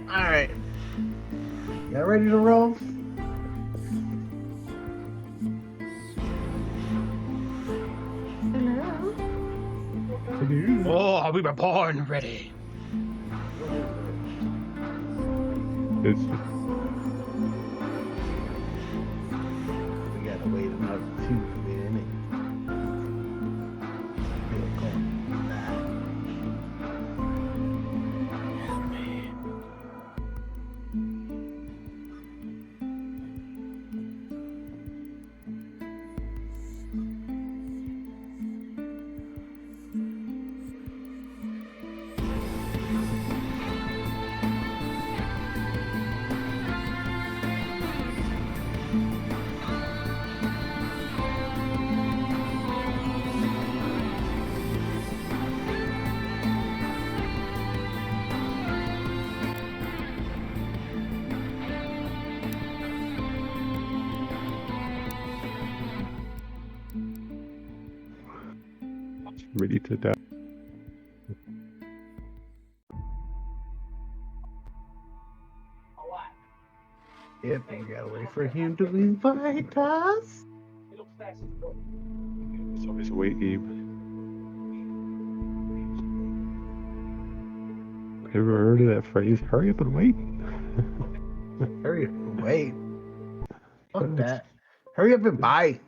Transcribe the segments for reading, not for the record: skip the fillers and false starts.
Alright. Y'all ready to roll? Hello. Oh, we were born ready. It's We gotta wait another 2 minutes. Still going live. ready to die. Yep, we gotta wait for him to invite us. It's always a wait game. Ever heard of that phrase? Hurry up and wait. Hurry up and wait. Fuck that. Hurry up and buy.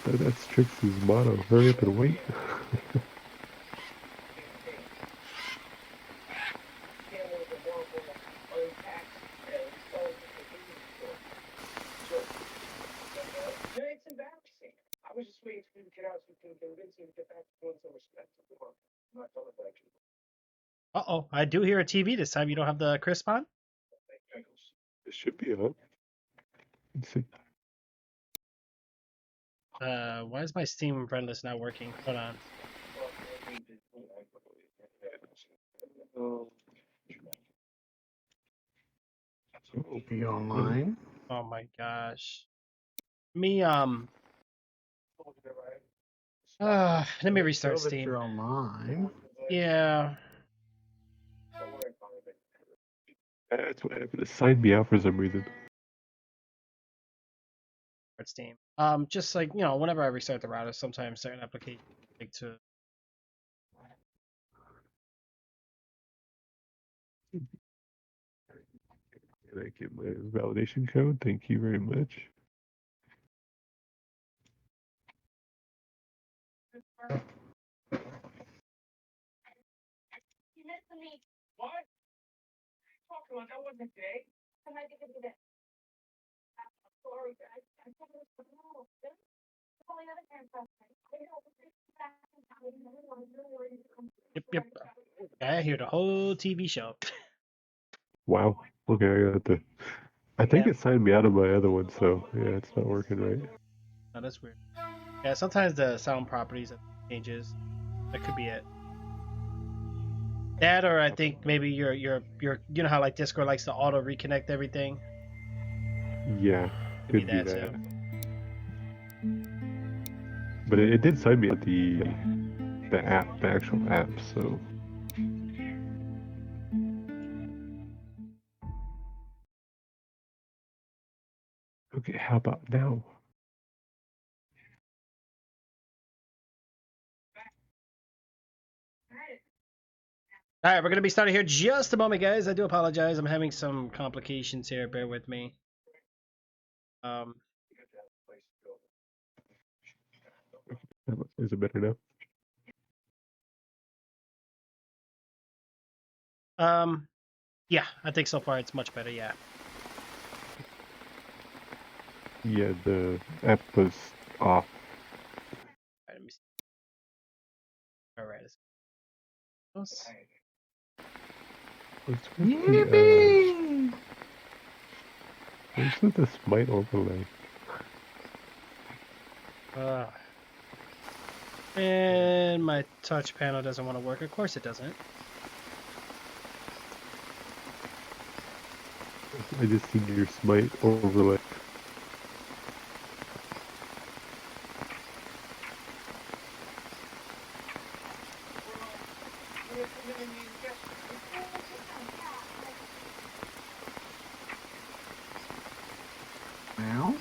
That's Trixie's motto. Hurry up and wait. I was just waiting for him to get out so we can convince him to get back to doing some respect to the work. Not done with that. Uh-oh, I do hear a TV this time. You don't have the crisp on? It should be on. Let's see. Why is my Steam friend list not working? Hold on. Be online. Oh my gosh. Me, let me restart Show that Steam. you're online. Yeah. That's what happened. It signed me out for some reason. Restart Steam. Just like, whenever I restart the router, sometimes certain applications take to. Can I get my validation code? Thank you very much. What? Talking like I wasn't today. Yep. I hear the whole TV show. Wow. Okay, I got the. I think Yeah. it signed me out of my other one, so yeah, it's not working right. Oh, that's weird. Yeah, sometimes the sound properties changes. That could be it. That, or I think maybe your you know how like Discord likes to auto reconnect everything. Yeah, Could be could be that that. too. But it did sign me at the app, the actual app. So okay, how about now? All right, we're gonna be starting here just a moment, guys. I do apologize. I'm having some complications here. Bear with me. Is it better now? Yeah, I think so far it's much better. Yeah. Yeah, the app was off. All right, let me see. All right. Close. What's with Yippee! what's with the smite overlay? And my touch panel doesn't want to work. Of course it doesn't. I just seen your smite overlay. Now?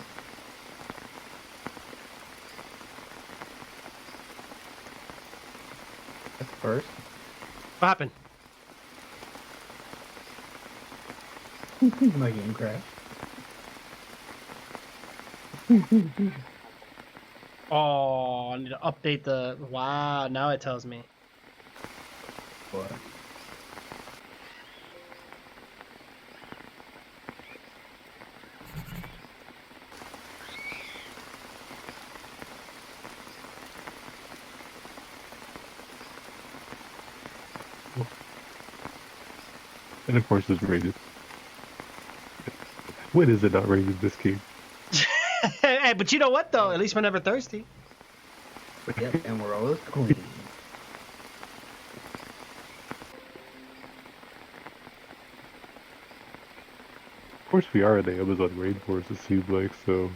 That's first. What happened? My game crashed. Oh, I need to update the. Wow, now it tells me. What? And of course it's rated. When is it not rated this game? Hey, but you know what though? At least we're never thirsty. Yep, and we're always clean. Of course we are in the Amazon rainforest, it seems like, so...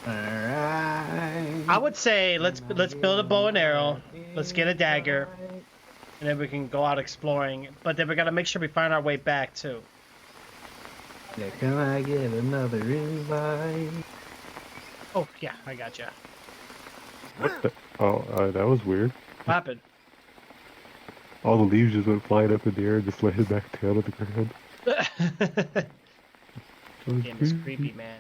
Alright. I would say let's build a bow and arrow. Let's get a dagger, and then we can go out exploring. But then we gotta make sure we find our way back too. Yeah, can I get another invite? Oh yeah, I gotcha. What the? Oh, that was weird. What happened? All the leaves just went flying up in the air and just landed back down on the ground. Game is creepy, man.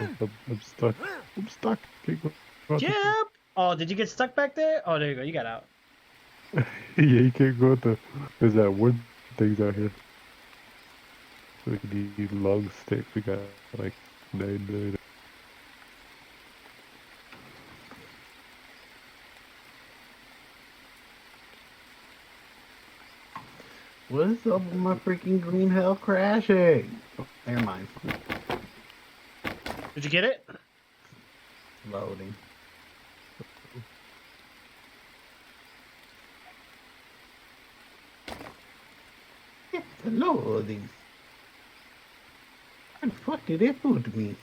I'm stuck. I'm stuck. Can't go across the- Yep. Oh, did you get stuck back there? Oh, there you go. You got out. Yeah, you can't go at the... There's that wood things out here. So we can need log sticks. We got like 9. What's up with my freaking Green Hell crashing? Oh, never mind. Did you get it? Loading. It's loading. How the fuck did it put me?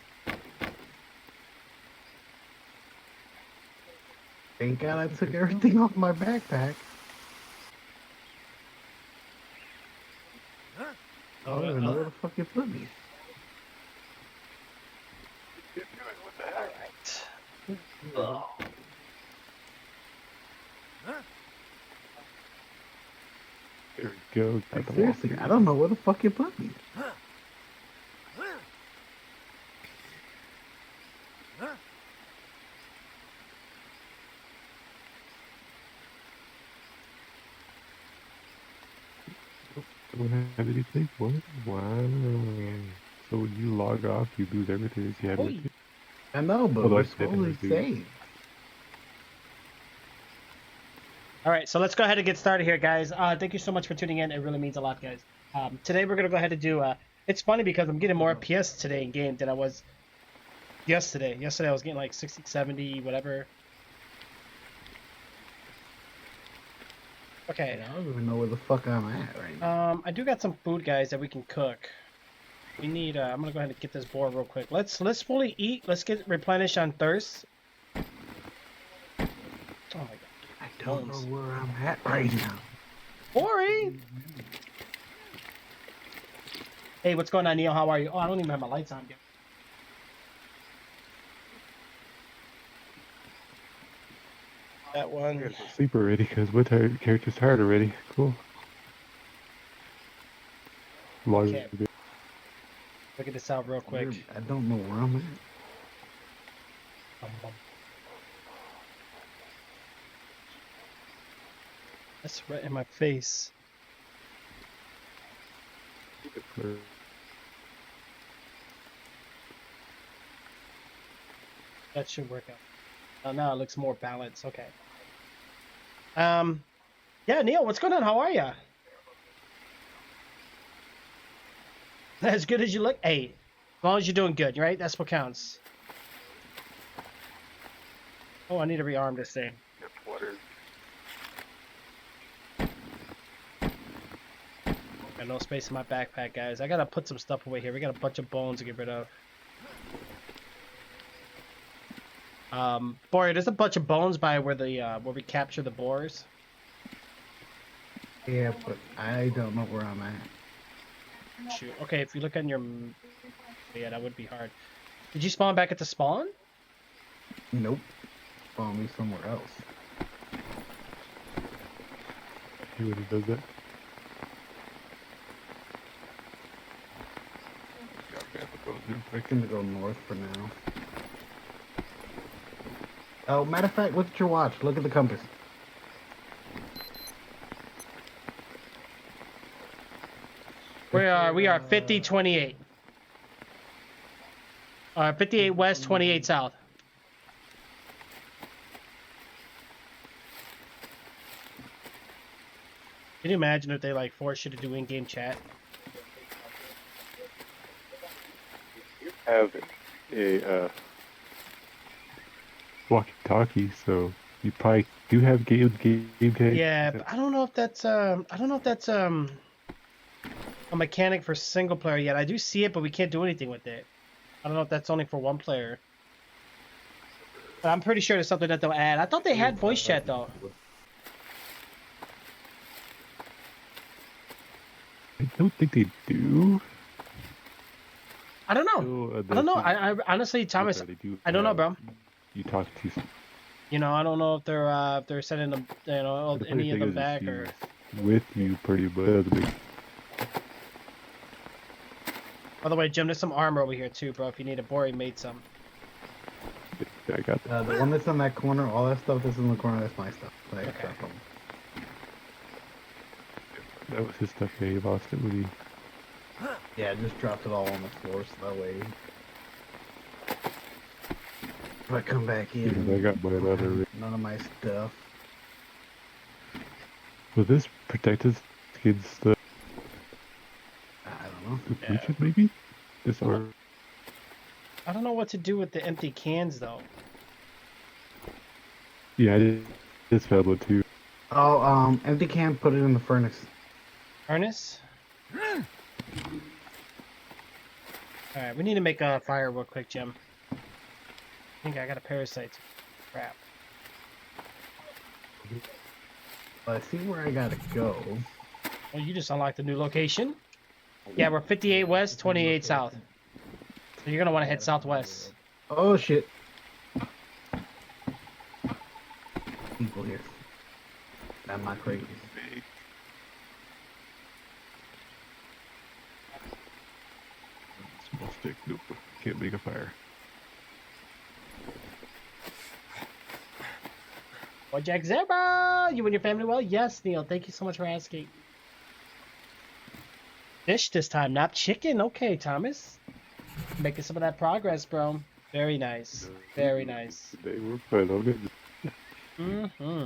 Thank God I took everything off my backpack. I don't even know where the fuck it put me. Oh. There we go. Like, Got the seriously, walk. I don't know where the fuck it put me. Don't have anything. What? Wow. So when you log off, you lose everything that you had with you. I know, but Although we're I didn't supposed to do- save. All right, so let's go ahead and get started here, guys. Thank you so much for tuning in. It really means a lot, guys. Today we're gonna go ahead and do. It's funny because I'm getting more FPS today in game than I was yesterday. Yesterday I was getting like 60, 70, whatever. Okay. I don't even know where the fuck I'm at right now. I do got some food, guys, that we can cook. We need. I'm gonna go ahead and get this board real quick. Let's fully eat. Let's get replenished on thirst. Oh my god. I don't know where I'm at right now. Boring. Hey, what's going on, Neil? How are you? Oh, I don't even have my lights on yet. That one. Sleep already because my character's tired already. Cool. Log Okay. Look at this out real quick. I don't know where I'm at. Bum, bum. That's right in my face. That should work out. Oh, now it looks more balanced. Okay. Yeah, Neil, what's going on? How are ya? As good as you look. Hey, as long as you're doing good, right? That's what counts. Oh, I need to rearm this thing. Got no space in my backpack, guys. I gotta put some stuff away here. We got a bunch of bones to get rid of. Boy, there's a bunch of bones by where the where we capture the boars. Yeah, but I don't know where I'm at. Shoot. Okay, if you look on your, yeah, that would be hard. Did you spawn back at the spawn? Nope. Spawn me somewhere else. I hate when he does that. I'm gonna go north for now. Oh, matter of fact, look at your watch. Look at the compass. We are 50-28. 58 west, 28 south. Can you imagine if they like force you to do in-game chat? You have a walkie-talkie, so you probably do have game tag. Yeah, but I don't know if that's a mechanic for single player yet. I do see it, but we can't do anything with it. I don't know if that's only for one player. But I'm pretty sure it's something that they'll add. I thought they had voice chat though. I don't think they do. I don't know. No, I don't know. I honestly, Thomas, they do I don't know, have- bro. You talk to. You know, I don't know if they're sending them, you know, The funny any of thing them is back she's or. with you pretty much. By the way, Jim, there's some armor over here too, bro. If you need a boar, he made some. I got that. The one that's in that corner, all that stuff that's in the corner, that's my stuff. That I Okay. dropped from. That was his stuff. Yeah, he lost it when he. Yeah, I just dropped it all on the floor so that way. If I come back in, Yeah, I got my leather. none of my stuff. Will this protect us against the I don't know. breaches, maybe? This or I don't know what to do with the empty cans though. yeah, I did. This found one too. Oh, empty can, put it in the furnace. Furnace. All right, we need to make a fire real quick, Jim. I think I got a parasite. Crap. I see where I gotta go. Well, you just unlocked a new location. Yeah, we're 58 west, 28 south. So you're gonna want to head southwest. Oh shit. People here. Am I crazy? Small stick. Nope. Can't make a fire. Well, Jack Zebra, you and your family well? Yes, Neil. Thank you so much for asking. Fish this time, not chicken. Okay, Thomas. Making some of that progress, bro. Very nice. Very nice. They were fun. I'm good. Mm-hmm.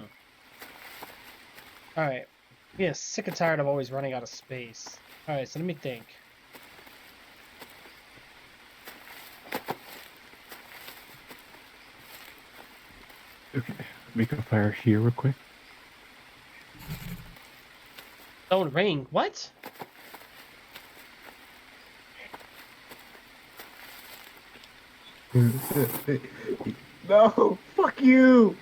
Alright. Yeah, sick and tired of always running out of space. Alright, so let me think. Okay. Make a fire here real quick. Don't ring. What? No, fuck you.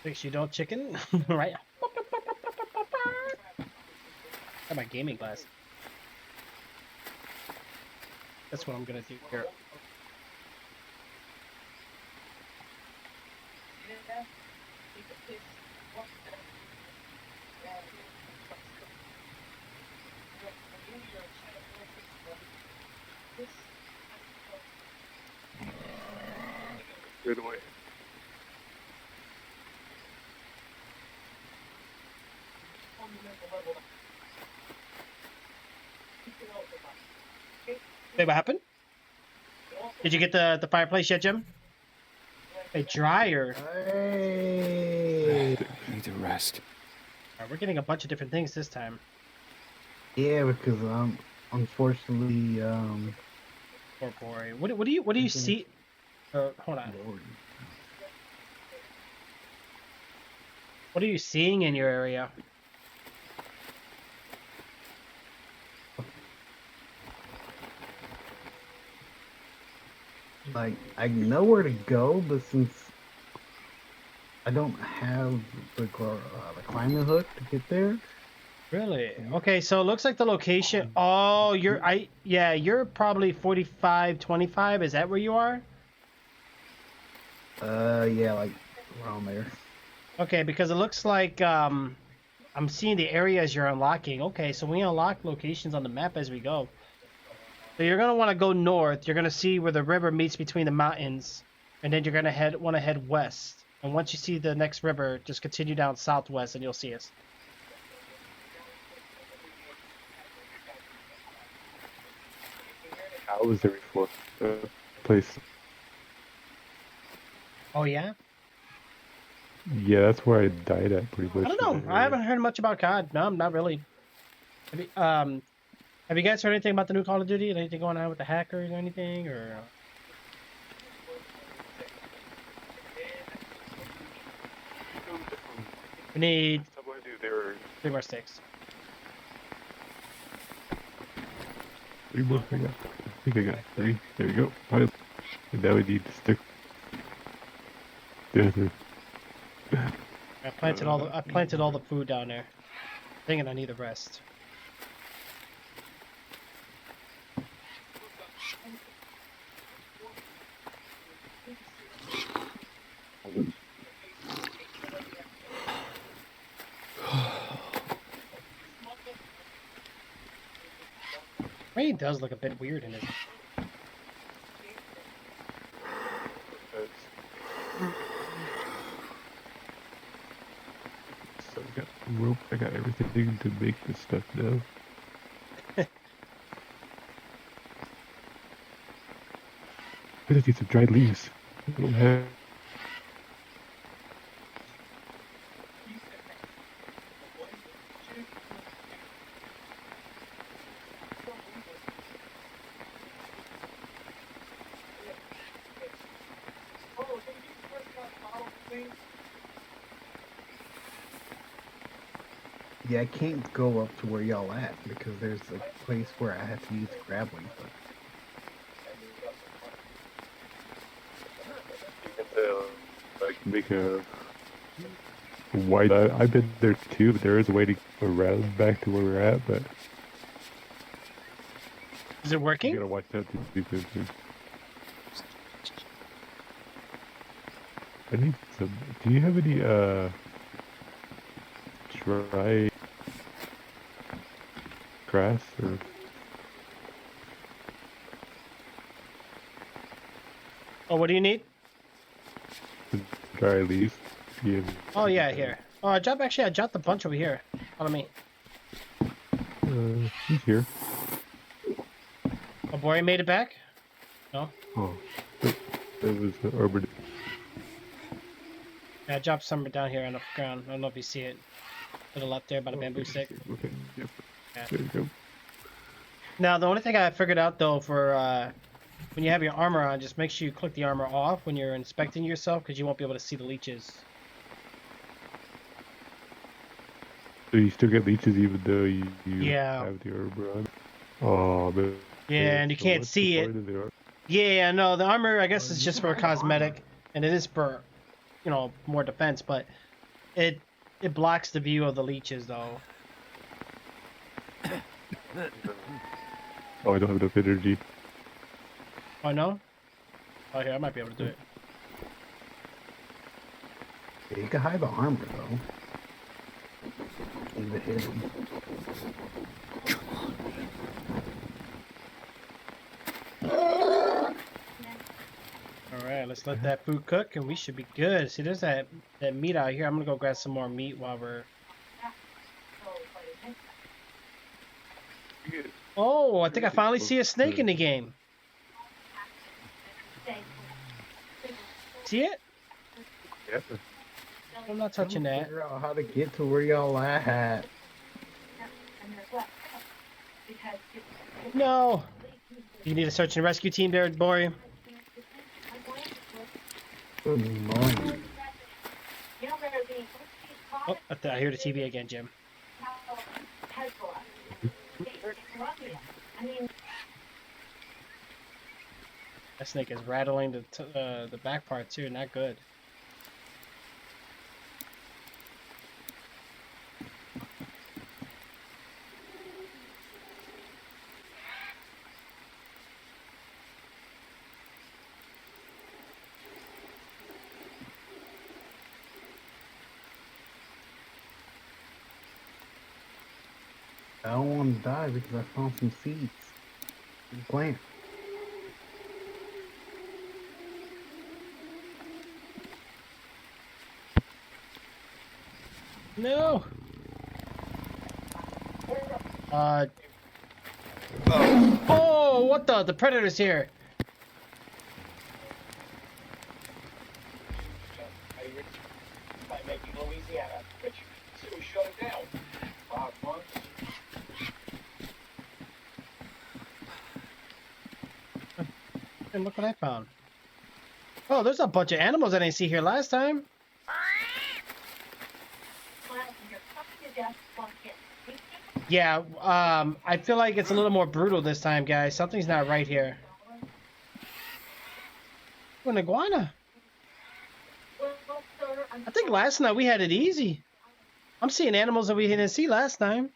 Thinks you don't chicken? Right? Got my gaming glass. That's what I'm gonna do here. Right away. Wait, what happened? Did you get the fireplace yet, Jim? A dryer. Hey. I need to rest. We're getting a bunch of different things this time. Yeah, because unfortunately Poor boy. What do you see? Hold on. Lord. What are you seeing in your area? Like, I know where to go, but since I don't have the climbing hook to get there. Really? Okay, so it looks like the location. Oh, yeah, you're probably 45, 25. Is that where you are? Yeah, like around there. Okay, because it looks like I'm seeing the areas you're unlocking. Okay, so we unlock locations on the map as we go. So you're gonna want to go north. You're gonna see where the river meets between the mountains, and then you're gonna want to head west. And once you see the next river, just continue down southwest, and you'll see us. How was there before? Place. Oh yeah? Yeah, that's where I died at pretty much. I don't know. I haven't heard much about COD. No, not really. Have you guys heard anything about the new Call of Duty? Anything going on with the hackers or anything? Or we need There were 3 more sticks. 3 more. I think I got 3. There you go. Alright. And now we need to stick. I planted all the food down there. Thinking I need the rest. Rain does look a bit weird in it. So I got rope. I got everything to make this stuff now. I just need some dried leaves. I don't have. Yeah, I can't go up to where y'all at because there's a place where I have to use grappling hook. Like make a wide. I've been there too, but there is a way to go around back to where we're at. But Is it you working? gotta watch out to do good too. I need some. Do you have any dry grass or? Oh, what do you need? Dry leaves. Yeah. Oh yeah, here. Oh, I dropped a bunch over here. Follow me. He's here. Oh, boy, made it back? No? Oh, that was urban. Yeah, I dropped some down here on the ground. I don't know if you see it. To the left there by the bamboo stick. Okay, yep. Yeah. There you go. Now, the only thing I figured out, though, for when you have your armor on, just make sure you click the armor off when you're inspecting yourself, because you won't be able to see the leeches. So you still get leeches even though you Yeah. have the armor on? Oh, man. Yeah, and you So can't what's see the it. point of the armor? Yeah, no, the armor, I guess, is just for cosmetic, and it is for, you know, more defense, but it blocks the view of the leeches, though. Oh, I don't have enough energy. Oh, no? Oh, here, I might be able to do it. Yeah, you can hide the armor though. Leave it hidden. Alright, let's let that food cook, and we should be good. See, there's that meat out here. I'm gonna go grab some more meat while we're... Oh, I think I finally see a snake in the game. See it? Yeah. I'm not touching that. Figure out how to get to where y'all at. No! You need a search and rescue team there, boy. Good morning. Oh, I hear the TV again, Jim. That snake is rattling the back part too. Not good. I don't want to die because I found some seeds. Plant. No. Uh. Oh, what the? The predator's here. By making Louisiana, but you soon shut it down. 5 months. And look what I found. Oh, there's a bunch of animals I didn't see here last time. Yeah, I feel like it's a little more brutal this time, guys. Something's not right here. Oh, an iguana. I think last night we had it easy. I'm seeing animals that we didn't see last time.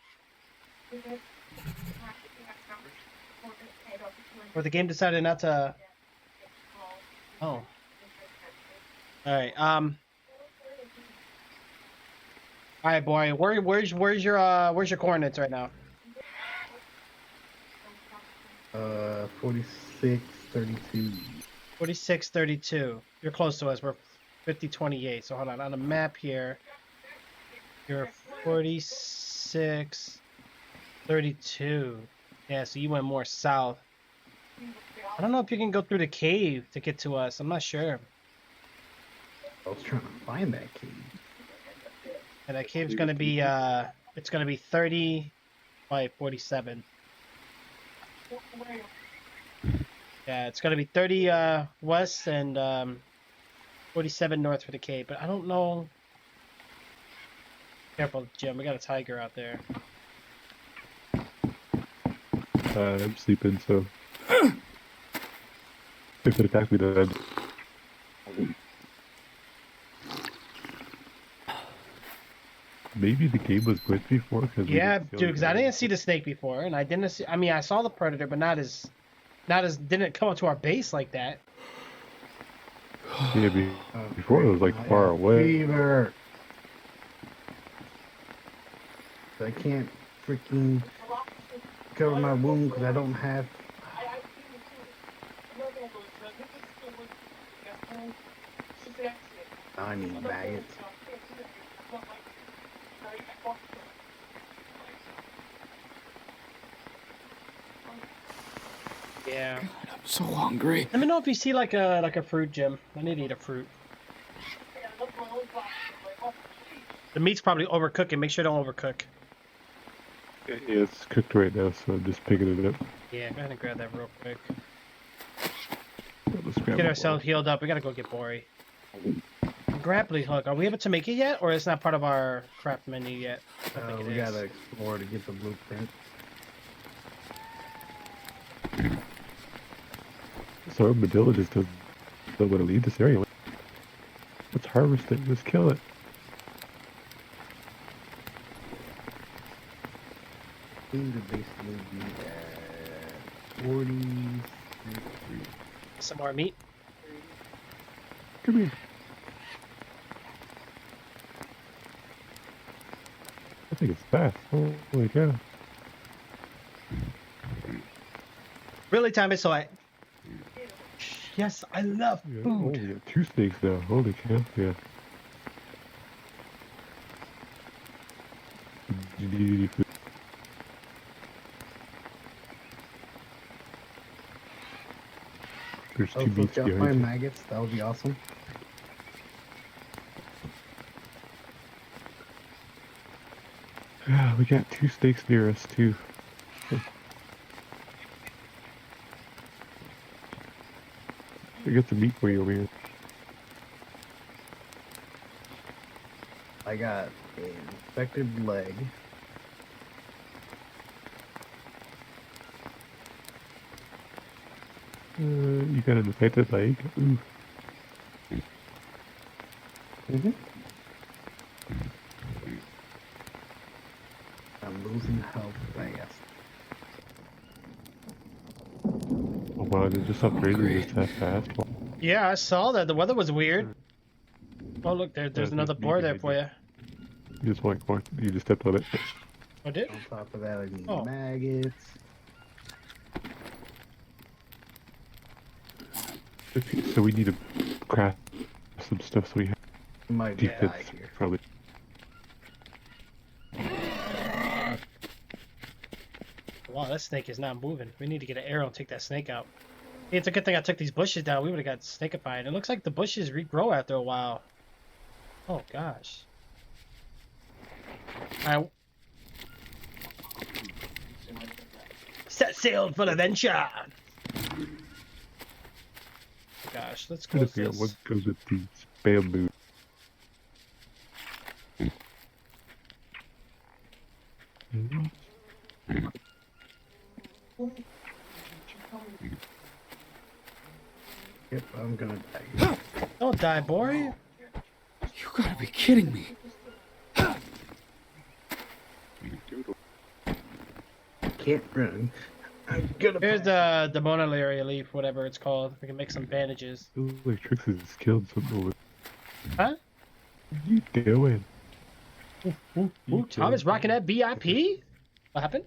Or the game decided not to... Oh. Alright, Alright, boy. Where's your coordinates right now? 46, 32. 46, 32. You're close to us. We're 50, 28. So hold on. On the map here, you're 46, 32. Yeah, so you went more south. I don't know if you can go through the cave to get to us. I'm not sure. I was trying to find that cave. And that cave's gonna be it's gonna be 30 by 47. Yeah, it's gonna be 30 west and 47 north for the cave, but I don't know. Careful, Jim, we got a tiger out there. I'm sleeping, so if it attacked me, then maybe the game was glitched before. Yeah, dude, because I didn't see the snake before, and I didn't see. I mean, I saw the predator, but not as didn't come up to our base like that. Yeah, before it was like far away. Fever. I can't freaking cover my wound because I don't have. I need maggots. Yeah. God, I'm so hungry. Let me know if you see like a fruit, Jim. I need to eat a fruit. The meat's probably overcooking. Make sure it don't overcook. Yeah, it's cooked right now, so I'm just picking it up. Yeah, go ahead and grab that real quick. Let's grab Get it. ourselves healed up. We gotta go get Bori. Grappling hook. Are we able to make it yet, or it's not part of our craft menu yet? I think it We is. gotta explore to get the blueprint. So Armadillo just doesn't know what to leave this area. Let's harvest it. Let's kill it. Seem to basically be at 40. Some more meat. Come here. I think it's fast. Holy cow. Really, Tommy? So yes, I love Yeah, food. oh, we got 2 snakes now. Holy cow. Yeah. GD food. There's 2 Oh, so meats if y'all behind find you. maggots, that would be awesome. Yeah, we got 2 snakes near us too. I got some meat for you over here. I got Infected leg. You got an infected leg? Ooh. Mm-hmm. I'm losing health fast. Oh wow, they just upgraded this that fast? Wow. Yeah, I saw that. The weather was weird. Oh, look, there's There's another me boar there behind for you. you. You just walk, you just stepped on it. Oh, did? On top of that, I need Oh. maggots. Okay, so we need to craft some stuff so we have Might Yeah. die defense here. probably. Wow, that snake is not moving. We need to get an arrow and take that snake out. Hey, it's a good thing I took these bushes down. We would have got snakified. It looks like the bushes regrow after a while. Oh, gosh. I set sail for adventure. Gosh, let's Trying to close figure out what this. goes with these bamboo. Yep, I'm gonna die. Don't die, boy. You gotta be kidding me. Can't run. I'm gonna. Here's pass. the monolaria leaf, whatever it's called. We can make some bandages. It looks like Trix has killed something over. Huh? What are you doing? Ooh, Thomas rocking that BIP? What happened?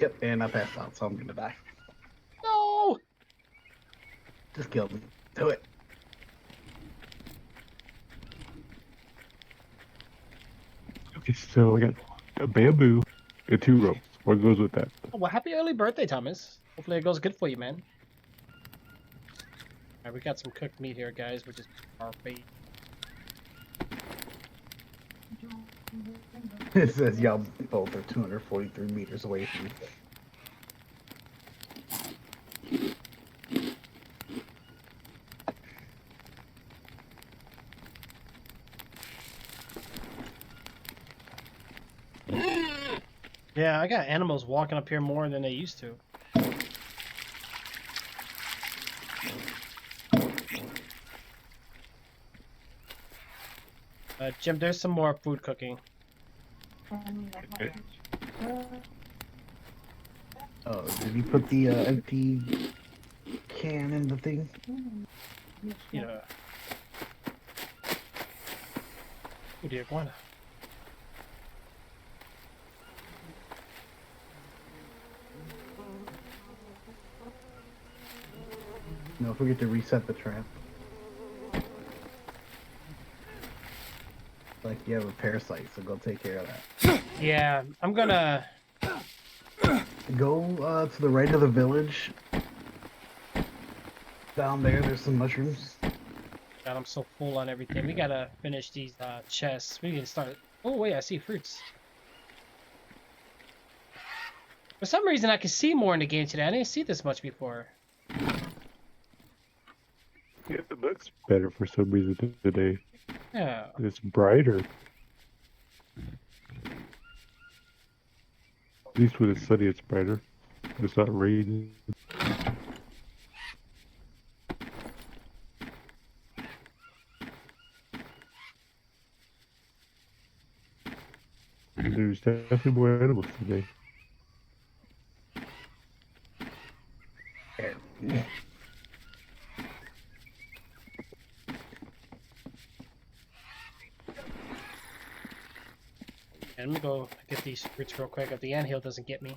Yep, and I passed out, so I'm gonna die. No! Just kill me. Do it. Okay, so I got a bamboo and 2 ropes. What goes with that? Oh, well, happy early birthday, Thomas. Hopefully it goes good for you, man. Alright, we got some cooked meat here, guys, which is perfect. It says y'all both are 243 meters away from me. Yeah, I got animals walking up here more than they used to. Jim, there's some more food cooking. Okay. Oh, did he put the empty can in the thing? Yeah. Oh dear, iguana. No, forget to reset the trap. Like you have a parasite, so go take care of that. Yeah, I'm gonna... Go to the right of the village. Down there's some mushrooms. God, I'm so full on everything. We gotta finish these chests. We can start... Oh wait, I see fruits. For some reason, I can see more in the game today. I didn't see this much before. Yeah, it looks better for some reason today. Yeah. It's brighter. At least when it's sunny, it's brighter. It's not raining. There's definitely more animals today. There. And let me go get these fruits real quick if the anthill doesn't get me.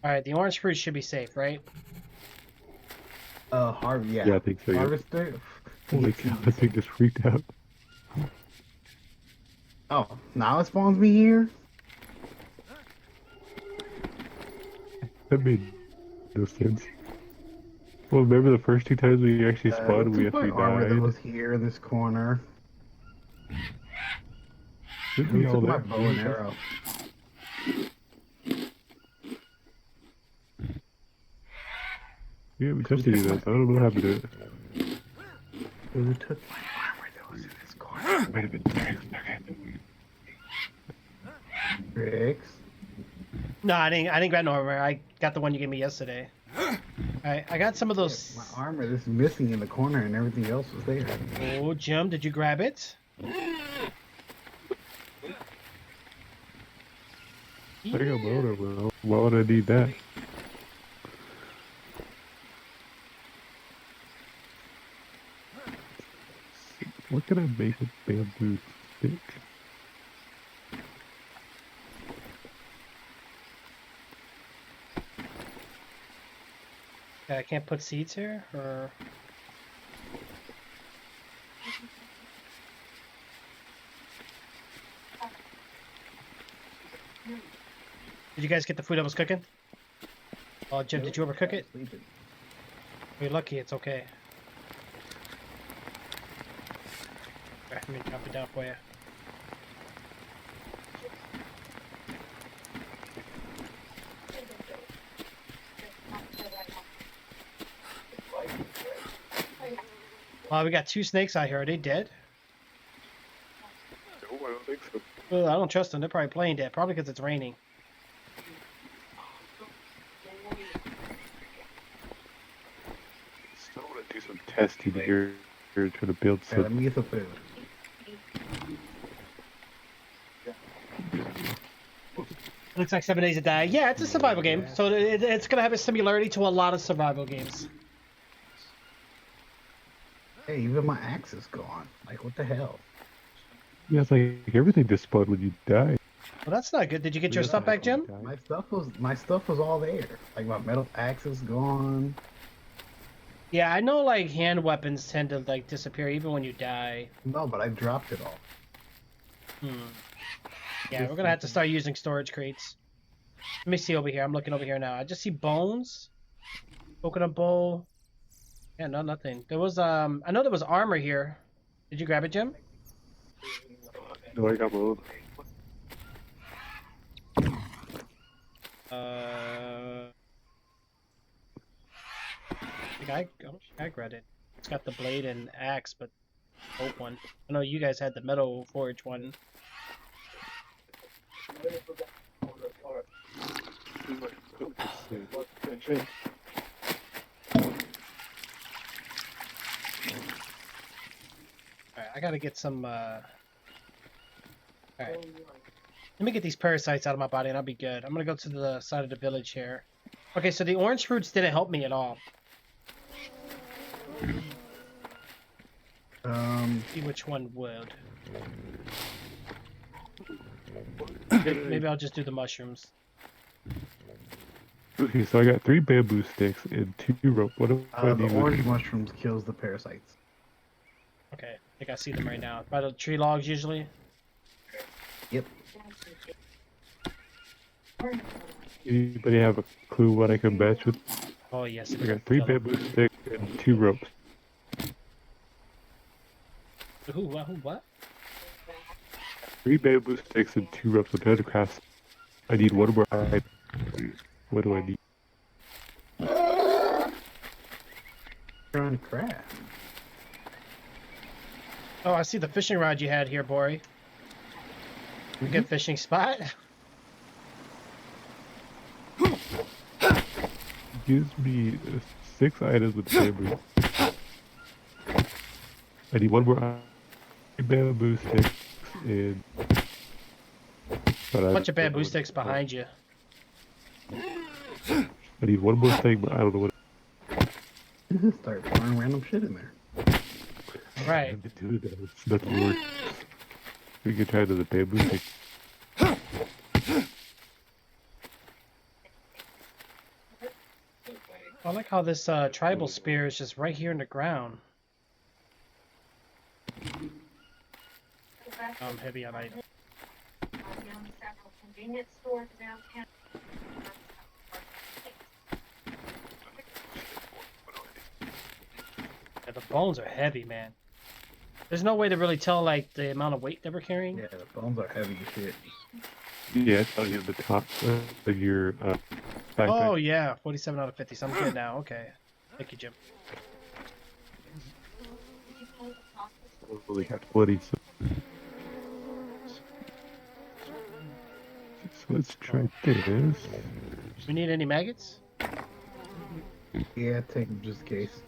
Alright, the orange fruit should be safe, right? Yeah. Yeah, I think so. Yeah. Harvester. Holy cow, I think just freaked out. Oh, now it spawns me here? That made no sense. Well, remember the first 2 times we actually spawned, we What's my actually armor that died? was here in this corner? Didn't Who we all took my there? bow and arrow? Yeah, we tried to do that. I don't know what happened to it. Who took my armor that was in this corner? Might have been Tricks. No, I didn't grab no armor. I got the one you gave me yesterday. Alright, I got some of Yeah, those. my armor that's missing in the corner and everything else was there. Oh, Jim, did you grab it? I got my own armor. Why would I need that? What can I make with bamboo stick? Okay, I can't put seeds here, or... Did you guys get the food I was cooking? Oh, Jim, did you overcook it? Sleeping. You're lucky, it's okay. Alright, let me drop it down for you. Wow, we got 2 snakes out here. Are they dead? No, I don't think so. Well, I don't trust them. They're probably playing dead. Probably because it's raining. Still want to do some testing here. Trying to build Alright, let some. me get some food. Looks like 7 Days to Die. Yeah, it's a survival game. So it's going to have a similarity to a lot of survival games. Hey, even my axe is gone. Like, what the hell? Yeah, it's like everything just spawned when you die. Well, that's not good. Did you get your stuff back, Jim? My stuff was all there. Like my metal axe is gone. Yeah, I know like hand weapons tend to like disappear even when you die. No, but I dropped it all. Yeah, we're gonna have to start using storage crates. Let me see over here. I'm looking over here now. I just see bones. Coconut bowl. Yeah, no, nothing. There was I know there was armor here. Did you grab it, Jim? No, I got my own. I think I grabbed it. It's got the blade and axe, but oak one. I know you guys had the metal forge one. Alright, I gotta get some Alright. Let me get these parasites out of my body and I'll be good. I'm gonna go to the side of the village here. Okay, so the orange fruits didn't help me at all. See which one would. Maybe I'll just do the mushrooms. Okay, so I got 3 bamboo sticks and 2 rope. What do I The need? orange mushrooms kills the parasites. Okay, I think I see them right now. By the tree logs usually. Yep. Anybody have a clue what I can match with? Oh yes. I got 3 bamboo sticks and 2 ropes. Who? What? 3 bamboo sticks and 2 ropes. I'm trying to craft. I need 1 more item. What do I need? Trying to craft. Oh, I see the fishing rod you had here, Bori. A good fishing spot. Gives me 6 items with bamboo. I need 1 more item. 3 bamboo sticks and. Bunch of bamboo sticks behind you. I need 1 more thing, but I don't know what. Start throwing random shit in there. Right. To do that. It's not work. We can try to the bamboo stick. I like how this tribal spear is just right here in the ground. I'm heavy on items. Several convenience stores downtown. Yeah, the bones are heavy, man. There's no way to really tell like the amount of weight that we're carrying. Yeah, the bones are heavy as shit. Yeah, it's on the top of your backpack. Oh yeah, 47 out of 50. So I'm good now. Okay. Thank you, Jim. Holy heck, bloody. So let's try this. We need any maggots? Yeah, take them just in case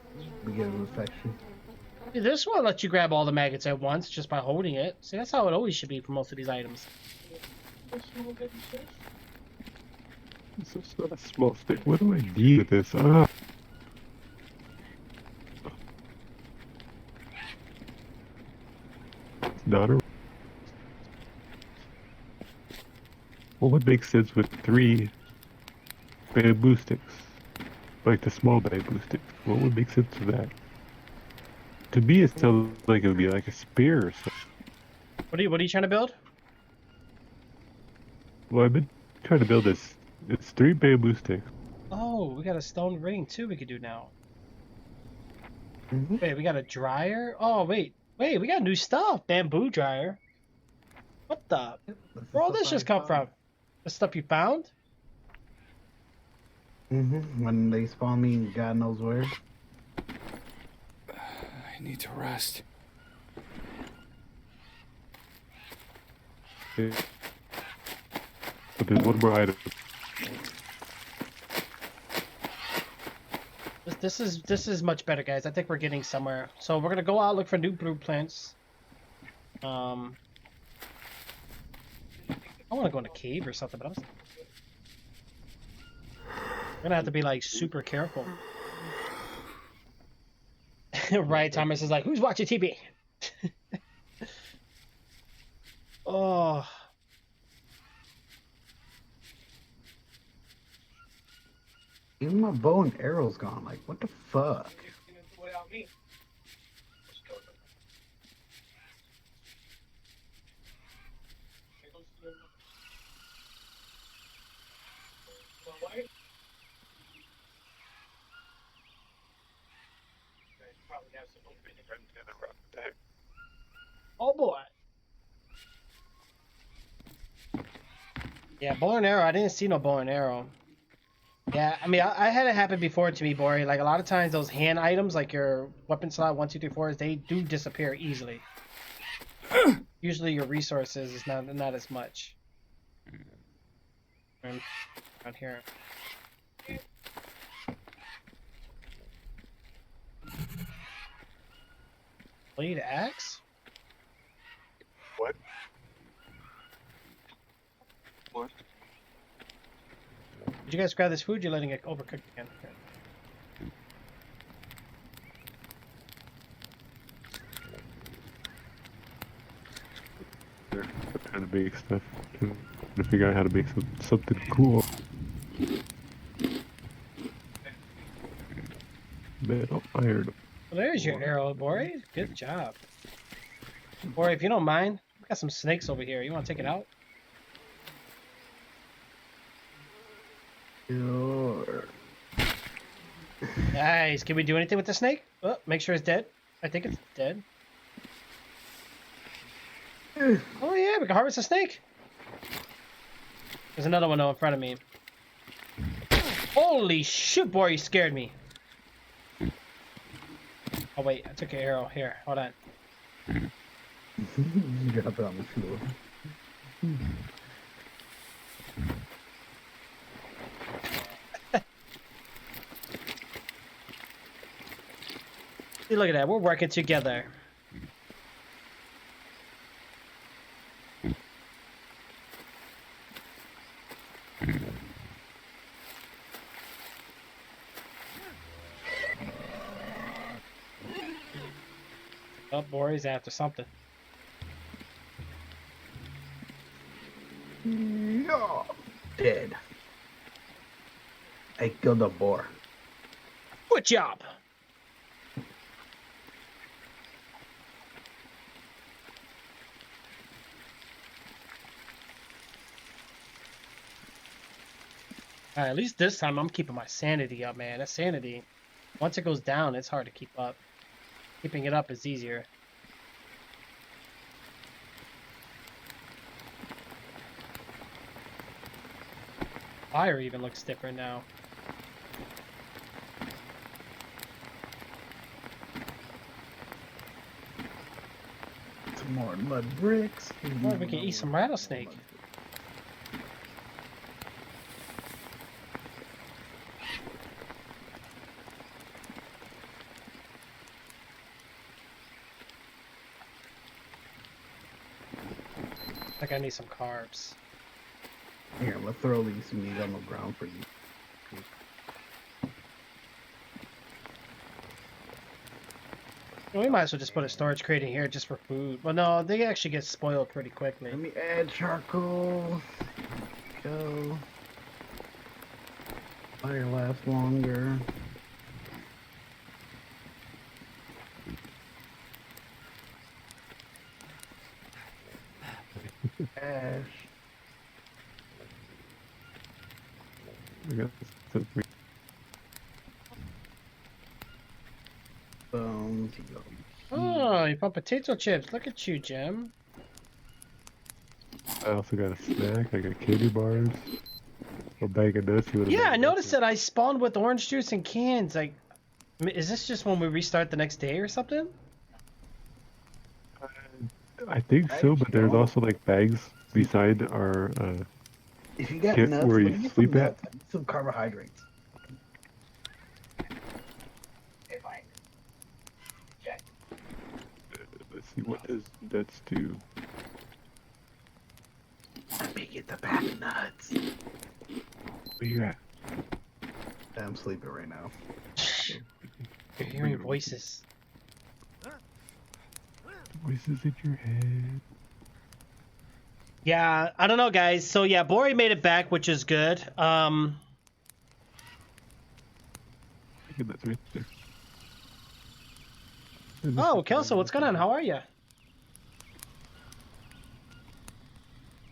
we get an infection. See, this one lets you grab all the maggots at once just by holding it. See, that's how it always should be for most of these items. It's just not a small stick. What do I need with this? Ah. It's not a. What would make sense with 3 bamboo sticks? Like the small bamboo sticks. What would make sense with that? To me, it sounds like it would be like a spear or something. What are you trying to build? Well, I've been trying to build this. It's 3 bamboo sticks. Oh, we got a stone ring too we could do now. Mm-hmm. Wait, we got a dryer? Oh, wait, we got new stuff. Bamboo dryer. What the? Where all this just come from? The stuff you found? Mm-hmm. When they spawn me, God knows where. I need to rest. Yeah. But there's one more item. This is much better, guys. I think we're getting somewhere. So we're gonna go out look for new blueprints. I want to go in a cave or something, but I'm gonna have to be like super careful. Right, Thomas is like, who's watching TV? Oh, Even my bow and arrow's gone. Like, what the fuck? Without me. oh boy. Yeah, bow and arrow. I didn't see no bow and arrow. Yeah, I mean, I had it happen before to me, Bori. Like a lot of times, those hand items, like your weapon slot 1, 2, 3, 4s, they do disappear easily. Usually, your resources is not as much. Out here. Blade axe? What? What? Did you guys grab this food? You're letting it overcook again. I'm trying to make stuff. Trying to figure out how to make something cool. Metal iron. Well, there's your arrow, Bori. Good job. Bori, if you don't mind, we got some snakes over here. You want to take it out? Sure. Nice. Can we do anything with the snake? Oh, make sure it's dead. I think it's dead. Oh yeah, we can harvest a snake. There's another one though in front of me. Holy shit, boy, you scared me. Oh wait, I took your arrow. Here, hold on. You drop it on the floor. See, look at that. We're working together. Oh, Bori's after something. No. Dead. I killed a boar. Good job. Alright, at least this time I'm keeping my sanity up, man. That sanity, once it goes down, it's hard to keep up. Keeping it up is easier. Fire even looks different now. More mud bricks. Or we can eat some rattlesnake. I think I need some carbs. Here, let's throw these meat on the ground for you. We might as well just put a storage crate in here just for food. Well, no, they actually get spoiled pretty quickly. Let me add charcoal. Go. Fire lasts longer. Ash. I got some free. Bones. Oh, you found potato chips. Look at you, Jim. I also got a snack. I got candy bars. A bag of nuts. Yeah, I noticed that I spawned with orange juice and cans. Like, is this just when we restart the next day or something? I think so, but there's also like bags beside our If you got kit nuts, where let you me get sleep some at. nuts. I need some carbohydrates. Let's see, what does nuts do? Let me get the bag of nuts. Where you at? I'm sleeping right now. You're hearing voices. Voices in your head. Yeah, I don't know, guys. So yeah, Bori made it back, which is good. I think that's right there. Oh, Kelso, what's going on? How are you?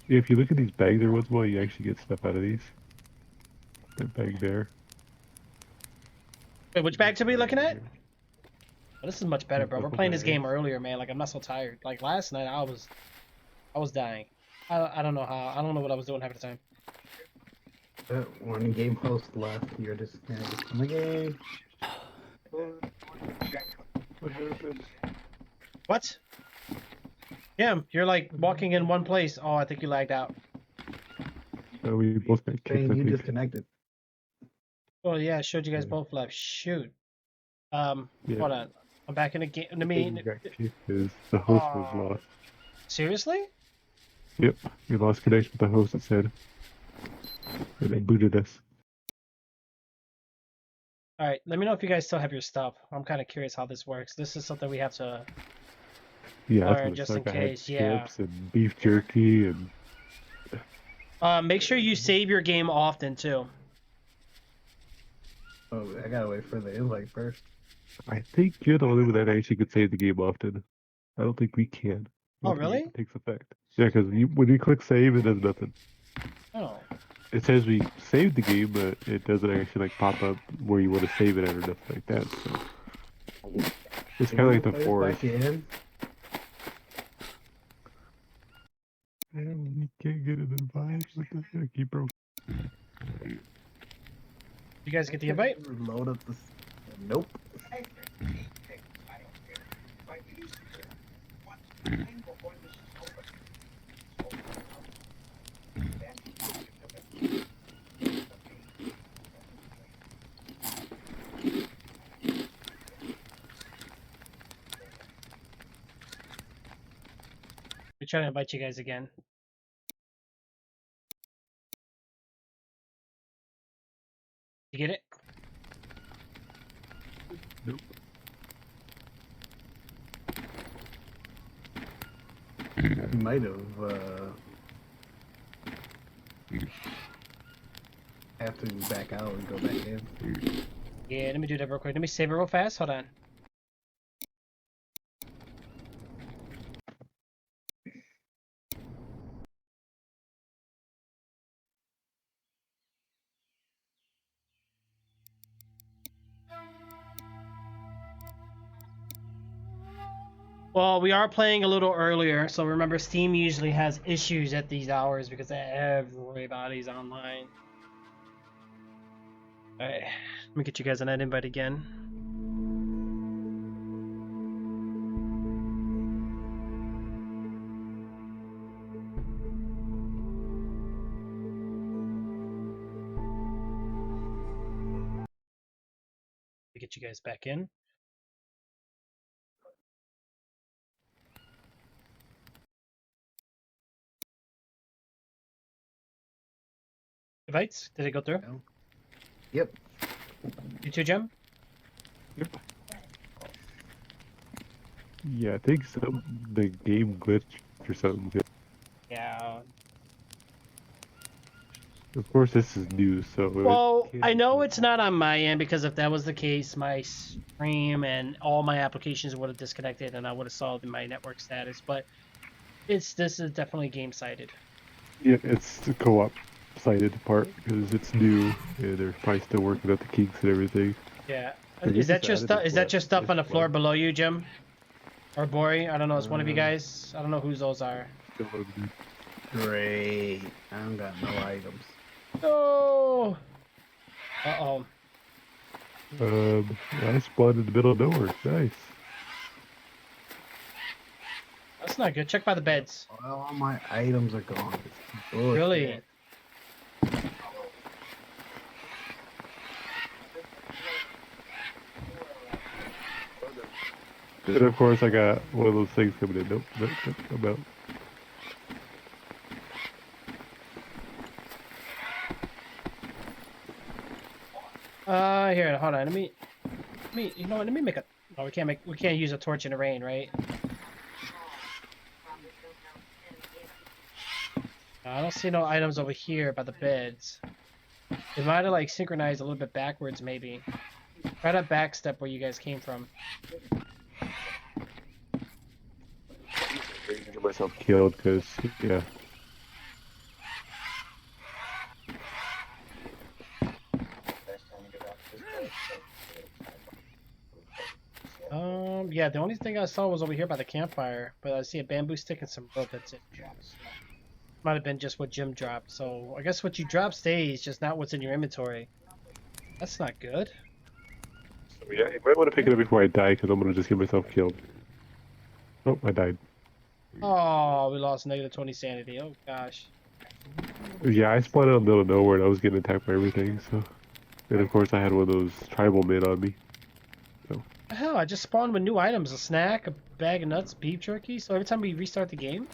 Yeah, if you look at these bags every once in a while, you actually get stuff out of these. That bag there. Wait, which bags are we looking at? Oh, this is much better, bro. We're Purple playing this game bags. earlier, man. Like, I'm not so tired. Like last night, I was dying. I don't know how. I don't know what I was doing half the time. One game host left. You're disconnected from the game. What happened? What? Jim, you're like walking in one place. Oh, I think you lagged out. We both got kicked, Saying I you think. disconnected. Oh yeah, I showed you guys Yeah. both left. Shoot. Yeah. Hold on. I'm back in the game. I I think we mean, got kicked because the host was oh, lost. seriously? Yep, we lost connection with the host, it said. And they booted us. All right. Let me know if you guys still have your stuff. I'm kind of curious how this works. This is something we have to Yeah, that's learn what it just in sucked. I had case. Yeah. chips and beef jerky and Make sure you save your game often too. Oh, I gotta wait for the invite first. I think you're the only one that actually could save the game often. I don't think we can. I Oh, don't think really? it takes effect. Yeah, because when you click save, it does nothing. Oh. It says we saved the game, but it doesn't actually like pop up where you want to save it at or nothing like that. So it's kind of like the Invite forest. back in. Man, you can't get an invite. What the heck, you broke? You guys get the invite? Load up the. Nope. We're trying to invite you guys again. You get it? Nope. You might have. Have to back out and go back in. Yeah, let me do that real quick. Let me save it real fast. Hold on. Well, we are playing a little earlier, so remember Steam usually has issues at these hours because everybody's online. Alright, let me get you guys on that invite again. get you guys back in. Invites? Did it go through? No. Yep. You too, Jim? Yep. Yeah, I think the game glitched or something. Yeah. Of course, this is new, so. Well, it I can't know be- it's not on my end because if that was the case, my stream and all my applications would have disconnected and I would have saw my network status. But this is definitely game sided. Yeah, it's the co-op sided part because it's new and they're probably still working out the kinks and everything. Yeah. They Is that just your added stuff? it Is that last- your stuff this on the floor month. below you, Jim? Or Bori? I don't know. It's one of you Um, guys. I don't know whose those are. Still loading. Great. I don't got no items. Oh. Uh-oh. I spawned in the middle of nowhere. Nice. That's not good. Check by the beds. Well, all my items are gone. It's bullshit. Really? And of course, I got one of those things coming in. Nope, nope, nope, I'm out. Here, hold on. You know what? Let me make a. Oh, we can't use a torch in the rain, right? I don't see no items over here by the beds. It might have like synchronized a little bit backwards, maybe. Try that back step where you guys came from. Get myself killed because, yeah. Yeah, the only thing I saw was over here by the campfire, but I see a bamboo stick and some rope. That's it. Might have been just what Jim dropped. So I guess what you drop stays, just not what's in your inventory. That's not good. So, yeah, you might want to pick it up before I die because I'm going to just get myself killed. Oh, I died. Oh, we lost negative 20 sanity. Oh gosh. Yeah, I spawned out in the middle of nowhere and I was getting attacked by everything, so. And of course, I had one of those tribal men on me. Hell, I just spawned with new items: a snack, a bag of nuts, beef jerky. So every time we restart the game,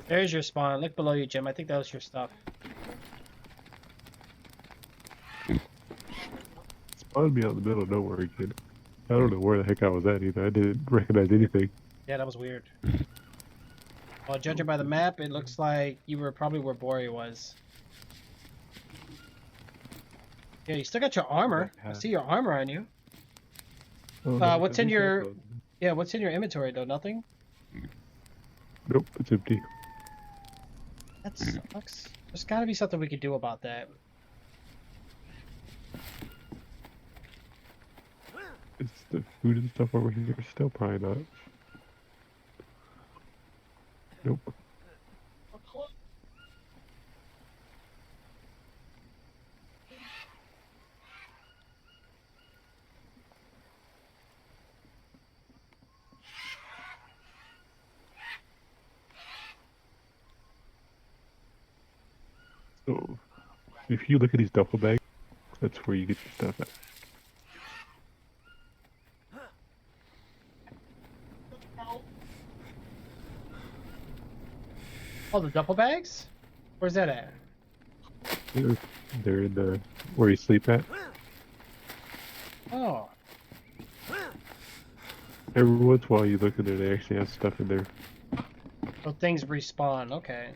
there's your spawn. Look below you, Jim. I think that was your stuff. Spawned me out in the middle of nowhere again. I don't know where the heck I was at either. I didn't recognize anything. Yeah, that was weird. Well, judging by the map, it looks like you were probably where Bori was. Yeah, you still got your armor. I see your armor on you. Oh, no, What's I in think your- that's Yeah, what's in your inventory though? Nothing? Nope, it's empty. That sucks. There's gotta be something we could do about that. It's the food and stuff over here. Still probably not. Nope. So, if you look at these duffel bags, that's where you get your stuff at. Oh, the duffel bags? Where's that at? They're in the where you sleep at. Oh. Every once in a while you look in there, they actually have stuff in there. So things respawn. Okay.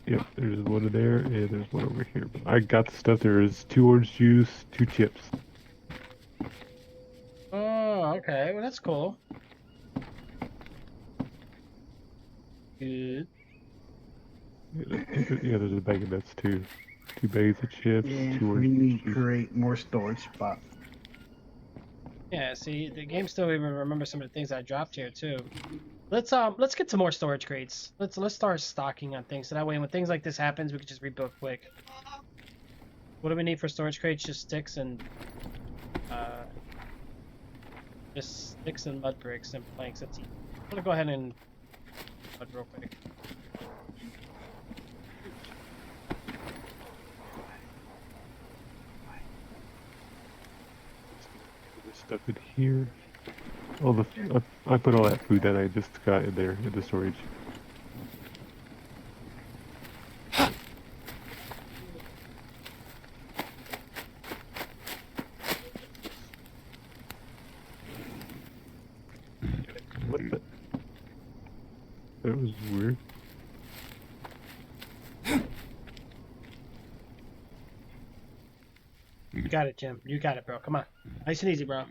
Yep, there's one in there, and there's one over here. I got the stuff. There is 2 orange juice, 2 chips. Oh, okay. Well, that's cool. Good. Yeah, there's a bag of nuts too. 2 bags of chips, Yeah, 2 we orange need to juice. create more storage spots. Yeah, see, the game still even remembers some of the things I dropped here too. Let's get some more storage crates. Let's start stocking on things so that way when things like this happens we can just rebuild quick. What do we need for storage crates? Just sticks and mud bricks and planks. That's easy. I'm gonna go ahead and mud real quick. stuff in here. All the I put all that food that I just got in there in the storage. What the? That was weird. You got it, Jim. You got it, bro. Come on. Nice and easy, bro.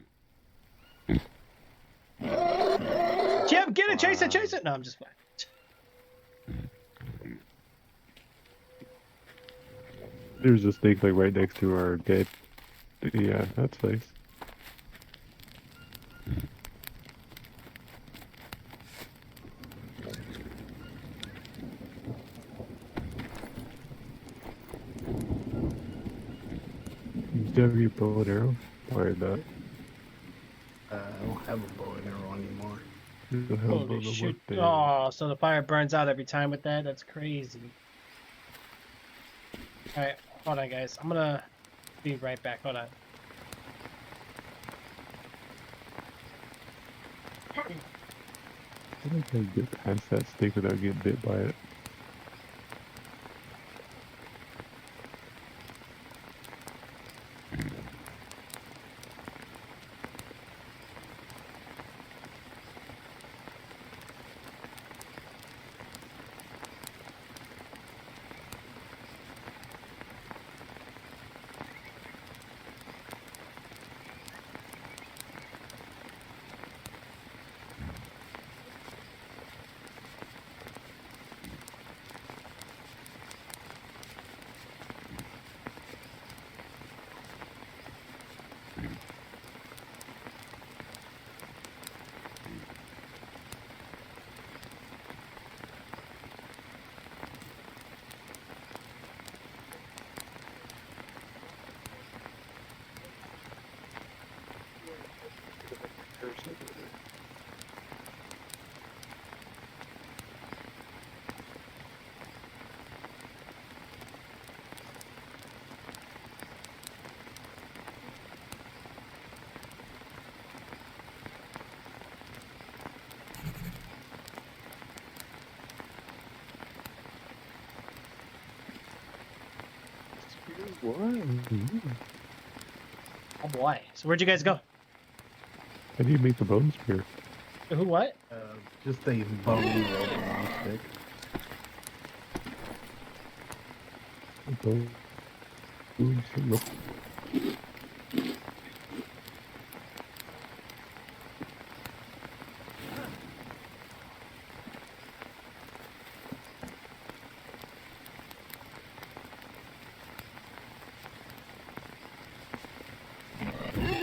Jim, get it! Chase it! Chase it! No, I'm just playing. There's a snake like right next to our dead. Yeah, that's nice. Do you have your bow and arrow? Or not? I don't have a bow and arrow anymore. You don't have a bow Holy no more? shit. Damn. Oh, so the fire burns out every time with that? That's crazy. Alright, hold on, guys. I'm gonna be right back. Hold on. I think I can get past that snake without getting bit by it. What? Oh boy. So where'd you guys go? How do you make the bone spear? Who, what? Just a bone rope long stick. Bone.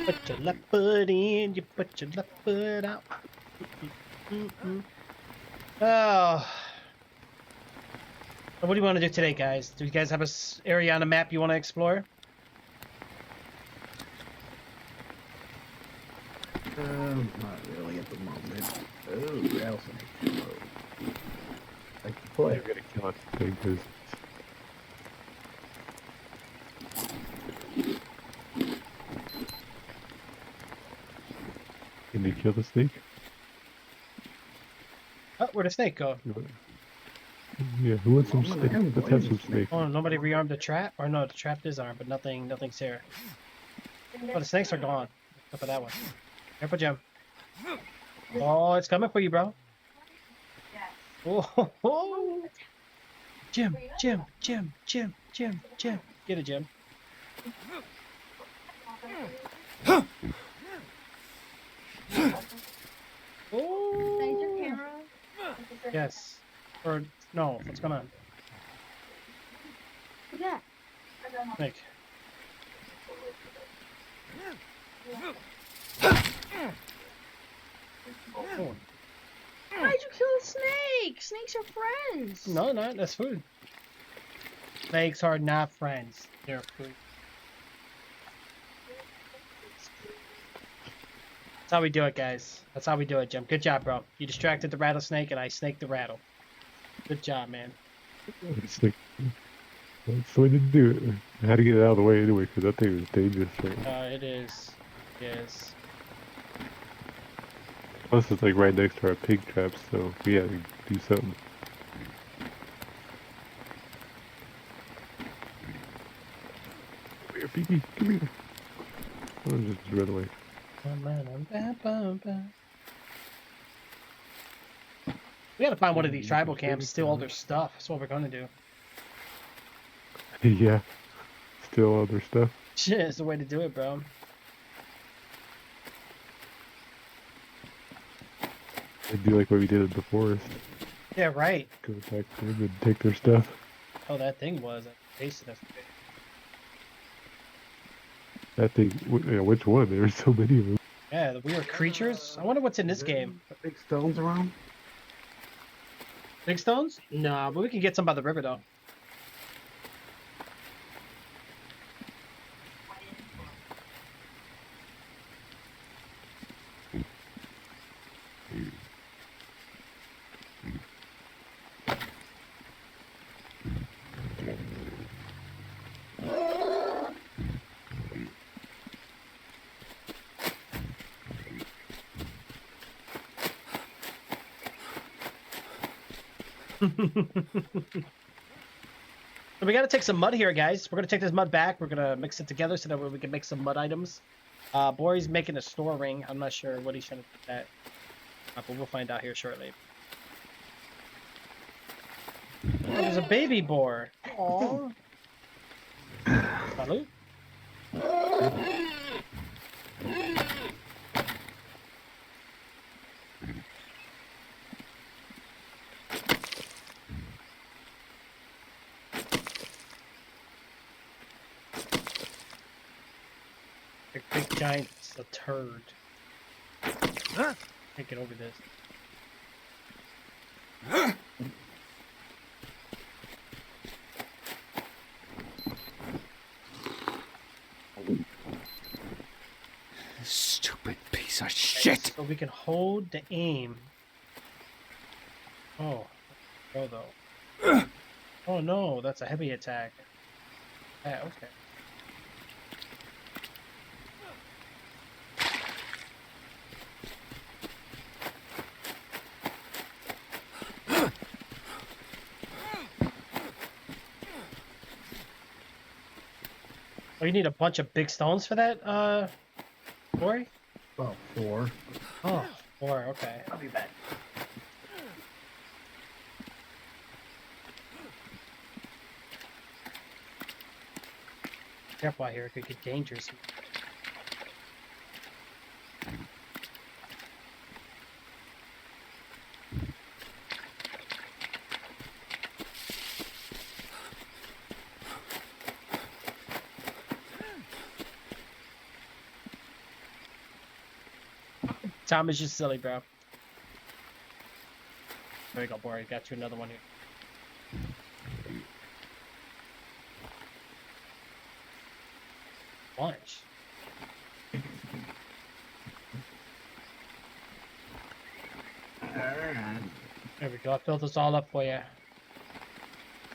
Put your left foot in, you put your left foot out. Oh. So what do you want to do today, guys? Do you guys have a area on a map you want to explore? Not really at the moment. Oh, rattlesnake. Like the play. You're gonna kill us because can you kill the snake? Oh, where'd the snake go? Yeah, who wants some I'm gonna snake? have Let's have some blazing snake. Oh, nobody rearmed the trap? Or no, the trap is armed, but nothing's here. Oh, the snakes are gone. Except for that one. Careful, Jim. Oh, it's coming for you, bro. Yes. Oh, ho, ho. Jim. Get it, Jim. Oh. Change your camera. Yes. Or no, what's going on? Yeah. Snake. Oh. Why'd you kill a snake? Snakes are friends. No, that's food. Snakes are not friends. They're food. That's how we do it, guys. That's how we do it, Jim. Good job, bro. You distracted the rattlesnake, and I snaked the rattle. Good job, man. Snake. That's the way to do it. I had to get it out of the way anyway because that thing was dangerous. Right? It is. It is. Plus, it's like right next to our pig traps, so we had to do something. Come here, Piggy. Come here. Oh, just run away. We gotta find one of these tribal camps, steal all their stuff. That's what we're gonna do. Yeah. Steal all their stuff. Shit, it's the way to do it, bro. And do like what we did in the forest. Yeah, right. Go attack them and take their stuff. Oh, that thing was. I tasted it. That thing, which one? There were so many of them. Yeah, the weird creatures. I wonder what's in this Is there game. Big stones around? Big stones? Nah, but we can get some by the river, though. So we gotta take some mud here, guys. We're gonna take this mud back. We're gonna mix it together so that we can make some mud items. Bori's making a store ring. I'm not sure what he's trying to do with that, but we'll find out here shortly. Oh, there's a baby boar. Aww. Salute. Big giant a turd. Can't get over this. Stupid piece of shit. So we can hold the aim. Oh, go though. Oh no, that's a heavy attack. Yeah, okay. Oh, you need a bunch of big stones for that, Corey? About 4. Oh, 4, okay. I'll be back. Careful out here, it could get dangerous. Tom is just silly, bro. There you go, boy. Got you another one here. Bunch. Alright. There we go. I filled this all up for you.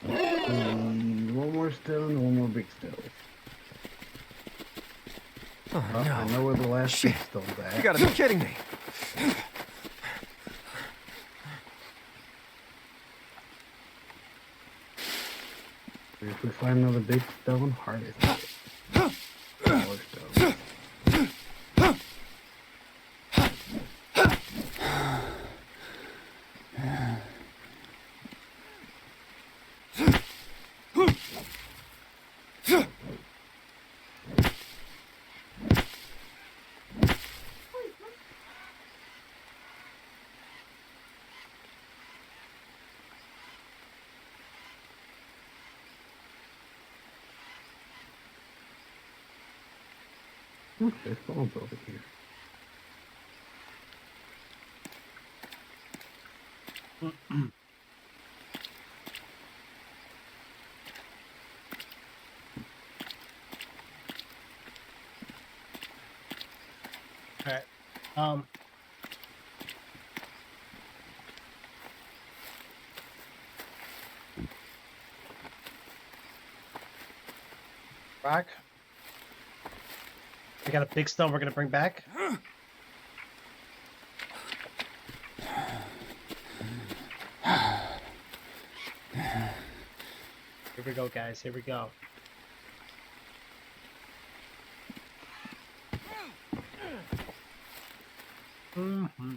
One more stone, one more big stone. Oh, I no. know where the last big Shit. stone's at. You gotta be kidding me. If we find another big stone, hard as it. Smaller stone. There's stones over here. Alright. Rock. We got a big stone we're gonna bring back. we go, guys. Here we go. Mm-hmm.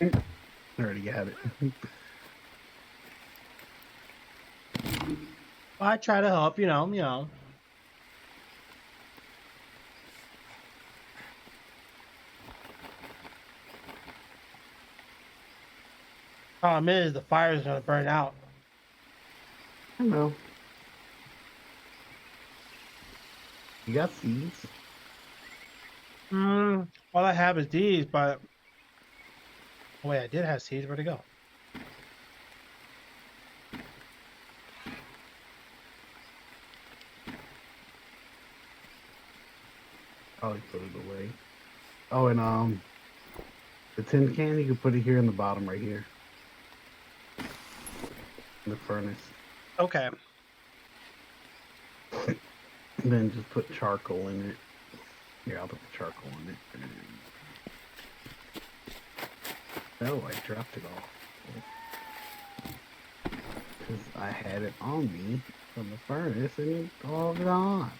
I already got it. I try to help, you know. Problem is, the fire is gonna burn out. I know. You got seeds. All I have is these, but oh, wait, I did have seeds. Where'd it go? Probably put it away. Oh, and the tin can, you can put it here in the bottom right here. In the furnace. Okay. And then just put charcoal in it. Here, I'll put the charcoal in it. Oh, I dropped it all. Because I had it on me from the furnace and it's all gone.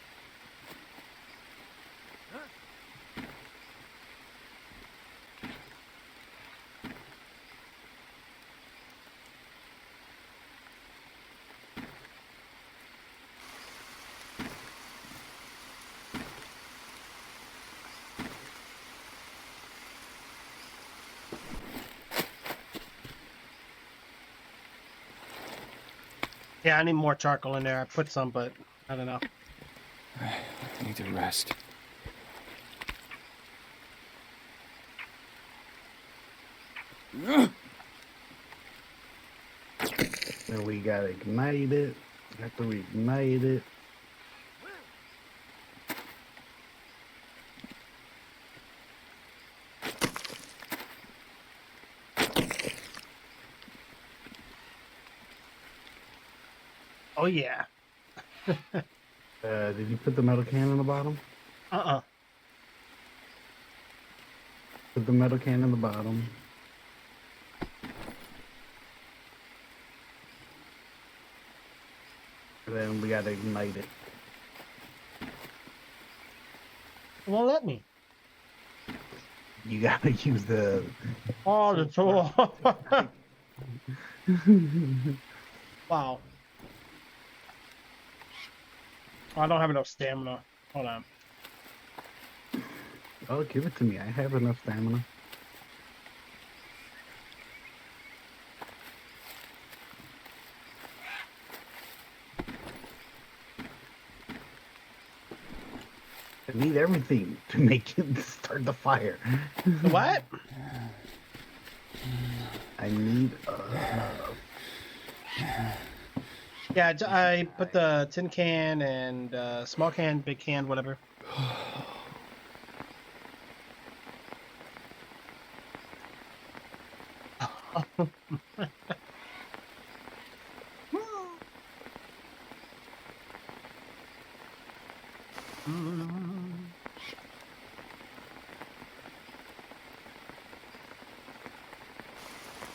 Yeah, I need more charcoal in there. I put some, but I don't know. I need to rest. Then we gotta ignite it. After we ignite it, Oh yeah. did you put the metal can in the bottom? Put the metal can in the bottom. And then we gotta ignite it. It won't let me. You gotta use the. Oh, the tool. Wow. I don't have enough stamina. Hold on. Oh, give it to me. I have enough stamina. I need everything to make it start the fire. The what? I need. Yeah, I put the tin can and small can, big can, whatever.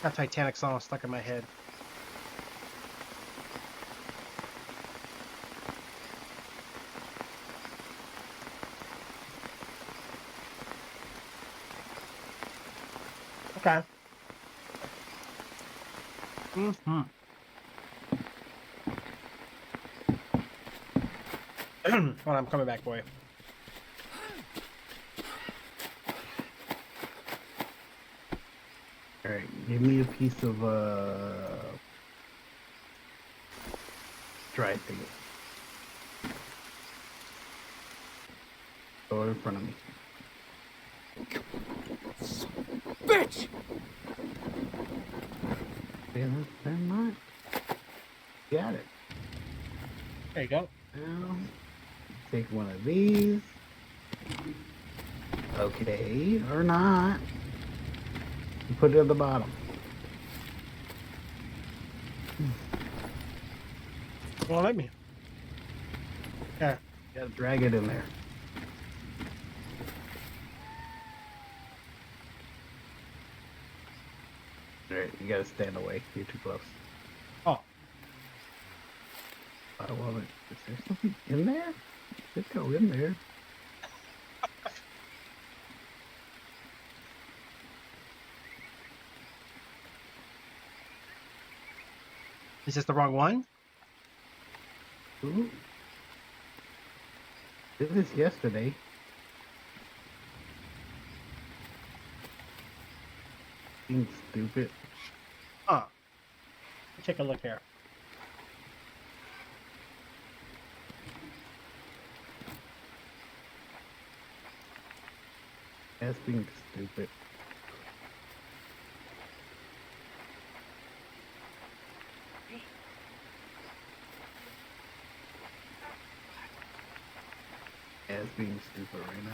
That Titanic song was stuck in my head. Okay. Mm-hmm. Hold on, I'm coming back, boy. Alright, give me a piece of dry thing. Throw it in front of me. Bitch! Yeah, that's not. Got it. There you go. Now, take one of these. Okay, or not. And put it at the bottom. Well, let me. Yeah. You gotta drag it in there. Alright, you gotta stand away. You're too close. Oh, Well, is there something in there? Should go in there. is this the wrong one? Ooh. Did this yesterday. Being stupid. Huh. Take a look here. That's being stupid. That's being stupid right now.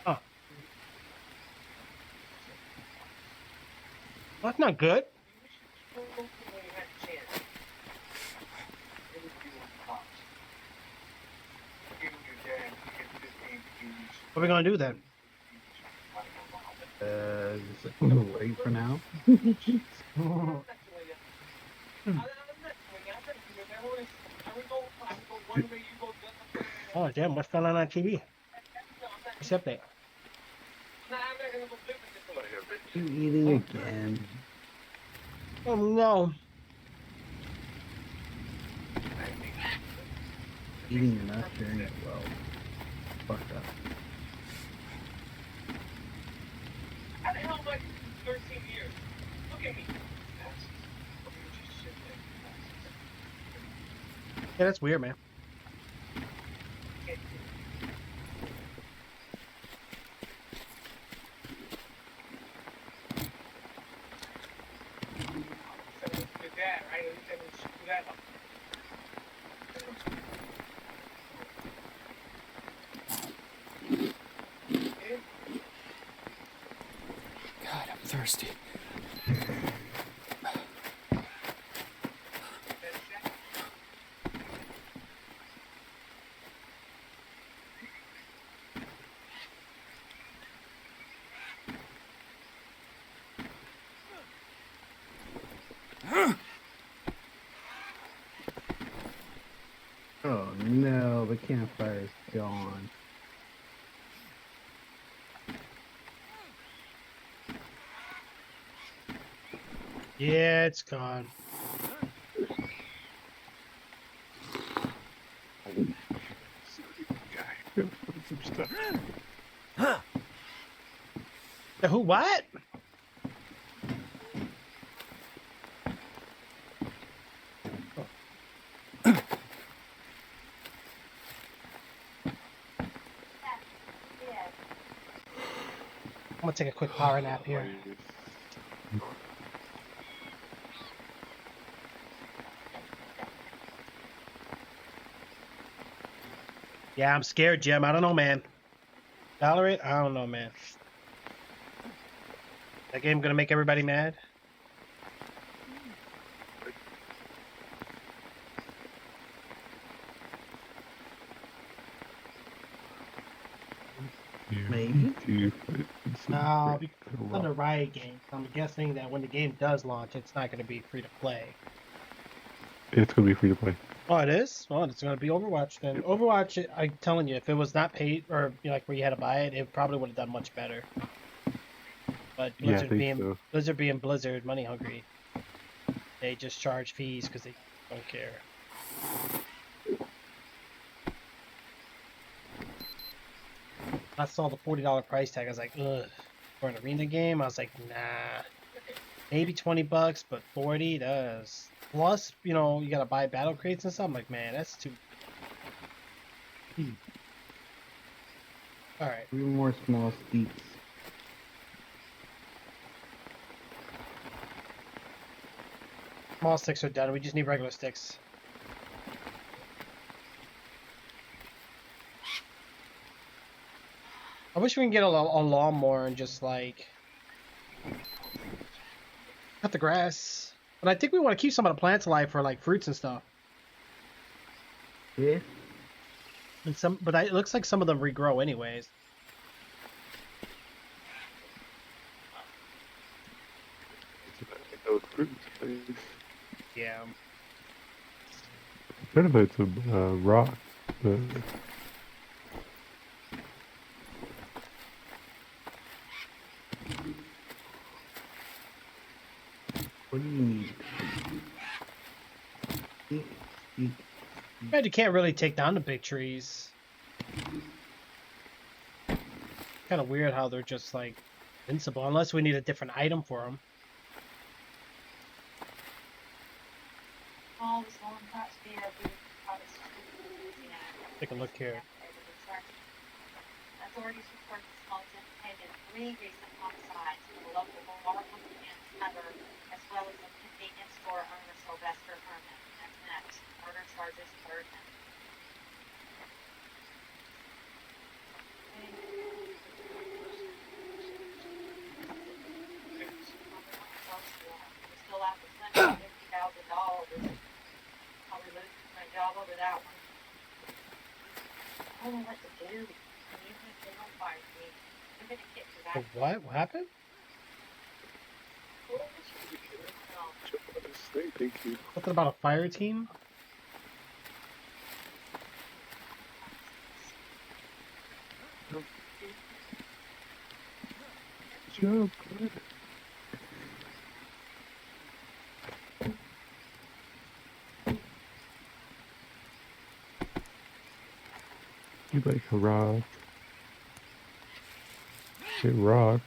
Huh. That's not good. What are we gonna do then? Just gonna wait for now. Oh damn, what's going on TV? What's the update? You eating again? Oh no. Eating and not sharing it well. Fucked up. How the hell am I 13 years? Look at me. Yeah, that's weird, man. That, right? That up. God, I'm thirsty. Oh no, the campfire's gone. Yeah, it's gone. Some stuff. The who? What? I'm gonna take a quick power nap here. Yeah, I'm scared, Jim. I don't know, man. Valorant? I don't know, man. That game gonna make everybody mad? Maybe. No, because it's on the Riot game. I'm guessing that when the game does launch, it's not gonna be free to play. It's gonna be free to play. Oh, it is? Well, it's gonna be Overwatch then. Overwatch, I'm telling you, if it was not paid or like where you had to buy it, it probably would have done much better. But Yeah, I think so. Blizzard being Blizzard, money hungry, they just charge fees because they don't care. I saw the $40 price tag. I was like, ugh. For an arena game, I was like, nah. Maybe $20, but 40 does. Plus, you know, you gotta buy battle crates and stuff. I'm like, man, that's too. All right. 3 more small steeps. Small sticks are done. We just need regular sticks. I wish we can get a lawnmower and just like cut the grass. But I think we want to keep some of the plants alive for like fruits and stuff. Yeah. And some, but it looks like some of them regrow anyways. Those fruits, please. Yeah. I'm trying to find some rock, but What do you need? Eek, eek. But you can't really take down the big trees. Kind of weird how they're just like invincible, unless we need a different item for them. All this long crops beer, Take a look here. Authorities report the small have taken 3 recent homicides from a local bar company and another, as well as a convenience store owner, Sylvester Herman. That's next. Murder charges urgent. We're still out for $50,000. Probably lose my job over that one. I don't know what to do. And even if they don't fire me, I'm gonna get to that. What? What happened? thank you. Something about a fire team? Job, good. You like a rock? It rocks.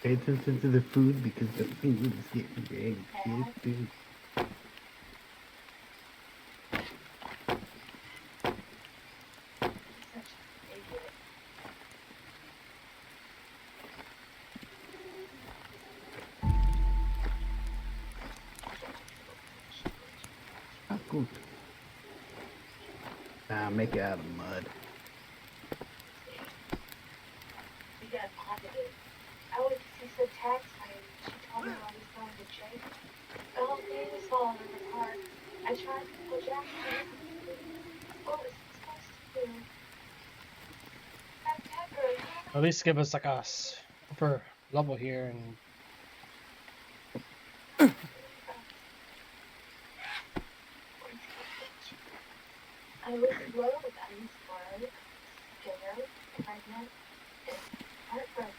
Pay attention to the food because the food is getting big. Dude. Ah, good. Make it out of mud. You got positive. I went to see some tax lady. She told me I was going to jail. The whole thing was falling apart. I tried to pull Jack in. What was I supposed to do? That pepper, At least give us like a upper level here and I was low, I was slow, scared, pregnant, and heartbroken.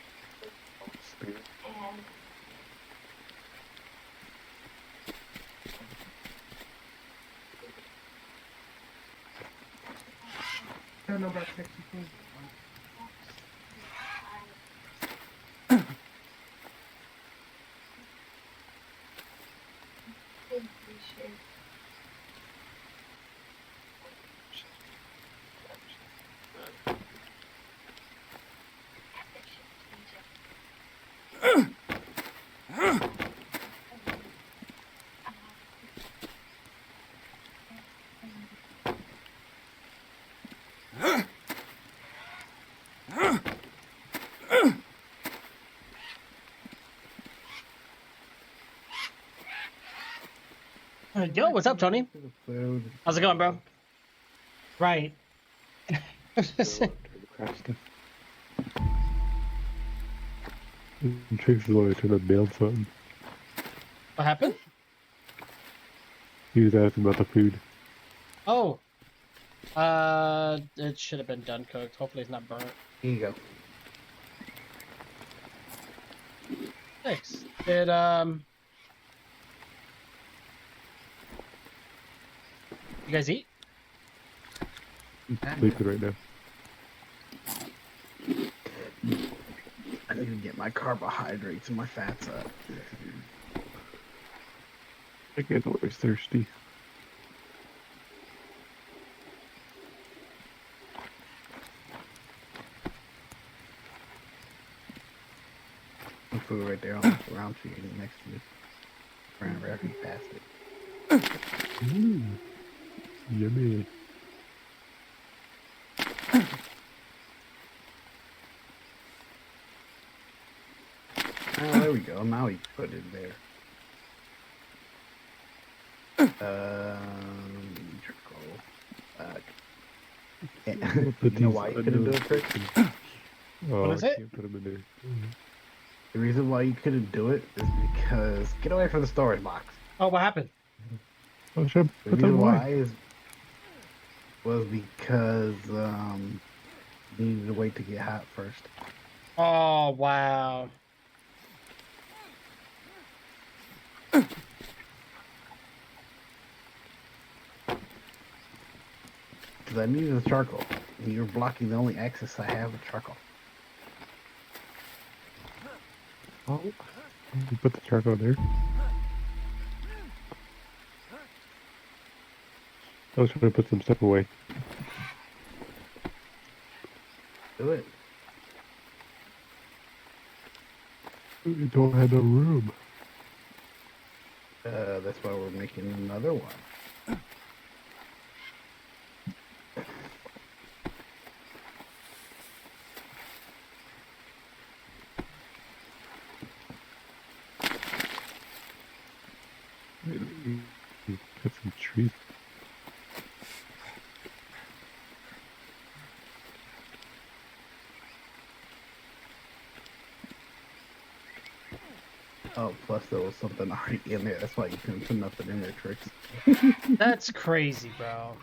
And I don't know about Texas food. I appreciate Yo, what's up, Tony? To the food. How's it going, bro? Right. Craft stuff. Tricks is when I trying to build something. What happened? He was asking about the food. Oh. It should have been done cooked. Hopefully it's not burnt. Here you go. Thanks. Did, you guys eat? Sleeping right now. I need to get my carbohydrates and my fats up. I get always thirsty. Some food right there on the ground feed next to you. Around where I can pass it. Yummy. Oh, there we go. Now we put it there. Charcoal. Put You know these why you couldn't do it, Chris? Oh, What is I it? can't put them in there. The reason why you couldn't do it is because get away from the storage box. Oh, what happened? Oh, should I The put them reason away? why was because you needed to wait to get hot first. Oh, wow. Because I needed the charcoal. And you're blocking the only access I have with charcoal. Oh, you put the charcoal there. I was trying to put some stuff away. Do it. We don't have no room. That's why we're making another one. Cut some trees. Oh, plus there was something already in there. That's why you couldn't put nothing in there, Tricks. That's crazy, bro.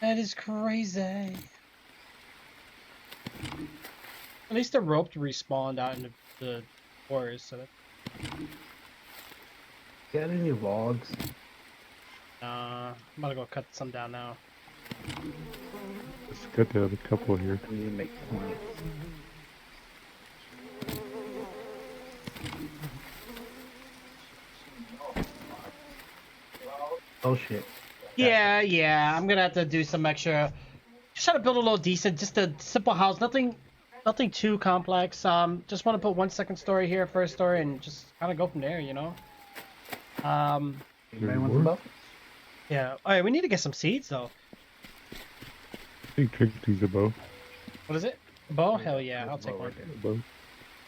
That is crazy. At least the rope respawned out in the forest, so that... Got any logs? I'm about to go cut some down now. Let's cut down a couple here. I need to make plants. Oh shit. Yeah, I'm gonna have to do some extra. Just try to build a little decent, just a simple house. Nothing too complex. Just want to put 1 second story here, first story, and just kind of go from there, you know. Anybody want some buffalo? Yeah. All right, we need to get some seeds though. I think Trick needs a bow. What is it? A bow? Hell yeah, I'll take one. A bow.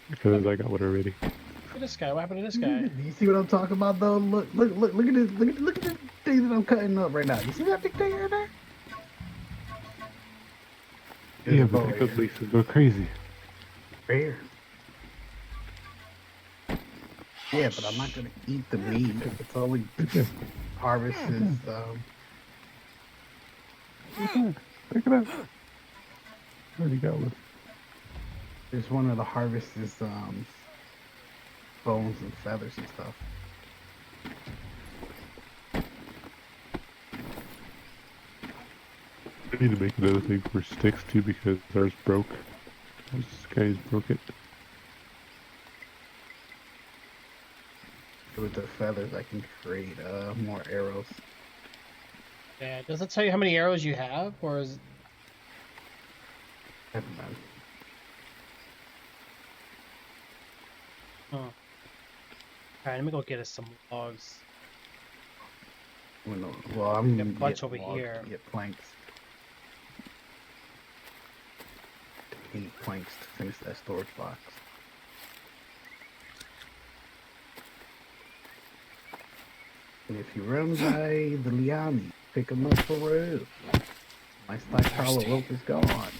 Because I got one already. Look at this guy. What happened to this guy? Do you see what I'm talking about though? Look at this. Look at this thing that I'm cutting up right now. You see that big thing right there? There's Yeah, a bow but right those here. leases go crazy. Right here. Yeah, but I'm not gonna eat the meat. It's only harvest is Pick it up. Already got one. there's one of the harvests is bones and feathers and stuff. I need to make another thing for sticks too because ours broke. This guy's broke it. With the feathers I can create more arrows. Yeah. Does it tell you how many arrows you have, or is? Never mind. Oh. All right, let me go get us some logs. Well, I'm Got a gonna bunch get over logs here. to get planks. 8 planks to finish that storage box. And if you run by the liani, pick them up for rope. My stockpile of rope is gone.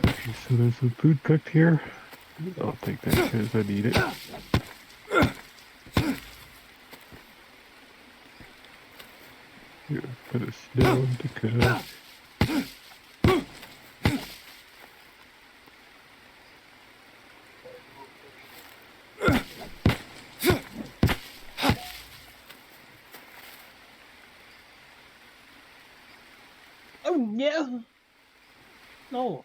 Okay, so there's some food cooked here. I'll take that because I need it. Here, put a snow to cook. Oh no! No.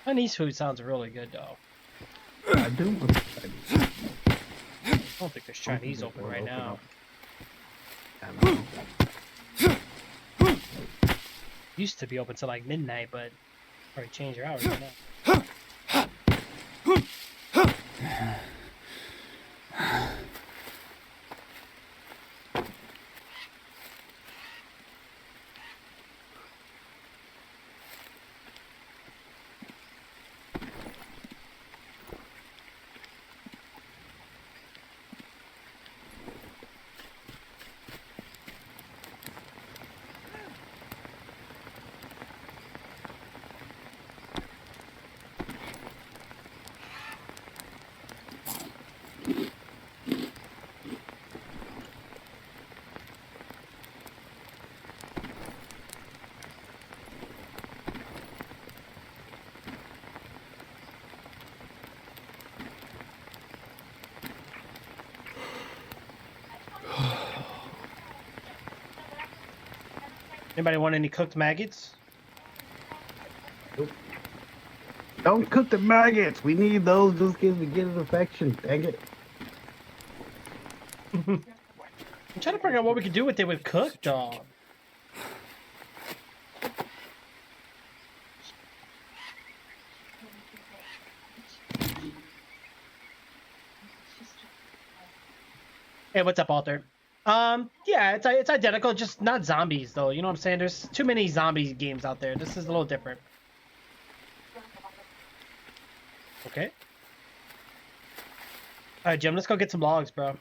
Chinese food sounds really good though. I do want to Chinese. I don't think there's Chinese open right now. I know. Used to be open till like midnight, but probably change your hours right now. Anybody want any cooked maggots? Don't cook the maggots. We need those just in case we get an infection. Dang it. I'm trying to figure out what we could do with it with cooked, though. Hey, what's up, Alter? Yeah, it's identical, just not zombies, though. You know what I'm saying? There's too many zombie games out there. This is a little different. Okay. Alright, Jim, let's go get some logs, bro.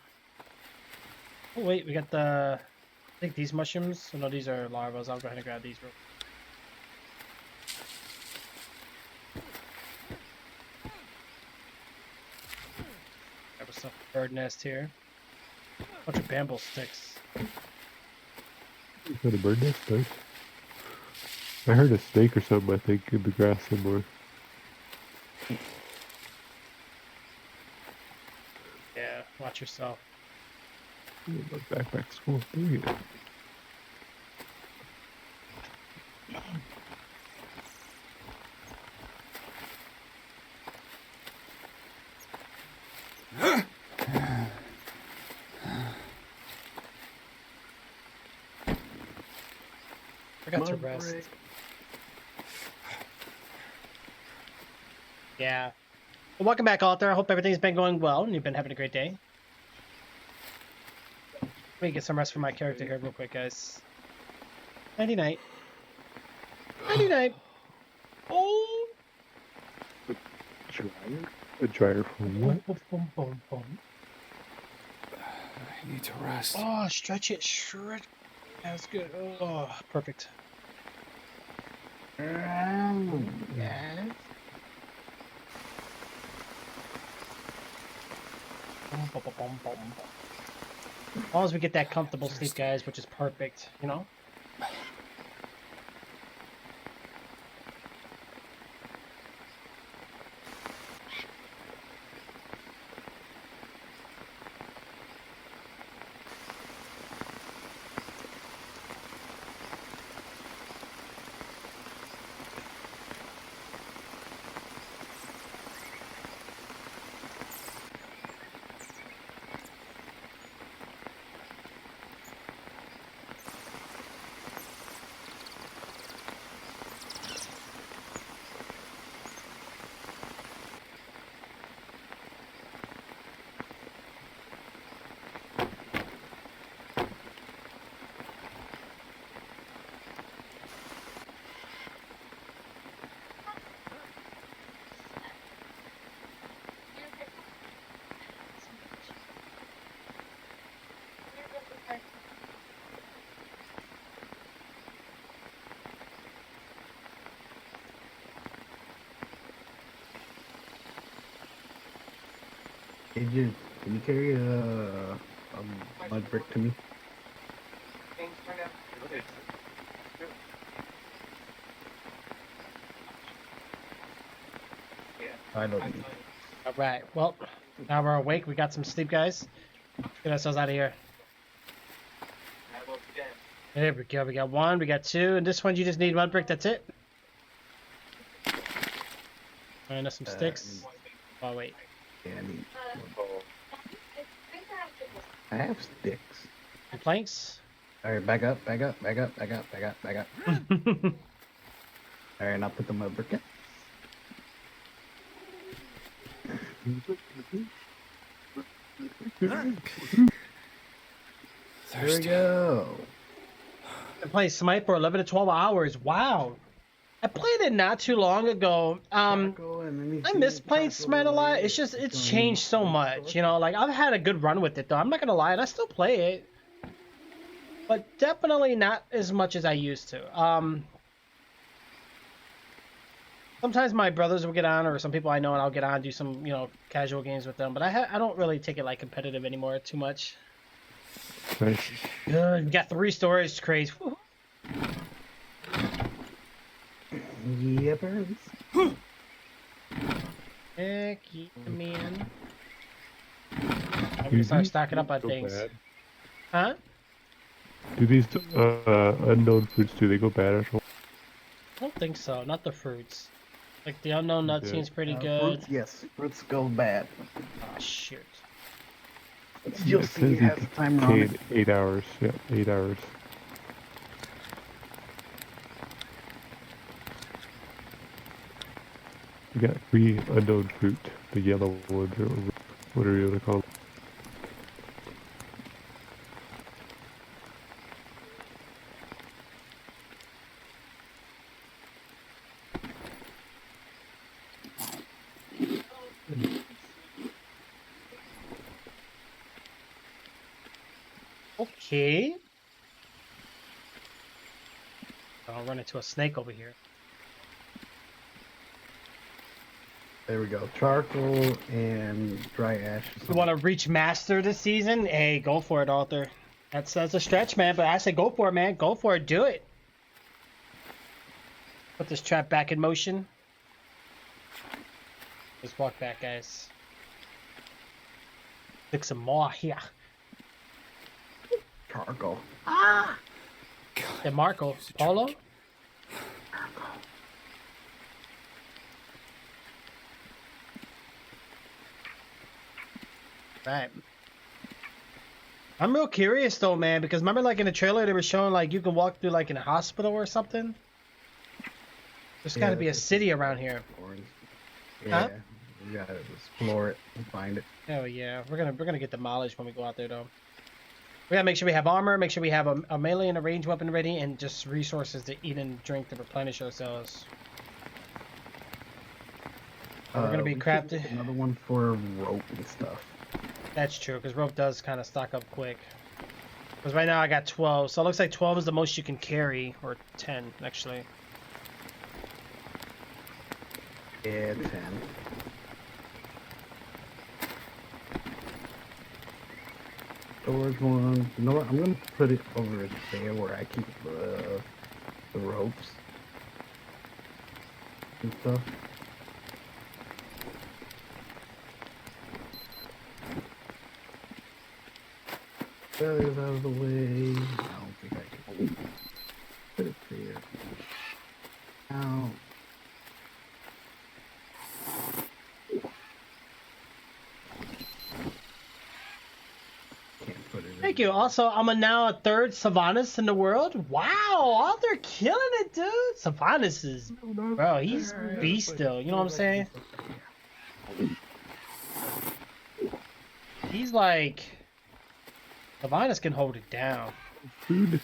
Oh, wait, we got the... I think these mushrooms... Oh, no, these are larvas. I'll go ahead and grab these real grab some bird nest here. Bunch of bamboo sticks. You got a bird nest, nice. I heard a snake or something, I think, in the grass somewhere. Yeah, watch yourself. Ooh, my backpack's full. There you go. Forgot to rest. Yeah. Well, welcome back, Alter. I hope everything's been going well and you've been having a great day. Let me get some rest for my character here real quick, guys. Nighty night. Nighty night. Oh. Dryer? A dryer for what? Boom, boom, boom, boom. I need to rest. Oh, stretch it, shred. That's good. Oh, perfect. Yes. Boom, boom, boom, boom, boom. As long as we get that comfortable sleep, guys, which is perfect, you know? Agent, can you carry a mud brick to me? I don't need. All right. Well, now we're awake. We got some sleep, guys. Get ourselves out of here. There we go. We got one. We got two. And this one, you just need one brick. That's it. And some sticks. Oh, wait. Yeah, I have sticks. And planks. Alright, back up, back up, back up, back up, back up, back up. Alright, now put the mud brick in. There we go. I played Smite for 11 to 12 hours. Wow. I played it not too long ago. I miss playing Smite a lot. It's just, it's changed so much. You know, like, I've had a good run with it, though. I'm not going to lie. I still play it. But definitely not as much as I used to. Sometimes my brothers will get on, or some people I know, and I'll get on, do some, you know, casual games with them. But I don't really take it, like, competitive anymore too much. Nice. Good. We got 3 stories. Crazy. Woo. Yippers. Heck yeah, man. I'm gonna start stocking up on things. Bad. Huh? Do these unknown fruits, do they go bad at all? I don't think so. Not the fruits. Like the unknown nut Yeah. seems pretty good. Fruits, yes, fruits go bad. Oh shoot. You'll It see it says they has a timer on decay it. in 8 hours. Yeah, 8 hours. We got 3 unknown fruit, the yellow ones, or whatever you want to call them. Okay. I'll run into a snake over here. There we go. Charcoal and dry ash. You want to reach master this season? Hey, go for it, Arthur. That's a stretch, man. But I say go for it, man. Go for it. Do it. Put this trap back in motion. Let's walk back, guys. Pick some more here. Charcoal. Hey, Marco. Paulo? Right. I'm real curious though, man, because remember like in the trailer they were showing like you can walk through like in a hospital or something? There's gotta be a city around here. Yeah, Huh? we gotta explore it and find it. Oh yeah, we're gonna get demolished when we go out there though. We gotta make sure we have armor, make sure we have a melee and a ranged weapon ready, and just resources to eat and drink to replenish ourselves. We're gonna be we should crafted. get another one for rope and stuff. That's true, because rope does kind of stock up quick. Because right now I got 12, so it looks like 12 is the most you can carry, or 10 actually. Yeah, 10. Storage one. You know what? I'm gonna put it over there where I keep the ropes and stuff. That is out of the way. I don't think I can put it there. Now. Can't put it in. Thank you. Also, I'm now a third Sylvanas in the world. Wow, they're killing it, dude. Sylvanas is, bro, he's beast still. You know what I'm saying? He's like, Sylvanas can hold it down. Food.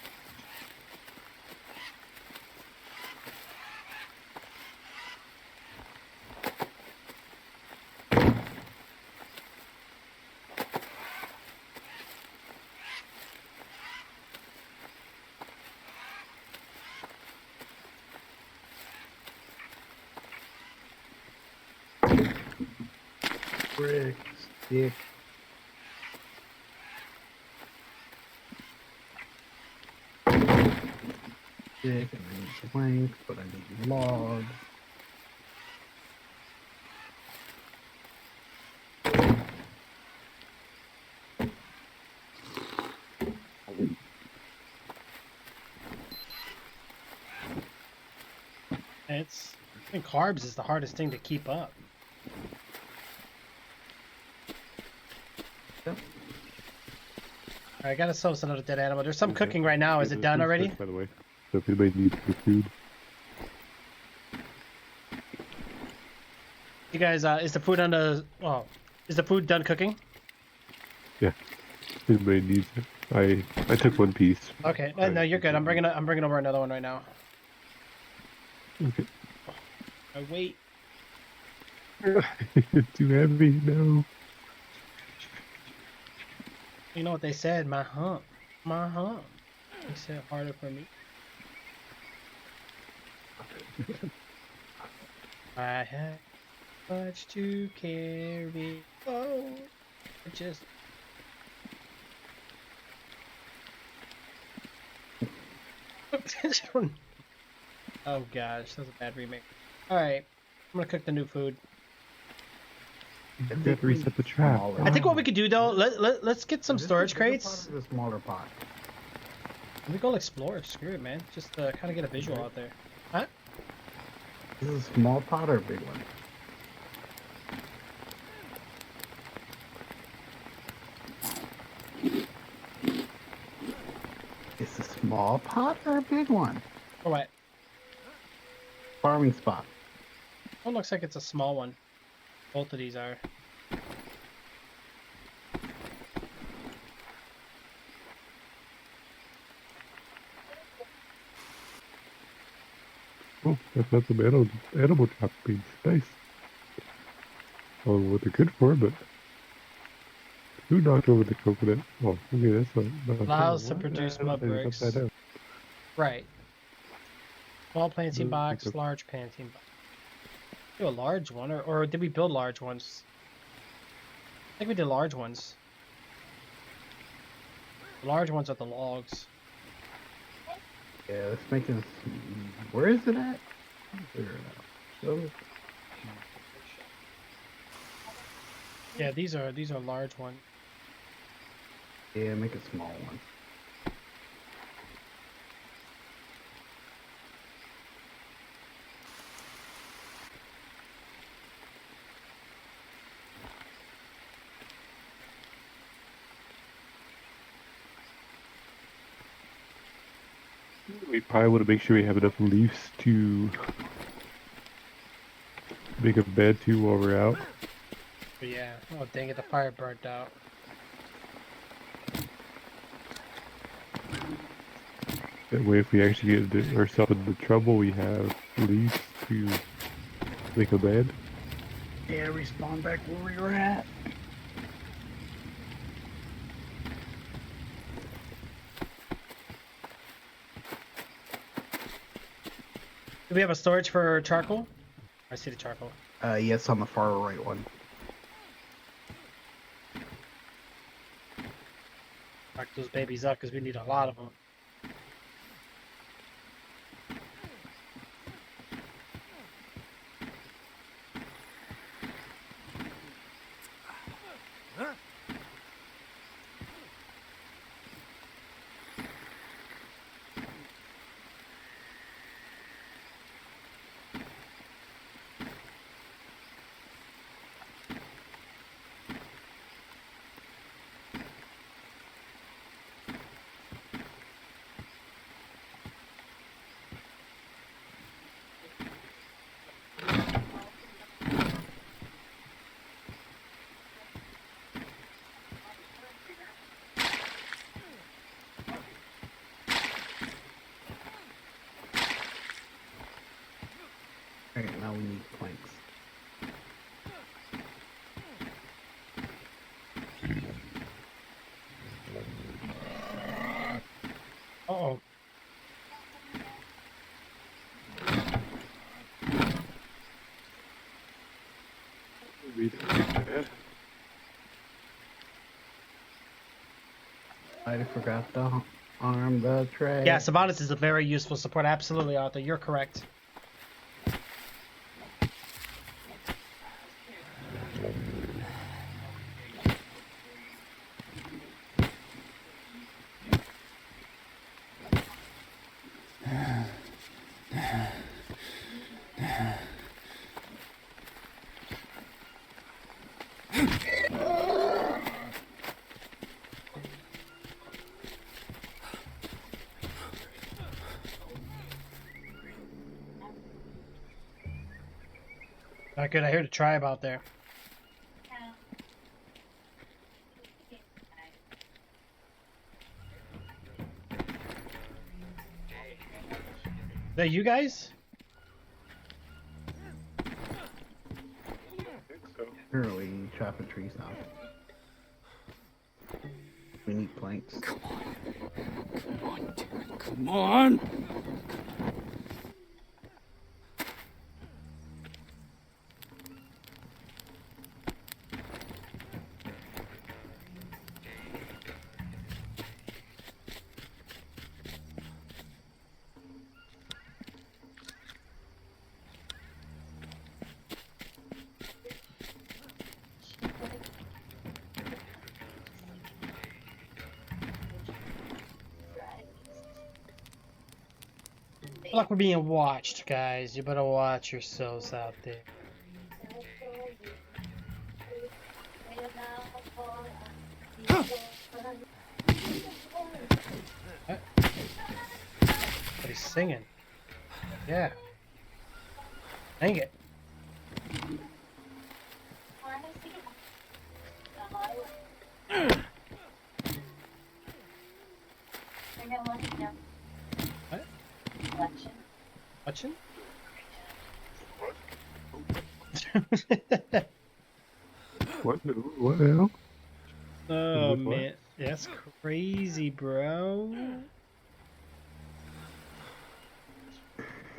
Brick, stick. Stick, and I need planks, but I need logs. It's, I think carbs is the hardest thing to keep up. Yep. I gotta sell another dead animal. There's some cooking right now. Is it done already? By the way, so if anybody needs the food, You guys, is the food on the? Oh, is the food done cooking? yeah, if anybody needs it. I took one piece. Okay, no, you're good. I'm bringing over another one right now. Okay. Oh, wait. Too heavy, no. You know what they said? My hump. They said harder for me. I have much to carry. Oh, I just. Oh gosh, that's a bad remake. All right, I'm gonna cook the new food. You have to reset the trap. I think what we could do though, let's get some storage crates. The smaller pot. Let me go explore. Screw it, man. Just kind of get a visual out there. Huh? Is this a small pot or a big one? Is a small pot or a big one? Or what? Farming spot. Oh, looks like it's a small one. Both of these are. Oh, that's not some edible chop beans. Nice. I don't know what they're good for, but who knocked over the coconut? Oh, okay, that's not Allows to what? produce I mud don't think it's bricks. upside down. Right. Small planting No, box, pick up. large planting box. Do a large one, or did we build large ones? I think we did large ones. The large ones are the logs. Yeah, let's make this. Where is it at? Figure it out. So, Yeah, these are large ones. yeah, make a small one. We probably want to make sure we have enough leaves to make a bed too while we're out. But yeah. Oh dang it, the fire burnt out. That way, if we actually get ourselves into trouble, we have leaves to make a bed. Yeah, respawn back where we were at. Do we have a storage for charcoal? I see the charcoal. Yes, on the far right one. Mark those babies up because we need a lot of them. Alright, now we need planks. Uh-oh. I forgot to arm the tray. Yeah, Sabonis is a very useful support. Absolutely, Arthur. You're correct. Not good. I heard a tribe out there. Is that you guys? Early chopping trees down. We need planks. Come on. Come on, damn it. Come on. Like we're being watched, guys. You better watch yourselves out there. What? But he's singing. Yeah. Dang it. What? Watching? What? What the hell? Oh With what? man, that's crazy, bro.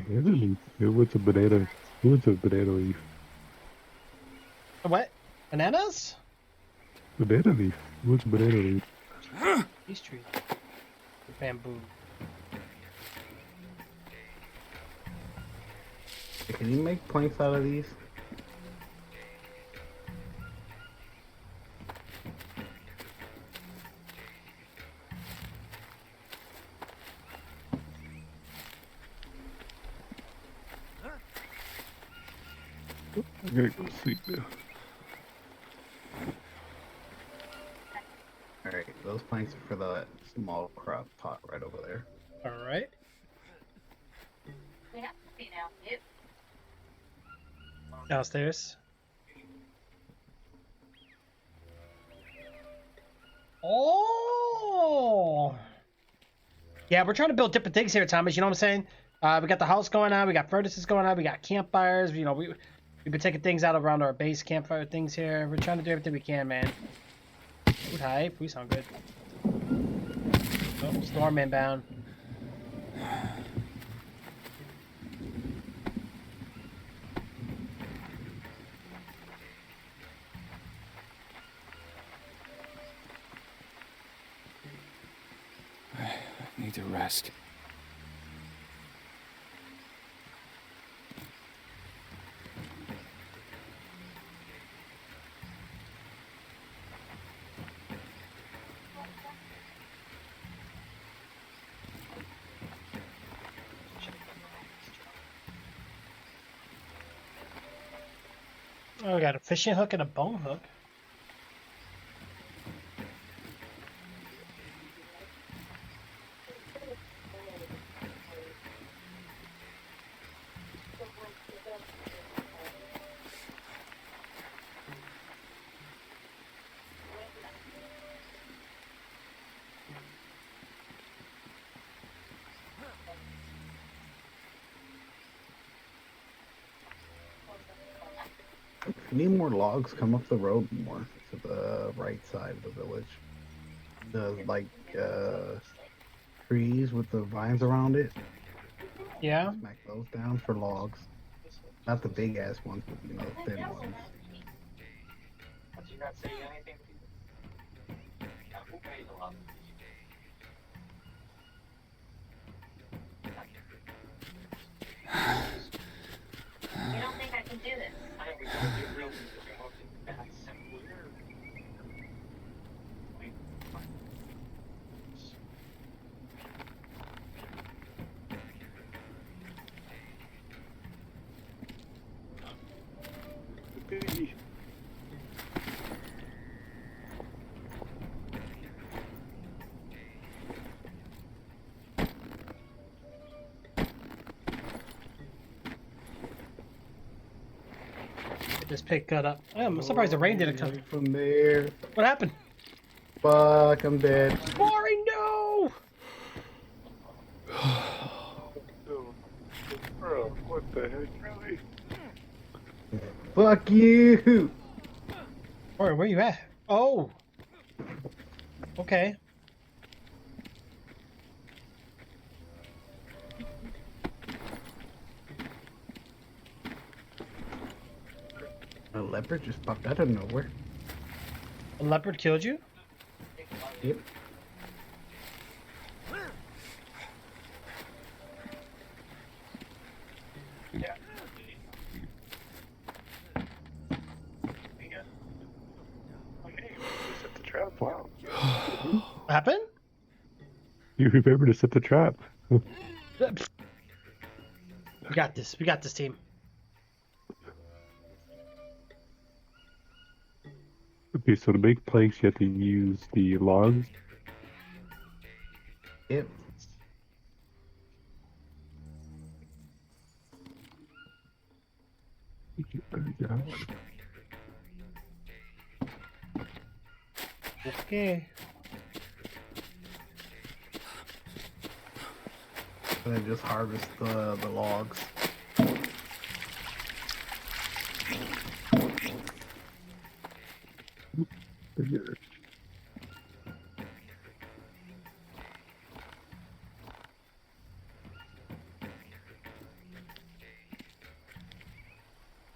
Here's a leaf. Here, what's a banana? What's a banana leaf? What? Bananas? Banana leaf. What's a banana leaf? These trees. Bamboo. Can you make planks out of these? I gotta go sleep now. Alright, those planks are for the small crock pot right over there. All right. Downstairs. Oh. Yeah, we're trying to build different things here, Thomas. You know what I'm saying? We got the house going on. We got furnaces going on. We got campfires. You know, we've been taking things out around our base campfire things here. We're trying to do everything we can, man. Food hype. We sound good. Oh, storm inbound. I need to rest. Oh, we got a fishing hook and a bone hook. If you need more logs, come up the road more to the right side of the village. The trees with the vines around it. Yeah. Smack those down for logs. Not the big ass ones, but you know, the thin ones. You don't think I can do this? Get this pig cut up. I'm surprised the rain didn't come. From there. What happened? Fuck, I'm dead. Boring, no! Bro, what the heck, really? Fuck you! Where you at? Oh. Okay. A leopard just popped out of nowhere. A leopard killed you? Yep. Set the trap. Wow. What happened? You remember to set the trap. We got this. We got this, team. Okay, so to make planks, you have to use the logs. Yep. Okay. And then just harvest the logs.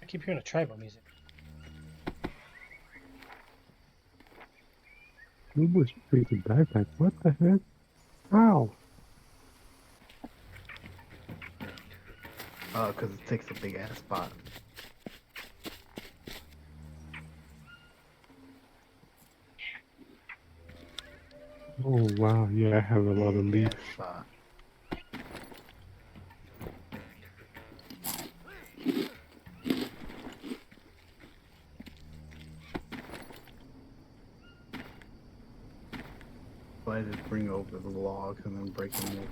I keep hearing a tribal music. Almost freaking backpack. What the heck? Ow! Because it takes a big ass spot. Oh wow, yeah, I have a lot of Big ass leaves. spot. So I just bring over the logs and then break them over.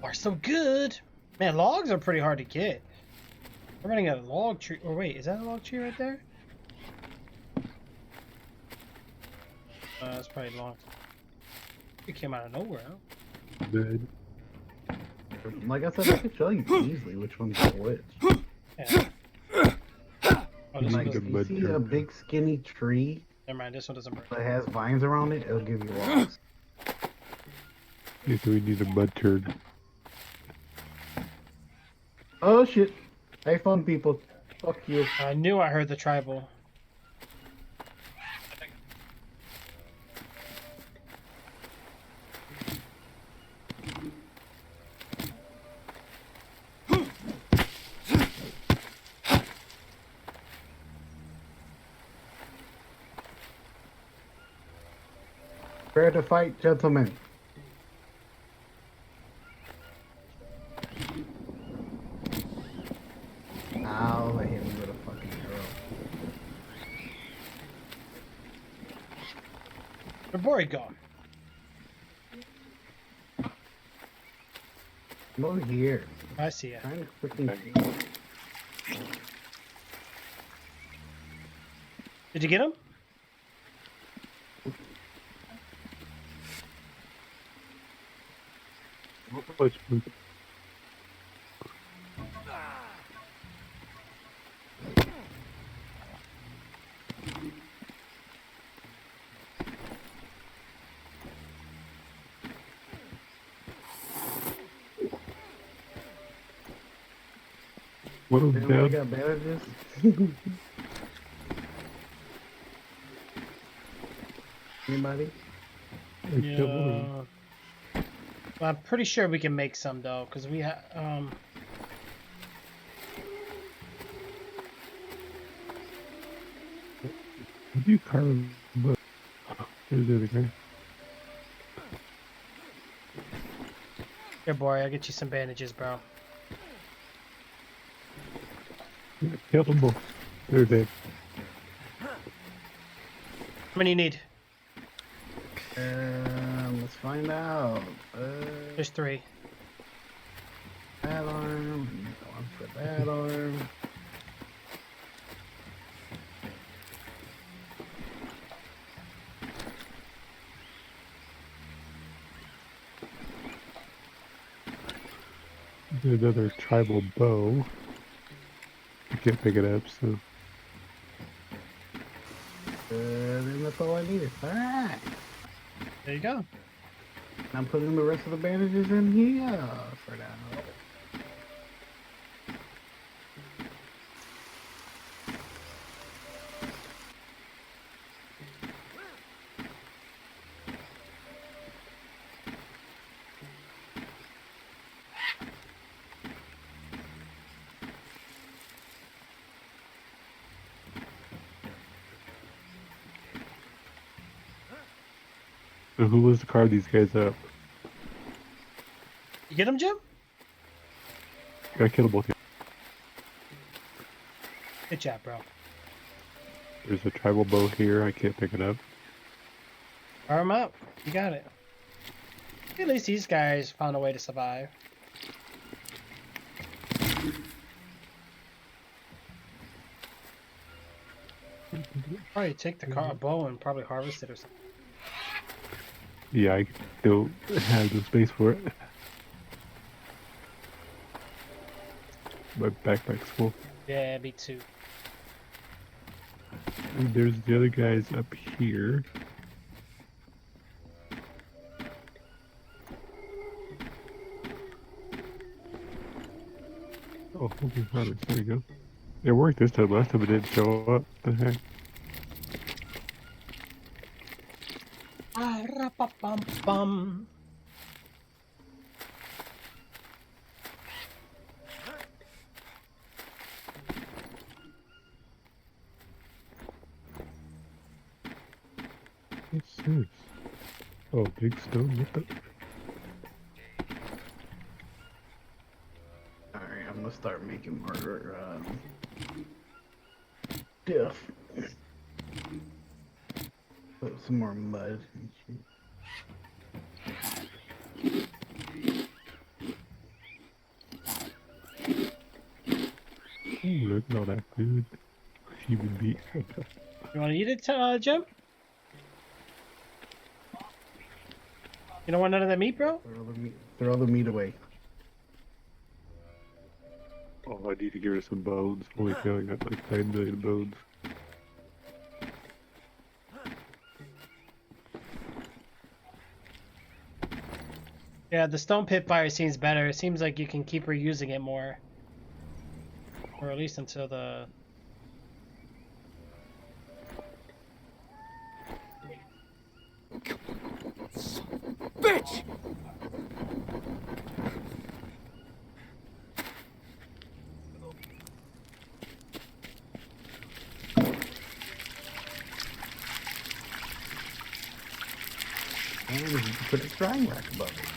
Are so good. Man, logs are pretty hard to get. We're running a log tree. Or wait, is that a log tree right there? That's probably long. It came out of nowhere. Huh? Good. Like I said, I can show you easily which one's which. Yeah. Oh, this one Like Need a if doesn't. you mud see a turd. big skinny tree Never mind. This one doesn't burn. that has vines around it, it'll give you logs. Okay, so we need a mud turd. Oh shit! Hey, fun people, fuck you. I knew I heard the tribal. Prepare to fight, gentlemen. Ow, I hit me with a fucking arrow. Where'd Bori go? I'm over here. I see ya. Trying to freaking. Did you get him? Let's move. What was Anybody down? got bandages? Anybody? Yeah. Well, I'm pretty sure we can make some though, because we have Did you carve? But there's the other guy. Here, Bori, I'll get you some bandages, bro. Yeah, kill them both. They're dead. How many you need? Let's find out. There's 3. Bad arm. One for bad arm. There's another tribal bow. I can't pick it up, so. Then that's all I needed. Alright. There you go. I'm putting the rest of the bandages in here for now. So who was to carve these guys up? You get him, Jim? I killed them both. Good job, bro. There's a tribal bow here. I can't pick it up. Fire him up. You got it. At least these guys found a way to survive. Probably take the bow and probably harvest it or something. Yeah, I don't have the space for it. My backpack's full. Yeah, me too. And there's the other guys up here. Oh, okay, harvest. There we go. It worked this time. Last time it didn't show up. The heck? Bum. What's this? Oh, big stone. What the? Alright, I'm gonna start making more stuff. Put some more mud and shit. Ooh, look at all that food. Human being. You want to eat it, Jim? You don't want none of that meat, bro? Throw the meat away. Oh, I need to get rid of some bones. Holy cow, I got like 9 million bones. Yeah, the stone pit fire seems better. It seems like you can keep reusing it more. Or at least until the... Bitch! And you can put a drying rack above it.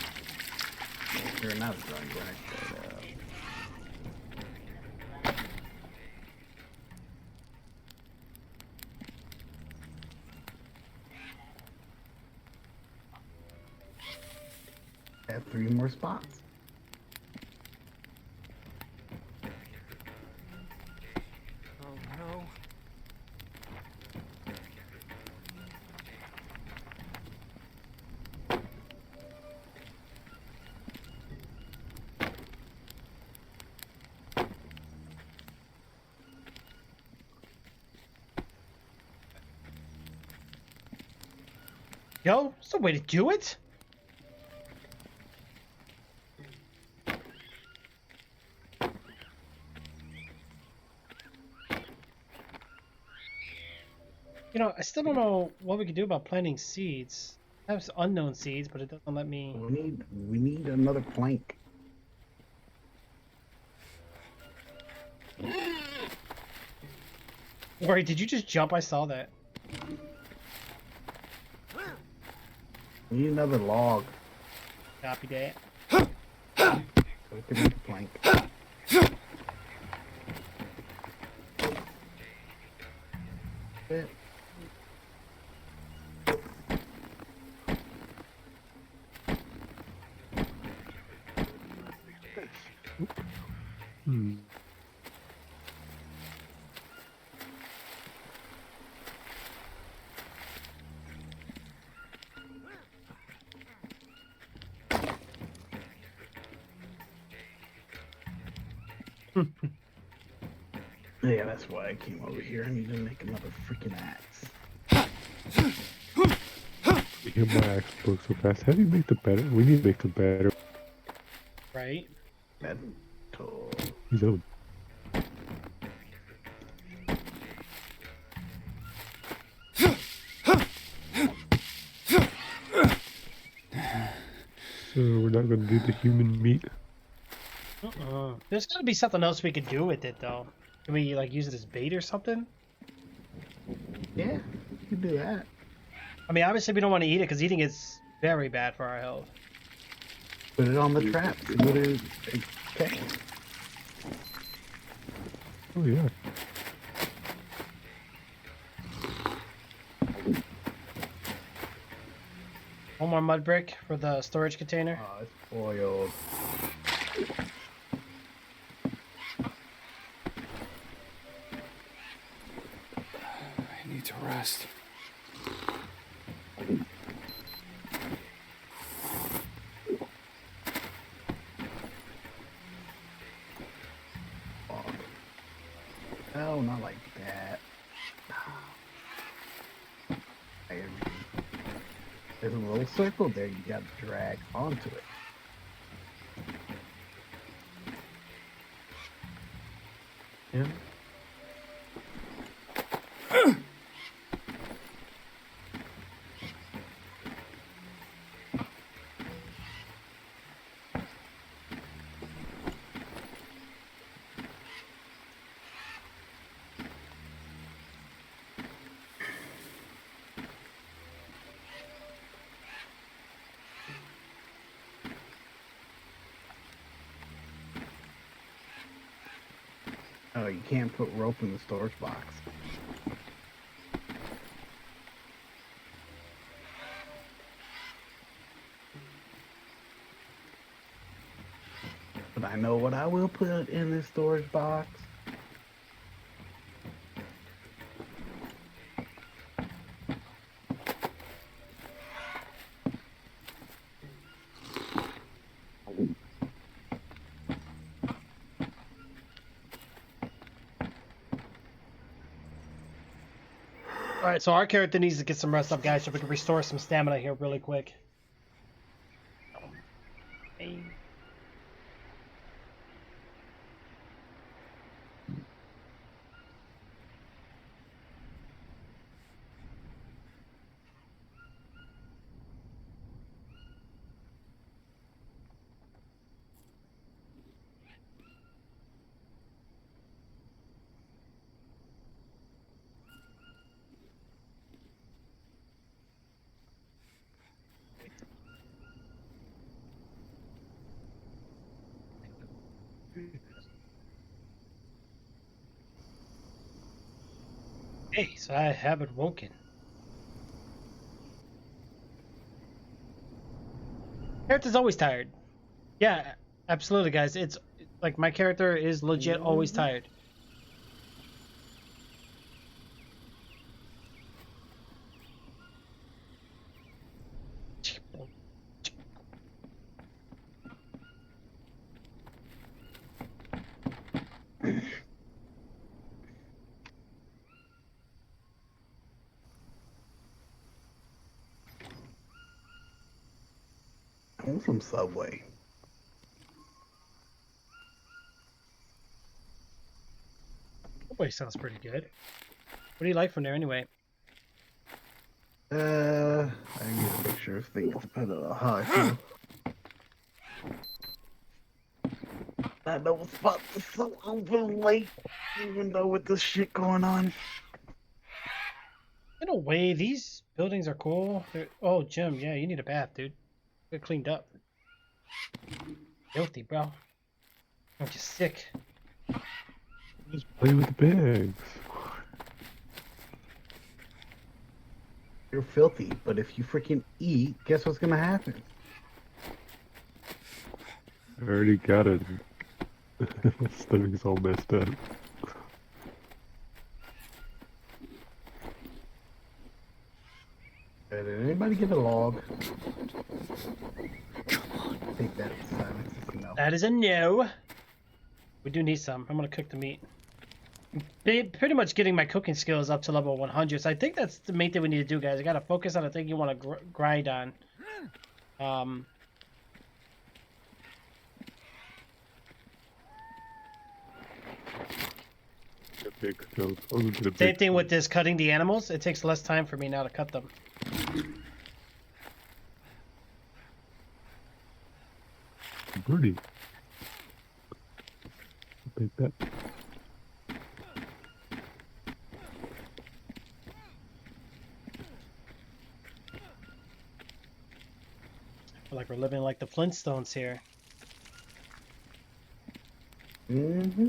Or not a drying rack, but add 3 more spots. Oh no. Yo, that's the way to do it! You know, I still don't know what we can do about planting seeds. I have unknown seeds, but it doesn't let me... We need another plank. Wait, did you just jump? I saw that. We need another log. Copy that. So we can make a plank. Yeah. Hmm. Yeah, that's why I came over here. I need to make another freaking axe. You hear my axe broke so fast. How do you make the better? We need to make the better. Right? Metal. He's out. So we're not gonna do the human meat. There's gotta be something else we could do with it, though. Can we, like, use it as bait or something? Yeah, you can do that. I mean, obviously we don't want to eat it because eating is very bad for our health. Put it on the trap. See what it okay. Oh yeah. One more mud brick for the storage container. Oh, it's spoiled. I need to rest. Oh, no, not like that. There's a little circle there you gotta drag onto it. Yeah. Oh, you can't put rope in the storage box. But I know what I will put in this storage box. All right, so our character needs to get some rest up, guys, so we can restore some stamina here really quick. Hey, so I haven't woken. Character's always tired. Yeah, absolutely, guys. It's like my character is legit always tired. I want some Subway. Subway sounds pretty good. What do you like from there anyway? I can get a picture of things to put it on high. I know it's about to so open late, even though with this shit going on. In a way, these buildings are cool. Oh, Jim, yeah, you need a bath, dude. Get cleaned up. Filthy, bro. I'm just sick. Just play with the bags. You're filthy, but if you freaking eat, guess what's gonna happen? I already got it. My stomach's all messed up. Did anybody get a log? Take that as silence as no. That is a no. We do need some. I'm gonna cook the meat. Pretty much getting my cooking skills up to level 100. So I think that's the main thing we need to do, guys. I gotta focus on the thing you want to grind on. Same thing with this cutting the animals. It takes less time for me now to cut them. Birdie. Take that. like we're living like the Flintstones here. Mm-hmm.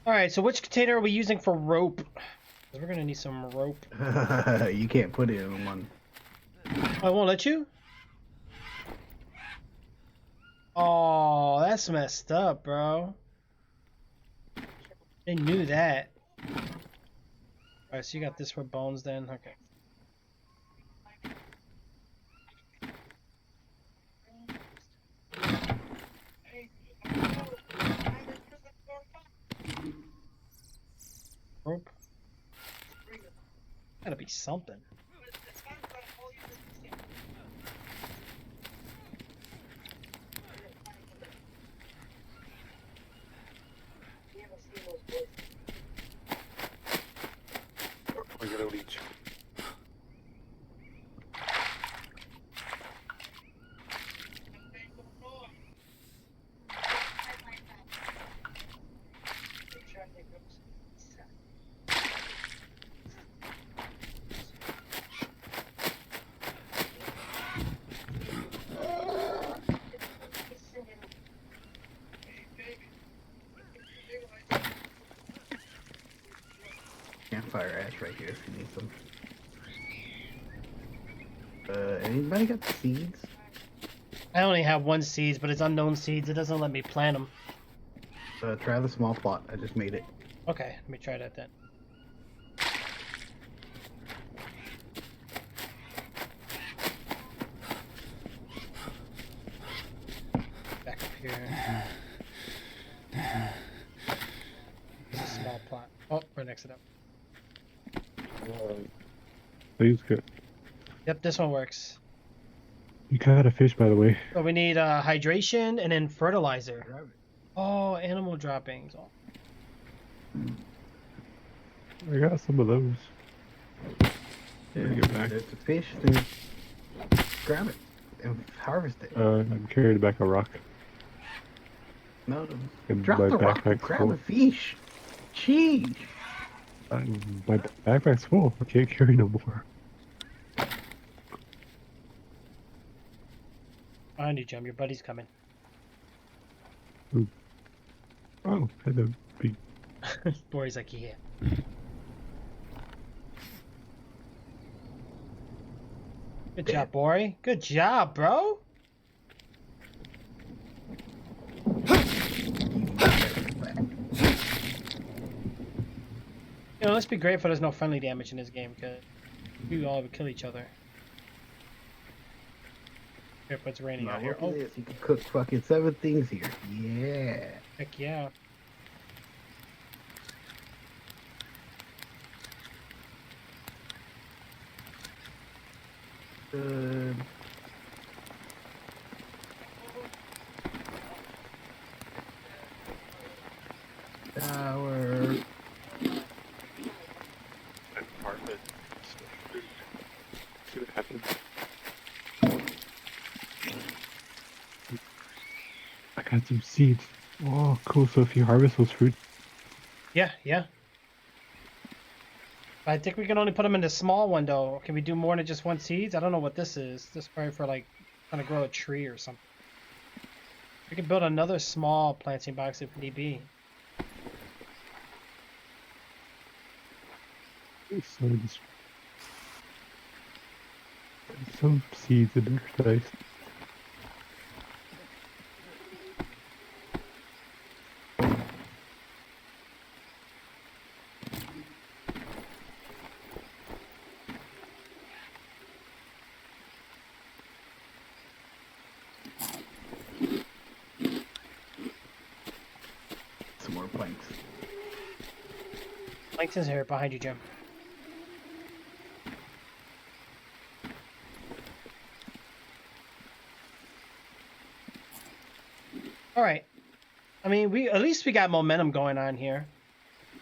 All right, so which container are we using for rope? 'Cause we're gonna need some rope. You can't put it in one. Oh, I won't let you? Oh, that's messed up, bro. I knew that. Alright, so you got this for bones then? Okay. Rope. Gotta be something. I gotta leech. Campfire ash right here if you need some. Anybody got the seeds? I only have one seeds, but it's unknown seeds. It doesn't let me plant them. Try the small plot. I just made it. Okay, let me try that then. Back up here. There's a small plot. Oh, right next to that. Please good. Yep, this one works. You caught a fish, by the way. So we need hydration and then fertilizer. Oh, animal droppings. Oh. I got some of those. Yeah, Get back. there's a fish, then grab it and harvest it. I'm carrying back a rock. No, And drop my the rock and backpack's grab full. the fish. Jeez. My backpack's full. I can't carry no more. Behind you, Jim. Your buddy's coming. Oh, had to be. Bory's like, yeah. Good job, Bory. Good job, bro. You know, let's be grateful there's no friendly damage in this game, because we all would kill each other. Here, it's raining Now out here. look Oh, at this. You can cook fucking 7 things here. Yeah. heck yeah. Good. Shower. See what happens. I got some seeds. Oh, cool. So if you harvest those fruit, Yeah, yeah. I think we can only put them in the small one, though. Can we do more than just one seeds? I don't know what this is. This is probably for, like, trying to grow a tree or something. We can build another small planting box if need be. some seeds in there. Nice. Some more planks. Plankton's here behind you, Jim. All right. I mean, at least we got momentum going on here.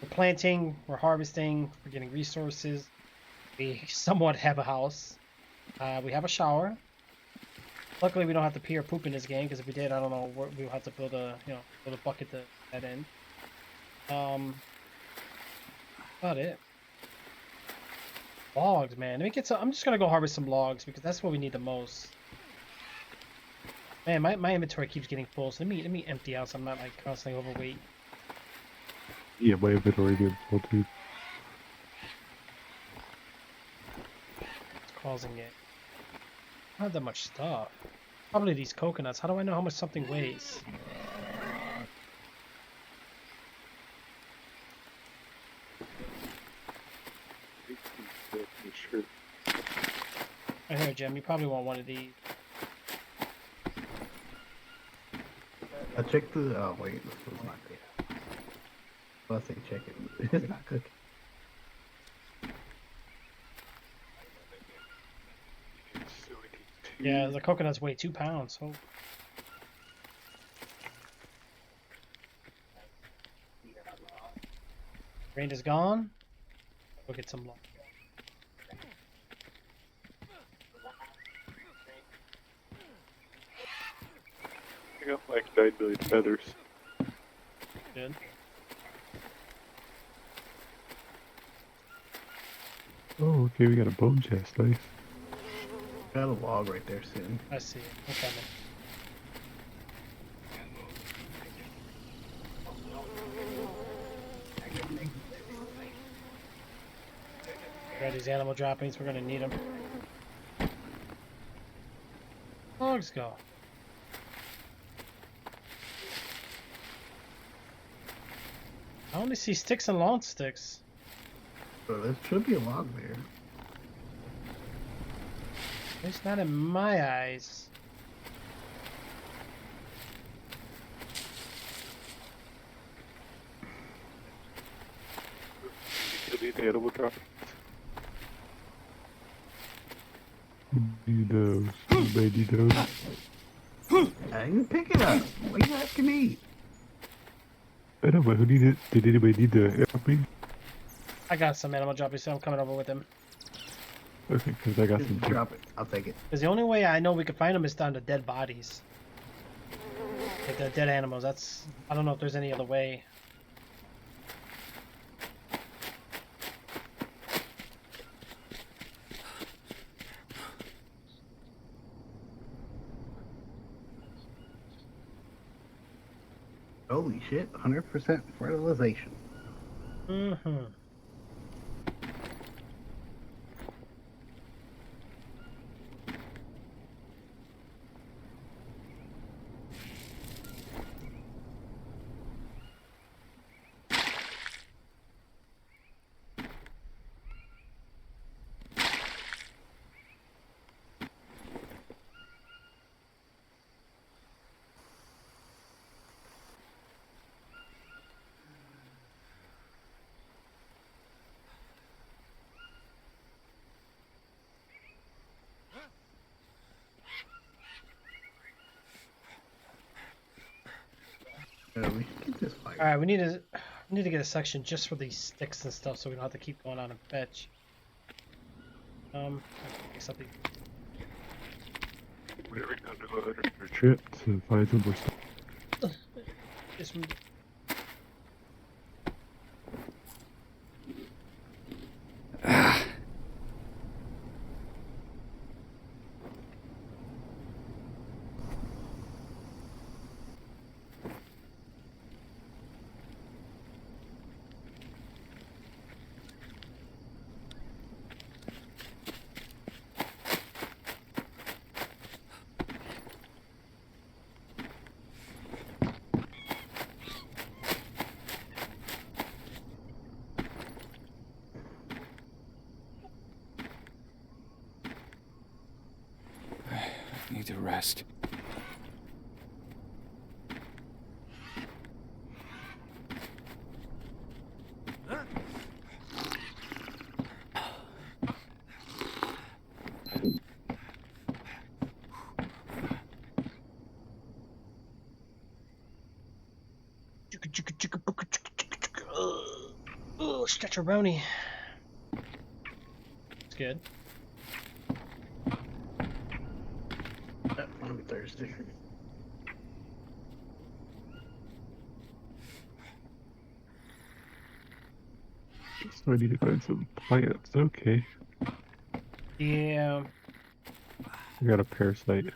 We're planting, we're harvesting, we're getting resources. We somewhat have a house. We have a shower. Luckily, we don't have to pee or poop in this game, because if we did, I don't know, we'll have to build a build a bucket to that end. About it. Logs, man. Let me get some. I'm just gonna go harvest some logs because that's what we need the most. Man, my inventory keeps getting full, so let me empty out so I'm not like constantly overweight. Yeah, my inventory getting full too. It's causing it. I don't have that much stuff. Probably these coconuts. How do I know how much something weighs? Sure. Right here, Jim. You probably want one of these. I checked the. Oh wait, this was not good. Well, I say check it. It's not cooking. Yeah, the coconuts weigh 2 pounds. Oh. Rain is gone. Go get some logs. I got like 9 million feathers. Good. Oh, okay, we got a bone chest, nice. Got a log right there soon. I see it. I'm coming. Grab these animal droppings. We're gonna need them. Logs go. I only see sticks and long sticks. So there should be a log there. It's not in my eyes. Kill these animal droppings. Need those. Anybody need those? I didn't pick it up. What are you asking me? I don't know, who needed? Did anybody need the dropping? I got some animal droppings, so I'm coming over with them. Okay, because I got Just some. drop it. I'll take it. Because the only way I know we can find them is down to dead bodies. Like the dead animals. That's. I don't know if there's any other way. Holy shit! 100% fertilization. Mm-hmm. We should get this fire. All right, we need to get a section just for these sticks and stuff, so we don't have to keep going on and fetch. I can make something. We're going to go on our trip to find some more stuff. This one. Need to rest. Oh, stretcheroni. It's good. I'm thirsty. So I need to find some plants. Okay. Yeah, I got a parasite.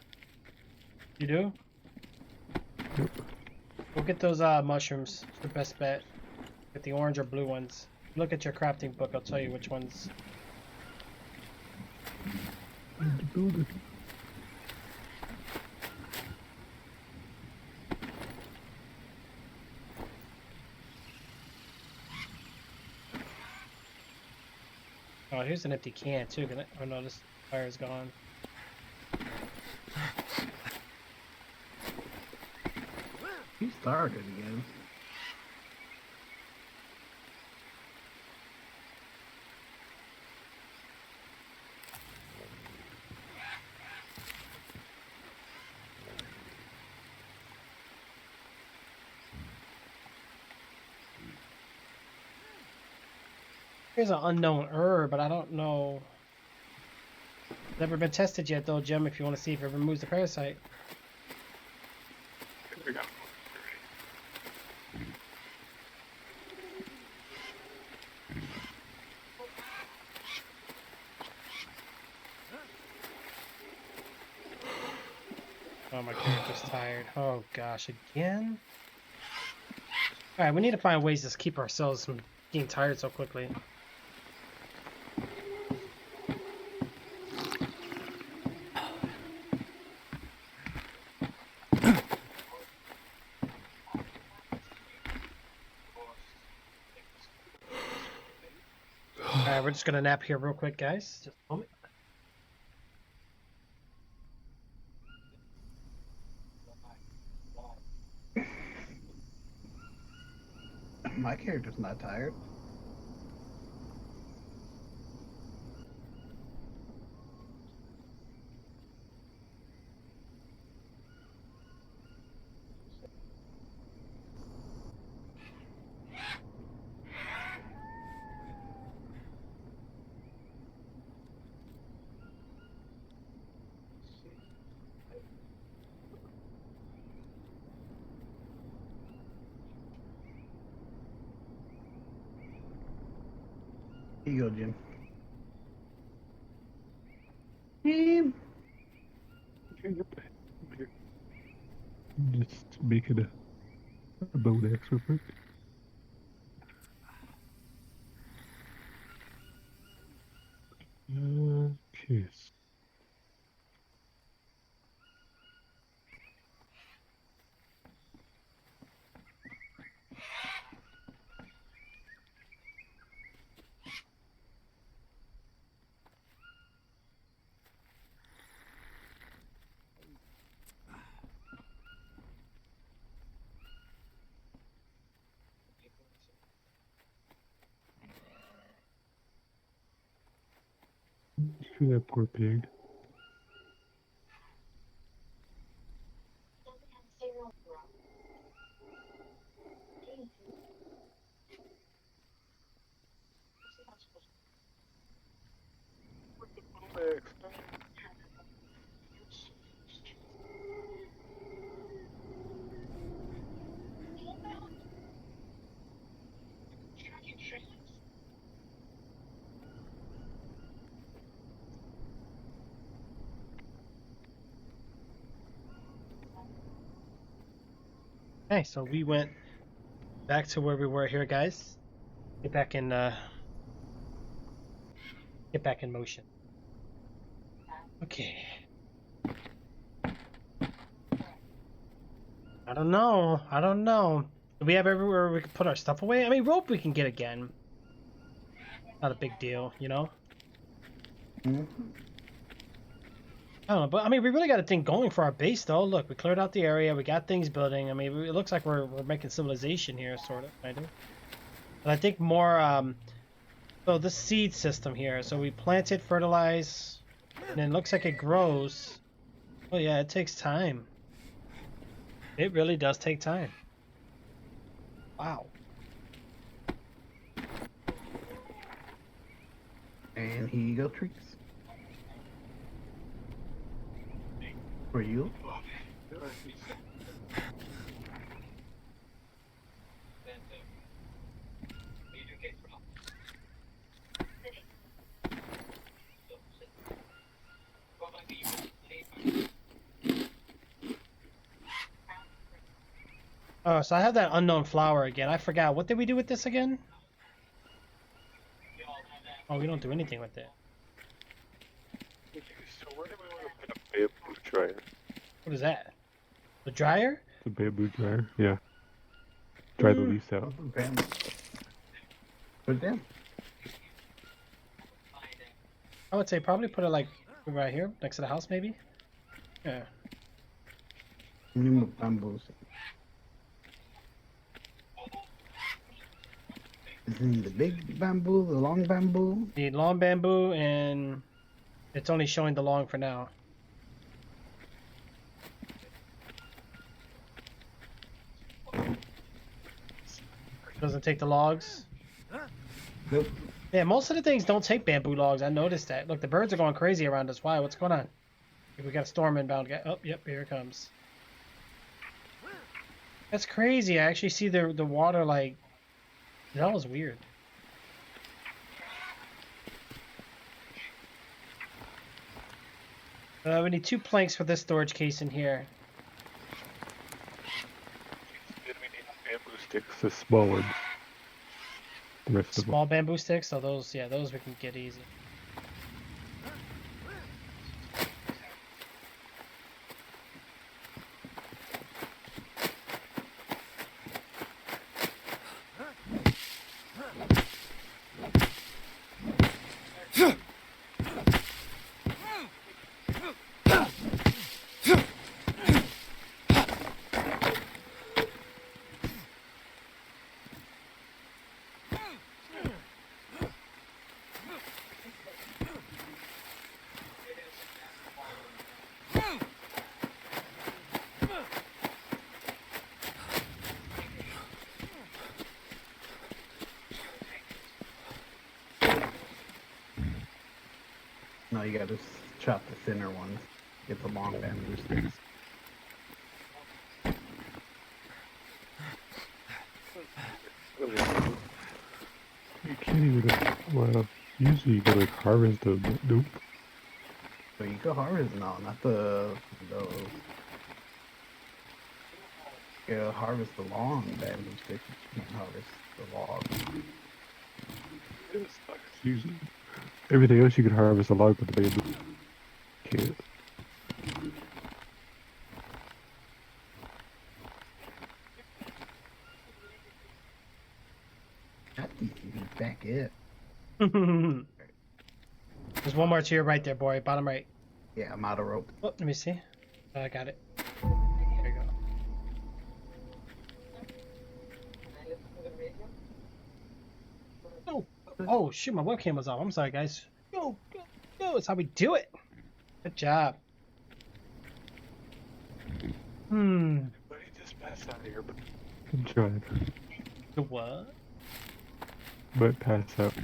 you do? Yep. We'll get those mushrooms. It's your best bet. Get the orange or blue ones. Look at your crafting book. I'll tell you which ones. Build it. Oh, here's an empty can too. Oh no, this fire's gone. He started again. Here's an unknown herb, but I don't know. Never been tested yet though, Jim, if you want to see if it removes the parasite. I got Oh, my character's tired. Oh gosh, again? Alright, we need to find ways to keep ourselves from getting tired so quickly. Alright, we're just gonna nap here real quick, guys. Just a moment. My character's not tired. Here you go, Jim. Jim. just making a bone axe real quick. Okay. That poor pig. Okay, so we went back to where we were here, guys. Get back in motion. Okay. I don't know. I don't know. Do we have everywhere we can put our stuff away? I mean, rope we can get again. Not a big deal, you know? Mhm. I don't know, but I mean, we really got a thing going for our base, though. Look, we cleared out the area. We got things building. I mean, it looks like we're making civilization here, sort of, kind of. But I think more, so this seed system here. So we plant it, fertilize, and then it looks like it grows. Oh yeah, it takes time. It really does take time. Wow. And here you go, trees. For you. Oh, so I have that unknown flower again. I forgot. What did we do with this again? Oh, we don't do anything with it. So where do we want to put a bamboo dryer? What is that? The dryer? The bamboo dryer? Yeah. Dry the leaves out. Put it down. I would say probably put it like right here, next to the house, maybe. Yeah. Minimum bamboos. Is it the big bamboo, the long bamboo? Need long bamboo, and it's only showing the long for now. Doesn't take the logs. Nope. Yeah, most of the things don't take bamboo logs. I noticed that. Look, the birds are going crazy around us. Why? What's going on? We got a storm inbound. Oh, yep, here it comes. That's crazy. I actually see the water like... That was weird. We need 2 planks for this storage case in here. Then we need bamboo sticks, the small ones. The rest of them. Small bamboo sticks, so those, yeah, those we can get easy. No, you gotta chop the thinner ones. Get the long bamboo sticks. You can't even, well, usually you gotta like harvest them, but nope. So you go harvest, no, not those. You gotta harvest the long bamboo sticks. You can't harvest the log. Usually, everything else you can harvest a log, but the bamboo can't. That you can back it. There's one more to your right there, boy. Bottom right. Yeah, I'm out of rope. Oh, let me see. I got it. There you go. Oh, oh, shoot, my webcam was off. I'm sorry, guys. Go, go, go. That's how we do it. Good job. But he just passed out here, but I'm trying. The what? But pass out.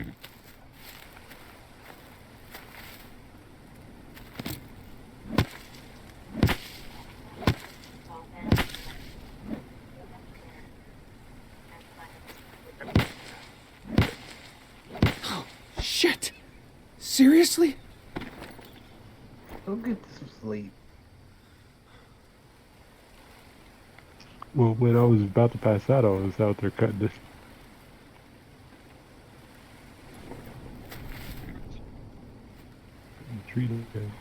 Shit! Seriously? Go get some sleep. Well, when I was about to pass out, I was out there cutting this. Tree down.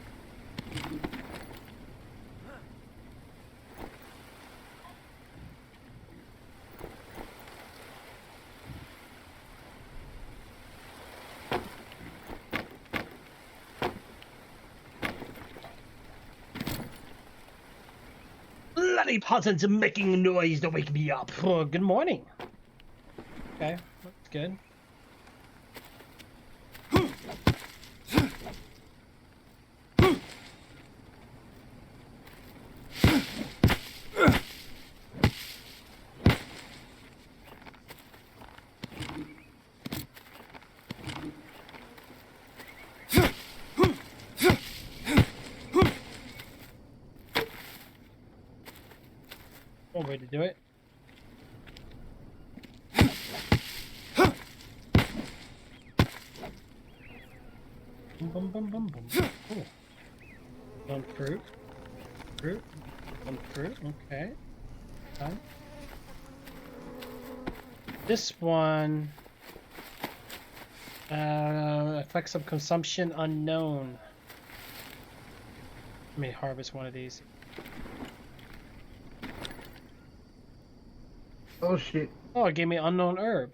Bloody Pottins are making a noise to wake me up. Oh, good morning. Okay, that's good. One way to do it. Boom, boom, boom, boom, boom. Cool. One fruit. Fruit. One fruit. Okay. Fine. This one effects of consumption unknown. Let me harvest one of these. Oh shit. Oh, it gave me unknown herb.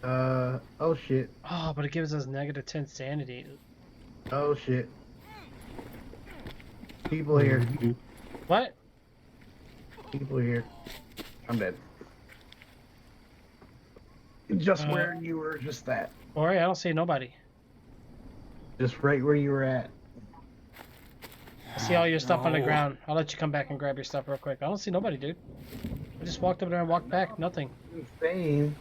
Oh shit. Oh, but it gives us negative 10 sanity. Oh shit. People here. What? People here. I'm dead. Just Uh, where you were, just that. Ori, I don't see nobody. Just right where you were at. I see all your stuff on the No. ground. I'll let you come back and grab your stuff real quick. I don't see nobody, dude. I just walked up there and walked back. Nothing. Insane.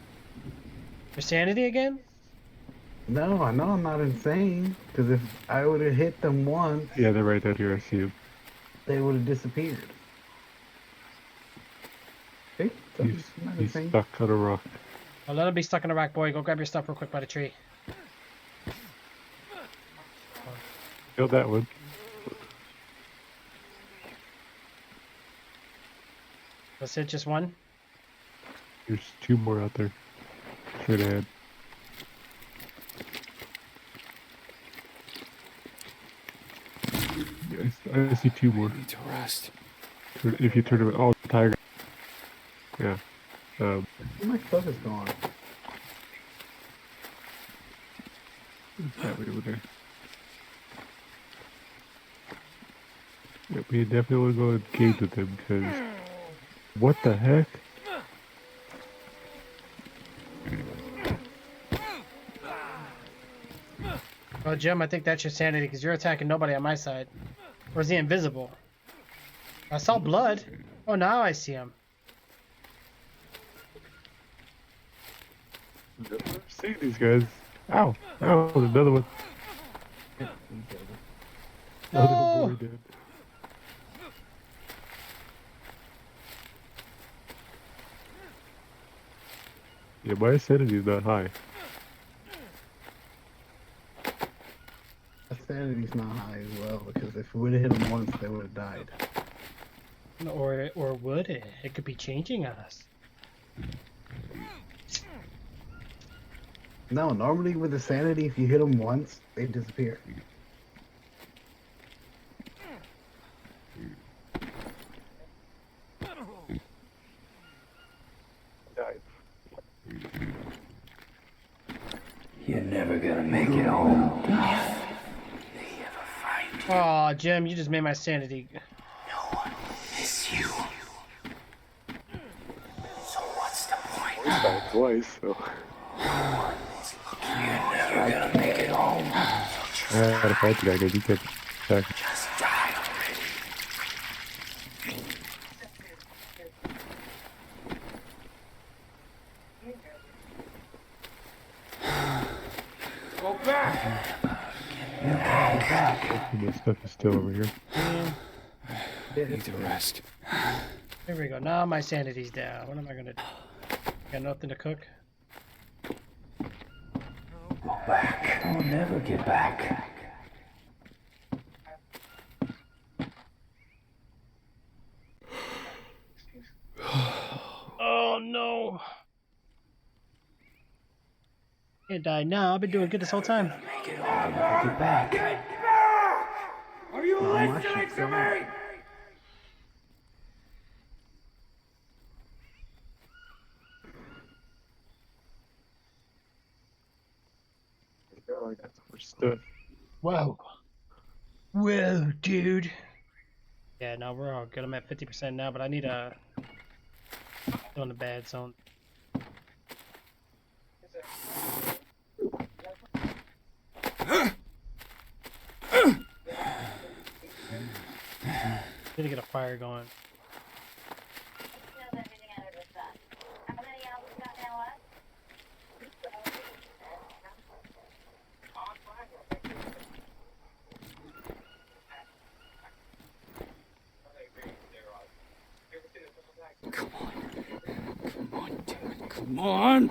Your sanity again? No, I know I'm not insane. Because if I would have hit them once, Yeah, they're right out here. I see them. they would have disappeared. Okay, so He's, I'm not he's insane. stuck on a rock. Well, let him be stuck in a rock, boy. Go grab your stuff real quick by the tree. Killed that one. That's it, just one? There's 2 more out there. Straight ahead. Yes, I see 2 more. Need to rest. If you turn around, oh, tiger. Yeah. My stuff is gone. That way over there. Yeah, we definitely want to go engage with them because what the heck? Oh, Jim, I think that's your sanity because you're attacking nobody on my side. Or is he invisible? I saw blood. Oh, now I see him. I've never seen these guys. Ow! Ow! There's another one. No! Oh, boy, dead. Yeah, my acidity is not high. My sanity's not high as well, because if we would have hit them once, they would have died. Or would it? It could be changing us. No, normally with the sanity, if you hit them once, they disappear. Died. You're never gonna make it home. Oh, Jim, you just made my sanity. It's you. So what's the point? Died twice, so. You're never gonna make it home. I gotta fight the guy because he kept attacking. Just die already. Go back. My stuff is still over here. Need to rest. Here we go. Now my sanity's down. What am I gonna do? Got nothing to cook? Go back. I'll never get back. Oh no! Can't die now. I've been doing good this whole time. Make it home. I'll never get back. Are you listening to me? Oh, I got so much stuff. Whoa. Whoa, dude. Yeah, no, we're all good. I'm at 50% now, but I need a... Still in the bad zone. Need to get a fire going. Come on. Come on, damn it. Come on.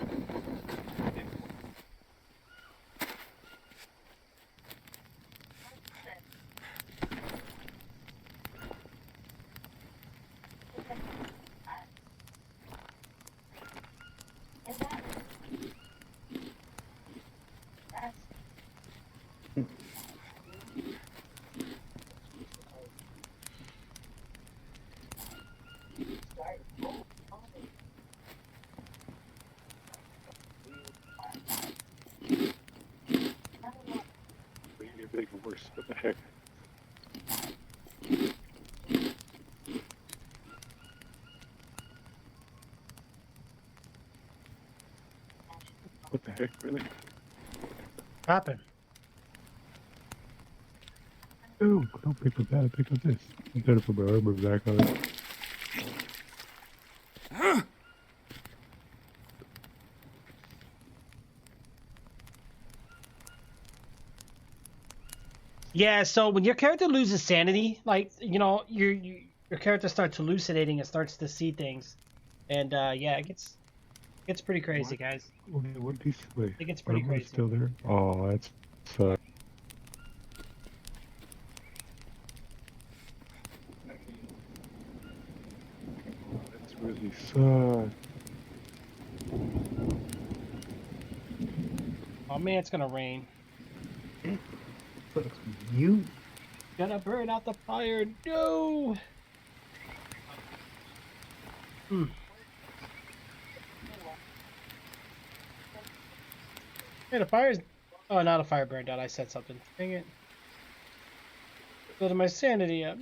What the heck? What the heck, really? Happen. No, don't pick up that, pick up this. I'm trying to put my armor back on. Yeah, so when your character loses sanity, like, you know, your character starts hallucinating and starts to see things. And yeah, it gets pretty crazy, What? guys. What piece? Wait, It gets pretty armor's crazy. still there? Oh, that's sucks. That's really sucks. Oh man, it's gonna rain. Fuck you. Gotta burn out the fire. No. Hmm. Hey, the fire's. Oh, not a fire burned out. I said something. Dang it. Building my sanity up.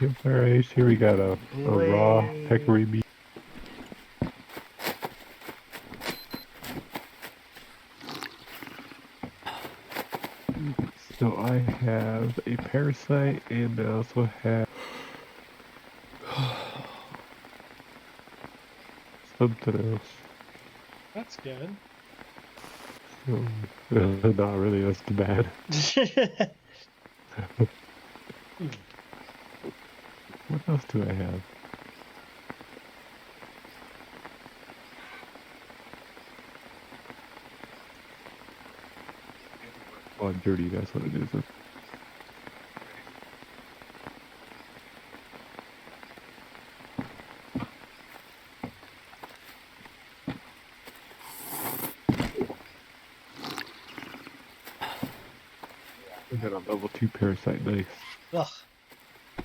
Campfire ice. Here we got a raw peccary meat. So I have a parasite and I also have something else. That's good. So, not really, that's too bad. What else do I have? Oh, I'm dirty, that's what it is. I got a level 2 parasite, nice. Ugh. I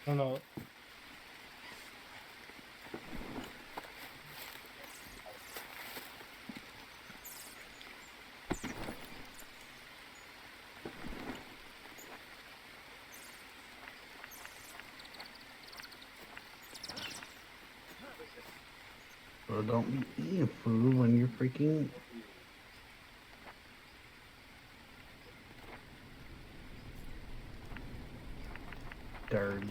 don't know. Bro, don't be eating food when you're freaking dirty.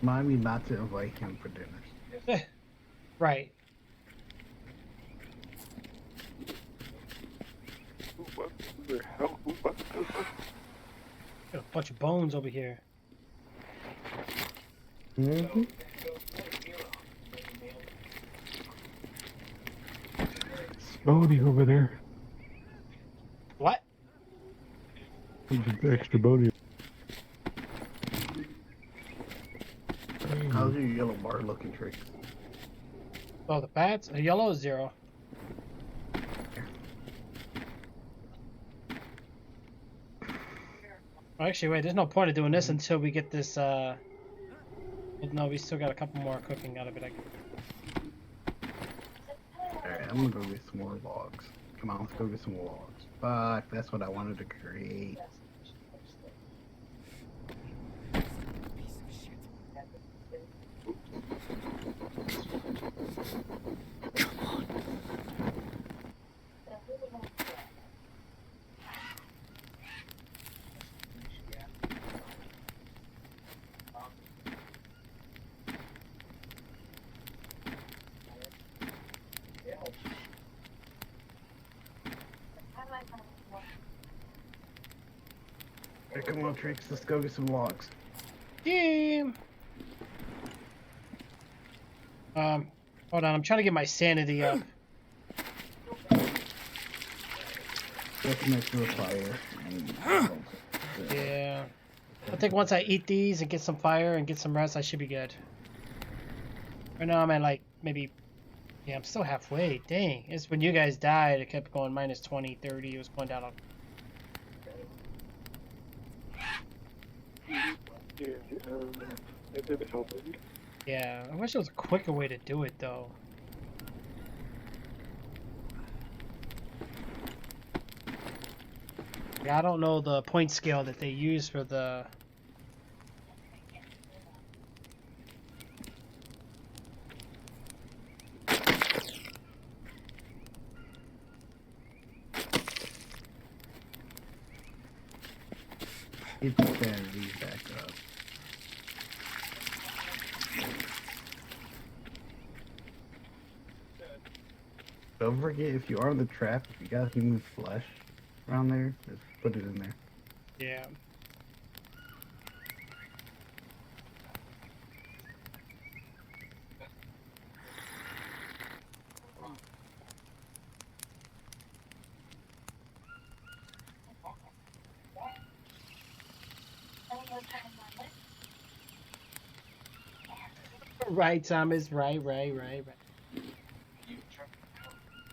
Remind me not to invite him for dinners. Right. What the hell? What the fuck? Got a bunch of bones over here. Mm-hmm. Bony over there. What? There's extra bony. How's your yellow bar looking, Trick? Oh, the bats? A yellow is 0. Oh, actually, wait, there's no point of doing this until we get this, well, no, we still got a couple more cooking out of it. Alright, I'm gonna go get some more logs. Come on, let's go get some more logs. Fuck, that's what I wanted to create. Alright, come on, Tricks, let's go get some logs. Game! Hold on, I'm trying to get my sanity up. Let's make the fire. Yeah. I think once I eat these and get some fire and get some rest, I should be good. Right now I'm at like, maybe... Yeah, I'm still halfway. Dang. It's when you guys died, it kept going minus 20, 30. It was going down. It didn't help me. Yeah, I wish there was a quicker way to do it, though. Yeah, I don't know the point scale that they use for the. It's sanity back up. Don't forget, if you are in the trap, if you got human flesh around there, just put it in there. Yeah. Right, Thomas. Right.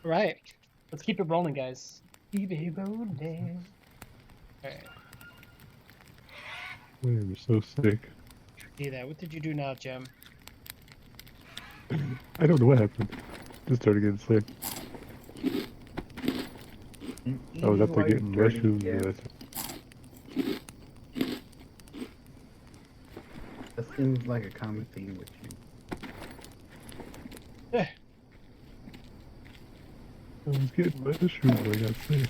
Right. Let's keep it rolling, guys. Keep it rolling. Alright. I am so sick. See that. What did you do now, Jim? I don't know what happened. Just started getting sick. You I was eating up there like getting dirty mushrooms. cat. That seems like a common theme with you. Eh, I was getting mushrooms when I got sick.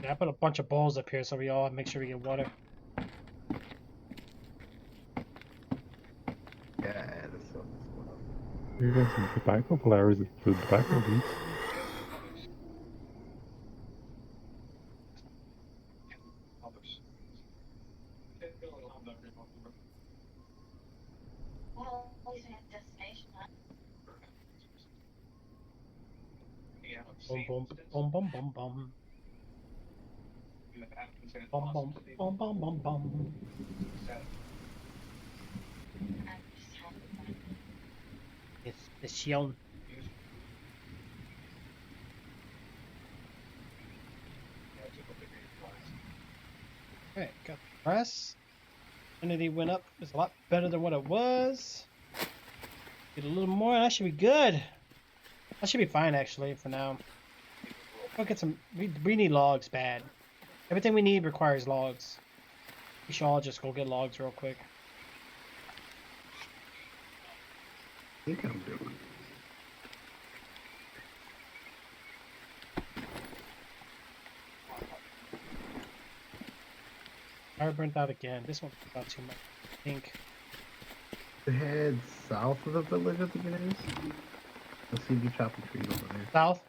yeah, I put a bunch of bowls up here so we all make sure we get water. Yeah, that's so. We got some tobacco flowers for the tobacco leaves. Well, at least we have a destination, huh? Boom, boom, boom, boom, boom, boom. Boom, boom, boom, boom, boom, boom. I'm just happy. It's Shion. Alright, got the press. Energy went up. It's a lot better than what it was. Get a little more, and that should be good. That should be fine, actually, for now. We'll get some. We need logs bad. Everything we need requires logs. We should all just go get logs real quick. I think I'm doing. Fire burnt out again. This one got too much. I think. Head south of the village at the beginning. Let's see if you chop the trees over there. South.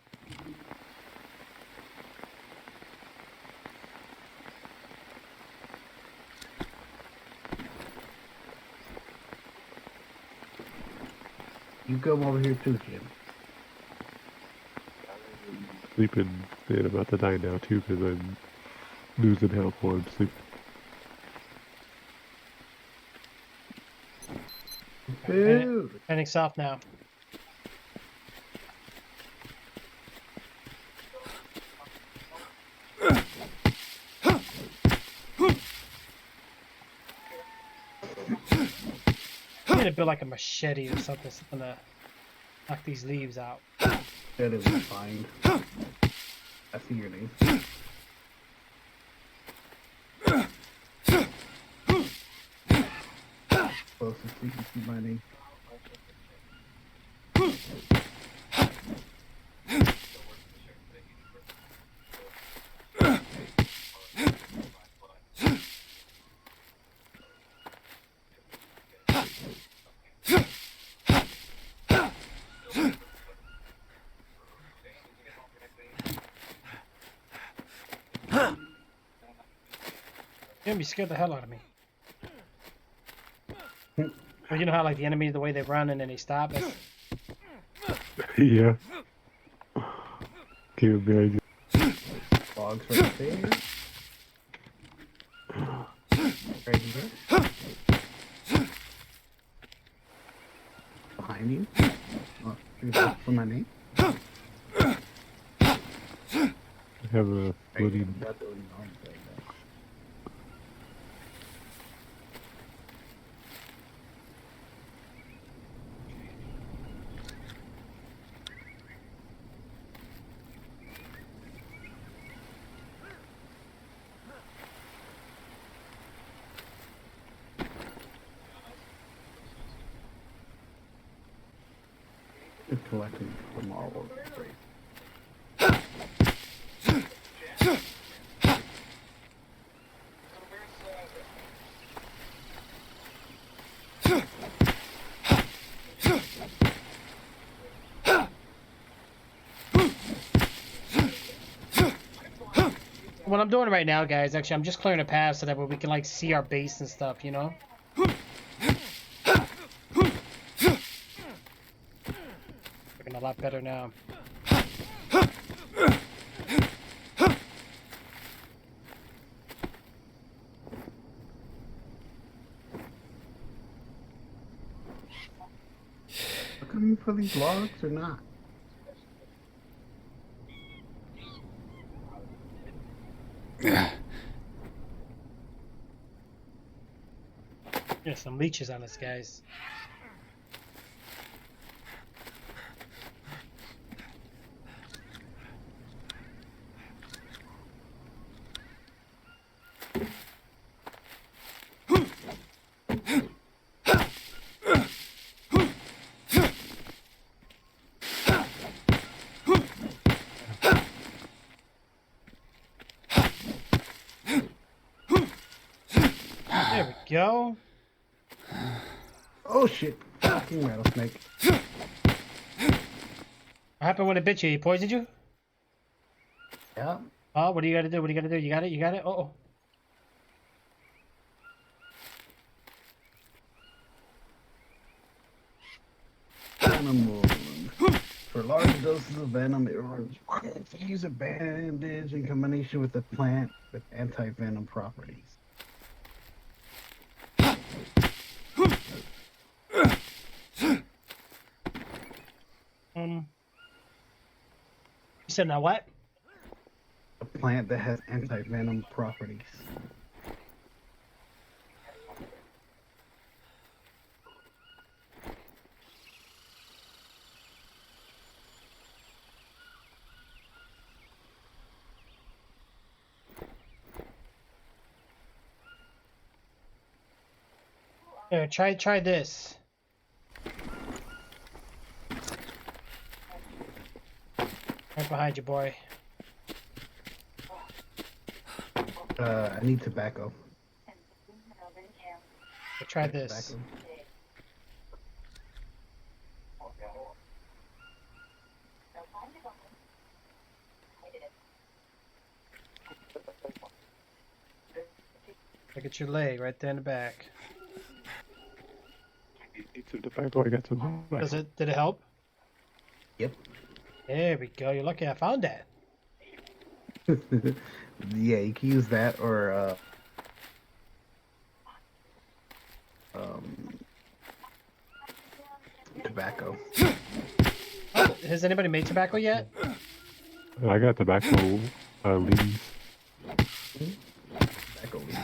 You come over here too, Jim. Sleeping, and I'm about to die now too because I'm losing health while I'm sleeping. Dude! Heading south now. I need to build like a machete or something to knock these leaves out. That is fine. I see your name. Closest you can see my name. Jim, you scared the hell out of me. Well, you know how like the enemy, the way they run and then they stop. Yeah. Came behind you. Logs right there. Right here. Behind you. Oh, look for my name. I have a Right, bloody. not doing anything right to collecting them all over the place. What I'm doing right now, guys, actually, I'm just clearing a path so that way we can like see our base and stuff, you know. Looking a lot better now. Looking for these logs or not? There's some leeches on us, guys. There we go. Oh shit! Fucking rattlesnake. What happened when it bit you? He poisoned you? Yeah. Oh, what do you gotta do? What do you gotta do? You got it? You got it? Uh-oh. Venom wound. For large doses of venom, it requires use a bandage in combination with a plant with anti-venom properties. You said now what? A plant that has anti-venom properties. Here, try this. Right behind you, boy. I need tobacco. Here, try this. Tobacco. Look at your leg right there in the back. Need some tobacco. I got some tobacco. Did it help? Yep. There we go. You're lucky I found that. Yeah, you can use that or tobacco. Oh, has anybody made tobacco yet? I got tobacco leaves. Tobacco leaves.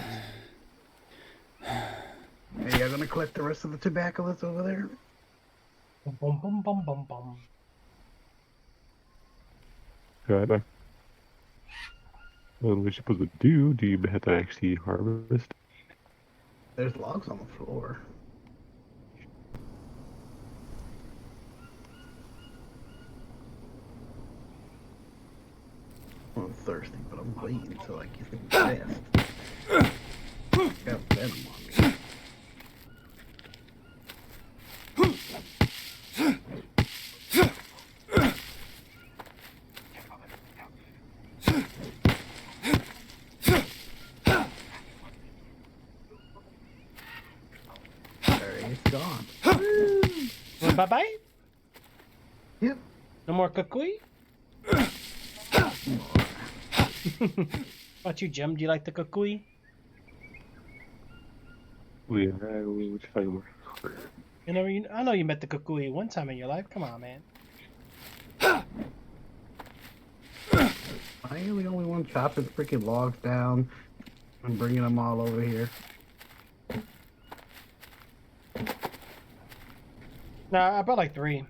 Hey, y'all gonna collect the rest of the tobacco that's over there? Bum, bum, bum, bum, bum, bum. Got what we're supposed to do? Do you have to actually harvest? There's logs on the floor. I'm thirsty, but I'm waiting until I get the best. Got venom on me. Alright, it's gone. Well, bye-bye? Yep. No more kukui? About you, Jim? Do you like the kukui? Yeah, which flavor? I know you met the kukui one time in your life. Come on, man. I am the only one chopping freaking logs down and bringing them all over here. Nah, I brought like 3.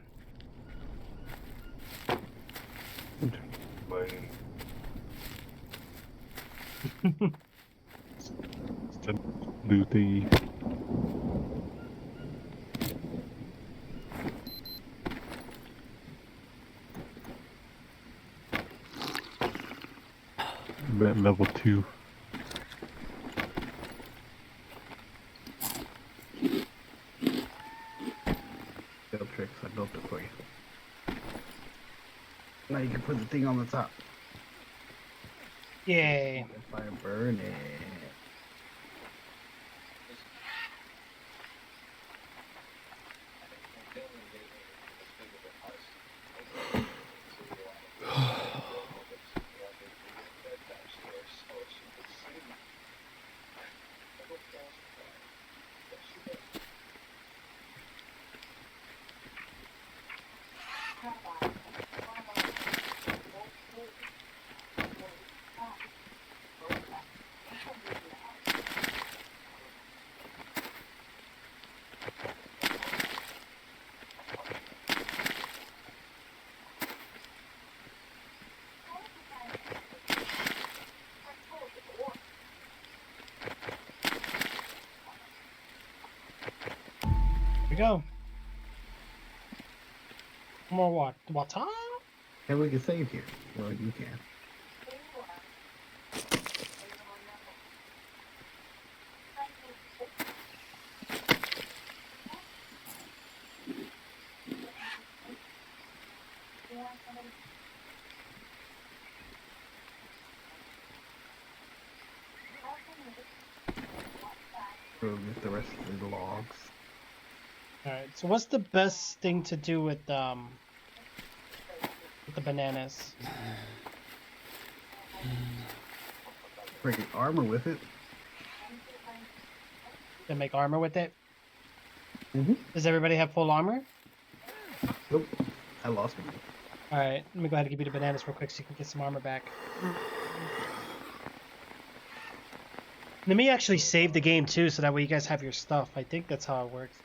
Do the I'm at level 2. Skill tricks, I built it for you. Now you can put the thing on the top. Yay. Fire burn it. Here we go. More water? And we can save here. Well, you can. We'll get the rest of the logs. Alright, so what's the best thing to do with the bananas? Freaking armor with it. To make armor with it? Mm-hmm. Does everybody have full armor? Nope. I lost one. Alright, let me go ahead and give you the bananas real quick so you can get some armor back. Let me actually save the game too, so that way you guys have your stuff. I think that's how it works.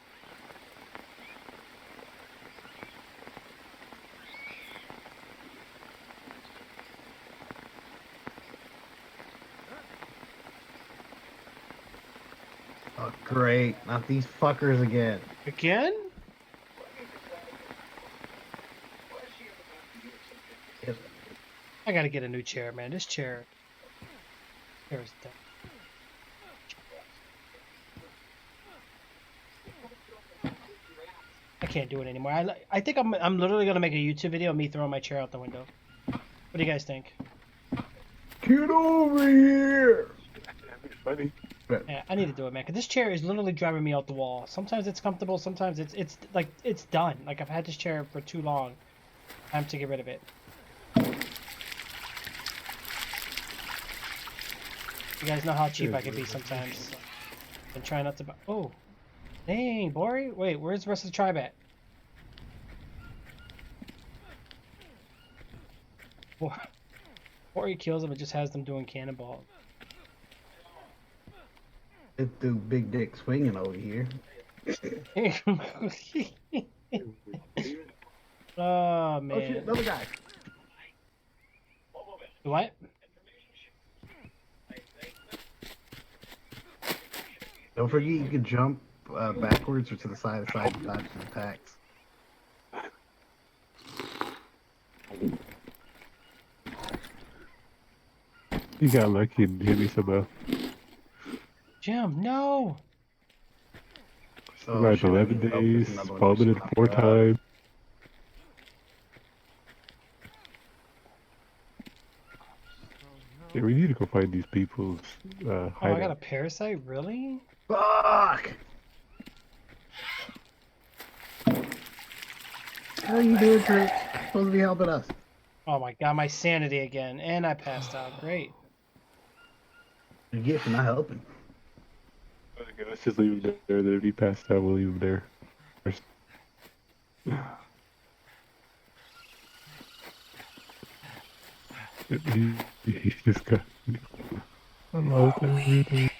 Oh, great. Not these fuckers again. Again? Yes. I gotta get a new chair, man. This chair is dead. I can't do it anymore. I think I'm literally gonna make a YouTube video of me throwing my chair out the window. What do you guys think? Get over here! Funny. Yeah, I need to do it, man. Cause this chair is literally driving me out the wall. Sometimes it's comfortable. Sometimes it's like it's done. Like I've had this chair for too long. Time to get rid of it. You guys know how cheap I can be sometimes. And try not to buy. Oh, dang, Bori. Wait, where's the rest of the tribe at? Bori kills them and just has them doing cannonball. It do big dick swinging over here. Oh Oh man. shit, another guy. What? Don't forget you can jump backwards or to the side to dodge the attacks. You got lucky and hit me somehow. Jim, no! Survived shit, I 11 need to open days, another one vomited just 4 popped up. times. Yeah, we need to go find these people's Oh, I got a hideout. parasite? Really? Fuck! How are you doing, Trick? Supposed to be helping us. Oh my god, my sanity again. And I passed out. Great. You get for not helping. Okay, let's just leave him there. Then if he passed out, we'll leave him there. First. He just got. I lost everything.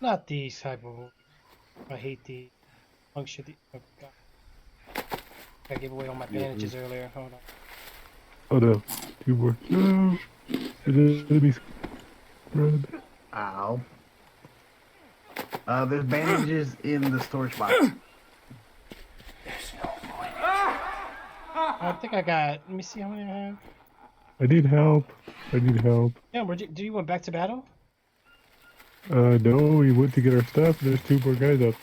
Not these type of. I hate the function. Oh god. I gave away all my bandages earlier. Hold on. Oh no, 2 more. No! The enemies. Run. Ow. There's bandages in the storage box. I think I got. Let me see how many I have. I need help. I need help. Yeah, do you went back to battle? No, we went to get our stuff. There's 2 more guys up.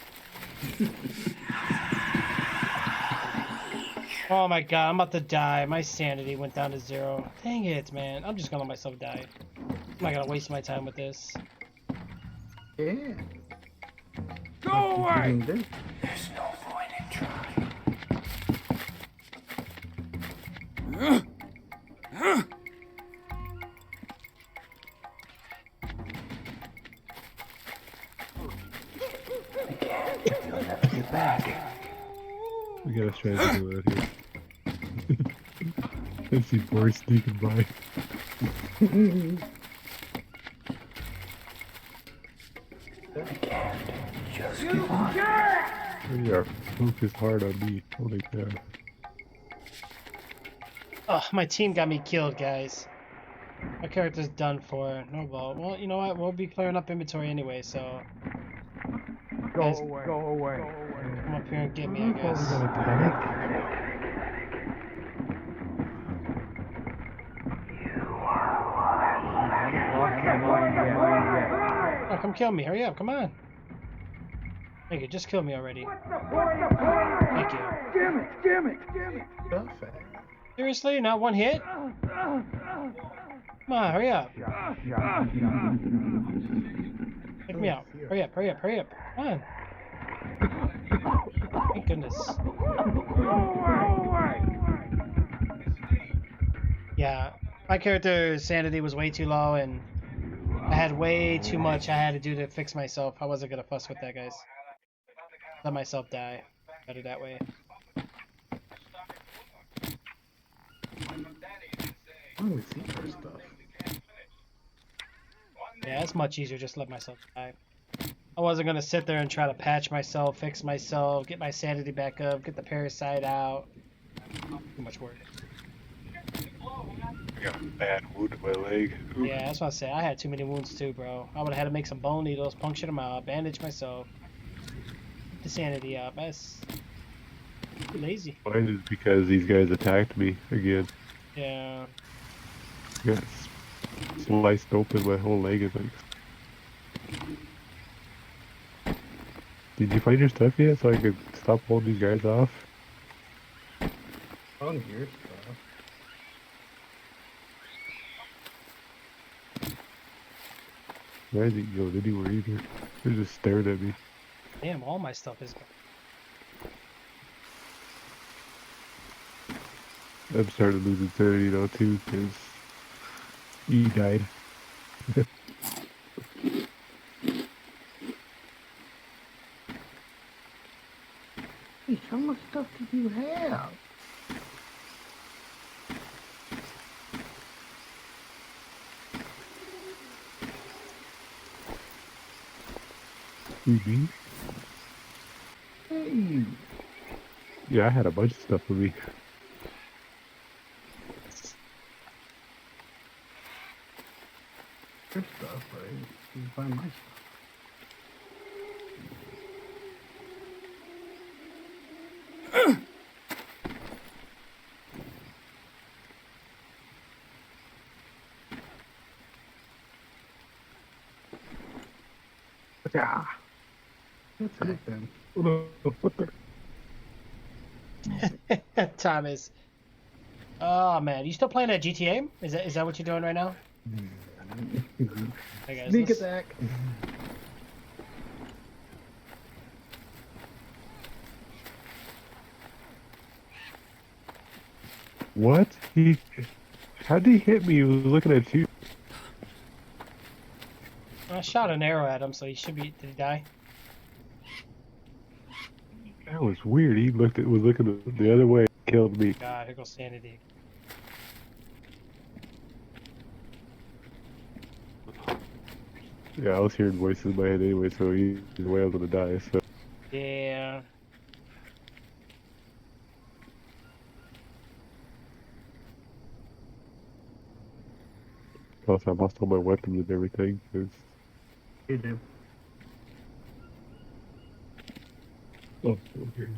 Oh my god, I'm about to die. My sanity went down to 0. Dang it, man. I'm just gonna let myself die. I'm not gonna waste my time with this. Yeah. Go What you away! can do. There's no point in trying. You'll never get back. We got a strategy out here. I see Boris sneaking by. Just give on. They are focused hard on me. Holy cow. Oh, my team got me killed, guys. My character's done for. No ball. Well, you know what? We'll be clearing up inventory anyway, so. Go Guys, away. Go away. come up here and get me, I guess. Oh, come kill me. Hurry up. Come on. Thank you. Just kill me already. Thank you. Damn it. Perfect. Seriously? Not one hit? Come on, hurry up. Take me out. Hurry up. Come on. Thank goodness. Yeah, my character's sanity was way too low, and I had way too much I had to do to fix myself. I wasn't gonna fuss with that, guys. Let myself die. Better that way. I don't even see her stuff. Yeah, it's much easier just let myself die. I wasn't gonna sit there and try to patch myself, fix myself, get my sanity back up, get the parasite out. Too much work. I got a bad wound in my leg. Ooh. Yeah, that's what I say. I had too many wounds too, bro. I would have had to make some bone needles, puncture them out, bandage myself, get the sanity up. That's too lazy. Mine is because these guys attacked me again. Yeah. Got sliced open. My whole leg is like. Did you find your stuff yet so I could stop holding these guys off? On your stuff. Why is he going anywhere either? They're just staring at me. Damn, all my stuff is gone. I'm starting to lose insanity now too, because he died. Hey, how much stuff did you have? Who, me? Hey, Yeah, I had a bunch of stuff with me. your stuff, right? You can find my stuff. Yeah. That's it then. What the? Thomas. Oh man, you still playing at GTA? Is that what you're doing right now? Hey guys, Sneak let's- attack. What? How did he hit me? He was looking at you. I shot an arrow at him, so he should be. Did he die? That was weird. He was looking the other way. Killed me. God, here goes sanity. Yeah, I was hearing voices in my head anyway, so he's the way I was gonna die. So Yeah. plus I lost all my weapons and everything. 'Cause... You do. Oh, here's.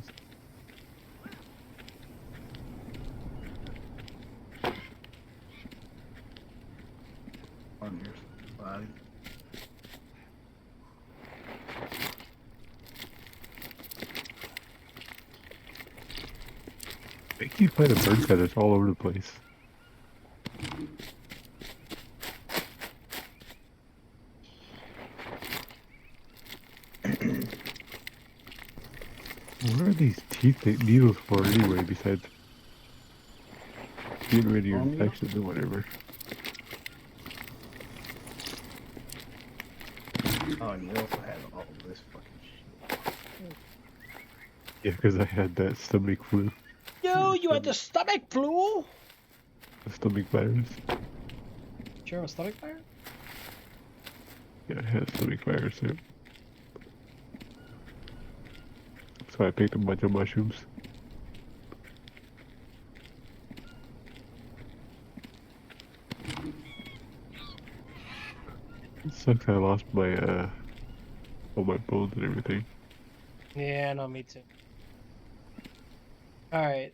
body. They keep finding bird feathers all over the place. What are these teeth needles for anyway, besides getting rid of your Bone needle? infections or whatever? Oh, and you also had all this fucking shit. Yeah, because I had that stomach flu, Yo, you had the stomach flu? the stomach virus. Sure, a stomach fire? Yeah, I had stomach virus. Yeah. So I picked a bunch of mushrooms. It sucks I lost my all my bones and everything. Yeah, no, me too. All right.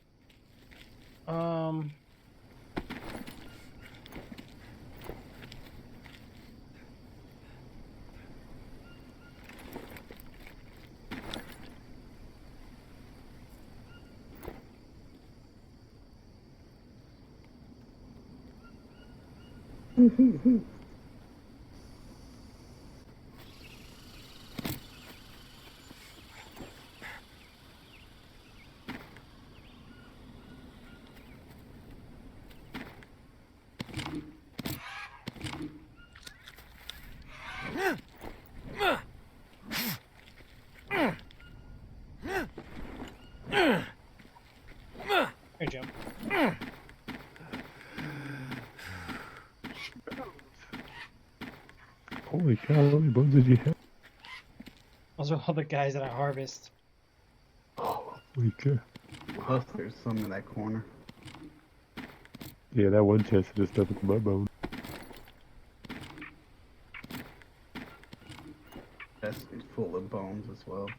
Here, Jim. Holy cow, how many bones did you have? Those are all the guys that I harvest. Holy cow. Plus, there's some in that corner. Yeah, that one chest is just nothing but bone. That's full of bones as well.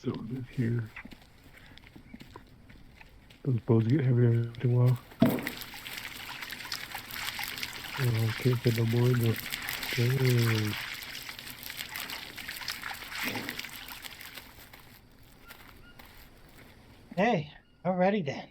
So in here. Those bones get heavier after a while. Oh, I can't get no more in there. Dang. Hey, alrighty then.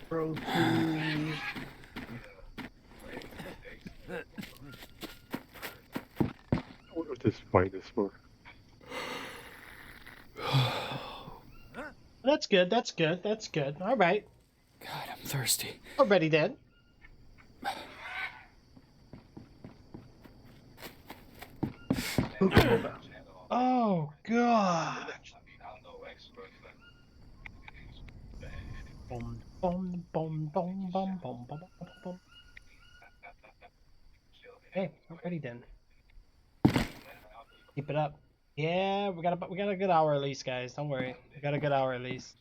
Protein. I wonder what this fight is for. That's good. That's good. That's good. All right. God, I'm thirsty. Already then. Oh god. Boom, boom, boom, boom, boom, boom, boom, boom, boom. Hey, already then. Keep it up. Yeah, we got a good hour at least, guys. Don't worry. We got a good hour at least.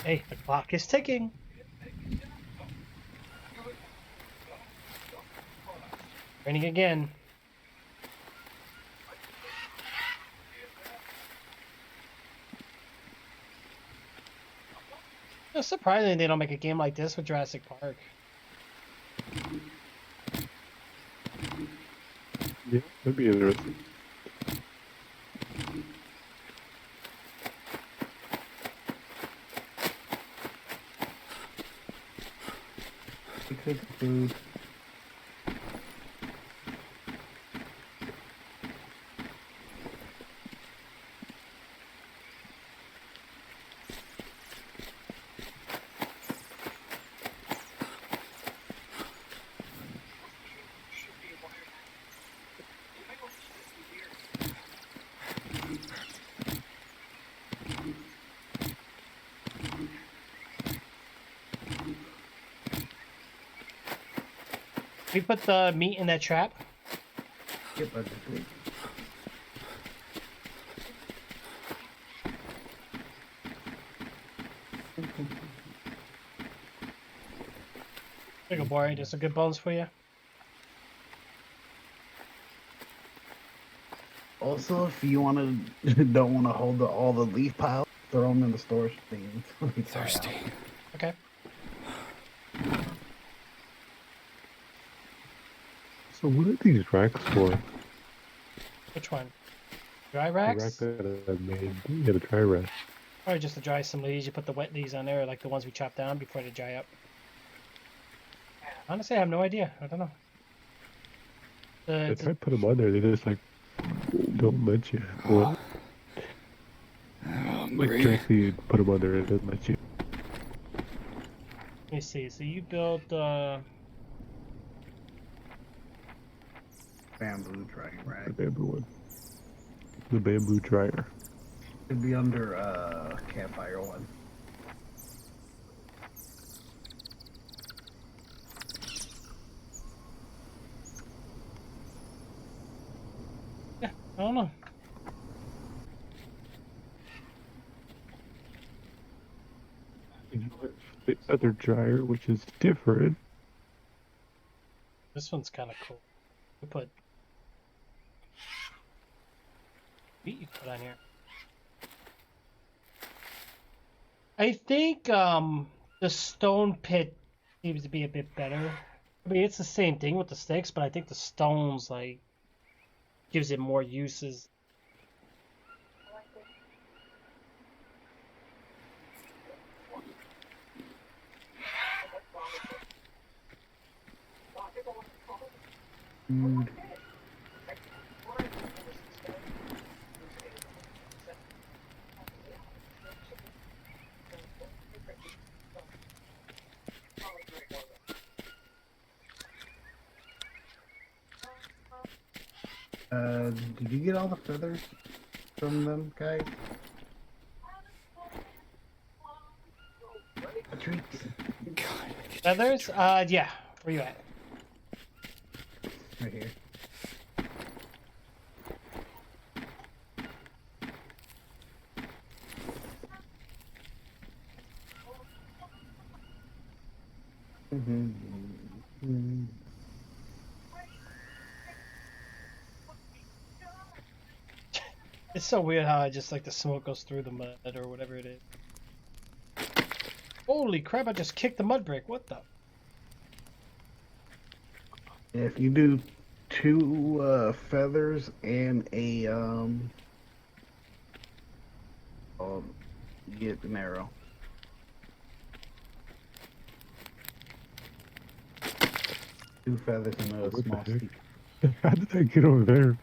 Hey, the clock is ticking. Raining again. It's surprising they don't make a game like this with Jurassic Park. Yeah, that'd be interesting. Cook food. We put the meat in that trap. Yep, I just did. There you go, boy. Just a good bones for you. Also, if you don't want to hold all the leaf piles, throw them in the storage thing until they dry Thirsty. out. Okay. So what are these racks for? Which one? Dry The racks? rack that I made. Yeah, the dry rack. Probably just to dry some leaves. You put the wet leaves on there, like the ones we chopped down before they dry up. Honestly, I have no idea. I don't know. I tried to put them on there. They just like don't let you. Well, like directly put them on there. It doesn't let you. Let me see. So you built Bamboo drying rack. The bamboo one. The bamboo dryer. It'd be under campfire one. I don't know. You have the other dryer, which is different. This one's kind of cool. We put meat you put on here. I think the stone pit seems to be a bit better. I mean, it's the same thing with the sticks, but I think the stones like gives it more uses. Food. Did you get all the feathers from them guys? A treat. Feathers? Yeah. Where you at? Right here. It's so weird how I just like the smoke goes through the mud or whatever it is. Holy crap! I just kicked the mud brick. What the? If you do 2 feathers and a you get an arrow. Two feathers and a What the small heck? stick. How did I get over there?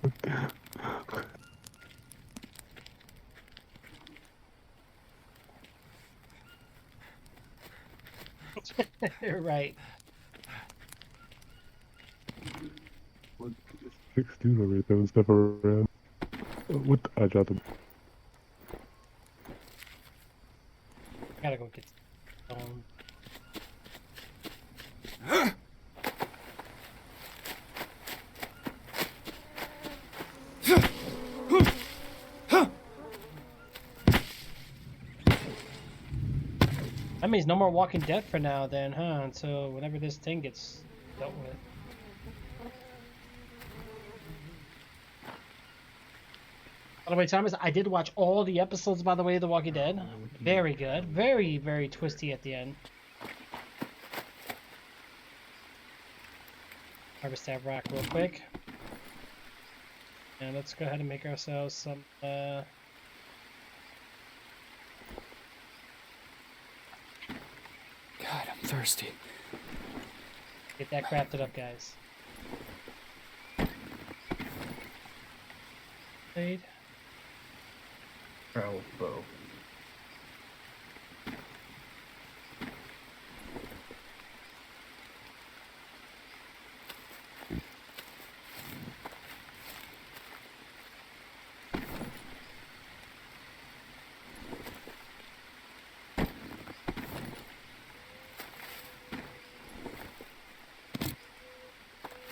You're right. Six dude over there throwing stuff around. What the? I dropped him. Gotta go get stone. That means no more Walking Dead for now then, huh? Until whenever this thing gets dealt with. By the way, Thomas, I did watch all the episodes, by the way, of The Walking Dead. Very good. Very, very twisty at the end. Harvest that rock real quick. And let's go ahead and make ourselves some, God, I'm thirsty. get that crafted up, guys. Blade. Travel bow.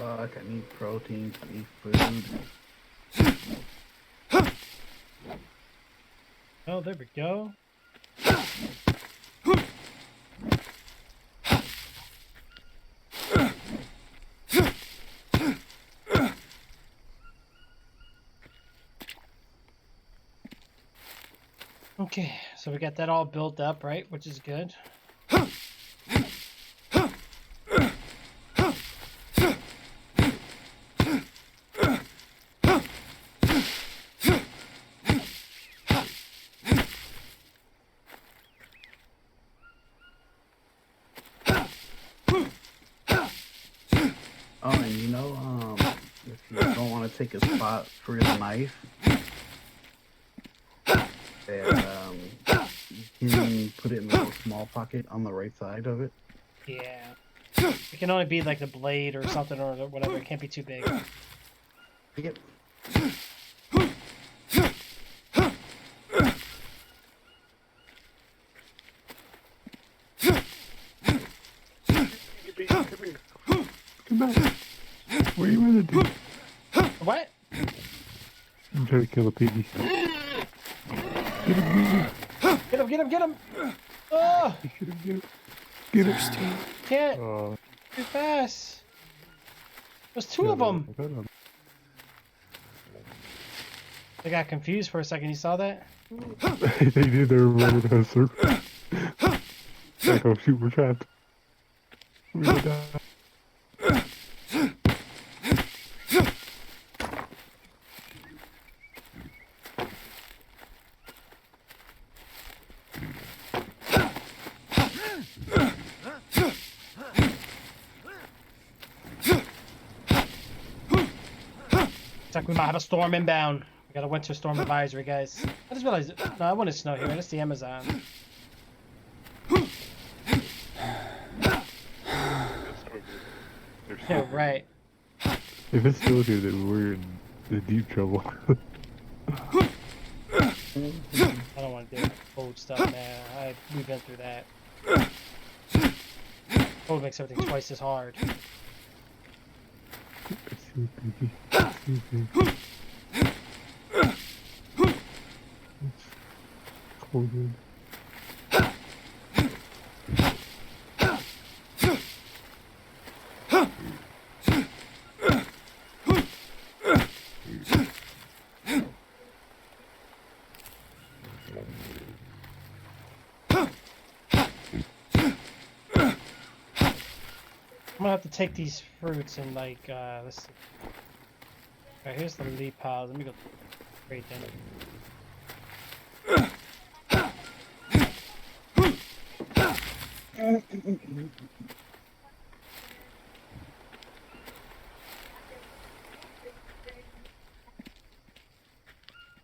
Fuck, I need protein, I need food. Oh, there we go. Okay, so we got that all built up, right? Which is good. Oh, and you know, if you don't want to take a spot for your knife, then you can put it in a little small pocket on the right side of it. Yeah. It can only be like the blade or something or whatever. It can't be too big. Yep. Come back. What are you gonna do? What? I'm trying to kill a piggy. Get him, Get him, get him, get him! Oh! get him, get him. Get him. Can't! Oh, Too fast! There's two of them! I got him. I got confused for a second. You saw that? They did. They were running in a circle. Like, oh shoot, we're trapped. We're gonna die. Looks like we might have a storm inbound. We got a winter storm advisory, guys. I just realized. No, I want to snow here. That's the Amazon. Yeah, right. If it's still here, then we're in the deep trouble. I don't want to do cold stuff, man. We've been through that. Cold makes everything twice as hard. Excuse me. It's cold. I'm gonna have to take these fruits and like, let's see. Alright, here's the leaf piles. Let me go trade them.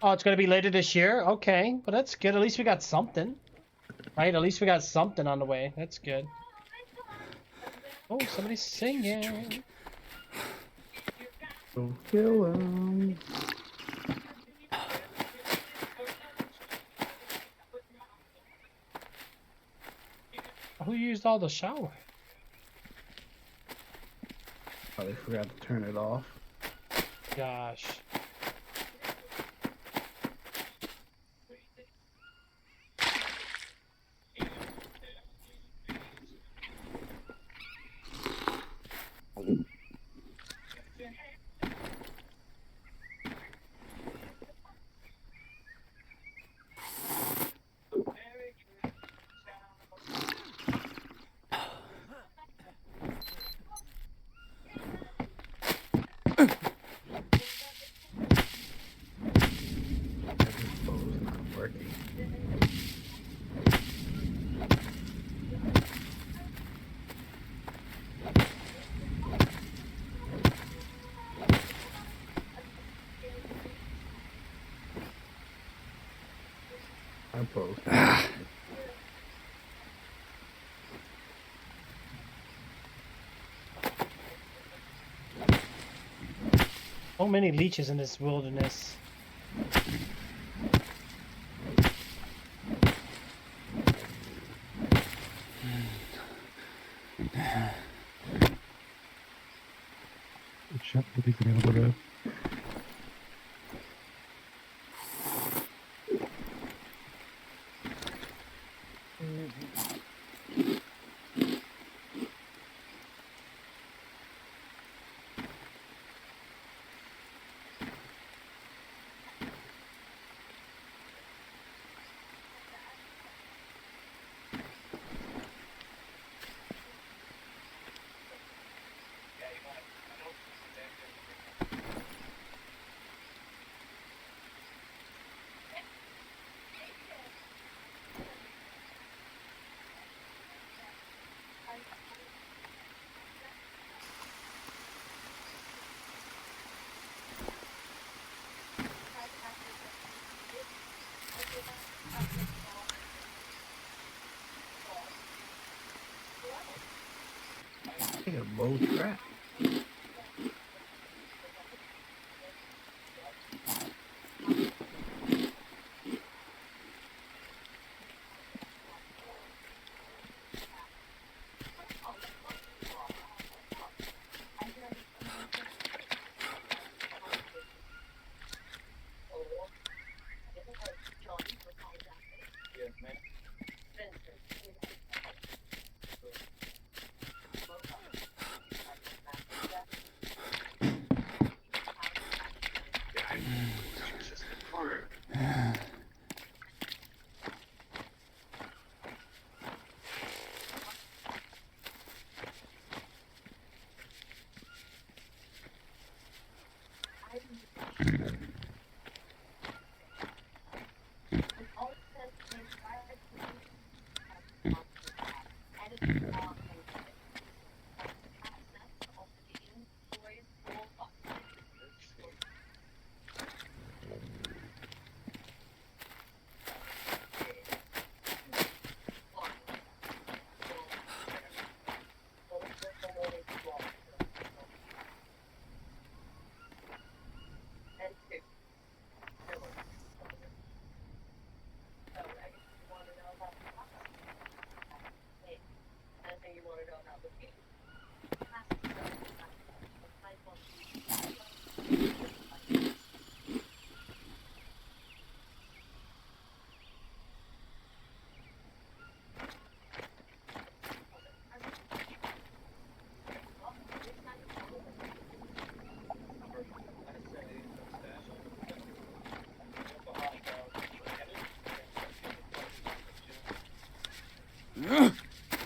Oh, it's gonna be later this year? Okay, but that's good. At least we got something. Right? At least we got something on the way. That's good. Oh, somebody's singing. Go kill him. Who used all the shower? Oh, they forgot to turn it off. Gosh. This bow's not working. My bow's not working. So many leeches in this wilderness. Shut up, he's available now. I got a bow trap.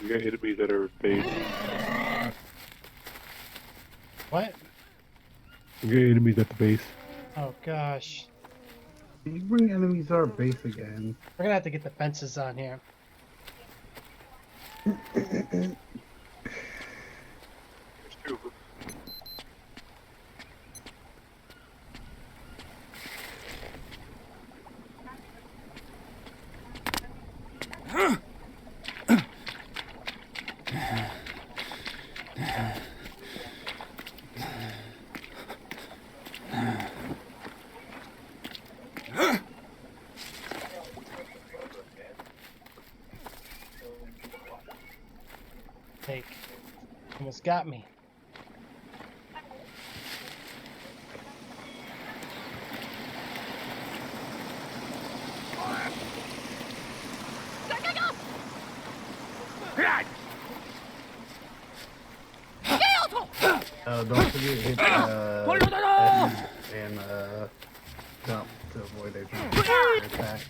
We got enemies that are base. What? We got enemies at the base. Oh gosh. Can you bring enemies to our base again? We're gonna have to get the fences on here. There's two of them. Take. Almost got me. Don't forget to hit F and jump to avoid their attack.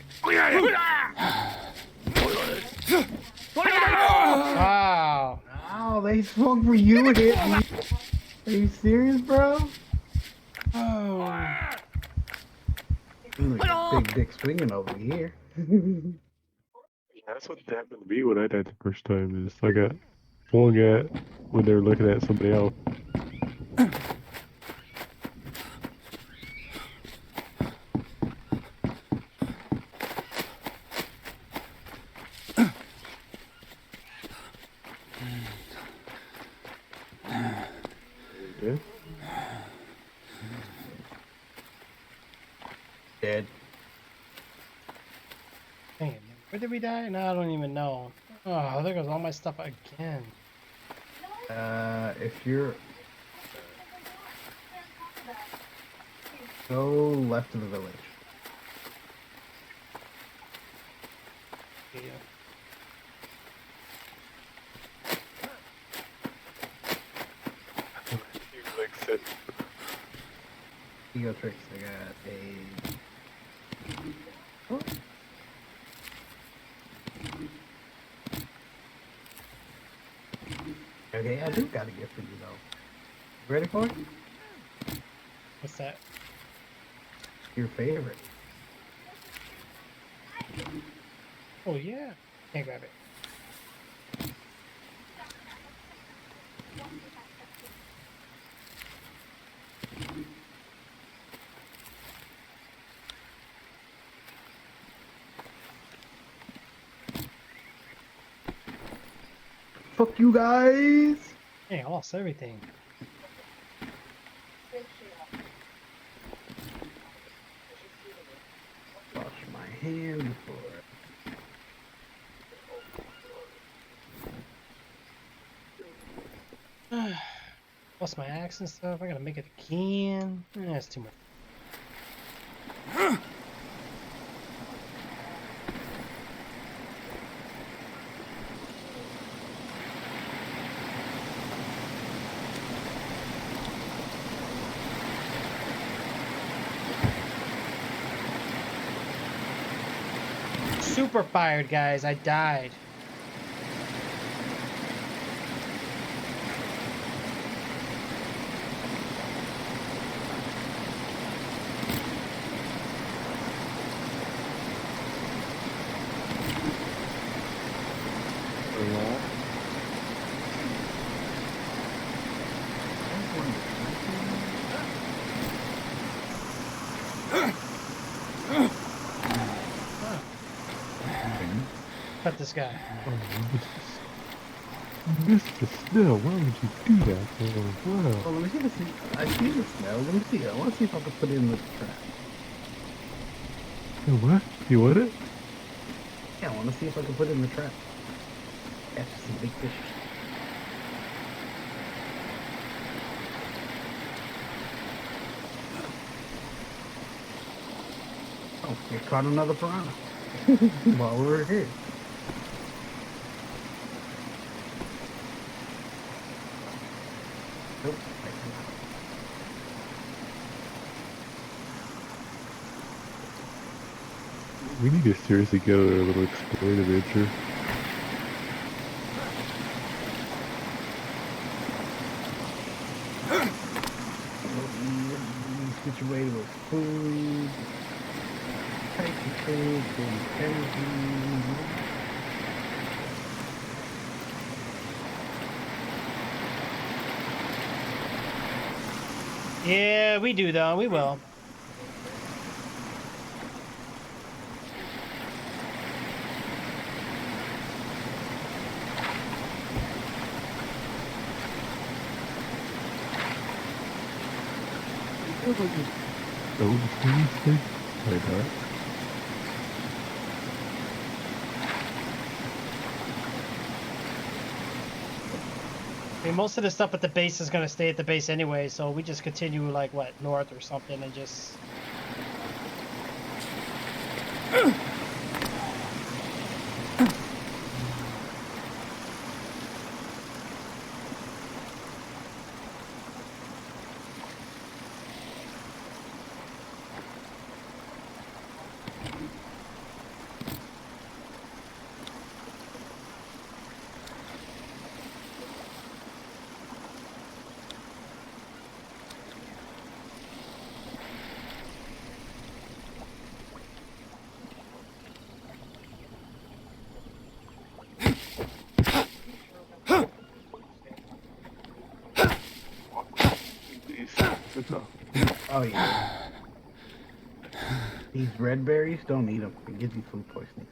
Wow. Oh, they spoke for you and hit me. Are you serious, bro? Oh. Like a big dick swinging over here. Yeah, that's what happened to me when I died the first time. Is I got swung at when they were looking at somebody else. Yeah. Dead. Dang it. Where did we die? No, I don't even know. Oh, there goes all my stuff again. If you're Go left of the village. Yeah. Like said, Ego tricks. I got a. Oh. Okay, I do got a gift for you though. Ready for it? What's that? Your favorite. Oh yeah. Can't grab it. Fuck you guys! Hey, I lost everything. Wash my hands before. Lost my axe and stuff. I gotta make it again. That's too much. Super fired, guys. I died. Cut this guy. Mr. Snow, why would you do that? Oh, wow. Oh, let me see the smell. I see the smell. Let me see. I want to see if I can put it in the trap. Oh, what? You want it? Yeah, I want to see if I can put it in the trap. Catch some big fish. Oh, we caught another piranha while we were here. Nope. We need to seriously go to a little exploring adventure. Situated with food, type of food, energy. Yeah, we do though. We will. Oh, seriously? Like that? I mean, most of the stuff at the base is gonna stay at the base anyway, so we just continue like what, north or something, and just. Oh yeah. These red berries, don't eat them. It gives you food poisoning.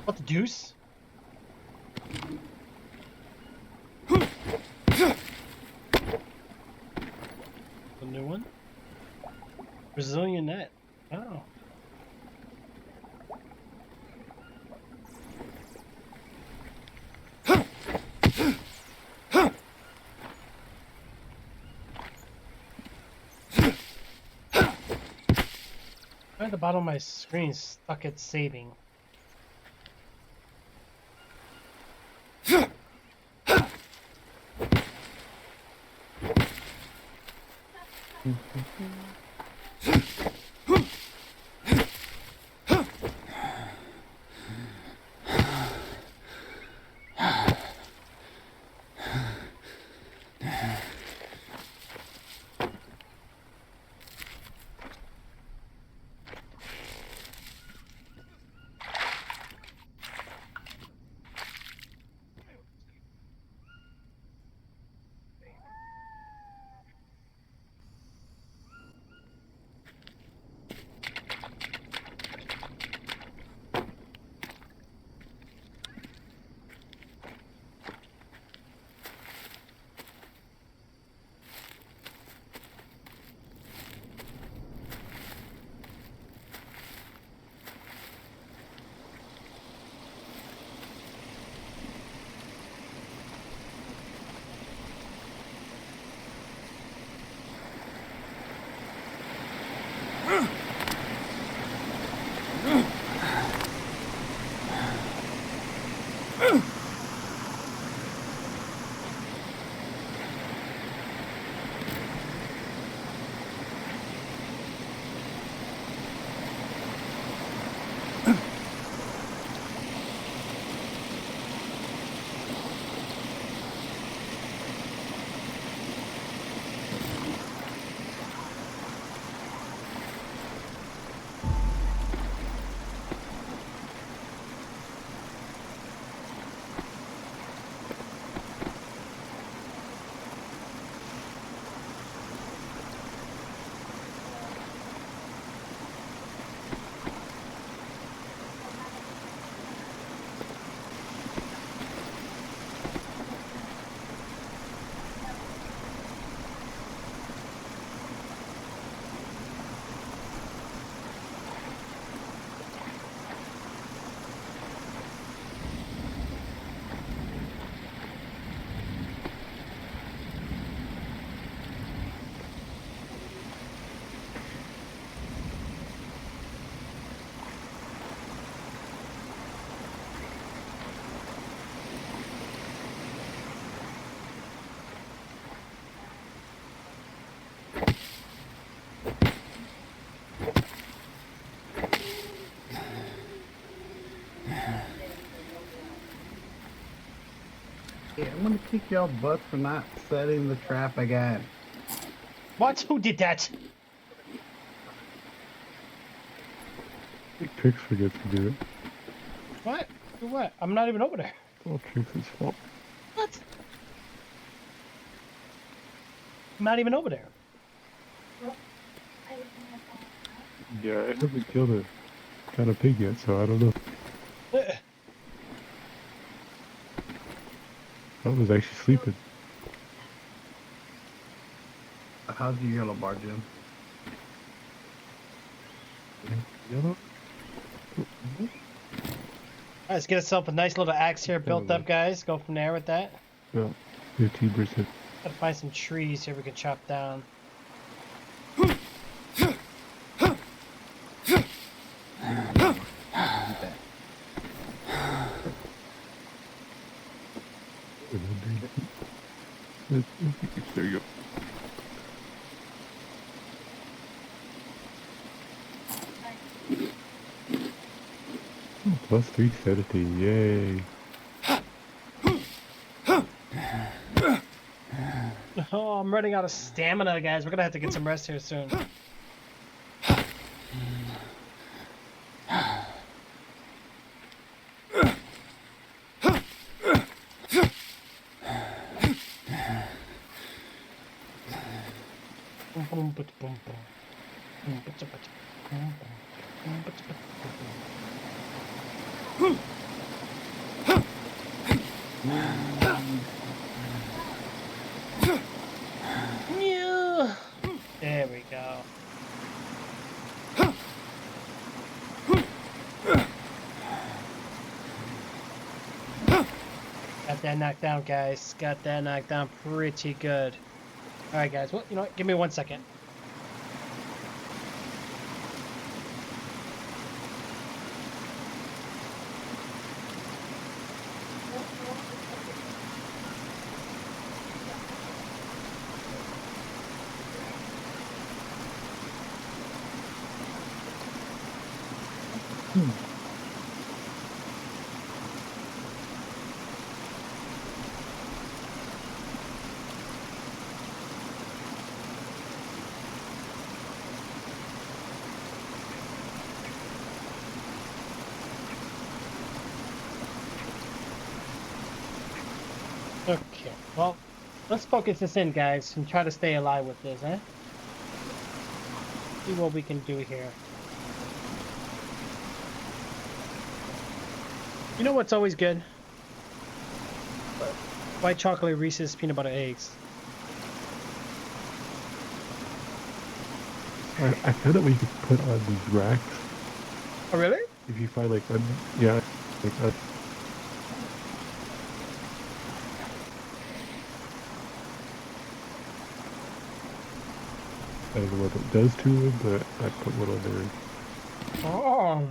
What the deuce? A new one? Brazilian net. Oh. At the bottom of my screen stuck at saving. Yeah, I'm gonna kick y'all butt for not setting the trap again. What? Who did that? I think Trix forgets to do it. What? Do what? I'm not even over there. It's all Trix's fault. What? I'm not even over there. I didn't have that. Yeah, I haven't killed a kind of pig yet, so I don't know. I was actually sleeping. How's your yellow bar, Jim? Yellow? Alright, let's get ourselves a nice little axe here built up, guys. Go from there with that. Yeah, 15%. Gotta find some trees here we can chop down. There you go. Oh, +3 sanity, yay. Oh, I'm running out of stamina, guys. We're gonna have to get some rest here soon. Yeah. There we go. Got that knocked down, guys. Got that knocked down pretty good. All right, guys. Well, you know what? Give me 1 second. Okay, well, let's focus this in, guys, and try to stay alive with this, eh? See what we can do here. You know what's always good? White chocolate Reese's peanut butter eggs. I found out what you could put on these racks. Oh, really? If you find like, yeah, like I don't know what it does to them, but I put one on there. Oh.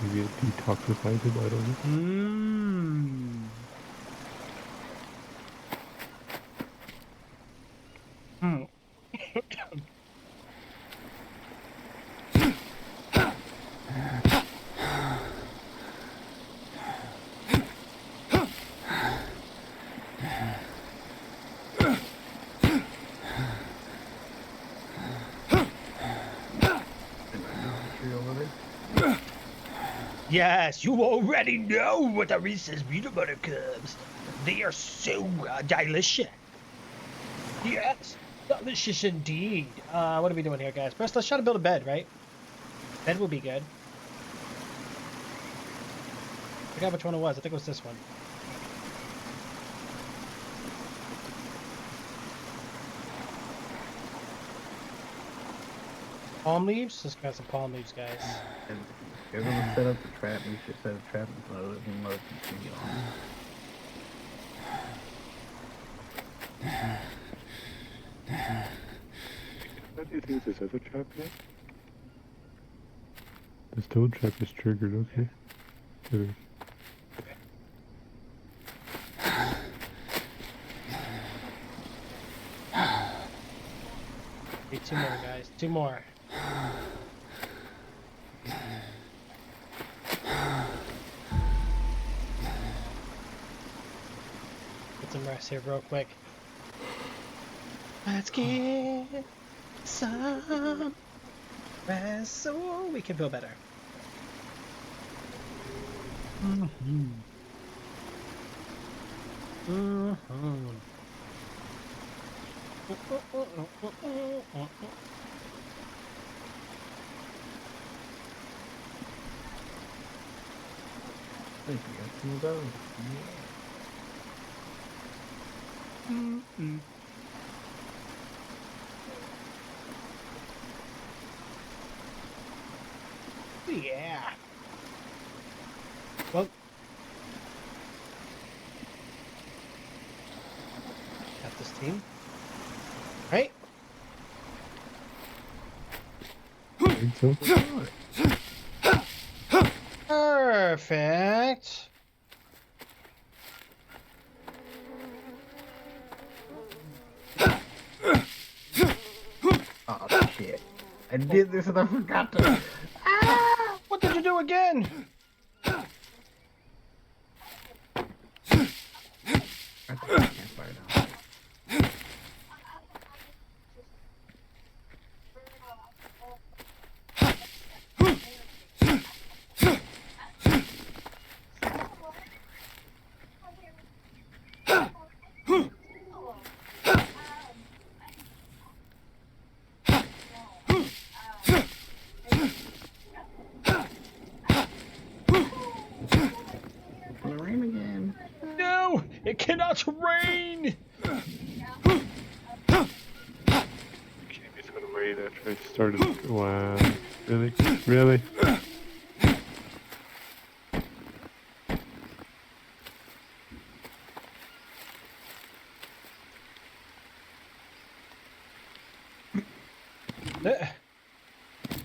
Maybe it detoxifies them, I don't know. Mmm. Hmm. Tree over there. Yes, you already know what the Reese's peanut butter cups. They are so delicious. Yes, delicious indeed. What are we doing here, guys? First, let's try to build a bed, right? Bed will be good. I forgot which one it was. I think it was this one. Palm leaves? Let's grab some palm leaves, guys. And if you're gonna set up the trap, you should set a trap in front of the emergency on. What do you think this other trap yet? The stone trap is triggered, okay. Good. Need two more, guys. Two more. Get some rest here real quick. Let's get some rest so we can feel better. Mm-hmm. Mm-hmm. I think we got some of those. Mm-hmm. Yeah. Well, got this team. Right? I think so. Perfect. Oh shit! I did this and I forgot to. What did you do again? I think I can't fire down. It's gonna rain again. No, it cannot rain. Okay, it's gonna rain after I started. Wow. Really? Really?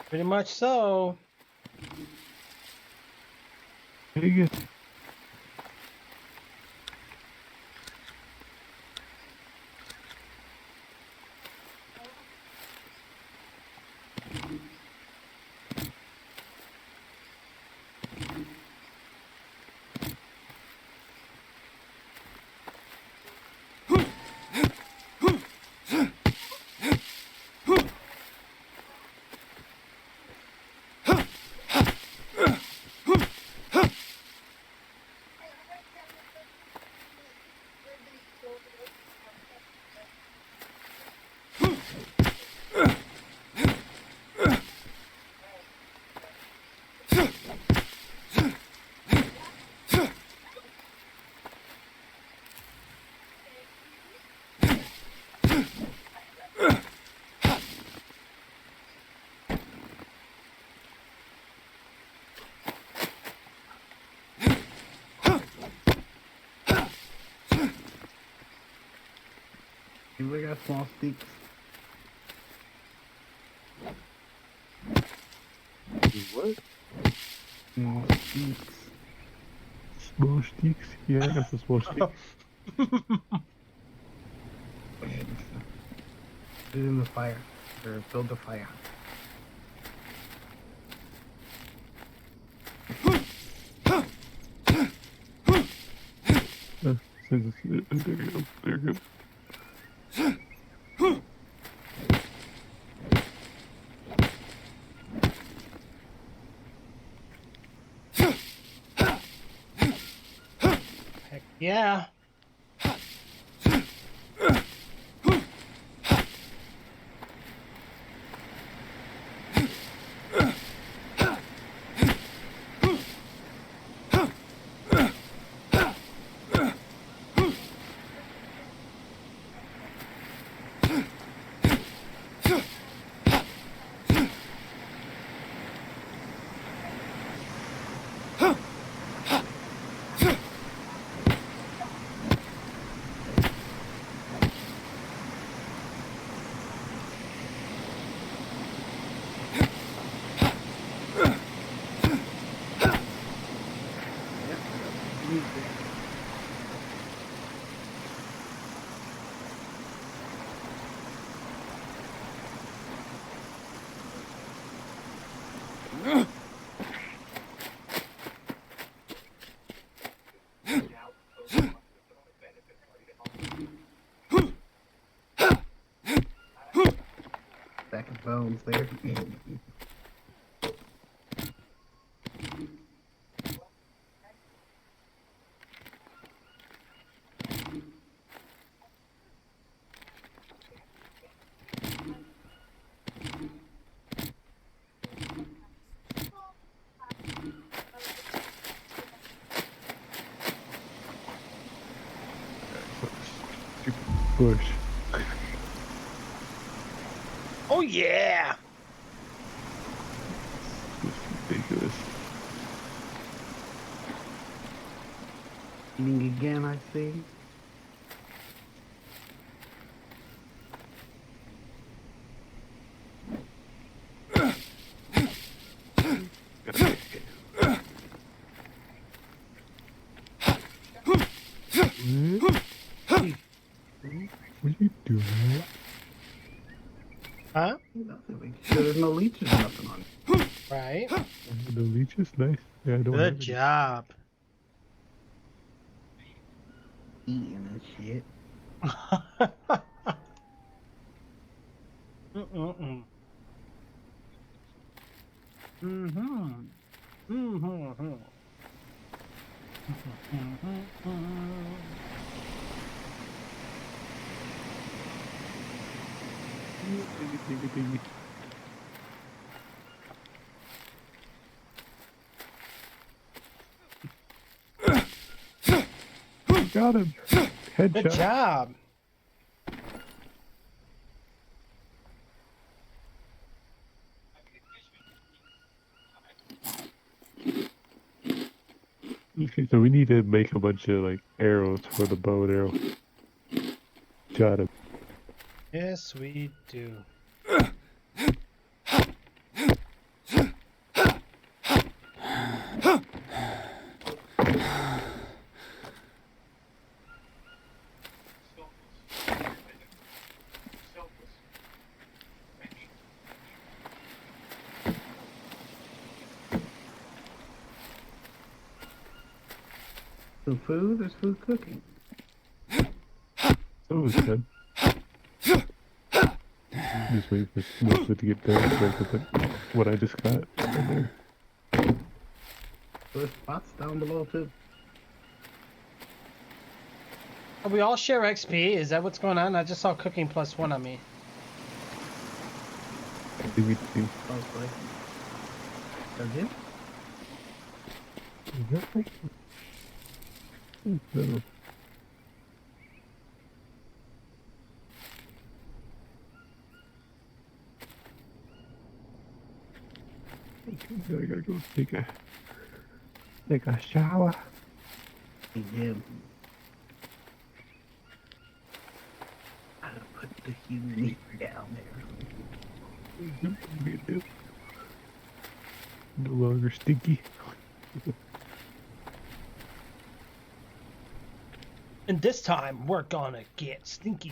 Pretty much so. Dang it. We got small sticks. What? Small sticks. Small sticks? Yeah, I got some small sticks. Put it in the fire. Or build the fire. There you go. There you go. Heck yeah. Stack of bones there. Stupid bush. Oh yeah. It's ridiculous. Eating again, I see. What are you doing? Huh? Nothing. Sure, there's no leeches or nothing on it. Right. The leeches? Nice. Yeah, I don't have Good any. job. Eating and shit. Mm-mm-mm. Mm-hmm. Mm-hmm. Got him. Headshot. Good job. Okay, so we need to make a bunch of like arrows for the bow and arrow. Got him. Yes, we do. Some food? There's food cooking. That was good. Just wait for most of it to get done so I can put what I just got in there. There's spots down below too. Are we all share XP? Is that what's going on? I just saw cooking +1 on me. Leave me to Oh, sorry. Does it? Is that right? No. Okay, now I gotta go take a shower. Yeah. the human eater down there. No longer stinky. And this time, we're gonna get stinky.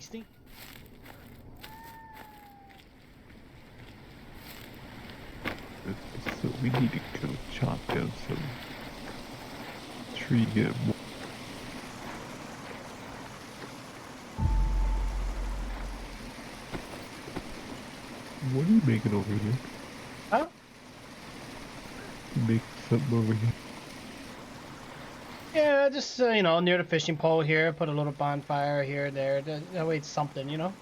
So we need to go chop down some tree here. What are you making over here? Huh? You making something over here? Yeah, just you know, near the fishing pole here. Put a little bonfire here, there. That way it's something, you know.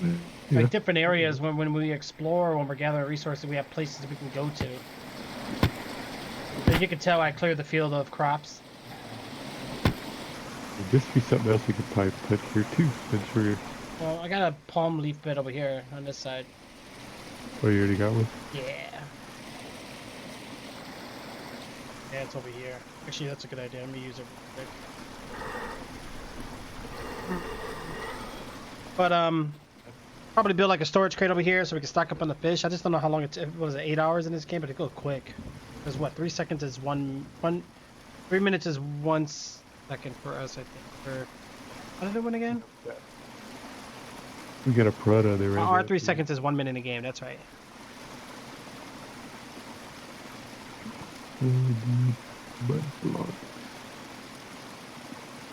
Yeah. Like different areas when we explore, when we're gathering resources, we have places we can go to. As you can tell, I cleared the field of crops. This would be something else we could probably put here too. Since we're... Well, I got a palm leaf bed over here on this side. Oh, you already got one? Yeah. Yeah, it's over here. Actually, that's a good idea. Let me use it real quick. But probably build like a storage crate over here so we can stock up on the fish. I just don't know how long it's. What is it? 8 hours in this game, but it goes quick. Because what? 3 seconds is 3 minutes is 1 second for us, I think. For how did it win again? We got a Prada there, right? Our 3 seconds is 1 minute in a game. That's right. Mud block.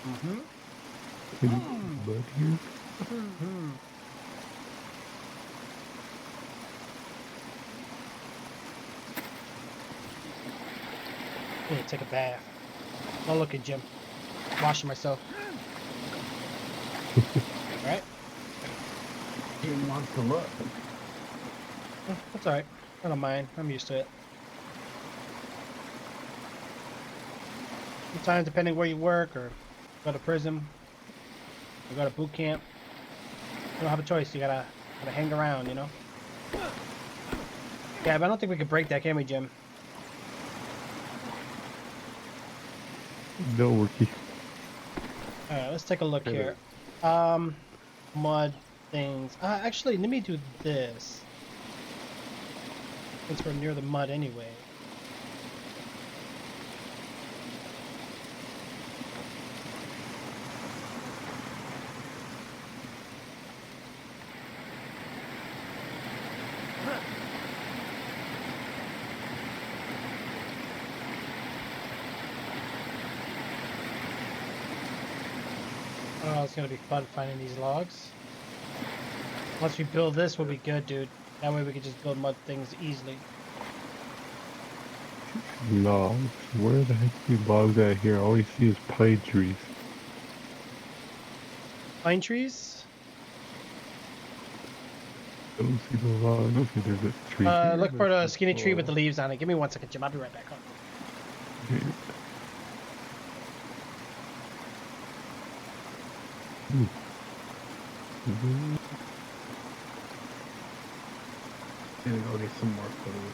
Mm-hmm. Any mud here? Mm-hmm. Yeah, take a bath. Oh, look at Jim. Washing myself. Alright. Jim wants to look. That's alright. I don't mind. I'm used to it. Sometimes, depending where you work or go to prison or go to boot camp, you don't have a choice. You gotta hang around, you know? Yeah, but I don't think we could break that, can we, Jim? No, Worky. Alright, let's take a look here. Mud things. Actually, let me do this. Since we're near the mud anyway. Oh, it's gonna be fun finding these logs. Once we build this, we'll be good, dude. That way we can just build mud things easily. Logs. Where the heck are these logs at here? All you see is pine trees. Pine trees? I don't see the log. I don't see there's a tree here. Look for the skinny tree with the Oh. leaves on it. Give me 1 second, Jim. I'll be right back. Hold on. Okay. Ooh. Gonna go get some more food.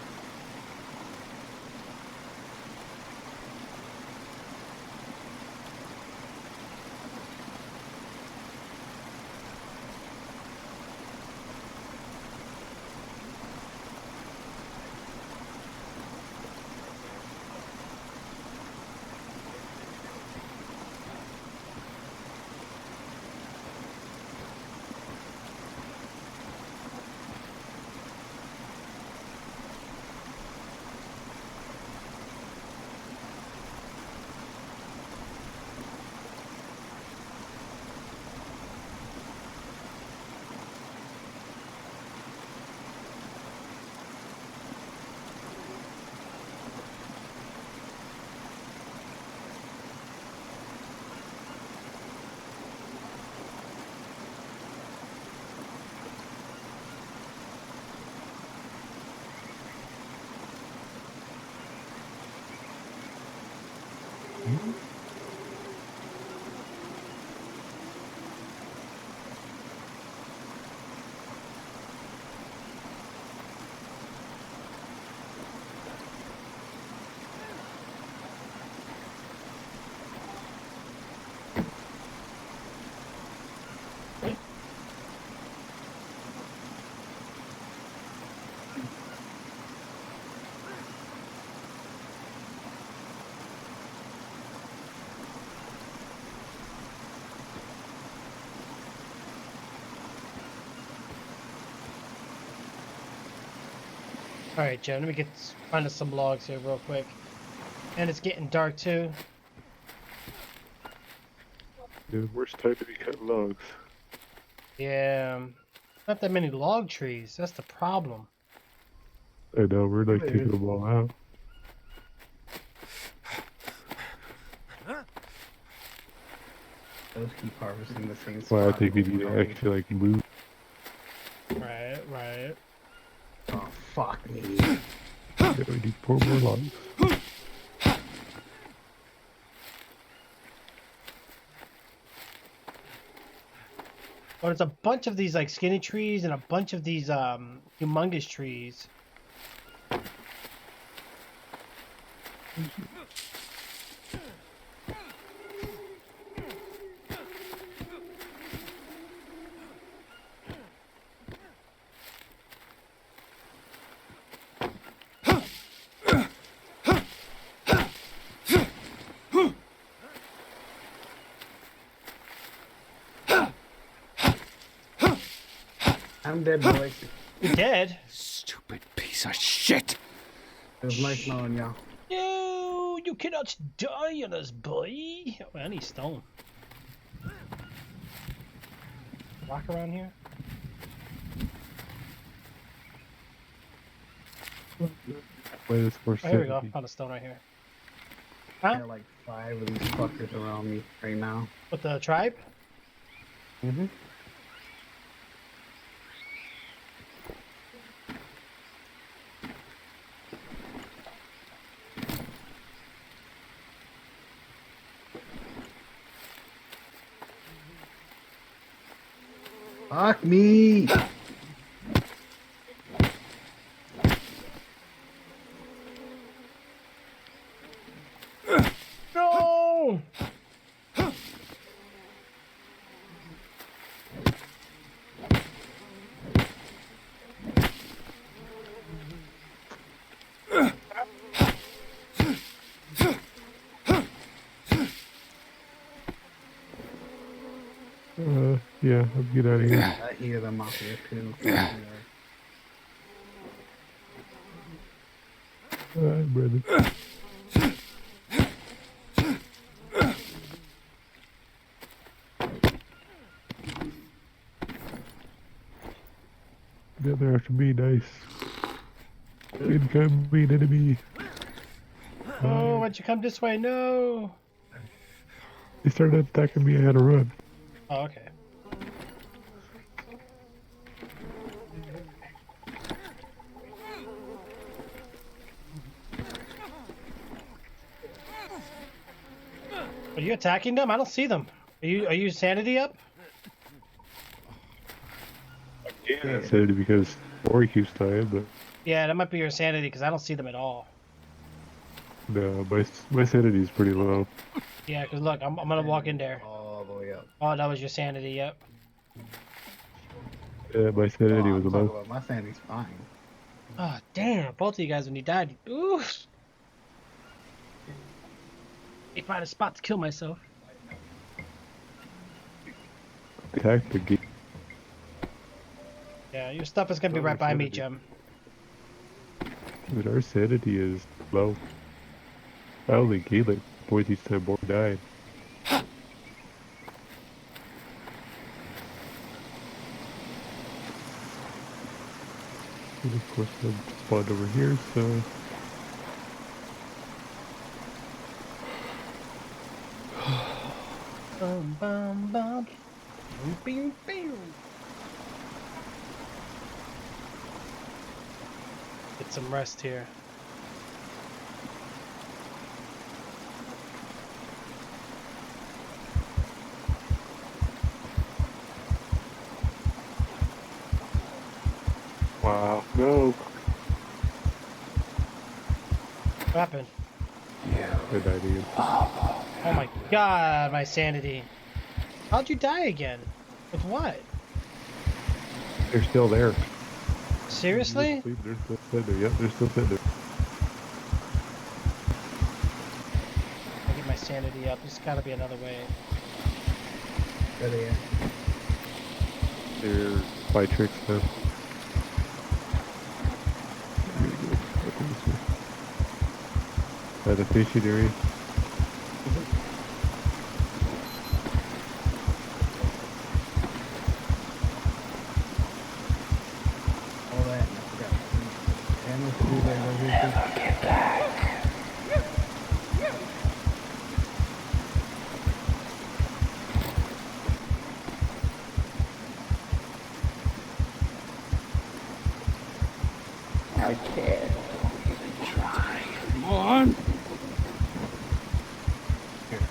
All right, Joe. Let me find us some logs here real quick. And it's getting dark too. The worst time to be cutting logs. Yeah. Not that many log trees. That's the problem. I know, we're like There taking is. them all out. Those keep harvesting the same Well, I spot. think we over need and to over. actually like move. Right, right. Oh, fuck me. Yeah, we need 4 more logs. But it's a bunch of these like skinny trees and a bunch of these humongous trees. I'm dead, boys. You're dead? Stupid piece of shit! It was nice knowing y'all. No, you cannot die on us, boy. Oh, I need stone. Rock around here? Minus Oh, here we go. 470. Found a stone right here. I Huh? got like 5 of these fuckers around me right now. With the tribe? Mm-hmm. Fuck me! No! Yeah, I'll get out of here. I hear them out here too. Alright, brother. Yeah, they're after me, nice. Incoming enemy. Oh, why'd you come this way? No! They started attacking me, I had to run. Oh, okay. Are you attacking them? I don't see them. Are you sanity up? Yeah, I said it because Ori keeps dying, but Yeah, that might be your sanity because I don't see them at all. no, my sanity is pretty low. Yeah, because look, I'm gonna walk in there. All the way up. Oh, that was your sanity. Yep. Yeah, my sanity Oh, was I'm talking low. about my sanity's fine. Oh, damn! Both of you guys when you died. Oof. I find a spot to kill myself. Attack the gate. Yeah, your stuff is gonna be right by me, Jim. But our sanity is low. I only gained like points each time Ori died. And of course, I'm spawned over here, so Bum bum bum. Boom, boom, boom. Get some rest here. wow, no. What happened? I died again. Oh my god, my sanity. How'd you die again? With what? They're still there. Seriously? They're still sitting there. Yep, they're still sitting there. I'll get my sanity up. There's gotta be another way. There they are. They're by tricks now. I'm gonna By the fishing area. All that, and I forgot. And let's do that over here too. Get back. I can't. Don't even try. Come on. Here.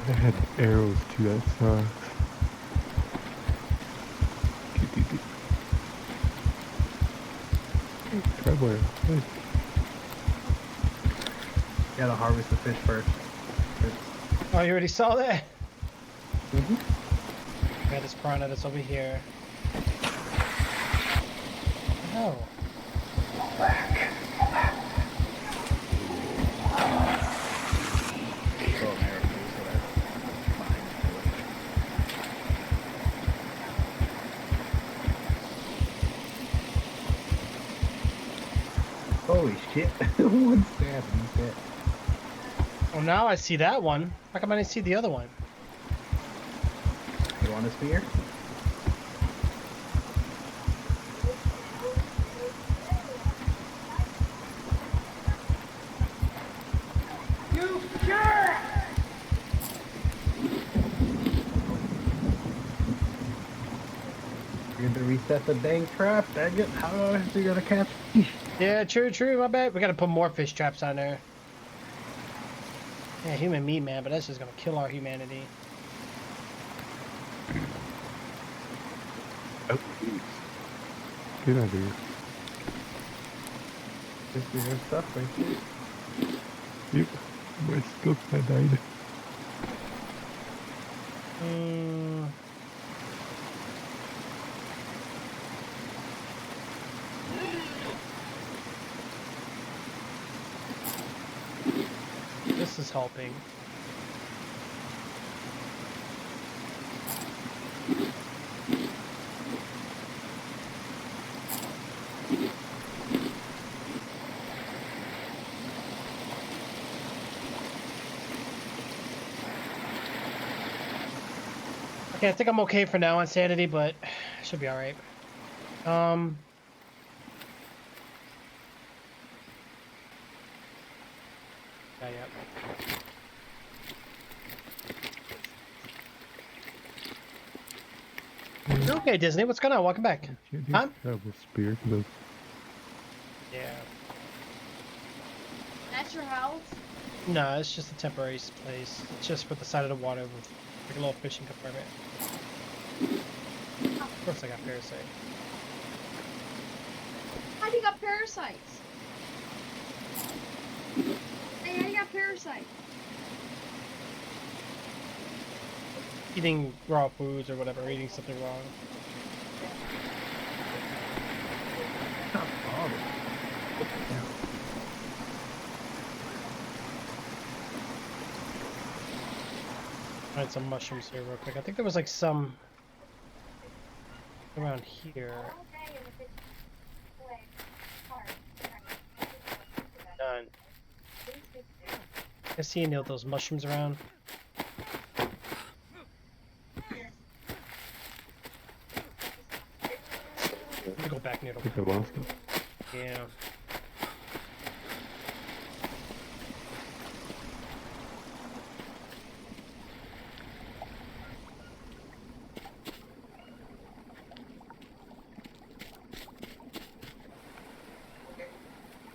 I had arrows too, that sucks. Tribal. Nice. Gotta harvest the fish first. Oh, you already saw that? Mm-hmm. Got this piranha that's over here. Oh. Back. Holy shit. One stab, he's dead. Oh, now I see that one. How come I didn't see the other one? You want a spear? You jerk! You're gonna reset the dang trap. Dang it. How else are you gonna catch fish? Yeah, true, my bad. We gotta put more fish traps on there. Yeah, human meat, man, but that's just gonna kill our humanity. Oh, jeez. Get out of here. This is your stuff right here. Yep. My scope had died. This is helping. Okay, I think I'm okay for now on sanity, but should be all right. Yeah. You're okay, Disney. What's going on? Welcome back. Huh? Tribal spear. Those. Yeah. That's your house? No, it's just a temporary place. It's just for the side of the water with like a little fishing compartment. Of course I got parasite. How do you got parasites? Hey, how you got parasites? Eating raw foods or whatever, eating something wrong. Stop bothering. Find some mushrooms here real quick. I think there was like some around here. Done. I see any of those mushrooms around. Let me go back near I the think I lost it. Yeah.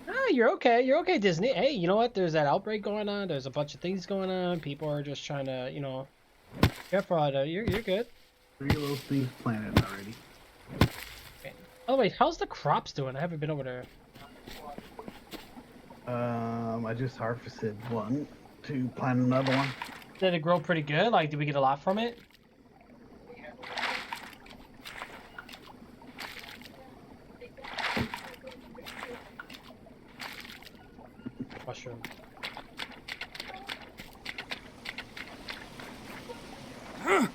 Ah, you're okay. You're okay, Disney. Hey, you know what? There's that outbreak going on. There's a bunch of things going on. People are just trying to, you know, careful out there. You're good. 3 of those things planted already. Okay. By the way, how's the crops doing? I haven't been over there. I just harvested one to plant another one. Did it grow pretty good? Like, did we get a lot from it? Mushroom. What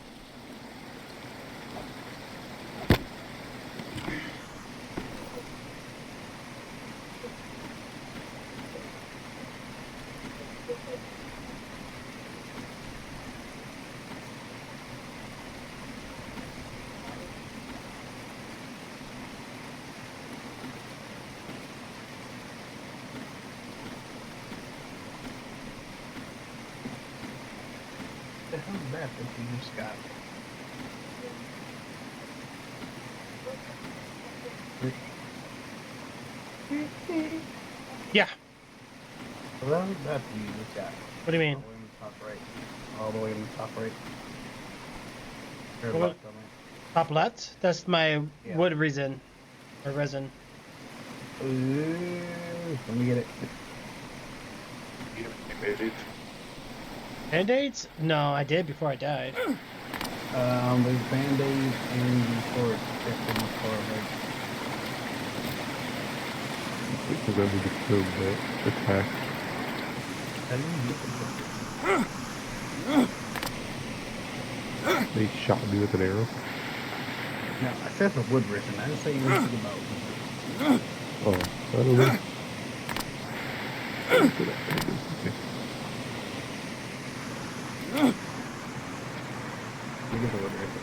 the hell is that you just got? Yeah. What the hell is that you just got? What do you mean? All the way in the top right. All the way in the top right. Or What? left, I mean. Top left? That's my Yeah. wood resin. Or resin. Ooh, let me get it. Band-aids? No, I did before I died. There's band-aids and the sword. Check the sword, right? Because I would have killed that attack. How do you get the They shot me with an arrow. No, I said the wood resin. I didn't say anything about wood. Oh, I don't know. Okay. You get the wood resin.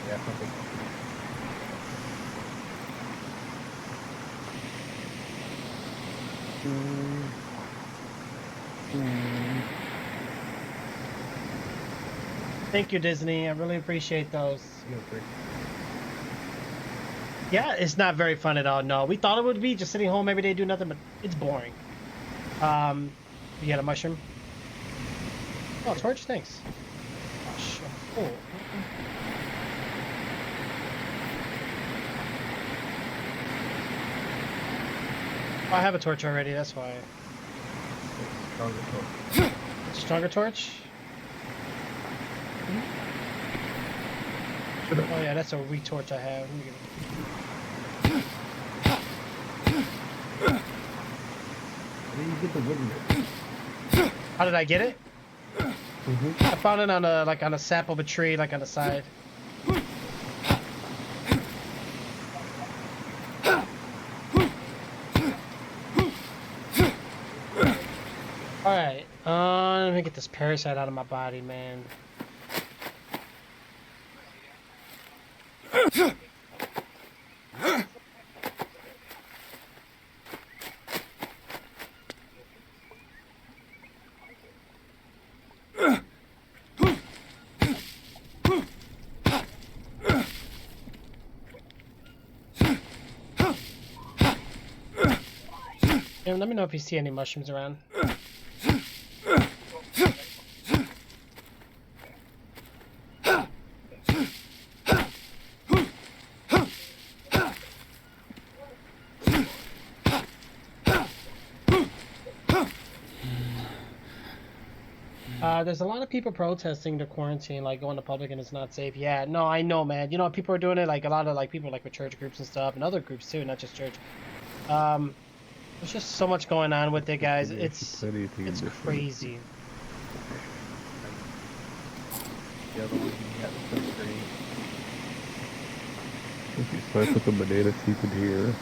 Yeah, something. Thank you, Disney. I really appreciate those. You go first. Yeah, it's not very fun at all. No, we thought it would be just sitting home every day doing nothing, but it's boring. You got a mushroom? Oh, torch, thanks. Oh, shit. Oh. Oh, I have a torch already. That's why. Stronger sword. Stronger torch? Oh yeah, that's a weak torch I have. Let me get it. Where do you get the wood resin? How did I get it? I found it on a on a sap of a tree, like on the side. All right, let me get this parasite out of my body, man. Yeah, let me know if you see any mushrooms around. There's a lot of people protesting the quarantine, like going to public and it's not safe. Yeah, no, I know, man. You know, people are doing it, like a lot of like people like with church groups and stuff, and other groups too, not just church. There's just so much going on with it, guys. It's crazy. The other one you got the sunscreen. Okay, so I put the banana seeds in here.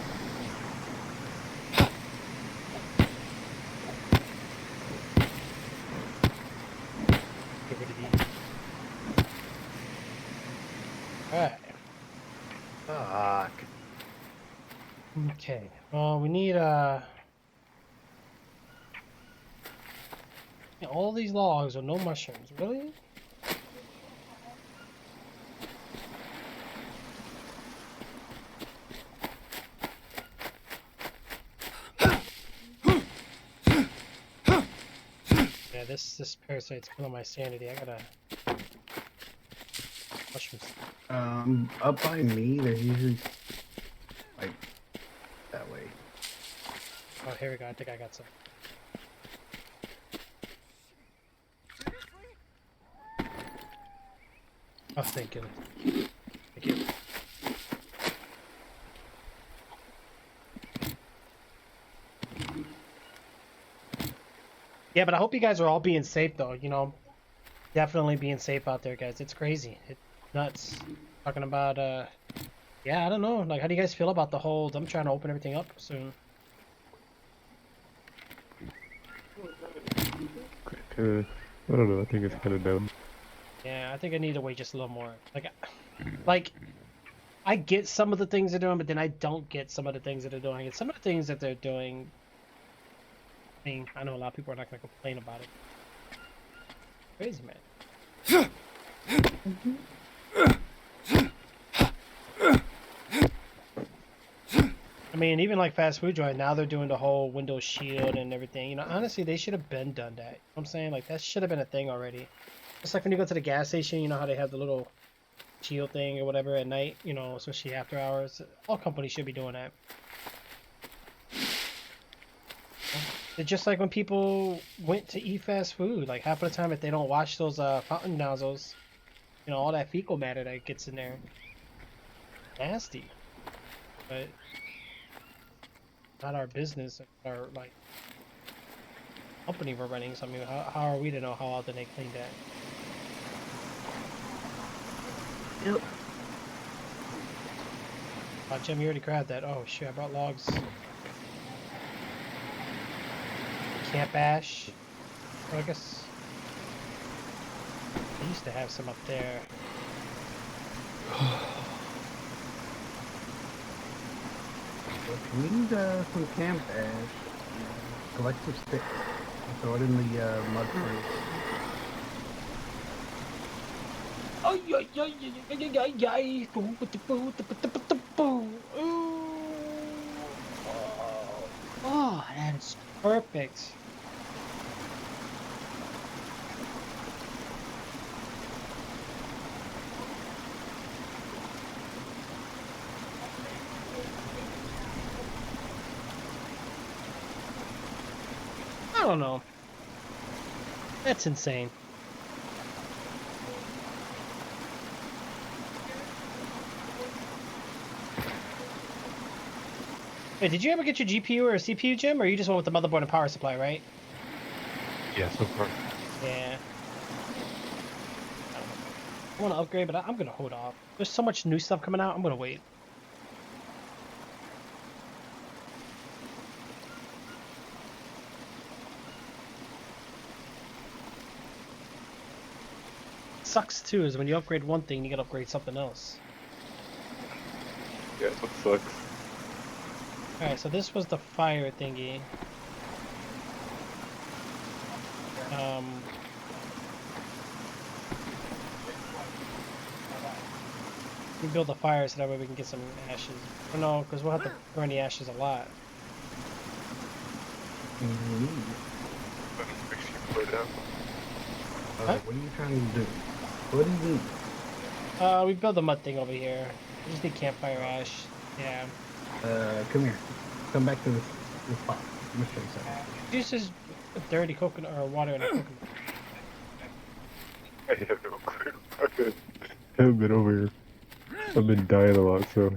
Get rid of these. Alright. Fuck. Okay. Well, we need all these logs with no mushrooms. Really? Yeah, this parasite's killing my sanity. I gotta mushrooms. Up by me, there's usually like that way. Oh, here we go. I think I got some. Oh, thank you. Thank you. Yeah, but I hope you guys are all being safe, though. You know, definitely being safe out there, guys. It's crazy. It's nuts. Talking about, yeah, I don't know. Like, how do you guys feel about the whole, I'm trying to open everything up soon. I don't know. I think it's kind of dumb. Yeah, I think I need to wait just a little more. Like, I get some of the things they're doing, but then I don't get some of the things that they're doing. And some of the things that they're doing, I mean, I know a lot of people are not going to complain about it. Crazy, man. I mean, even like fast food joint, now they're doing the whole window shield and everything. You know, honestly, they should have been done that. You know what I'm saying? Like, that should have been a thing already. Just like when you go to the gas station, you know how they have the little shield thing or whatever at night, you know, especially after hours. All companies should be doing that. It's just like when people went to eat fast food. Like, half of the time, if they don't wash those fountain nozzles, you know, all that fecal matter that gets in there. Nasty. But not our business, our, like, company we're running. So, I mean, how are we to know how often they clean that? Yep. Jim, you already grabbed that. Oh, shit, I brought logs. Camp ash. Well, I guess I used to have some up there. We need some camp ash. Collect some sticks. And throw it in the mud furnace. Oh, yeah, yeah, yeah, yeah, yeah, yeah, yeah. Boo, boo, boo, boo, boo, boo, boo. Oh, that is perfect. I don't know. That's insane. Wait, did you ever get your GPU or a CPU, Jim, or you just went with the motherboard and power supply, right? Yeah, so far. Yeah. I want to upgrade, but I'm gonna hold off. There's so much new stuff coming out. I'm gonna wait. Sucks too is when you upgrade one thing, you gotta upgrade something else. Yeah, that sucks. Alright, so this was the fire thingy. We build the fire so that way we can get some ashes. Or no, because we'll have to burn the ashes a lot. Huh? What are you trying to do? What do you need? We build the mud thing over here. We just need campfire ash. Yeah. Come here. Come back to this pot. I'm gonna show you something. This is dirty coconut or water in a coconut. I have no clue. I haven't been over here. I've been dying a lot, so.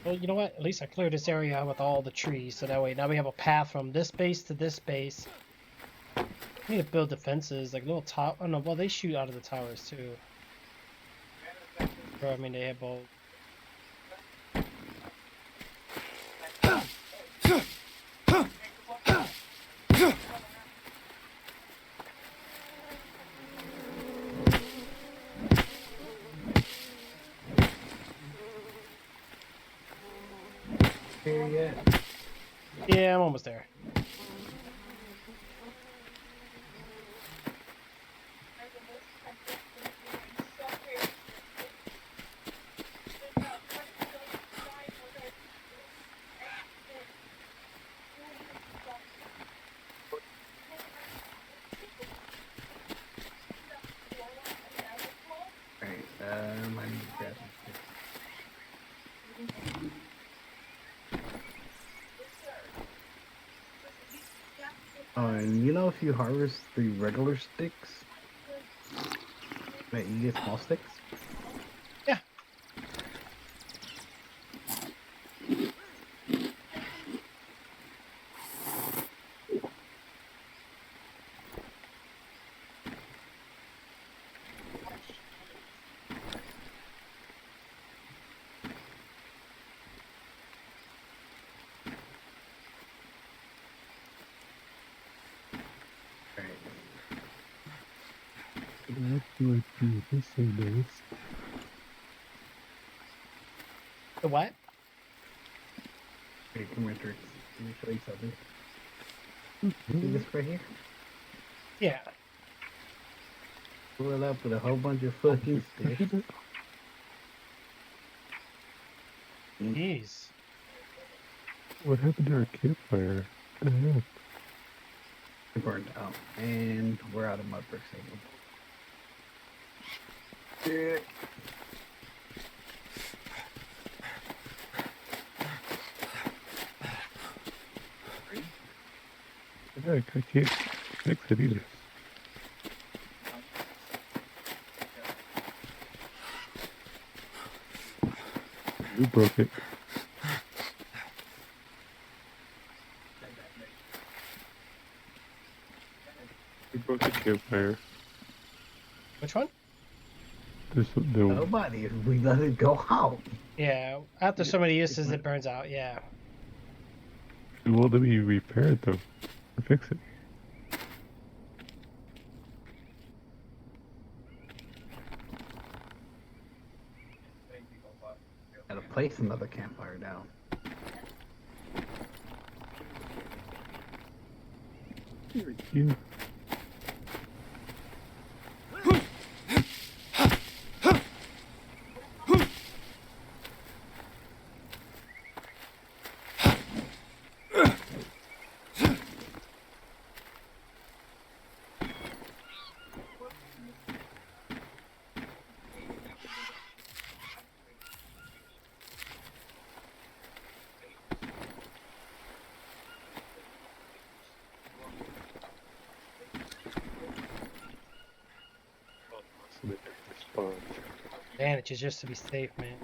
Well, you know what? At least I cleared this area with all the trees, so that way now we have a path from this base to this base. We need to build defenses, like little top. Oh no, well they shoot out of the towers too. Or I mean they have both. Here yet? Yeah, I'm almost there. Alright, I need to grab some sticks. Oh, and you know if you harvest the regular sticks, that you get small sticks? Yeah. Like, dude, this so nice. The what? Hey, come here, Trix. Let me show you something. See this right here? Yeah. Pull it up with a whole bunch of fucking sticks. Jeez. What happened to our campfire? What the heck? It burned out. And we're out of mud bricks anymore. Yeah. Heck, I can't fix it either. You broke it. You broke the campfire. Which one? There's no. Nobody. We let it go out. Yeah. After so many uses, it burns out. Yeah. It won't let me repair it though, or fix it. Gotta place another campfire down. Yeah. Advantage is just to be safe, man.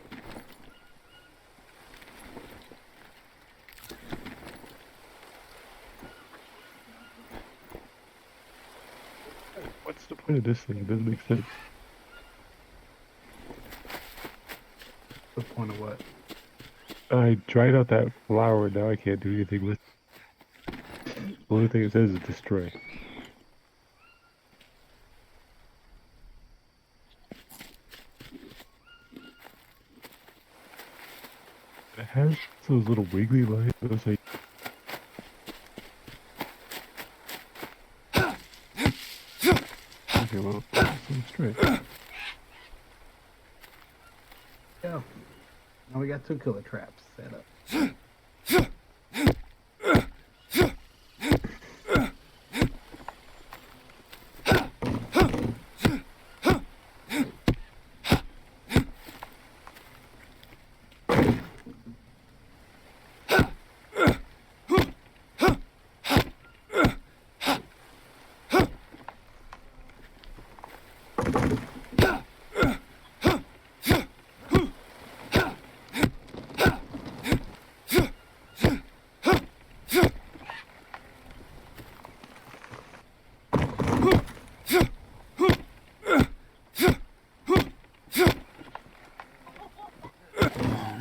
What's the point of this thing? It doesn't make sense. The point of what? I dried out that flower, now I can't do anything with it. The only thing it says is destroy. It has those little wiggly lines. It was like, okay, well, let's try it. Yeah. Now we got 2 killer traps set up.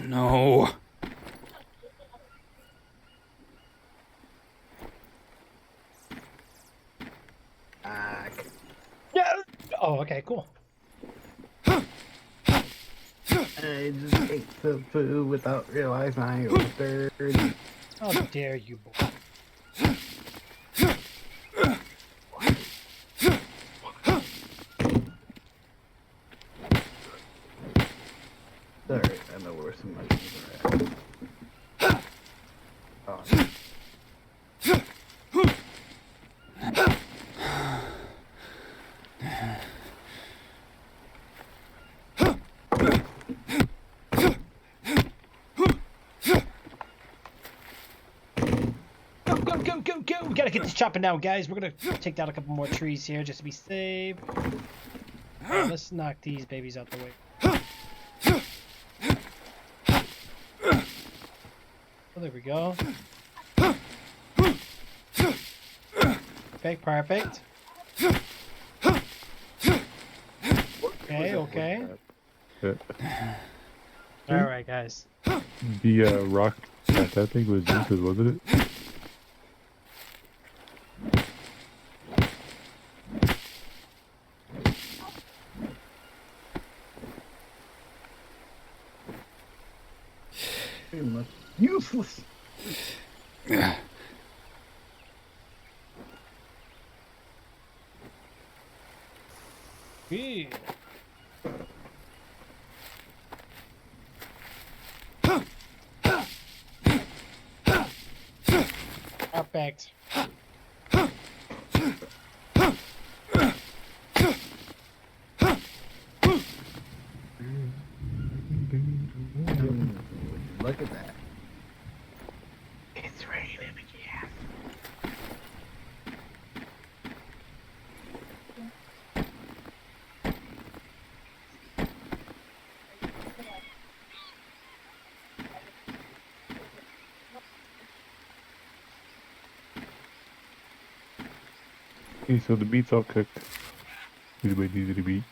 No. Yeah. Oh, okay, cool. I just ate some food without realizing I was dirty. How dare you, boy? Alright, I know where some mushrooms are at. Oh, Go! We gotta get this chopping down, guys. We're gonna take down a couple more trees here just to be safe. Alright, let's knock these babies out the way. Oh, there we go. Perfect. Okay. Alright, guys. The rock that thing was useless, wasn't it? Pretty much useless. Yeah. Perfect. Look at that. It's raining again. Okay, so the meat's all cooked. Anybody needs any meat?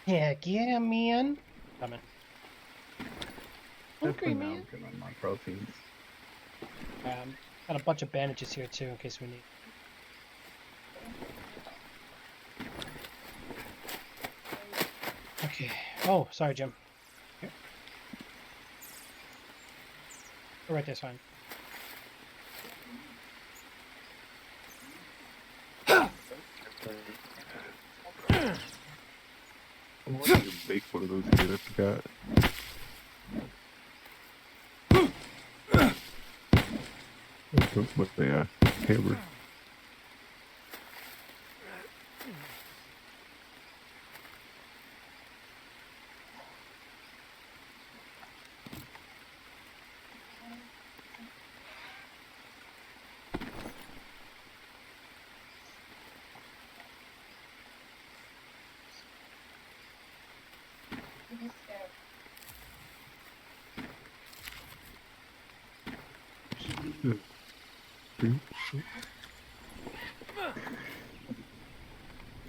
Heck yeah, man. Coming. Hungry, Definitely now man. good on my proteins. Got a bunch of bandages here too, in case we need. Okay. Oh, sorry, Jim. Here. Go right there's fine. I wanted to make one of those again, I forgot. But they hammer.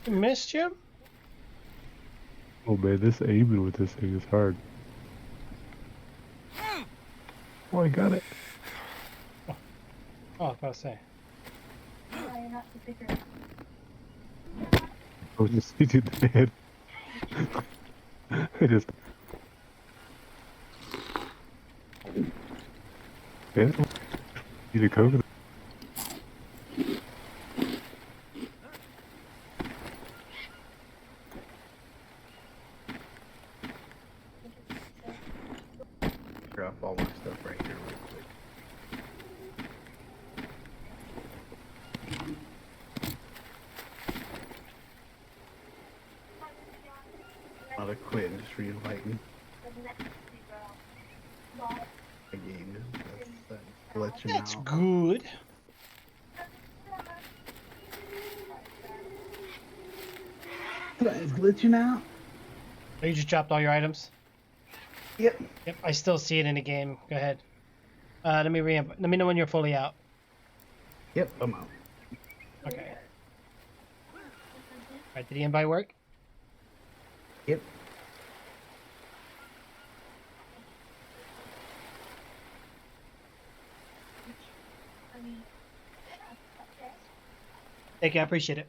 Missed you? Oh man, this aiming with this thing is hard. Oh, I got it. Oh, I was about to say. I was just hitting the head. I just. Yeah. Need a cover. Drop all my stuff right here real quick. I'm gonna quit and just re-enlighten the game. That's let you That's know. good. It's glitching out. Oh, you just dropped all your items? Yep. Yep, I still see it in the game. Go ahead. Let me know when you're fully out. Yep, I'm out. Okay. Alright, did the invite work? Yep. Thank you, I appreciate it.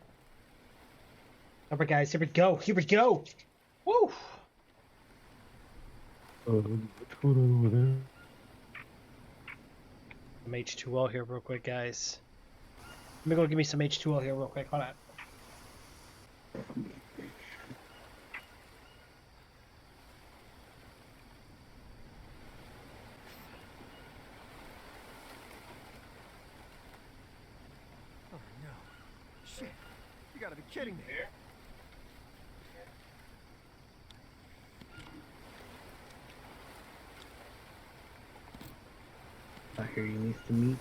Alright guys, here we go. Here we go. Woo! What's going on over there? Some H2O here real quick, guys. Let me go give me some H2O here real quick. Hold on. Oh no. Shit. You gotta be kidding me. I hear you needs to meet.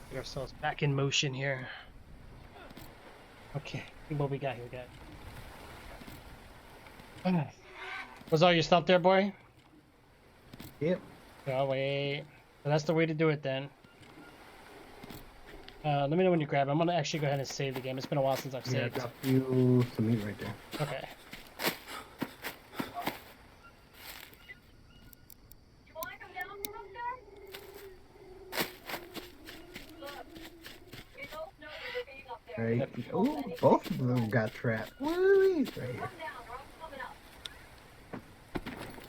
Get ourselves back in motion here. Okay, see what we got here, guys. Was all your stuff there, boy? Yep. Oh, wait. So that's the way to do it then. Let me know when you grab it. I'm gonna actually go ahead and save the game. It's been a while since I've Yeah, I saved. dropped you some meat right there. Okay. You want to come down from up there? Look, we both know that we're being up there. Right. Oh, both of them got trapped. What are these right here?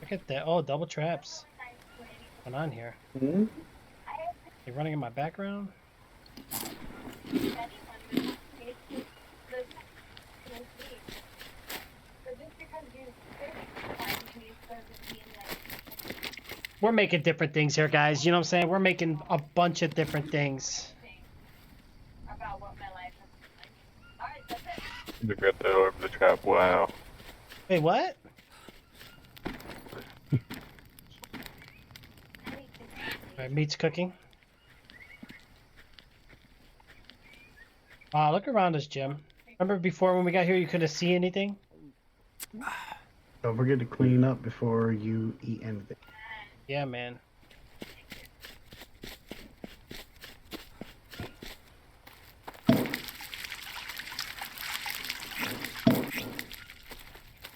Look at that. Oh, double traps. What's going on here? Hmm? You're running in my background? We're making different things here, guys. You know what I'm saying? We're making a bunch of different things. Look at that over the trap. Wow. Wait, what? Alright, meat's cooking. Look around us, Jim. Remember before when we got here you couldn't see anything? Don't forget to clean up before you eat anything. Yeah, man. At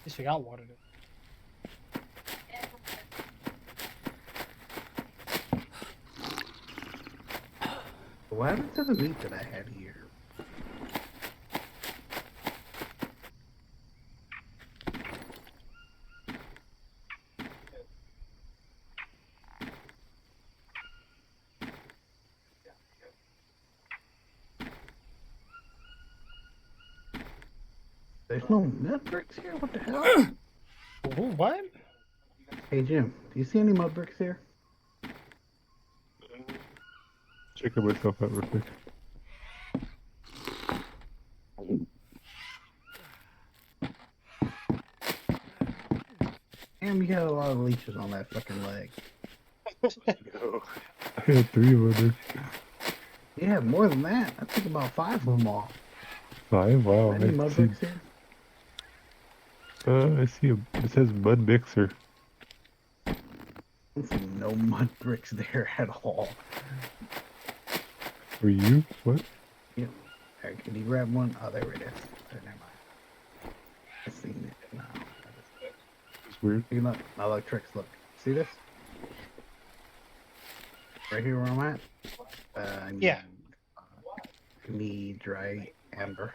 least we got water. What happened to the meat that I had here? There's no mud bricks here? What the hell? Ooh, what? Hey Jim, do you see any mud bricks here? Checking myself out real quick. Damn, you got a lot of leeches on that fucking leg. Yo, I had 3 of them. Yeah, more than that. I took about 5 of them off. 5? Wow. Any mud bricks here? I see it says mud mixer. I see no mud bricks there at all. For you? What? Yep. Alright, can you grab one? Oh, there it is. Oh, never mind. I've seen it now. It's weird. Look, my electrics, look. See this? Right here where I'm at? I need, Yeah. I need dry amber.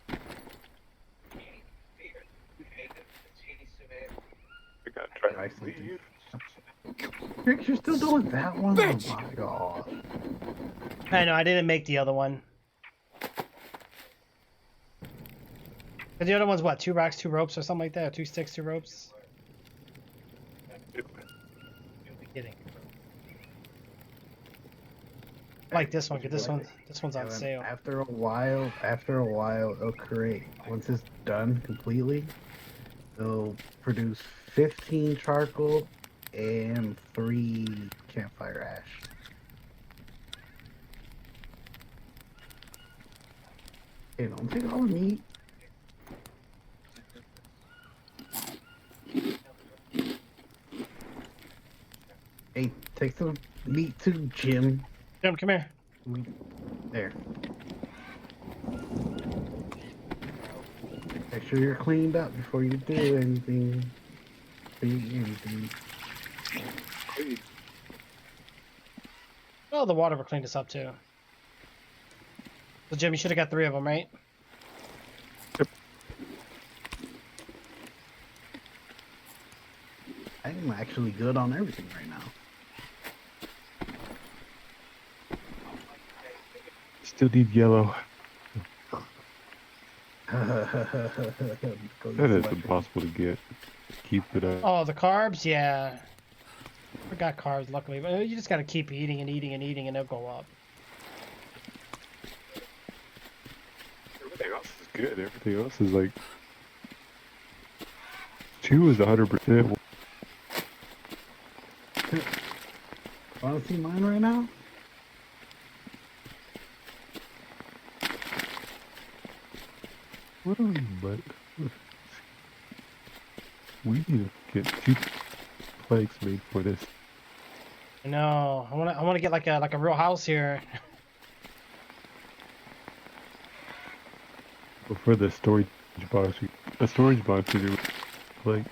I gotta try Dry to something. leave. Rick, you're still doing that one? Oh my god. I know, I didn't make the other one. But the other one's what? 2 rocks, 2 ropes or something like that? Or 2 sticks, 2 ropes? Kidding. I like this one, 'cause this one's on And then sale. after a while, it'll create. Once it's done completely, it'll produce 15 charcoal and 3 campfire ash. Hey, don't take all the meat. Hey, take some meat too, Jim. Jim, come here. There. Make sure you're cleaned up before you do anything. Eat anything. Oh, the water will clean this up too. So Jim, you should have got 3 of them, right? I'm actually good on everything right now. Still need yellow. That is impossible to get. Keep it up. Oh, the carbs? Yeah. Forgot carbs, luckily. But you just gotta keep eating and eating and eating and they'll go up. Everything else is good. Everything else is like 2 is 100%. Wanna see mine right now? What are we? But we need to get 2 planks made for this. I know. I wanna get like a real house here. For the storage box, a storage box is like.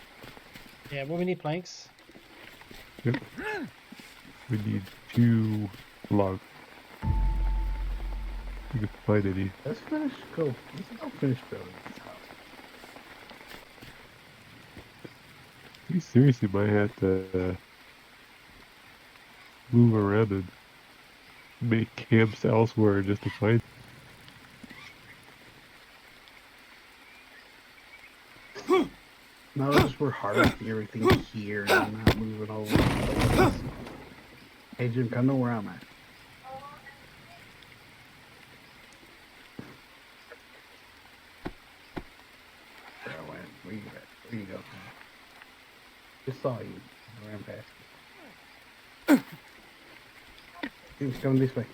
Yeah, well, we need planks. Yep. We need 2 logs. think we can find any. Let's go finish building this house. We seriously might have to move around and make camps elsewhere just to find. Notice we're harvesting everything here and not moving over. Hey Jim, come to where I'm at. Where I went. Where you at? Where you go? Just saw you. I ran past you. Jim's coming this way.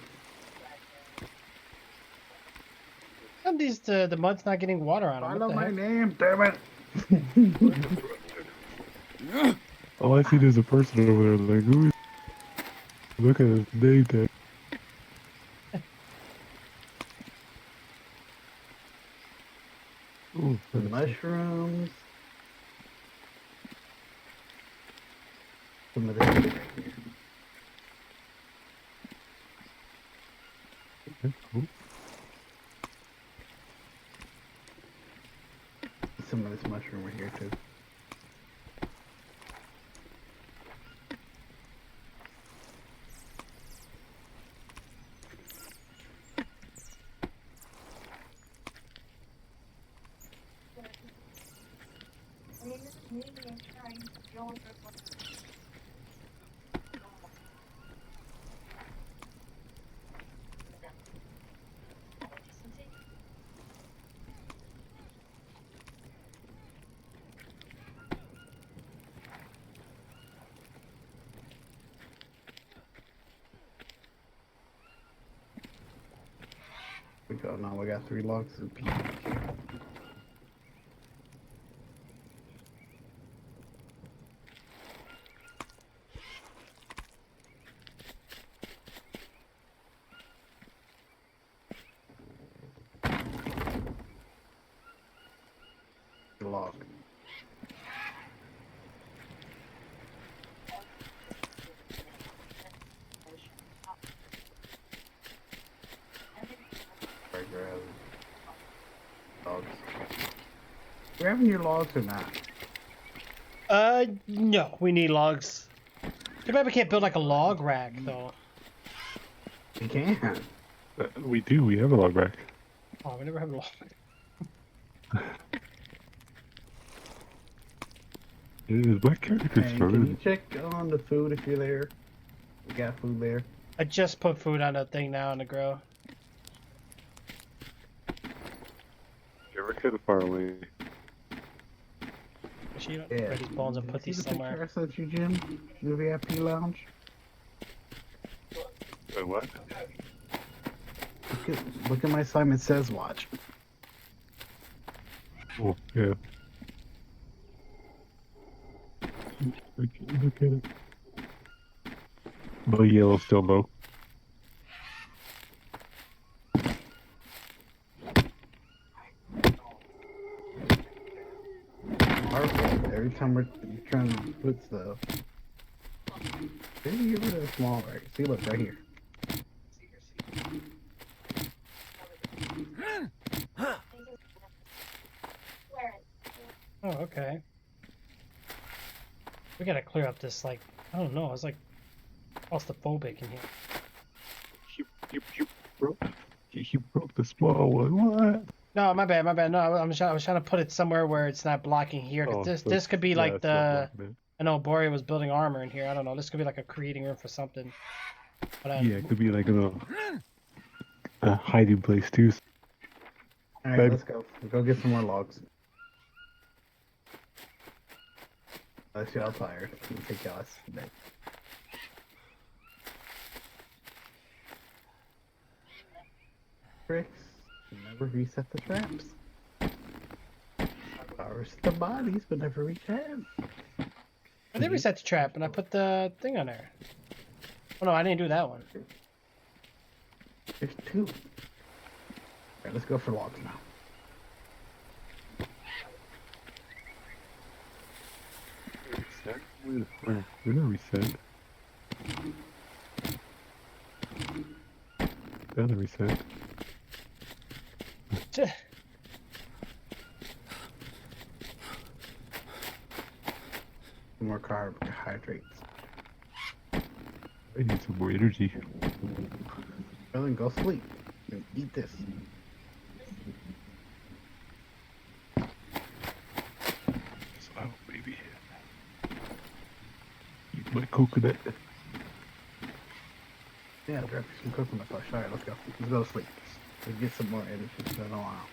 How come the mud's not getting water on them? I What know the my heck? name, damn it. All I see is a person over there. Like, who is? Look at his name tag. Oh, The mushrooms. Some of this right here. okay, cool. Some of this mushroom right here too. We go now. We got 3 logs of peat. Log. Right, grab logs. Grabbing your logs or not? No, we need logs. Too bad we can't build like a log rack though. You can. We do. We have a log rack. Oh, we never have a log. Is my character Hey, can you started? check on the food if you're there? We got food there. I just put food on that thing now on the grill. You're kind of far away. Actually, you Yeah. grab these bones and You put see these the picture somewhere. I sent you, Jim? In the VIP lounge? Wait, what? Look at my Simon Says watch. Oh, yeah. Okay, look at it. The yellow still low. Perfect. Every time we're trying to put stuff. Maybe get rid of the small right. See, look right here. Oh, okay. We gotta clear up this, like, I don't know, it's like claustrophobic in here. You broke the small one. What? No, my bad, my bad. No, I was trying to put it somewhere where it's not blocking here. 'Cause Oh, this could be like it's not the. blocking it. I know Boria was building armor in here. I don't know. This could be like a creating room for something. But Yeah, it could be like a hiding place too. Alright, Babe. let's go. Go get some more logs. Unless y'all tired. I'll take y'all to bed. Tricks. Never reset the traps. Harvest the bodies, but never reach hands. I did reset the trap and I put the thing on there. Oh no, I didn't do that one. There's 2. Alright, let's go for logs now. Reset? Where? We're not reset. Another reset. More carbohydrates. I need some more energy. Well, then go sleep and eat this. Oh, baby. Eat my coconut. Yeah, drop some coconut flesh. Alright, let's go. Let's go to sleep. Let's get some more energy. It's been a while.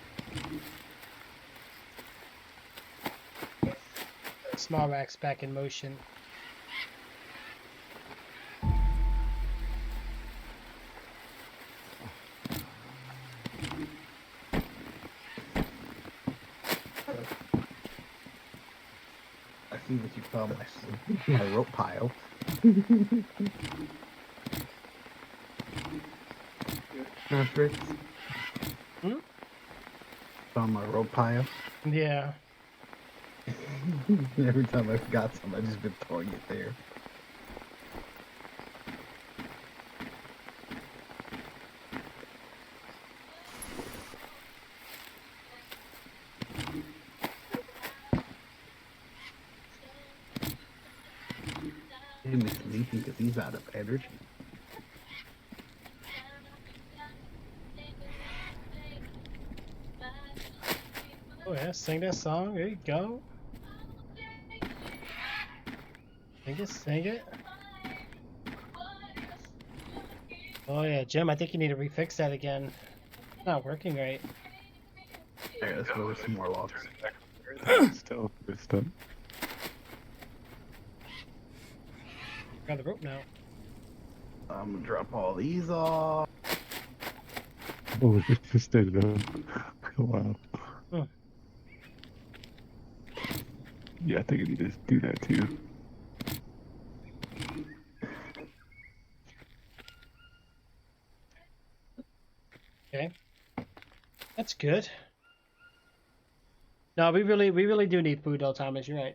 Small racks back in motion. I see that you found my rope pile. Fritz. Hmm? Found my rope pile. Yeah. Every time I've got some, I've just been throwing it there. Him is sleeping because he's out of energy. Oh yeah, sing that song. There you go. Sing it. Oh yeah, Jim, I think you need to refix that again. It's not working right. Alright, let's go with some more logs. Still messed up. Got the rope now. I'm gonna drop all these off. Oh, it's just stayed up. Wow. Hmm. Yeah, I think I need to do that too. Okay. That's good. No, we really do need food though, Thomas. You're right.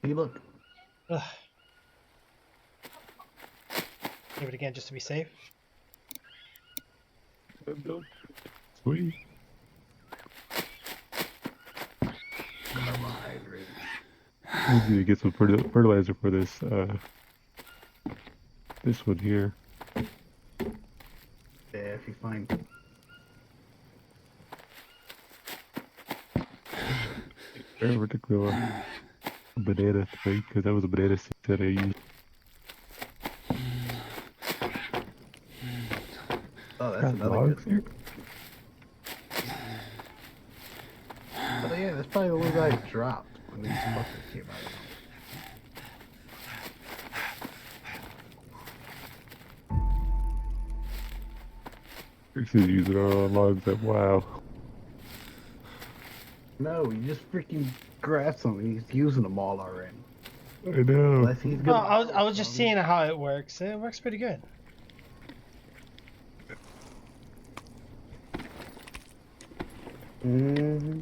Hey, look. Ugh. Give it again just to be safe. Sweet. Carbohydrates. We need to get some fertilizer for this this one here. Yeah, if you find. Forever to grow a banana thing, because that was a banana seed that I used. Oh, that's Got another logs good. here. Oh yeah, that's probably the ones I dropped when these fuckers came out. This is using our own logs. That wow. No, you just freaking grab something. He's using them all already. I know. Unless he's No, gonna. I was just seeing how it works. It works pretty good. Mm-hmm.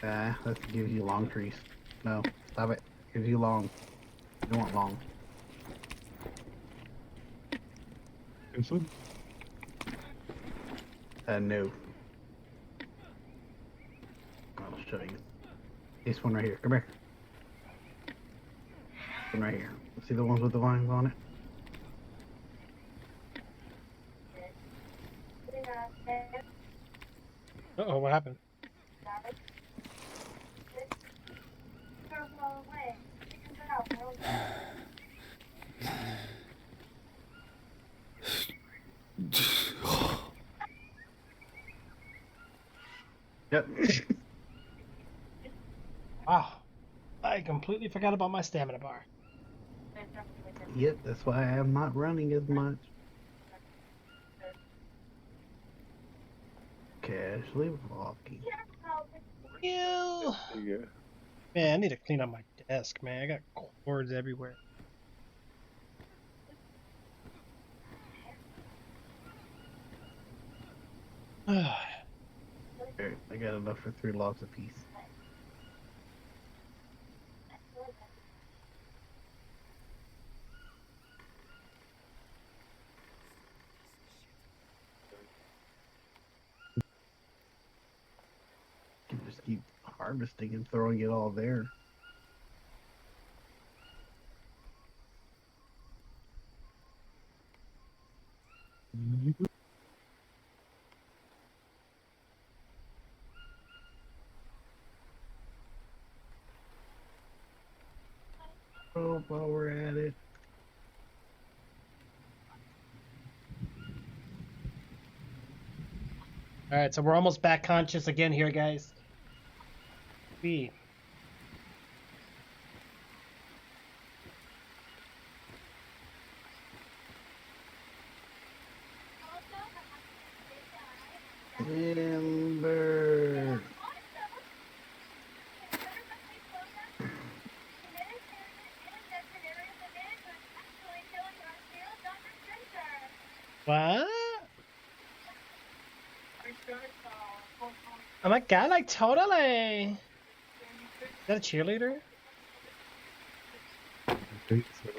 That gives you long trees. No, stop it. Gives you long. You don't want long. This one? No. I'll show you. This one right here. Come here. This one right here. See the ones with the vines on it? Uh-oh, what happened? Yep. Wow. I completely forgot about my stamina bar. Yep, that's why I'm not running as much. Casually walking. Ew. Yeah. Man, I need to clean up my desk, man. I got cords everywhere. Alright, I got enough for 3 logs apiece. just keep harvesting and throwing it all there. Oh, while we're at it. All right, so we're almost back conscious again here, guys. We. Timber. What? Oh my god, like totally. Is that a cheerleader? I think so.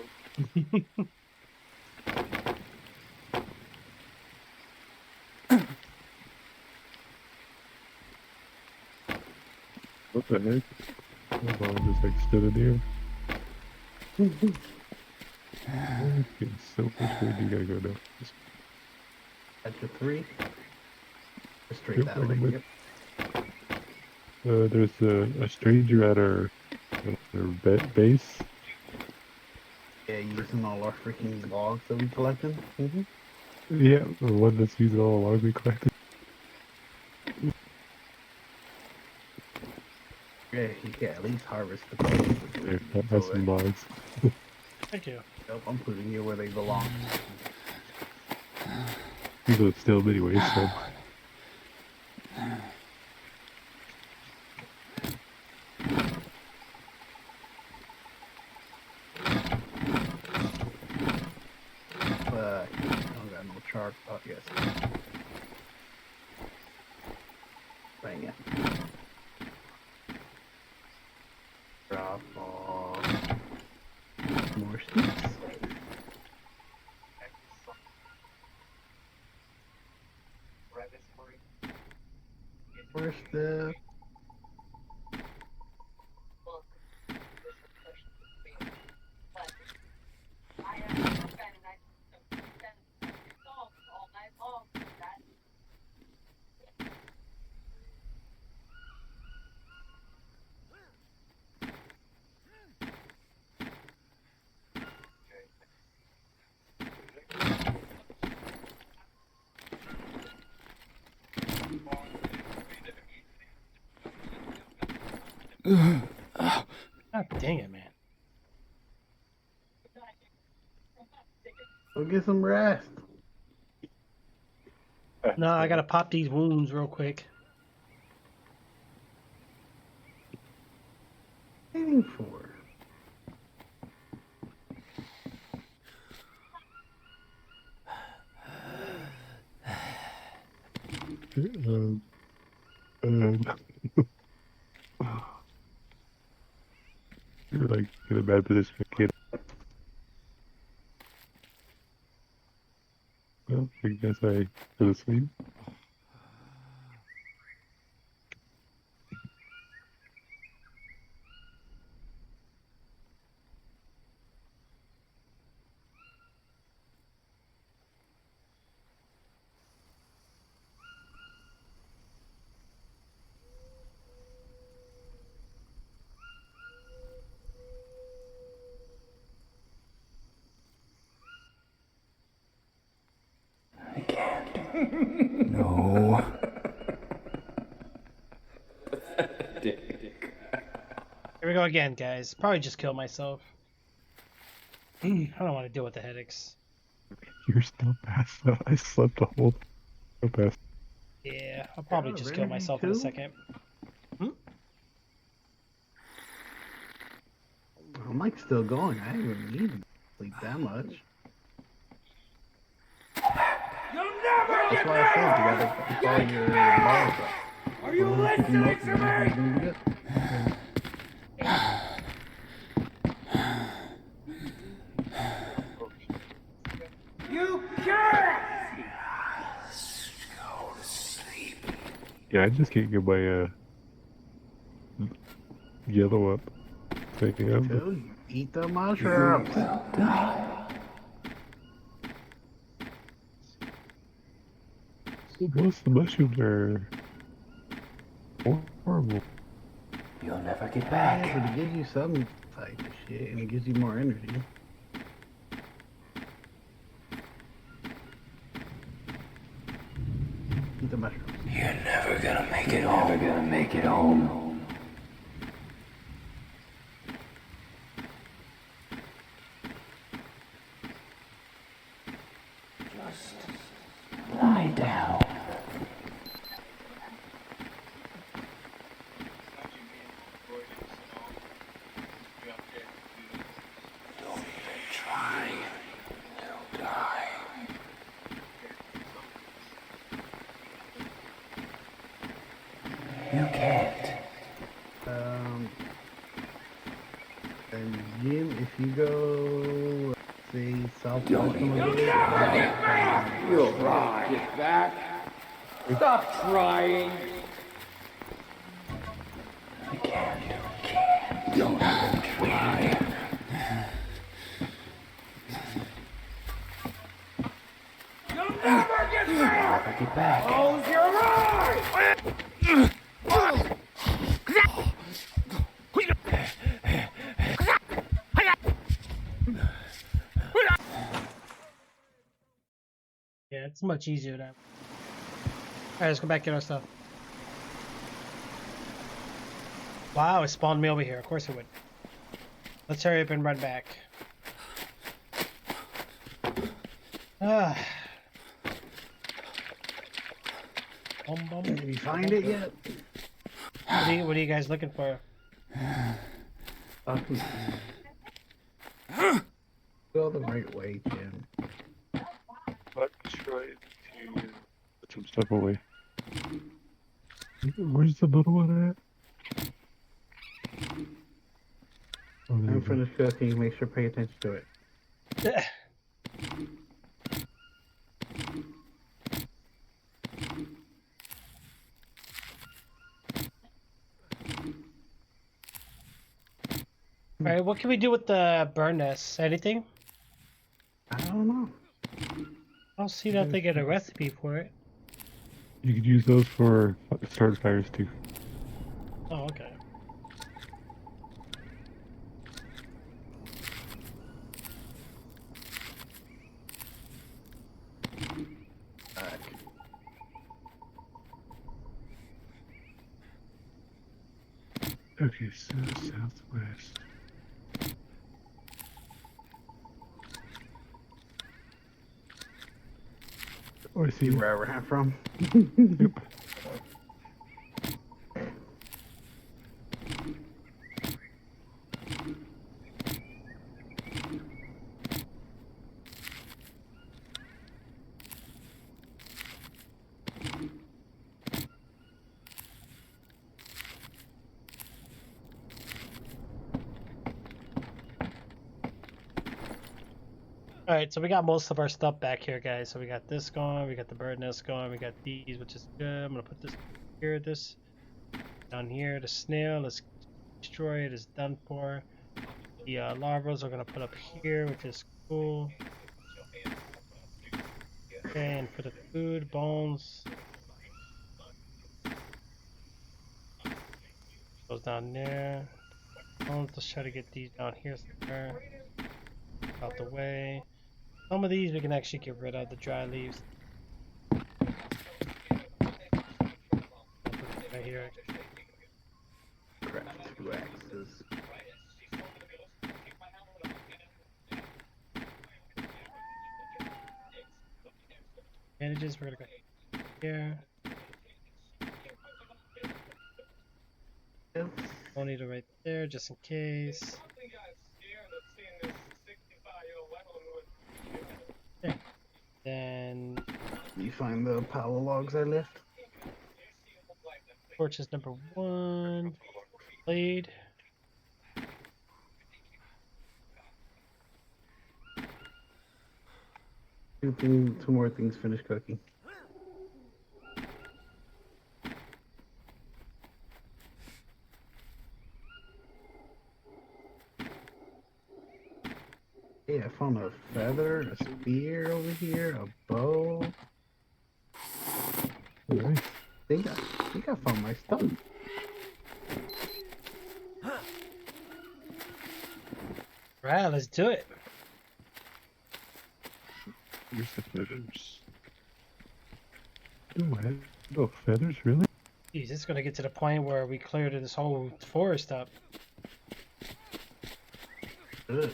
What the heck? My mom just like stood in here. Okay, so which way do you gotta go now? Chapter 3. Straight Yep, that right way. away. Yep. There's a stranger at our base. Yeah, using all our freaking logs that we collected. Mm-hmm. Yeah, the one that's using all the logs we collected. Yeah, you can at least harvest the coal. There, that has some logs. Thank you. Nope, I'm putting you where they belong. People would steal them anyway, so. But I don't got no chart. Oh, yes. Bang it. Drop off more sticks. First step. God dang it, man. Go get some rest. No, I gotta pop these wounds real quick. Waiting for. Um, you're like in a bad position, kid. Well, I guess I fell asleep. I can't. No. Here we go again, guys. Probably just kill myself. I don't want to deal with the headaches. You're still past that. I slept the whole so past. Yeah, I'll probably Yeah, just ready kill to be myself in a two? second. I'm like still going. I didn't need to sleep that much. You'll never That's why I said you gotta keep all your logs up. Are you Keep them up, listening to you're me? gonna be good. You can't! Yeah, I just can't get my yellow up. Saying, Dude, eat the mushrooms. most of the mushrooms are horrible. You'll never get Yeah, back. but it gives you some type of shit, and it gives you more energy. Eat the mushrooms. You're never gonna make it home. Never gonna make it home. Just lie down. Don't even try. You'll die. You can't. And Jim, if you go, say, southwest Don't from even a bit, try. You'll try. Get back. Stop trying. You can't. Don't even try. You'll never get back. Never get back. Close your eyes. Yeah, it's much easier now. Alright, let's go back get our stuff. Wow, it spawned me over here. Of course it would. Let's hurry up and run back. Ah. did you find it yet? What are you guys looking for? Go the right way, Jim. But try to put some stuff away. Where's the little one at? Oh, there I'm you go. finished cooking. Make sure to pay attention to it. Alright, what can we do with the burn nest? Anything? I don't know. I don't see nothing in a recipe for it. You could use those for start fires too. Oh, okay. Okay, so southwest. Oh, I see. See where I ran from? Yep. Alright, so we got most of our stuff back here, guys. So we got this going, we got the bird nest going, we got these, which is good. I'm gonna put this here, this down here. The snail, let's destroy it, it's done for. The larvas we're gonna put up here, which is cool. Okay, and for the food, bones. Goes down there. Bones, let's try to get these down here somewhere. Out the way. Some of these we can actually get rid of, the dry leaves. Right here. Craft 2 axes. Bandages, we're gonna go here. Yep. Don't need it right there, just in case. Okay. Then You find the pile of logs I left? torch is number 1. Blade. Two more things finished cooking. I found a feather, a spear over here, a bow. Nice. I found my stuff. Right, let's do it. Here's the feathers. Oh, I have no feathers, really? Jeez, it's gonna get to the point where we cleared this whole forest up. Ugh.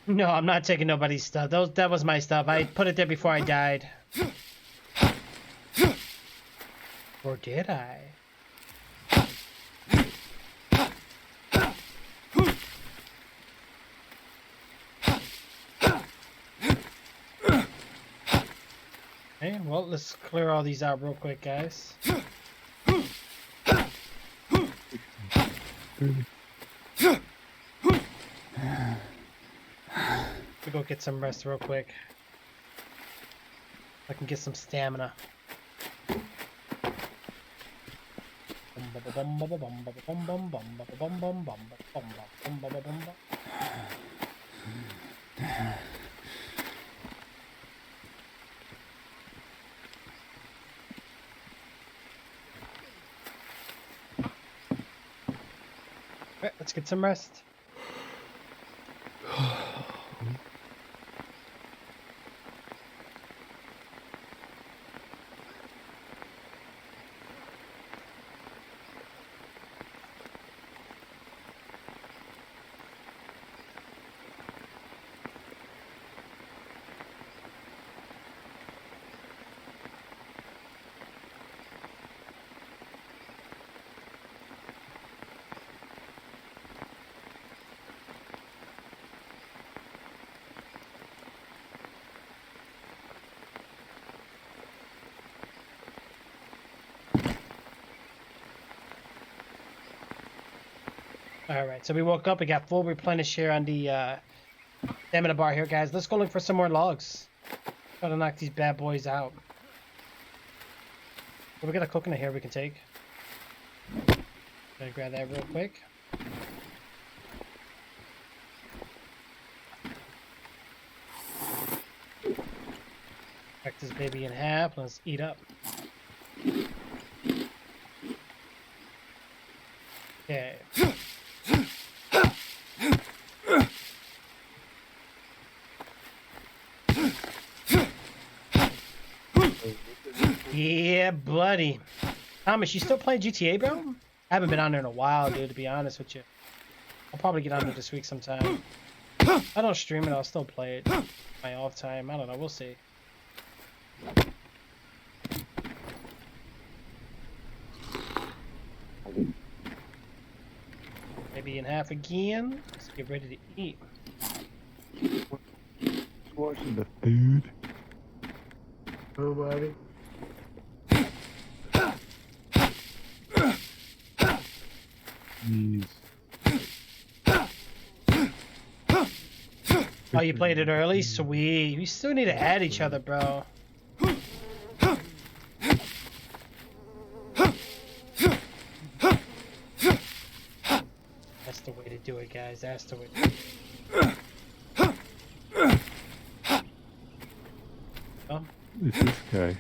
No, I'm not taking nobody's stuff. That was my stuff. I put it there before I died. Or did I? Okay, well, let's clear all these out real quick, guys. We go get some rest real quick. I can get some stamina. Alright, let's get some rest. Alright, so we woke up, we got full replenish here on the stamina bar here, guys. Let's go look for some more logs. Gotta knock these bad boys out. Well, we got a coconut here we can take. Gotta grab that real quick. Crack this baby in half, let's eat up. Okay. Yeah, buddy. Thomas, you still playing GTA, bro? I haven't been on there in a while, dude, to be honest with you. I'll probably get on there this week sometime. I don't stream it, I'll still play it. My off time, I don't know, we'll see. Maybe in half again. Let's get ready to eat. Watching the food. Nobody. Jeez. Oh, you played it early? Sweet. We still need to add each other, bro. That's the way to do it, guys. That's the way to do it. Oh. It's this guy.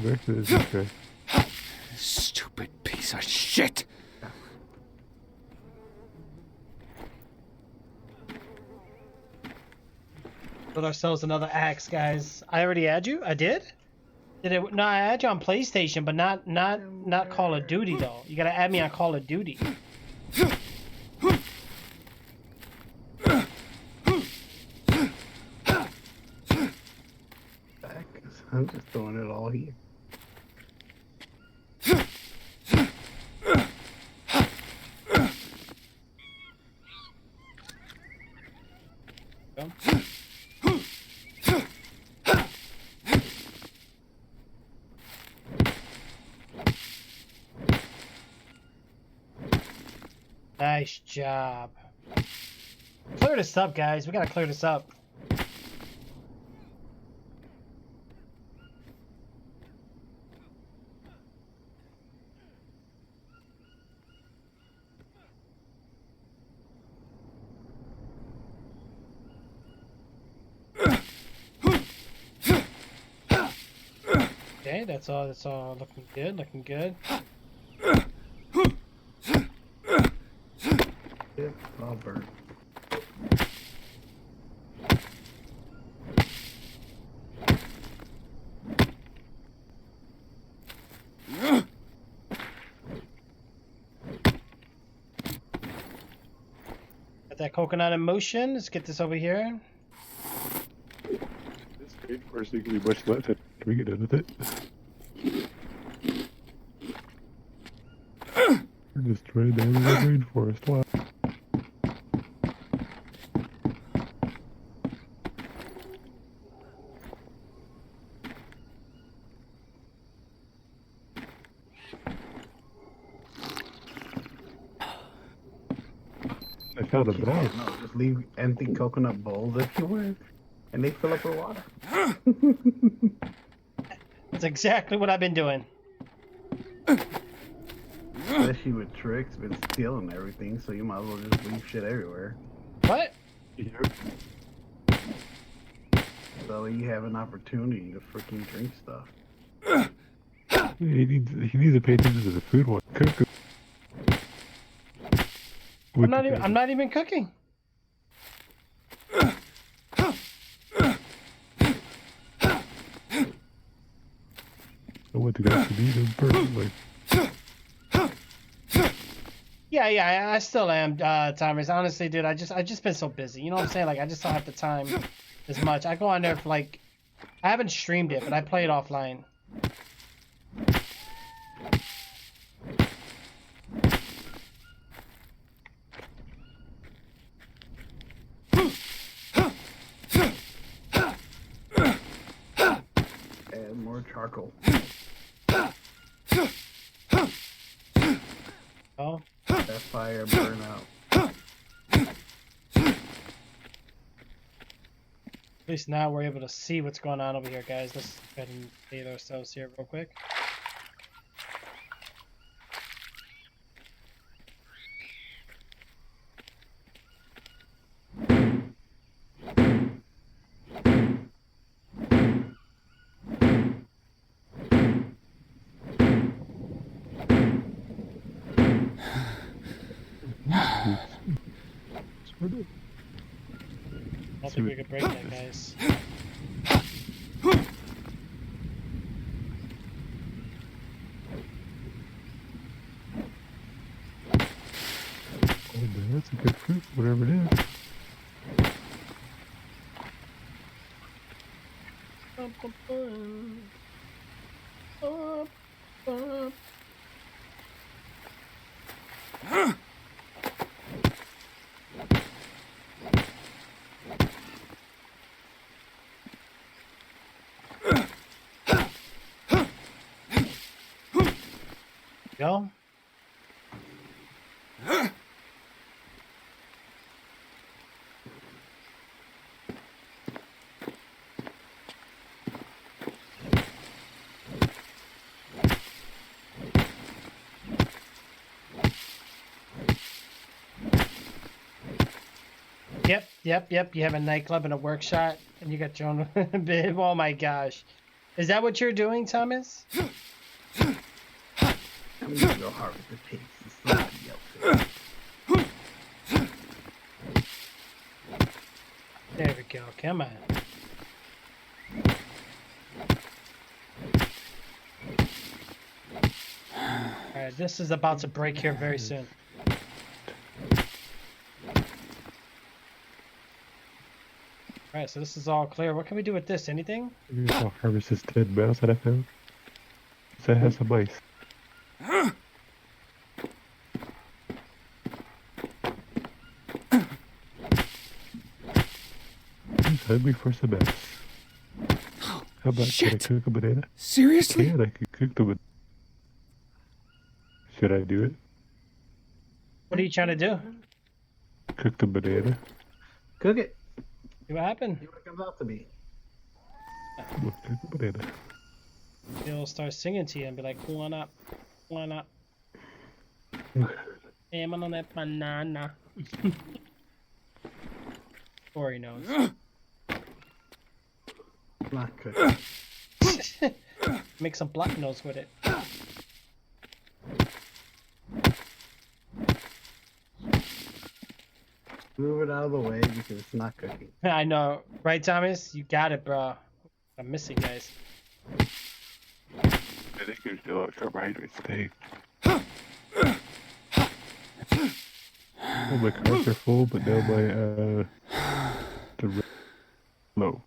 Where is this guy? Stupid piece of shit! Build ourselves another axe, guys. I already add you? I did? Did it? No, I add you on PlayStation, but not Call of Duty though. You gotta add me on Call of Duty. I'm just throwing it all here. Nice job. Clear this up, guys. We gotta clear this up. Okay, that's all. That's all looking good. Looking good. Yep, all burnt. Got that coconut in motion. Let's get this over here. This rainforest is gonna be much less after we get done with it. We're destroying the rainforest. Wow. I found a bag. No, just leave empty coconut bowls everywhere, and they fill up with water. That's exactly what I've been doing. Especially with Tricks been stealing everything, so you might as well just leave shit everywhere. What? Yep. So you have an opportunity to freaking drink stuff. He needs to pay attention to the food one. Cook it. I'm not even cooking. I want the guys to be them perfectly. Yeah, I still am, Thomas. Honestly, dude, I just been so busy. You know what I'm saying? Like, I just don't have the time as much. I go on there for like, I haven't streamed it, but I play it offline. Add more charcoal. Oh, That fire burn out. at least now we're able to see what's going on over here, guys. Let's go ahead and bathe ourselves here real quick. I don't think we could break that, guys. Oh man, that's a good fruit, whatever it is. Go. Yep. You have a nightclub and a workshop, and you got your own bib. Oh my gosh. Is that what you're doing, Thomas? I'm gonna go harvest the pigs and somebody else. There we go. Come on. Alright, this is about to break here very soon. Alright, so this is all clear. What can we do with this? Anything? Maybe I'll harvest this dead mouse that I found. So it has some mice. He's hungry for some mouse. How about can I cook a banana? Seriously? Yeah, I could cook the banana. Should I do it? What are you trying to do? Cook the banana. Cook it. See what happened? See what it comes out to be. Cook the banana. He'll start singing to you and be like, "One up, one up." I'm on that banana. Or he knows. Not cooking. Make some black nose with it. Move it out of the way because it's not cooking. I know, right, Thomas? You got it, bro. I'm missing, guys. I think there's still a carbohydrates today. Oh, my cars are full, but now my the low.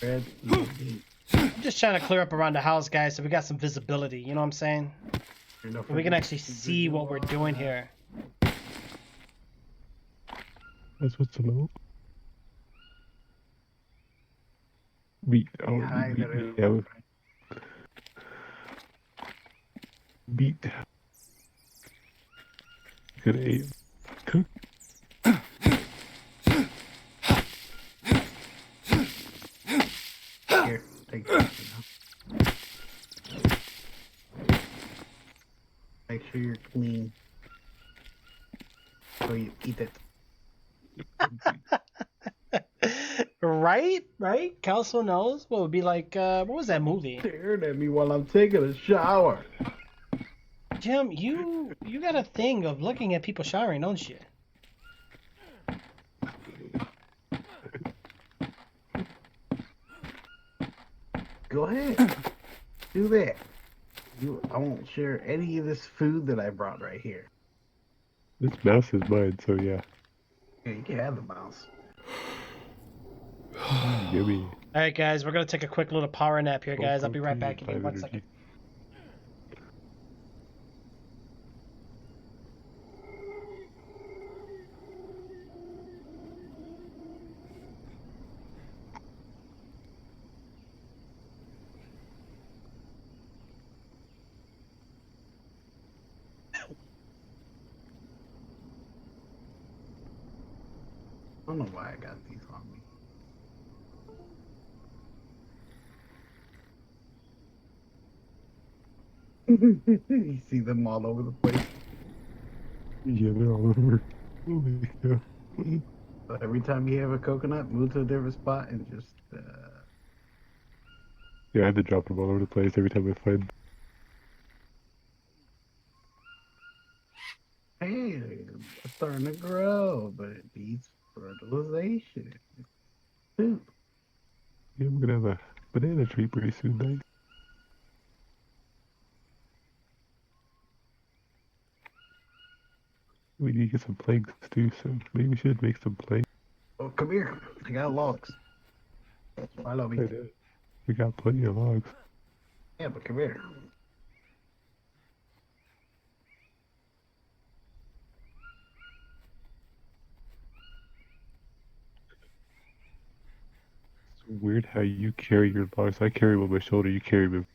Red, I'm just trying to clear up around the house, guys, so we got some visibility. You know what I'm saying? So we can actually see what we're doing here. That's what's low. Meat. Oh, Hi, meat. there. Meat. Yeah. Meat. Could eat. Cook. Here, take this. Make sure you're clean. So you eat it. Right? Right? Council knows what would be like, what was that movie? Staring at me while I'm taking a shower. Jim, you got a thing of looking at people showering, don't you? Go ahead. Do that. I won't share any of this food that I brought right here. This mouse is mine, so yeah. Yeah, you can have the mouse. Yummy. Alright, guys, we're going to take a quick little power nap here, guys. I'll be right back. Give me 1 second. I don't know why I got these on me. You see them all over the place. Yeah, they're all over. Holy cow. So every time you have a coconut, move to a different spot and just. Yeah, I had to drop them all over the place every time I find. Hey, it's starting to grow, but it needs fertilization. Food. Yeah, I'm gonna have a banana tree pretty soon, guys. We need to get some planks too, so maybe we should make some planks. Oh, come here. I got logs. Follow me. We got plenty of logs. Yeah, but come here. It's weird how you carry your logs. I carry them on my shoulder, you carry them.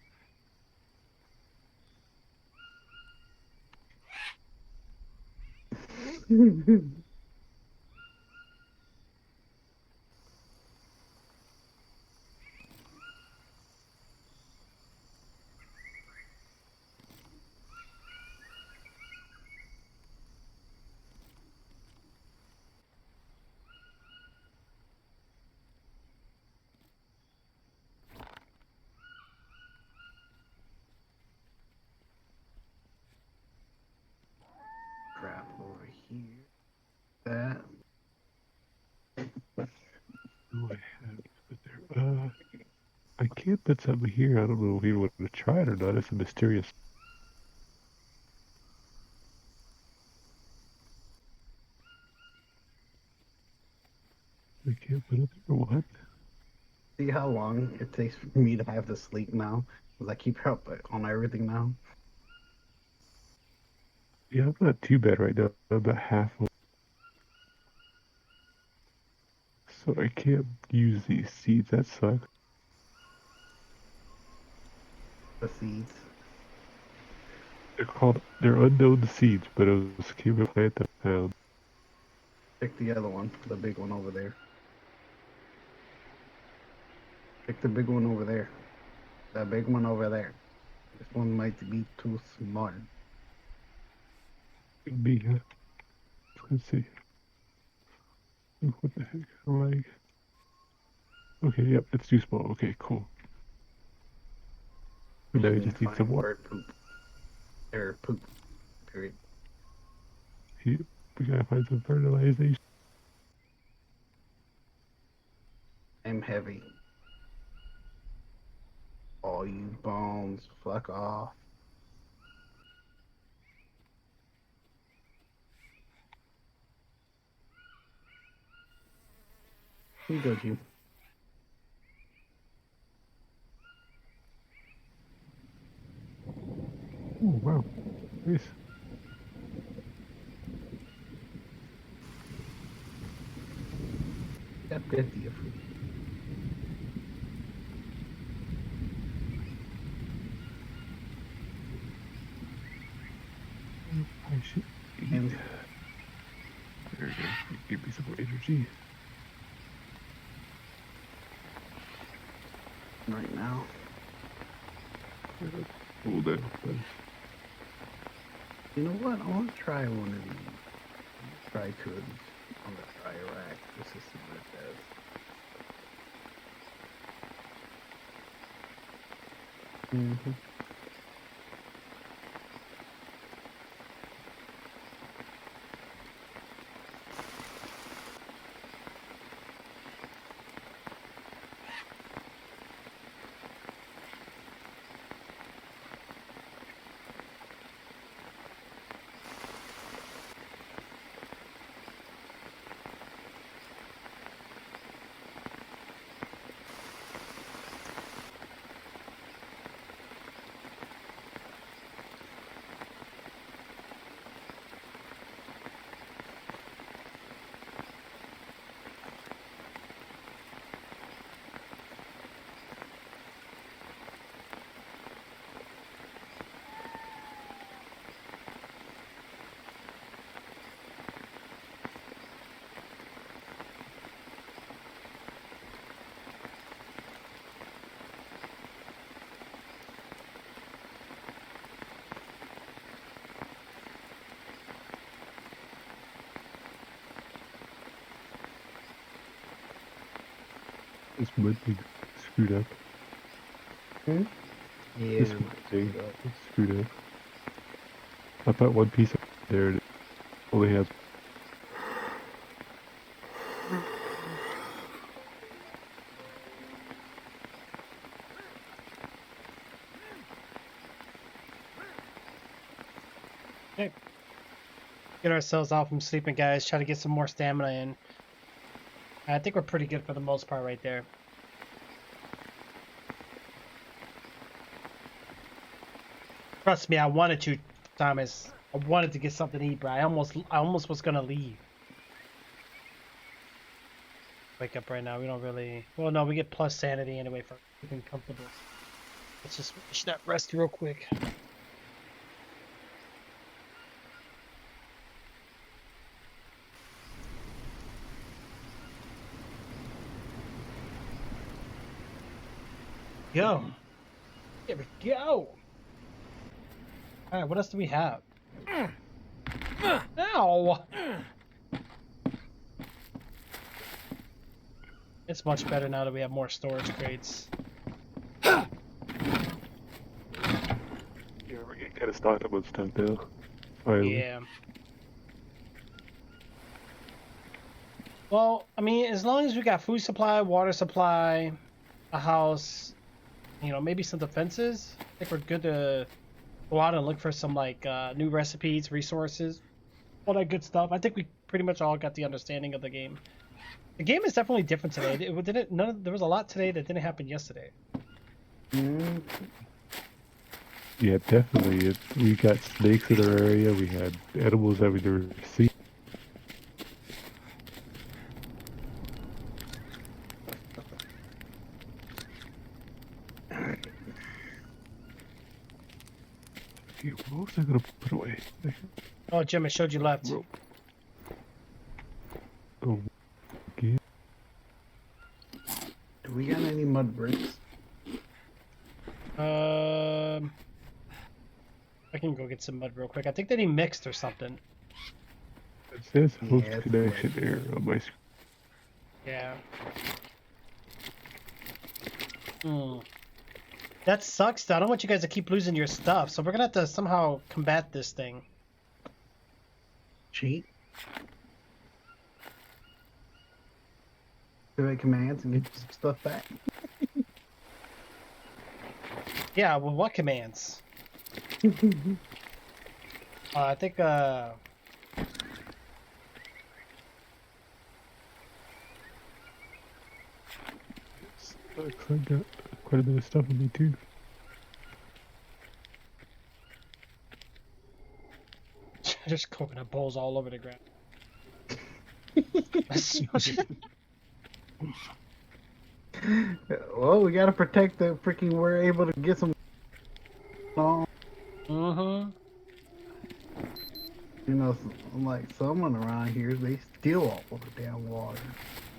Crap over here. That. Do I have put there? I can't put something here. I don't know if you want to try it or not. It's a mysterious. I can't put it there. What? See how long it takes for me to have to sleep now? Because I keep up on everything now. Yeah, I'm not too bad right now. I'm about half. So I can't use these seeds. That sucks. The seeds. they're unknown seeds, but it was came a plant that I found. Pick the other one, the big one over there. Pick the big one over there. The big one over there. This one might be too small. Could be. Let's see. What the heck? Like. Okay, yep, it's too small. Okay, cool. And now you just need some Find water. bird poop. Or poop. Period. Yep, we gotta find some fertilization. I'm heavy. All you bones, fuck off. Here you go, Jim. Oh wow, nice. Got 50 of food. I should eat. And There you go. Give me some more energy. right now. Cool down. Nice. You know what? I want to try one of these. Try two of these on the dry rack just to see what it does. Mm-hmm. This might be screwed up. Yeah. This one thing is screwed up. I put one piece of there and it only has. Okay. Get ourselves out from sleeping, guys. Try to get some more stamina in. I think we're pretty good for the most part right there. Trust me, I wanted to, Thomas. I wanted to get something to eat, bro. I almost was gonna leave. Wake up right now. We don't really. Well, no, we get plus sanity anyway for keeping comfortable. Let's just finish that rest real quick. Go. There we go. All right, what else do we have? Ow! It's much better now that we have more storage crates. Yeah, we're getting kind of stocked up on stuff now. Finally. Yeah. Well, I mean, as long as we got food supply, water supply, a house, you know, maybe some defenses, I think we're good to go out and look for some like new recipes, resources, all that good stuff. I think we pretty much all got the understanding of the game. The game is definitely different today. It didn't. There was a lot today that didn't happen yesterday. Mm. Yeah, definitely. We got snakes in our area. We had animals that we never seen. Hey, what was I gonna put away? Oh, Jim, it showed you left. Rope. Oh, again? Do we got any mud bricks? I can go get some mud real quick. I think they need mixed or something. It says host Yeah, it's connection right. error on my screen. Yeah. That sucks, though. I don't want you guys to keep losing your stuff, so we're gonna have to somehow combat this thing. Cheat. Activate commands and get your stuff back. Yeah, well, what commands? I think, Looks like I got quite a bit of stuff with me too. There's coconut bowls all over the ground. Well, we gotta protect the freaking. We're able to get some. Mm-hmm. You know, like someone around here, they steal all of the damn water.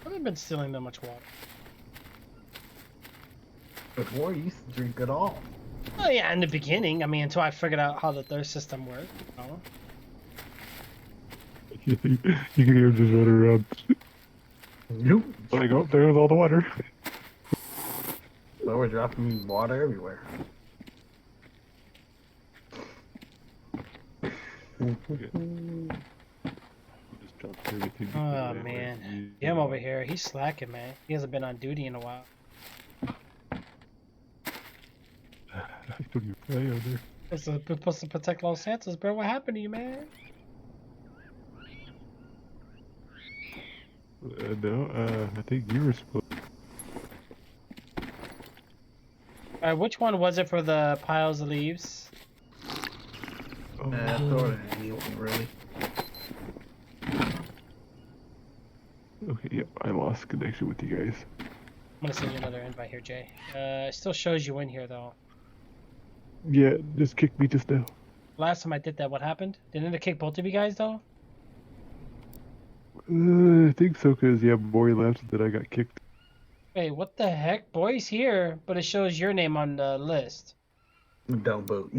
I haven't been stealing that much water. Before, you used to drink it all. Oh yeah, in the beginning. I mean, until I figured out how the thirst system worked. You know? You can hear him just running around. Nope. Like, oh, there goes all the water. So we're dropping water everywhere. Just dropped everything. Oh man, him over here, he's slacking, man. He hasn't been on duty in a while. I don't even play on there. Supposed to protect Los Santos, bro. What happened to you, man? No, I think you were supposed. Alright, which one was it for the piles of leaves? Oh, Sort of anyone, really. okay, yeah, I lost connection with you guys. I'm gonna send you another invite here, Jay. It still shows you in here, though. Yeah, just kicked me just now. Last time I did that, what happened? Didn't it kick both of you guys, though? I think so, cause yeah, Maury left, then I got kicked. Wait, what the heck? Boy's here, but it shows your name on the list. Don't vote.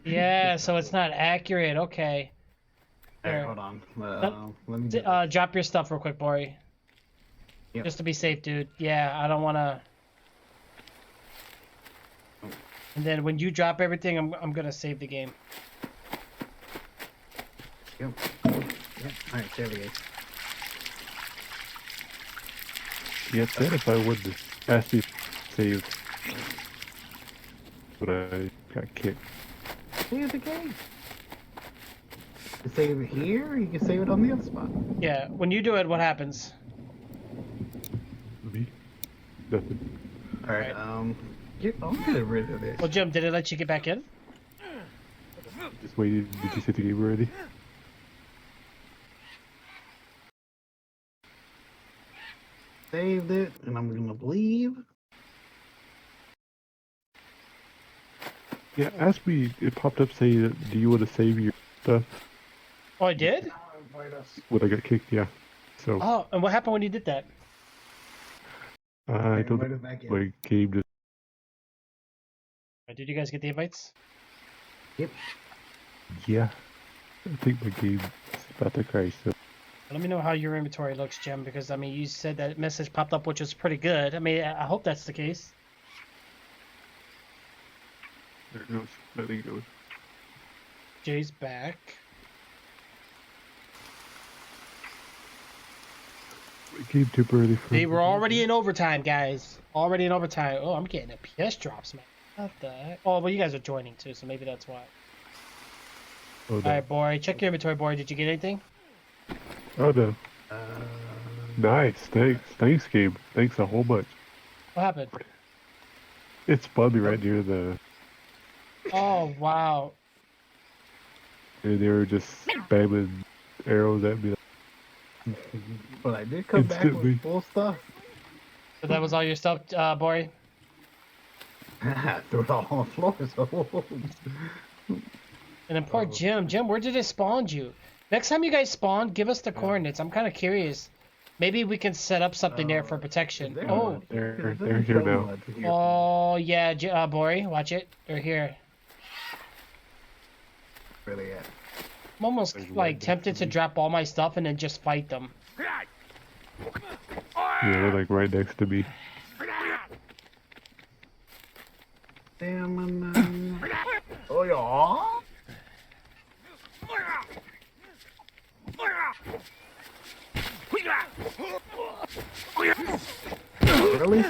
Yeah, so it's not accurate. Okay. Alright, hold on. Let me. Drop your stuff real quick, Bori. Yep. Just to be safe, dude. Yeah, I don't want to. And then when you drop everything, I'm gonna save the game. Yep. Yep. Alright, there we go. Yeah, it said if I would ask me to save, but I got kicked. Save the game. You can save it here, or you can save it on the other spot. Yeah, when you do it, what happens? Me? Nothing. Alright, I'm getting rid of this. Well, Jim, did it let you get back in? Just waited. Did you set the game already? Saved it, and I'm gonna leave. Yeah, ask me. It popped up saying, "Do you want to save your stuff?" Oh, I did? When I got kicked, yeah. So Oh, and what happened when you did that? I don't Invite know. us back in. My game just. Did you guys get the invites? Yep. Yeah, I think my game is about to crash. So Let me know how your inventory looks, Jim, because, I mean, you said that message popped up, which is pretty good. I mean, I hope that's the case. there it goes. I think it goes. Jay's back. My game temporarily froze. They were already in overtime, guys. Already in overtime. Oh, I'm getting FPS drops, man. What the heck? Oh, well, you guys are joining, too, so maybe that's why. Oh no. Alright, Bori. Check your inventory, Bori. Did you get anything? Oh no. Nice. Thanks, game. Thanks a whole bunch. What happened? It spun me right near the. Oh, wow. And they were just spamming arrows at me. But I did come back Instantly. with full stuff. So that was all your stuff, Bori? I threw it all on the floor, so. And then poor Jim. Jim, where did it spawn you? Next time you guys spawn, give us the coordinates. I'm kind of curious. Maybe we can set up something there for protection. Oh, they're here now. oh yeah, Bori, watch it. They're here. Really at? I'm almost like tempted to drop all my stuff and then just fight them. Yeah, they're like right next to me. Damn. Oh yeah. Really?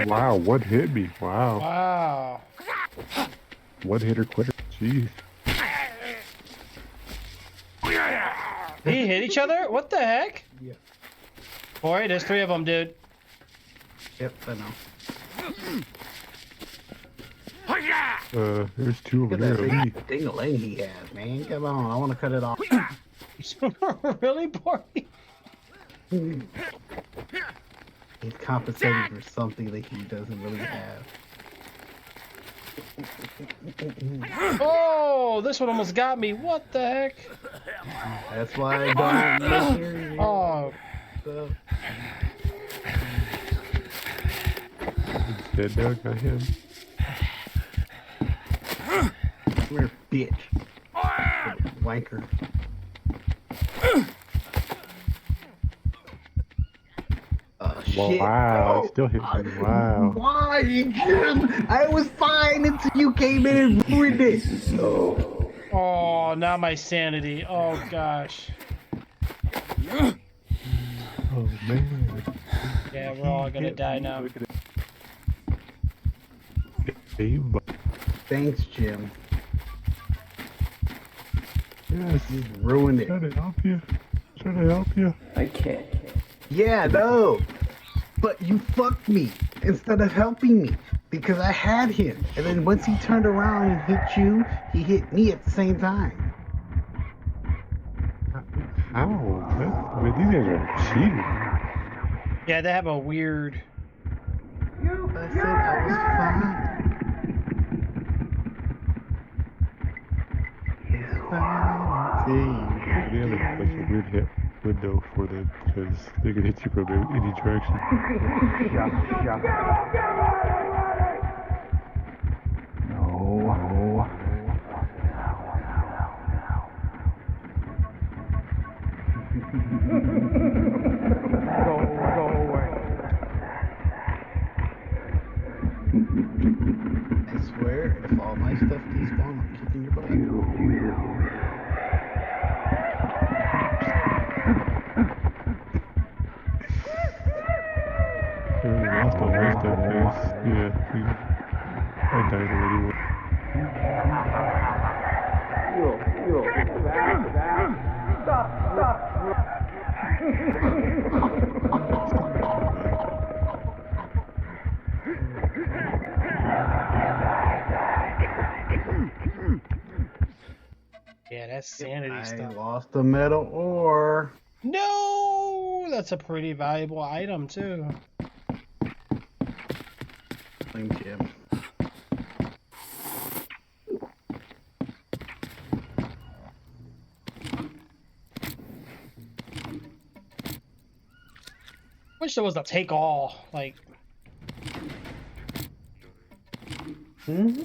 Wow, what hit me? Wow. Wow. One hitter quitter. Jeez. They hit each other? What the heck? Yeah. Boy, there's 3 of them, dude. Yep, I know. There's 2 over Look at there. that Me. big ding-a-ling he has, man. Come on, I want to cut it off. Really, Bori? He's compensating for something that he doesn't really have. Oh, this one almost got me. What the heck? That's why I don't make your Oh, stuff. He's dead now. Got him. Come here, bitch. Wanker. Oh, shit. Wow, Oh, he still hit me. Wow. Why, Jim? I was fine until you came in and ruined it. oh, now my sanity. Oh gosh. Oh man. Yeah, we're all gonna die now. Look at it. Aim. Thanks, Jim. Yes. You ruined it. Trying to help you. Trying to help you. I can't. Yeah, no. But you fucked me instead of helping me because I had him. And then once he turned around and hit you, he hit me at the same time. How? I mean, these guys are cheating. Yeah, they have a weird. I said I was fine. It's fine. They have like a weird hit window for them because they can hit you from any direction. I swear, if all my stuff despawn, I'm kicking your butt. We lost all my stuff, guys. Yeah, I died already. Yeah, that's sanity I stuff. lost the metal ore. No, that's a pretty valuable item too. Blame Jim. Wish there was a take all. Like, Mm-hmm.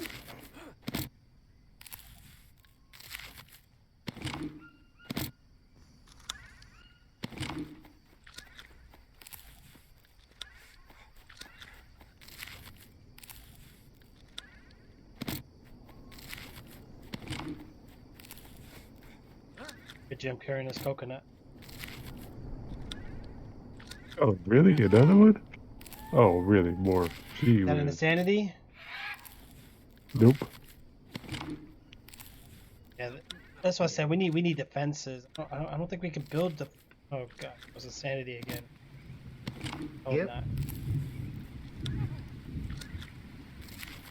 good Jim carrying his coconut. Oh, really? Another one? Oh, really? More. Gee That whiz. insanity? Nope. Yeah, that's what I said. We need defenses. I don't think we can build the. Oh god, it was insanity again. Oh, Yep. not.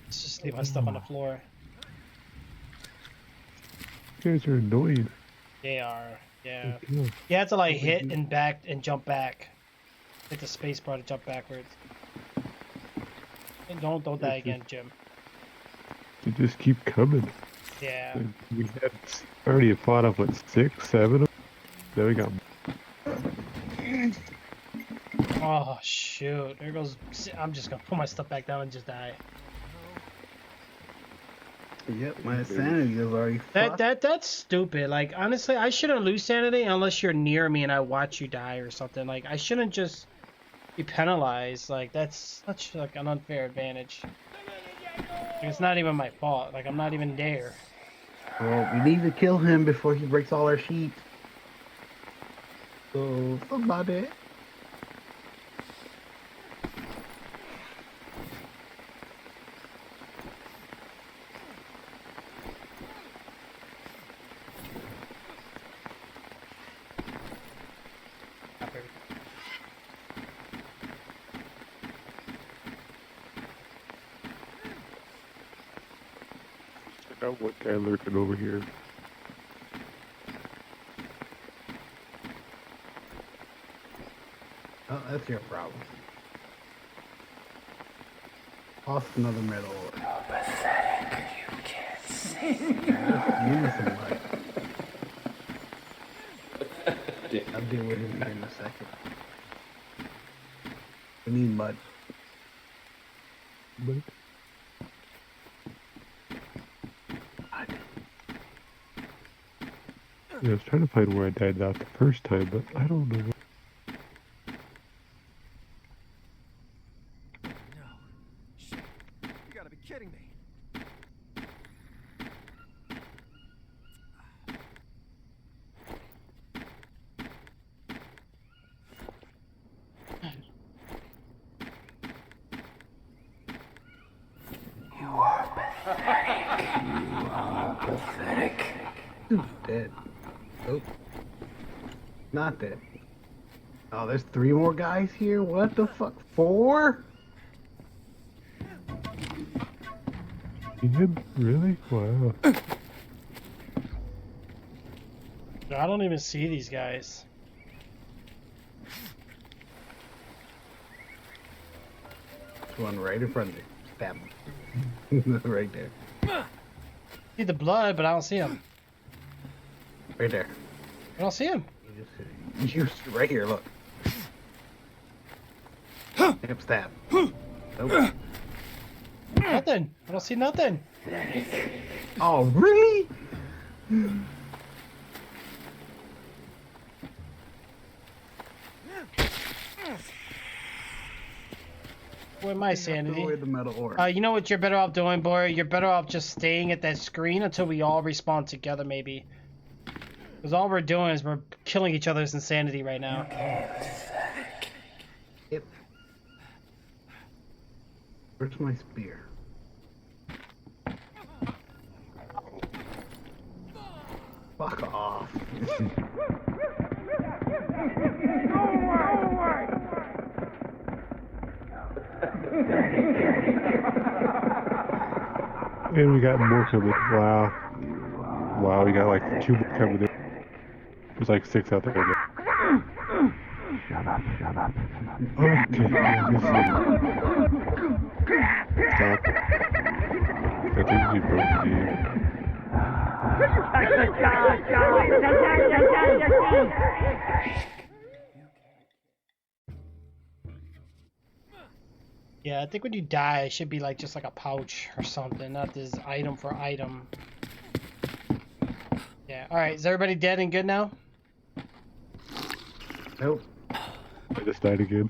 Let's just leave my stuff on the floor. You guys are annoying. They are. Yeah. Yeah. You have to like hit and back and jump back. Hit the space bar to jump backwards. And don't die again, Jim. They just keep coming. Yeah. We had already fought up with 6, 7 of them. Then we got Oh shoot! There goes. I'm just gonna put my stuff back down and just die. Yep, my sanity is already fucked. That's stupid. Like honestly, I shouldn't lose sanity unless you're near me and I watch you die or something. Like I shouldn't just be penalized. Like that's such like an unfair advantage. Like, it's not even my fault. Like I'm not even there. Well, we need to kill him before he breaks all our sheep. So, somebody. I got one guy lurking over here. Oh, that's your problem. Lost another medal. How pathetic. You can't see. You need some light. I'll deal with him here in a second. We need mud. But yeah, I was trying to find where I died out the first time, but I don't know. No. Shit. You gotta be kidding me. You are pathetic. You are pathetic. Dude's dead. Nope. Not dead. Oh, there's 3 more guys here? What the fuck? 4? Him? Really? Wow. I don't even see these guys. One right in front of you. Stab him. Right there. See the blood, but I don't see him. Right there. I don't see him. You just right here, look. Yep, stab. Nope. Nothing. I don't see nothing. Oh, really? Where my sanity? Throw away the metal ore. You know what you're better off doing, boy? You're better off just staying at that screen until we all respawn together, maybe. Because all we're doing is we're killing each other's insanity right now. Yep. Where's my spear? Fuck off. And we got more coming. Wow. Wow, we got like 2 more coming in. There's like 6 out there. Shut up, shut up. Okay, yeah, this is... Stop. I think we broke the game. Yeah, I think when you die, it should be like just like a pouch or something, not this item for item. Yeah, alright, is everybody dead and good now? Nope. I just died again.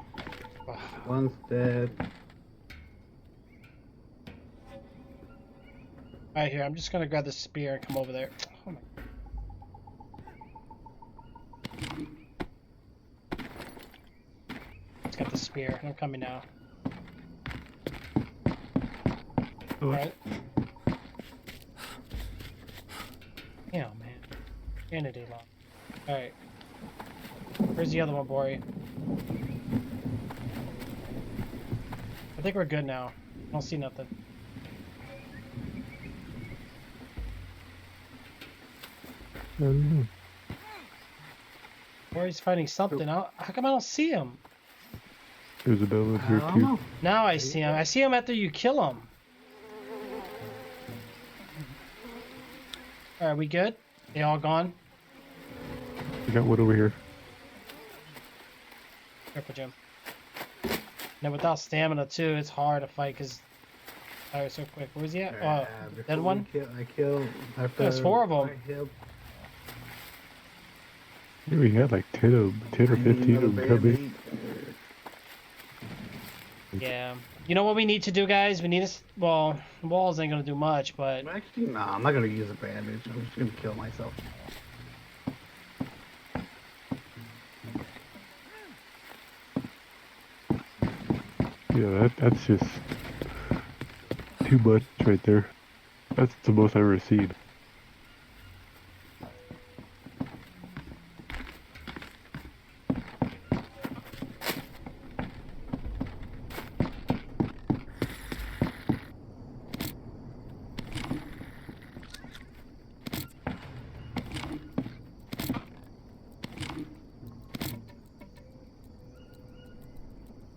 One's dead. Alright, here, I'm just gonna grab the spear and come over there. Oh my. Let's get the spear. I'm coming now. Alright. Yeah, man. Sanity long. Alright. Where's the other one, Bori? I think we're good now. I don't see nothing. I don't know. Bori's fighting something. How come I don't see him? There's a devil here I don't too. know. Now I see him. I see him after you kill him. Are we good? They all gone? I got one over here. Careful, Jim. Now without stamina too, it's hard to fight because fire so quick. Where's he at? Oh, dead one? I killed. There's 4 of them. I think we had like 10 or 15 of them coming. Yeah. You know what we need to do, guys? We need to. Well, walls ain't gonna do much, but Actually, no, I'm not gonna use a bandage. I'm just gonna kill myself. Yeah, that's just too much right there. That's the most I've ever seen.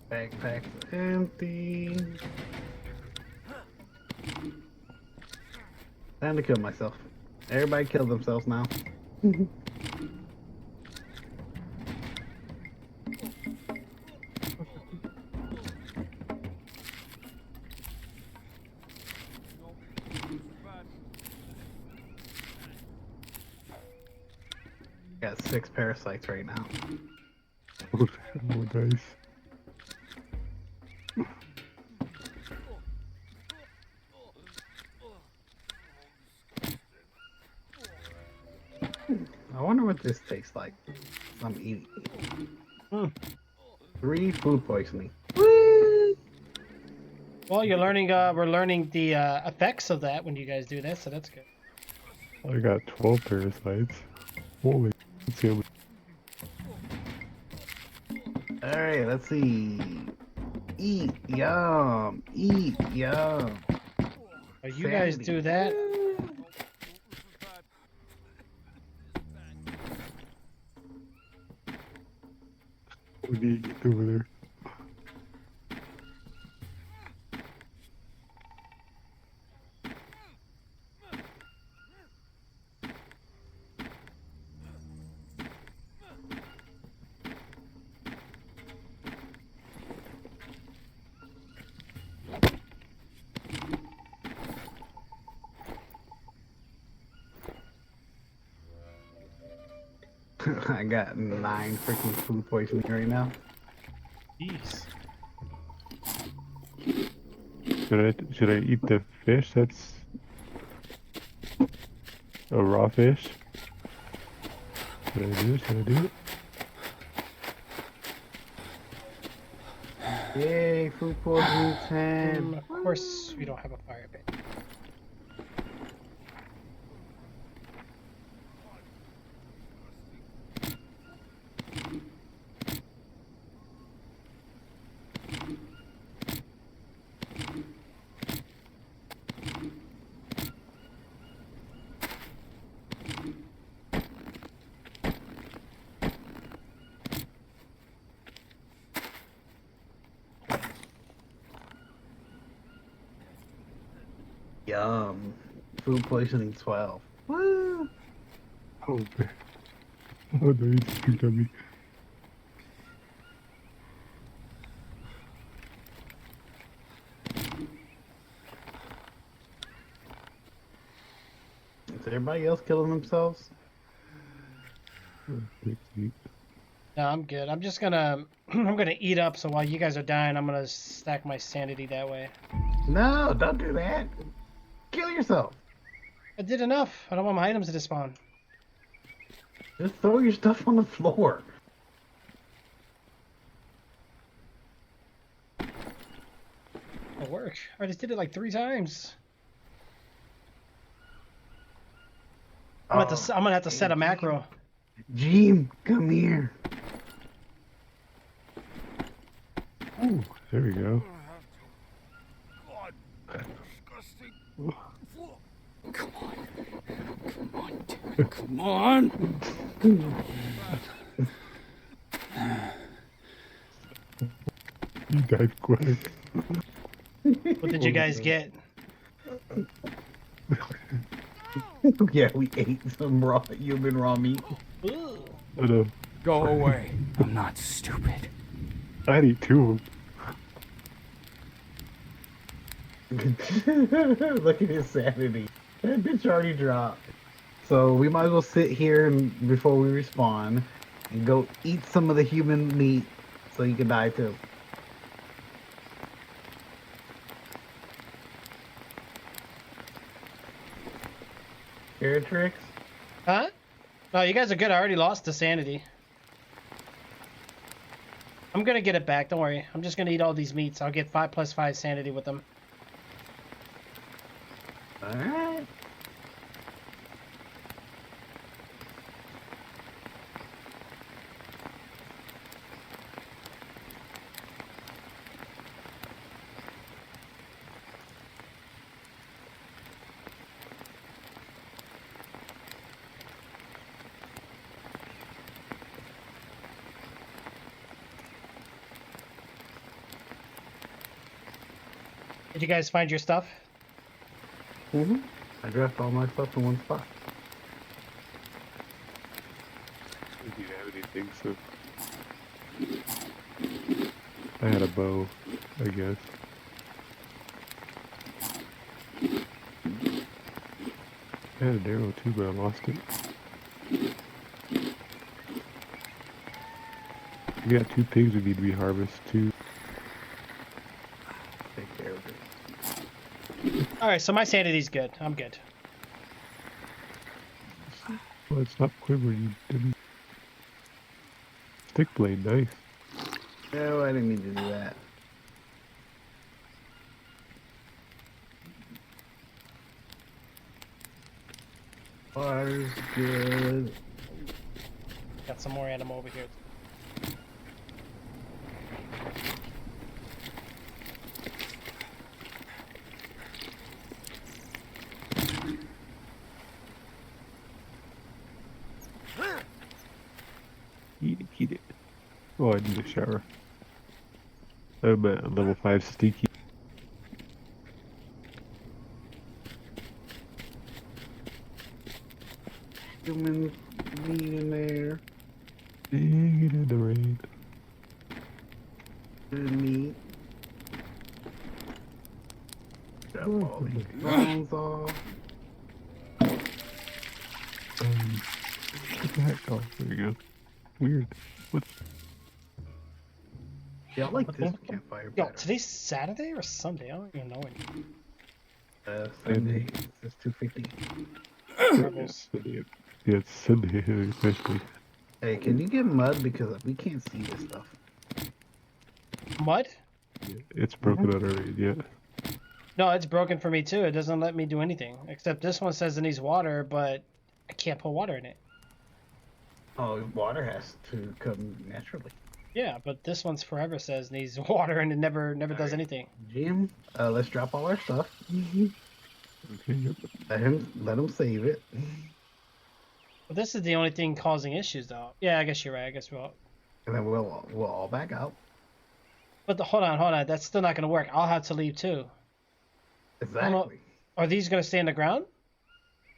Backpack's empty. Time to kill myself. Everybody kill themselves now. Got 6 parasites right now. Oh, nice. I wonder what this tastes like. I'm eating. 3 food poisoning. well, you're learning. We're learning the effects of that when you guys do that, so that's good. I got 12 parasites. Holy. Let's see how many. Alright, let's see. Eat, yum. Eat, yum. Oh, you guys Sanity. do that? We need to get over there. I got 9 freaking food poisoning right now. Jeez. Should I eat the fish? That's a raw fish. Should I do it? Should I do it? Yay, food poisoning 10. Of course, we don't have a fire pit. Yum. Food poisoning 12. Woo! Oh man. Oh no, he just picked on me. Is everybody else killing themselves? No, I'm good. I'm just gonna I'm gonna eat up. So while you guys are dying, I'm gonna stack my sanity that way. No, don't do that. Kill yourself. I did enough. I don't want my items to despawn. Just throw your stuff on the floor. It'll work. I just did it like 3 times. I'm gonna have to set a macro. Jeem, come here. Ooh, there we go. Come on. You died quick. What did you guys get? Yeah, we ate some raw human raw meat. Ooh. I know. Go away. I'm not stupid. I'd eat two Look at his sanity. That bitch already dropped. So we might as well sit here and before we respawn and go eat some of the human meat so you can die too. Spirit tricks? Huh? No, you guys are good. I already lost the sanity. I'm gonna get it back. Don't worry. I'm just gonna eat all these meats. I'll get 5 plus 5 sanity with them. Alright. Did you guys find your stuff? Mm-hmm. I dropped all my stuff in one spot. if you have anything, so. I had a bow, I guess. I had an arrow too, but I lost it. We got 2 pigs we need to be harvested too. Take care of it. Alright, so my sanity's good. I'm good. Well, it's not quiver, you didn't. Stick blade, nice. No, I didn't mean to do that. Water's good. Got some more animal over here. Eat it. Oh, I need a shower. I'm at level 5 stinky. Human meat in there. Dig it in the rain. Good meat. Got all these bones off. What the heck? Oh, there you go. Weird. What's... Yeah, I like this campfire Yo, better. today's Saturday or Sunday? I don't even know anymore. Sunday. It's 2:50. Rebels. Yeah, it's Sunday, especially. Hey, can you get mud because we can't see this stuff? Mud? Yeah, it's broken on our raid, yeah. No, it's broken for me too. It doesn't let me do anything. Except this one says it needs water, but I can't put water in it. Oh, water has to come naturally. Yeah, but this one's forever says needs water and it never does anything. Jim, let's drop all our stuff. Okay, yep. Let him save it. But this is the only thing causing issues though. Yeah, I guess you're right. I guess we'll. And then we'll all back out. But hold on. That's still not gonna work. I'll have to leave too. Exactly. Are these gonna stay in the ground?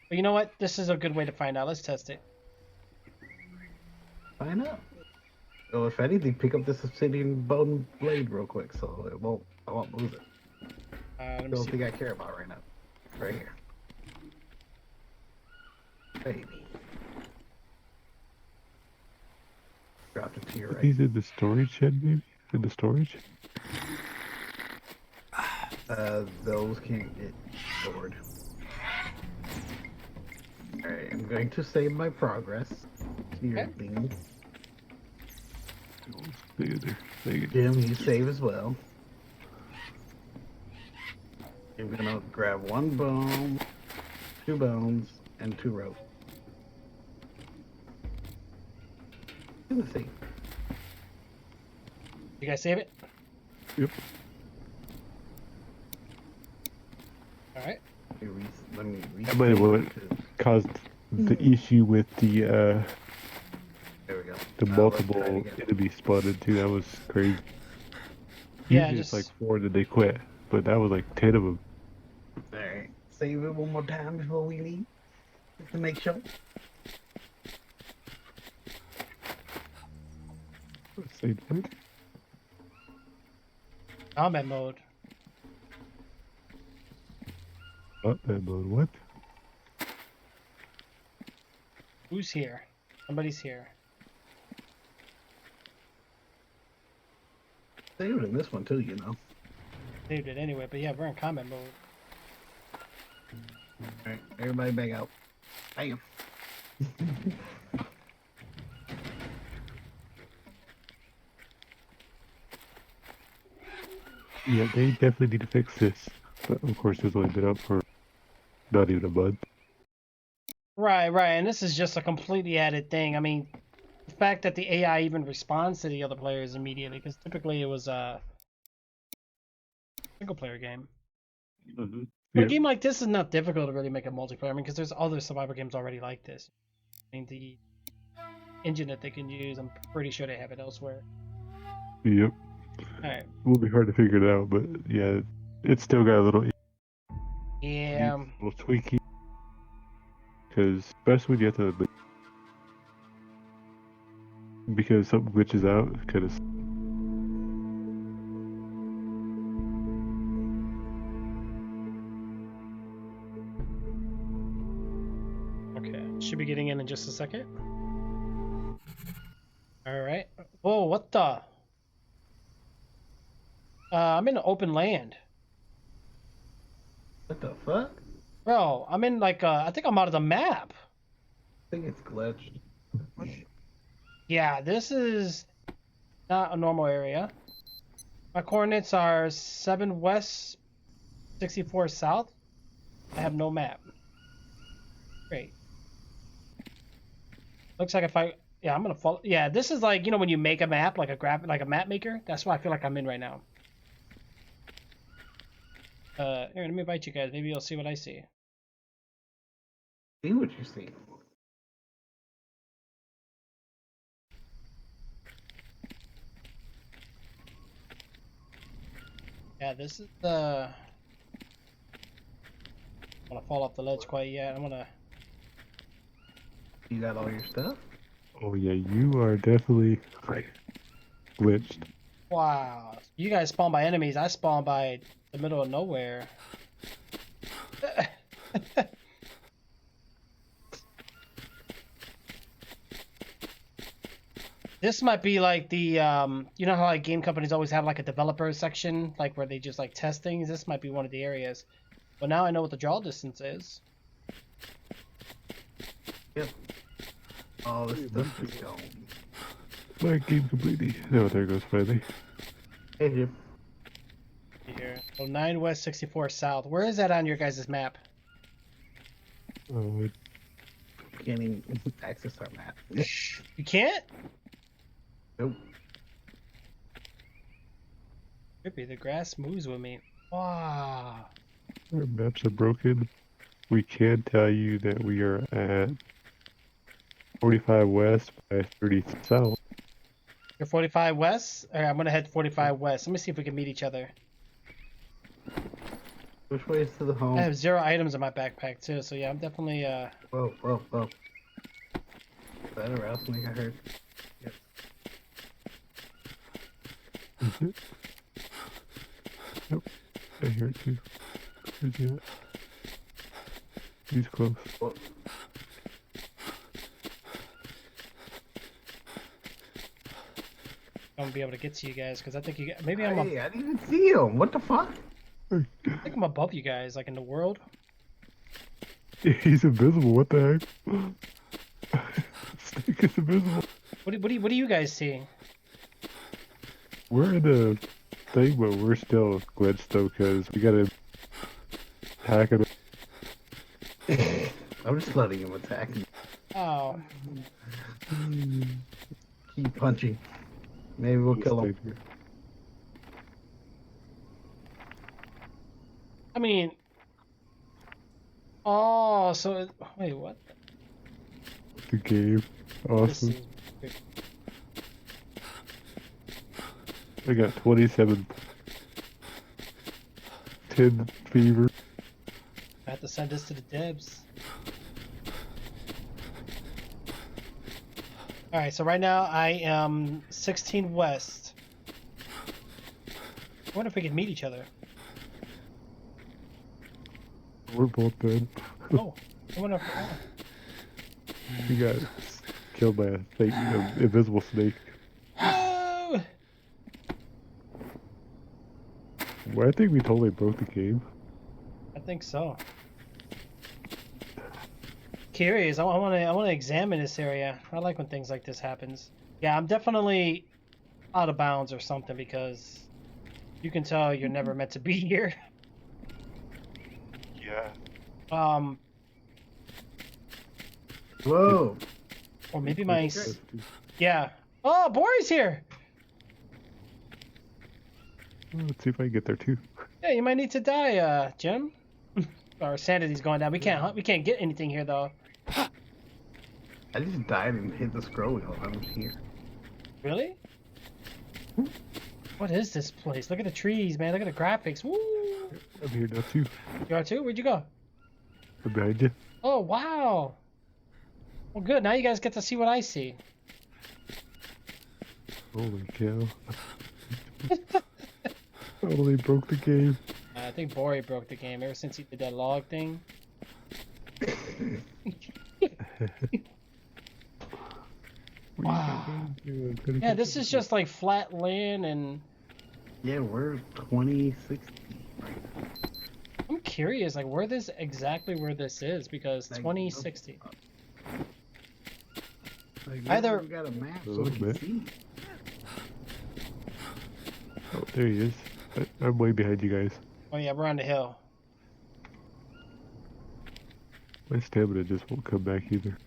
But you know what? This is a good way to find out. Let's test it. Find out. So if anything, pick up this obsidian bone blade real quick, so I won't lose it. Let me Don't see. think I care about right now. Right here. Baby. Dropped it to your right. These in the storage shed, maybe? In the storage? Those can't get stored. Alright, I'm going to save my progress. Here, Okay. thing. Oh, stay in there. Dang it. Jim, you save as well. I'm gonna grab 1 bone, 2 bones, and 2 rope. Let's see. You guys save it? Yep. Alright. Let me That might have what caused the issue with the There we go. the Now let's multiple try it again. enemies spotted too. That was crazy. Yeah, Usually it's just- like 4 that they quit, but that was like 10 of them. Alright. Save it one more time before we leave. Just to make sure. Say what? Combat mode. That mode. What? Who's here? Somebody's here. Saved in this one too, you know. Saved it anyway, but yeah, we're in combat mode. Alright, everybody back out. Bam. Yeah, they definitely need to fix this. But of course, it's only been up for not even a month. Right, right, and this is just a completely added thing. I mean, the fact that the AI even responds to the other players immediately, because typically it was a single-player game. Mm-hmm. But Yeah. a game like this is not difficult to really make a multiplayer. I mean, because there's other survivor games already like this. I mean, the engine that they can use, I'm pretty sure they have it elsewhere. Yep. Alright. It will be hard to figure it out, but yeah, it's still got a little Yeah. little tweaking. Because especially when you have to, because something glitches out, kind of. Okay. Should be getting in just a second. Alright. Whoa, what the? I'm in open land. What the fuck? Bro, I'm in like, I think I'm out of the map. I think it's glitched. Yeah, this is not a normal area. My coordinates are 7 west, 64 south. I have no map. Great. Looks like if I, yeah, I'm gonna follow. Yeah, this is like, you know, when you make a map, like like a map maker. That's what I feel like I'm in right now. Here, let me invite you guys. Maybe you'll see what I see. See what you see. Yeah, this is the. I'm gonna fall off the ledge quite yet. I'm gonna. You got all your stuff? Oh yeah, you are definitely glitched. Wow, you guys spawn by enemies. I spawn by the middle of nowhere. This might be like the you know how like game companies always have like a developer section, like where they just like test things. This might be one of the areas. But now I know what the draw distance is. Yep. All this stuff is gone. My game completely. No, there goes Smiley. Hey, Jim. Here, so 9 west, 64 south. Where is that on your guys' map? Oh, Can't even access our map. You can't? Nope. Trippy, the grass moves with me. Wow. our maps are broken. We can tell you that we are at 45 west by 30 south. You're 45 west? Alright, I'm gonna head 45 west. Let me see if we can meet each other. Which way is to the home? I have 0 items in my backpack too, so yeah, I'm definitely Whoa, whoa, whoa. Is that a rattlesnake I heard? Yep. Is it? Yep, I hear it too. Where's he at? He's close. Whoa. I'm gonna be able to get to you guys because I think you maybe I'm Hey, I didn't even see him. What the fuck? I think I'm above you guys, like in the world. He's invisible, what the heck? Snake is invisible. What do you guys see? We're in a thing, but we're still glitched though, because we gotta hack it. I'm just letting him attack me. Oh, Keep punching. Maybe we'll kill him. I mean, oh, so wait, what? The game. This Awesome. is- I got 27. 10 fever. I have to send this to the Debs. All right, so right now I am 16 west. I wonder if we could meet each other. We're both dead. Oh, I wonder if. Oh. We got killed by a snake, an invisible snake. No! Well, I think we totally broke the game. I think so. Curious. I want to examine this area. I like when things like this happens. Yeah, I'm definitely out of bounds or something because you can tell you're never meant to be here. Yeah. Whoa. Or maybe my. Yeah. Oh, Bori's here. Let's see if I can get there too. Yeah, you might need to die, Jim. Our sanity's going down. We can't hunt. We can't get anything here though. I just died and hit the scroll wheel. I was here. Really? What is this place? Look at the trees, man. Look at the graphics. Woo! I'm here now too. You are too? Where'd you go? I'm behind you. Oh, wow. Well, good. Now you guys get to see what I see. Holy cow. Totally broke the game. I think Bori broke the game ever since he did that log thing. Wow. Yeah, this is just like flat land and... Yeah, we're 2060. I'm curious, like, where this is, because Like, 2060. Like, Either- we got a map A so we little can bit. see. Oh, there he is. I'm way behind you guys. Oh yeah, we're on the hill. My stamina just won't come back either.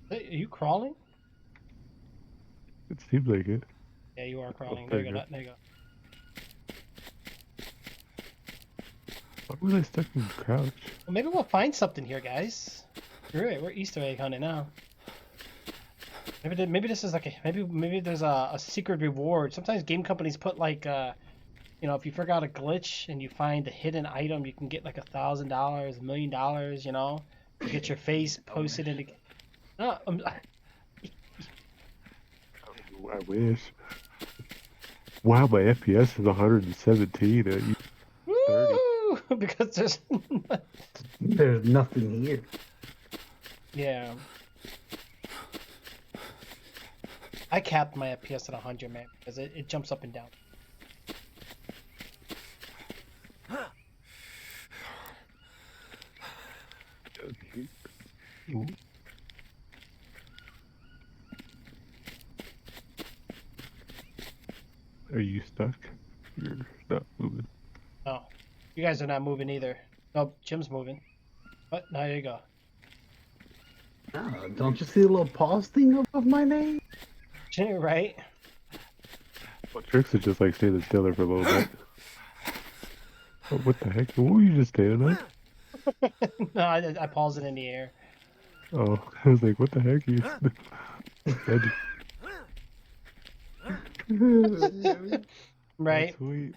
Hey, are you crawling? It seems like it. Yeah, you are crawling. Oh, There you go. There you go. Why was I stuck in crouch? Well, maybe we'll find something here, guys. You're right. We're Easter egg hunting now. Maybe this is like maybe there's a secret reward. Sometimes game companies put like you know, if you forgot a glitch and you find a hidden item, you can get like $1,000, $1 million. You know, you get your face posted in the. No, I wish. Wow, my FPS is 117 at woo! Because There's nothing here. yeah. I capped my FPS at 100, man, because it jumps up and down. Are you stuck? You're not moving. No, you guys are not moving either. Nope, Jim's moving. But now you go. Oh, don't you see the little pause thing above my name? Right? Well, Tricks is just like standing still there for a little bit. Oh, what the heck? What were you just standing on? No, I paused it in the air. Oh, I was like, what the heck? You. Right? Sweet.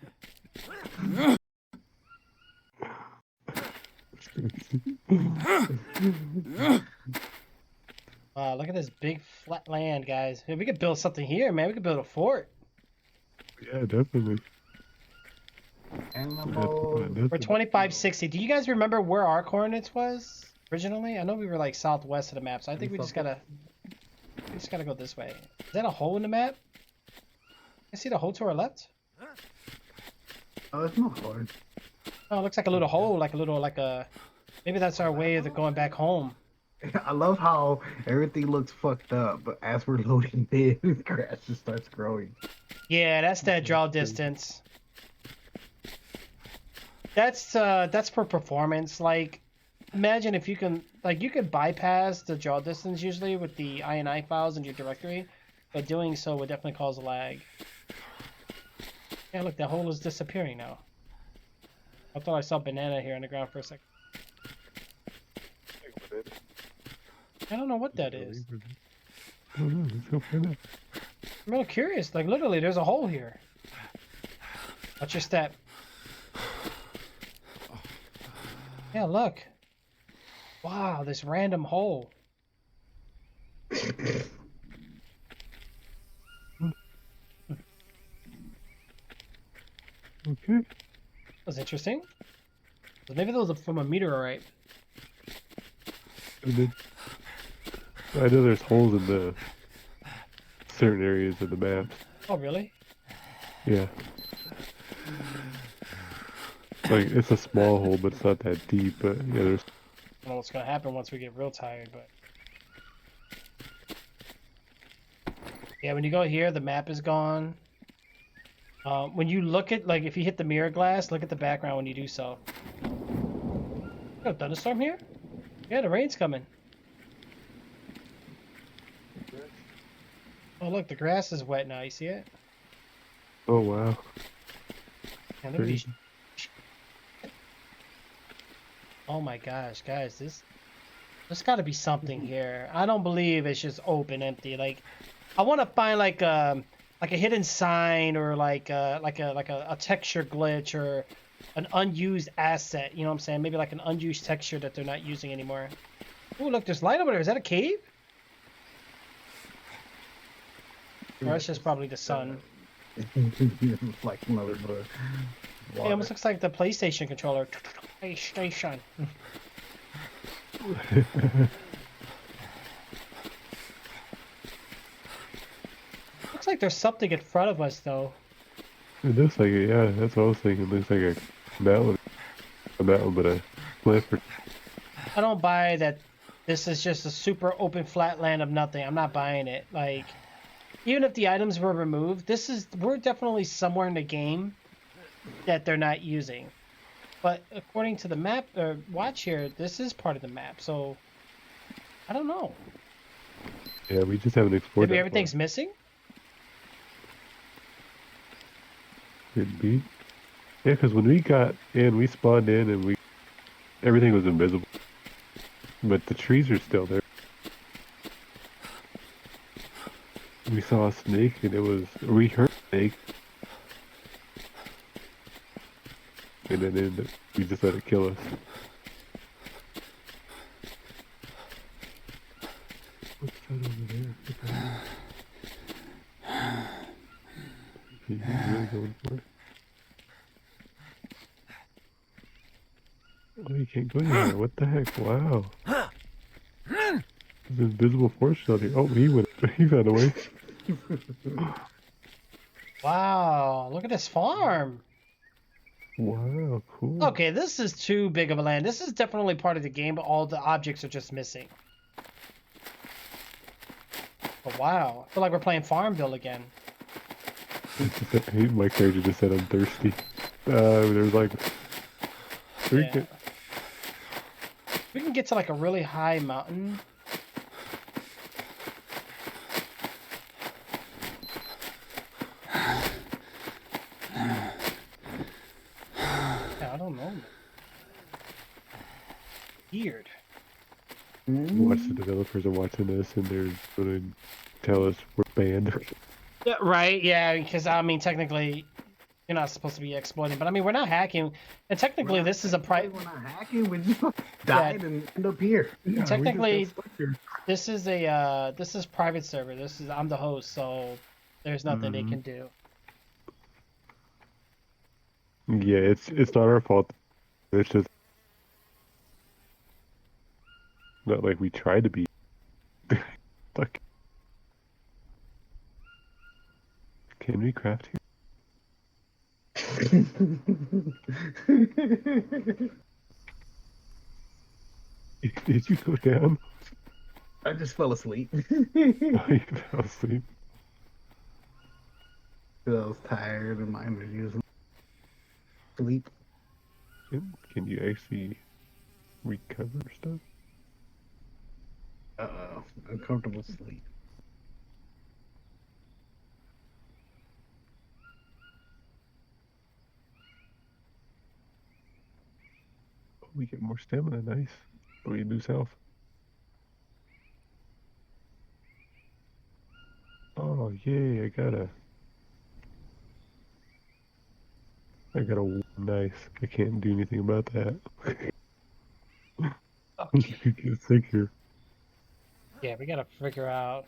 Wow, look at this big flat land, guys. Hey, we could build something here, man. We could build a fort. Yeah, definitely. Animals. We're 2560. Do you guys remember where our coordinates was originally? I know we were like southwest of the map, so I think we just gotta go this way. Is that a hole in the map? I see the hole to our left. Oh, it's not hard. Oh, it looks like a little hole, like a. Maybe that's our way of going back home. I love how everything looks fucked up, but as we're loading in, grass just starts growing. Yeah, that's that draw distance. That's for performance. Like, imagine if you can, like, you could bypass the draw distance usually with the INI files in your directory, but doing so would definitely cause a lag. Yeah, look, the hole is disappearing now. I thought I saw banana here on the ground for a second. I don't know what that is. I don't know. Let's go find out. I'm real curious. Like, literally, there's a hole here. Watch your step. Yeah, look. Wow, this random hole. Okay. That's interesting. So maybe those are from a meteorite. And then, I know there's holes in the certain areas of the maps. Oh, really? Yeah. Like, it's a small hole, but it's not that deep. But yeah, there's. I don't know what's gonna happen once we get real tired, but yeah, when you go here, the map is gone. When you look at, like, if you hit the mirror glass, look at the background when you do so. Oh, thunderstorm here? Yeah, the rain's coming. Oh, look, the grass is wet now. You see it? Oh wow. Yeah, look at these. Crazy. Oh my gosh, guys, there's got to be something here. I don't believe it's just open, empty. Like, I want to find like a hidden sign or like a texture glitch or an unused asset. You know what I'm saying? Maybe like an unused texture that they're not using anymore. Oh, look, there's light over there. Is that a cave? Or that's just probably the sun. Like another It almost looks like the PlayStation controller. PlayStation. Looks like there's something in front of us, though. It looks like it, yeah, that's what I was thinking. It looks like a mountain. A mountain, but a cliff. Or... I don't buy that this is just a super open flat land of nothing. I'm not buying it. Like, even if the items were removed, we're definitely somewhere in the game that they're not using. But according to the map, or watch here, this is part of the map, so I don't know. Yeah, we just haven't explored Maybe that everything's far. missing? Could be. Yeah, because when we got in, we spawned in and everything was invisible. But the trees are still there. We saw a snake and we heard a snake. And then we just let it kill us. What's that over there? He's really going for it. Oh, you can't go anywhere. What the heck? Wow. There's an invisible force out here. Oh, he ran away. Wow, look at this farm. Wow, cool. Okay, this is too big of a land. This is definitely part of the game, but all the objects are just missing. But wow, I feel like we're playing Farmville again. My character just said I'm thirsty. There's like... Yeah. We can get to like a really high mountain. Yeah, I don't know. Weird. Watch the developers are watching this and they're gonna tell us we're banned. Yeah, right, yeah, because I mean, technically, you're not supposed to be exploiting, but I mean, we're not hacking, and technically, this is a We're not hacking. We just died and end up here. Yeah, technically, this is private server. I'm the host, so there's nothing they can do. Yeah, it's not our fault. It's just not like we tried to be. Fuck. Can we craft here? Did you go down? I just fell asleep. Oh, you fell asleep. I was tired and my energy was sleep. Can you actually recover stuff? Uh-oh. Uncomfortable sleep. Oh, we get more stamina, nice. But we lose health. Oh, yay, I got a nice. I can't do anything about that. Okay. You get sick here. Yeah, we gotta figure out.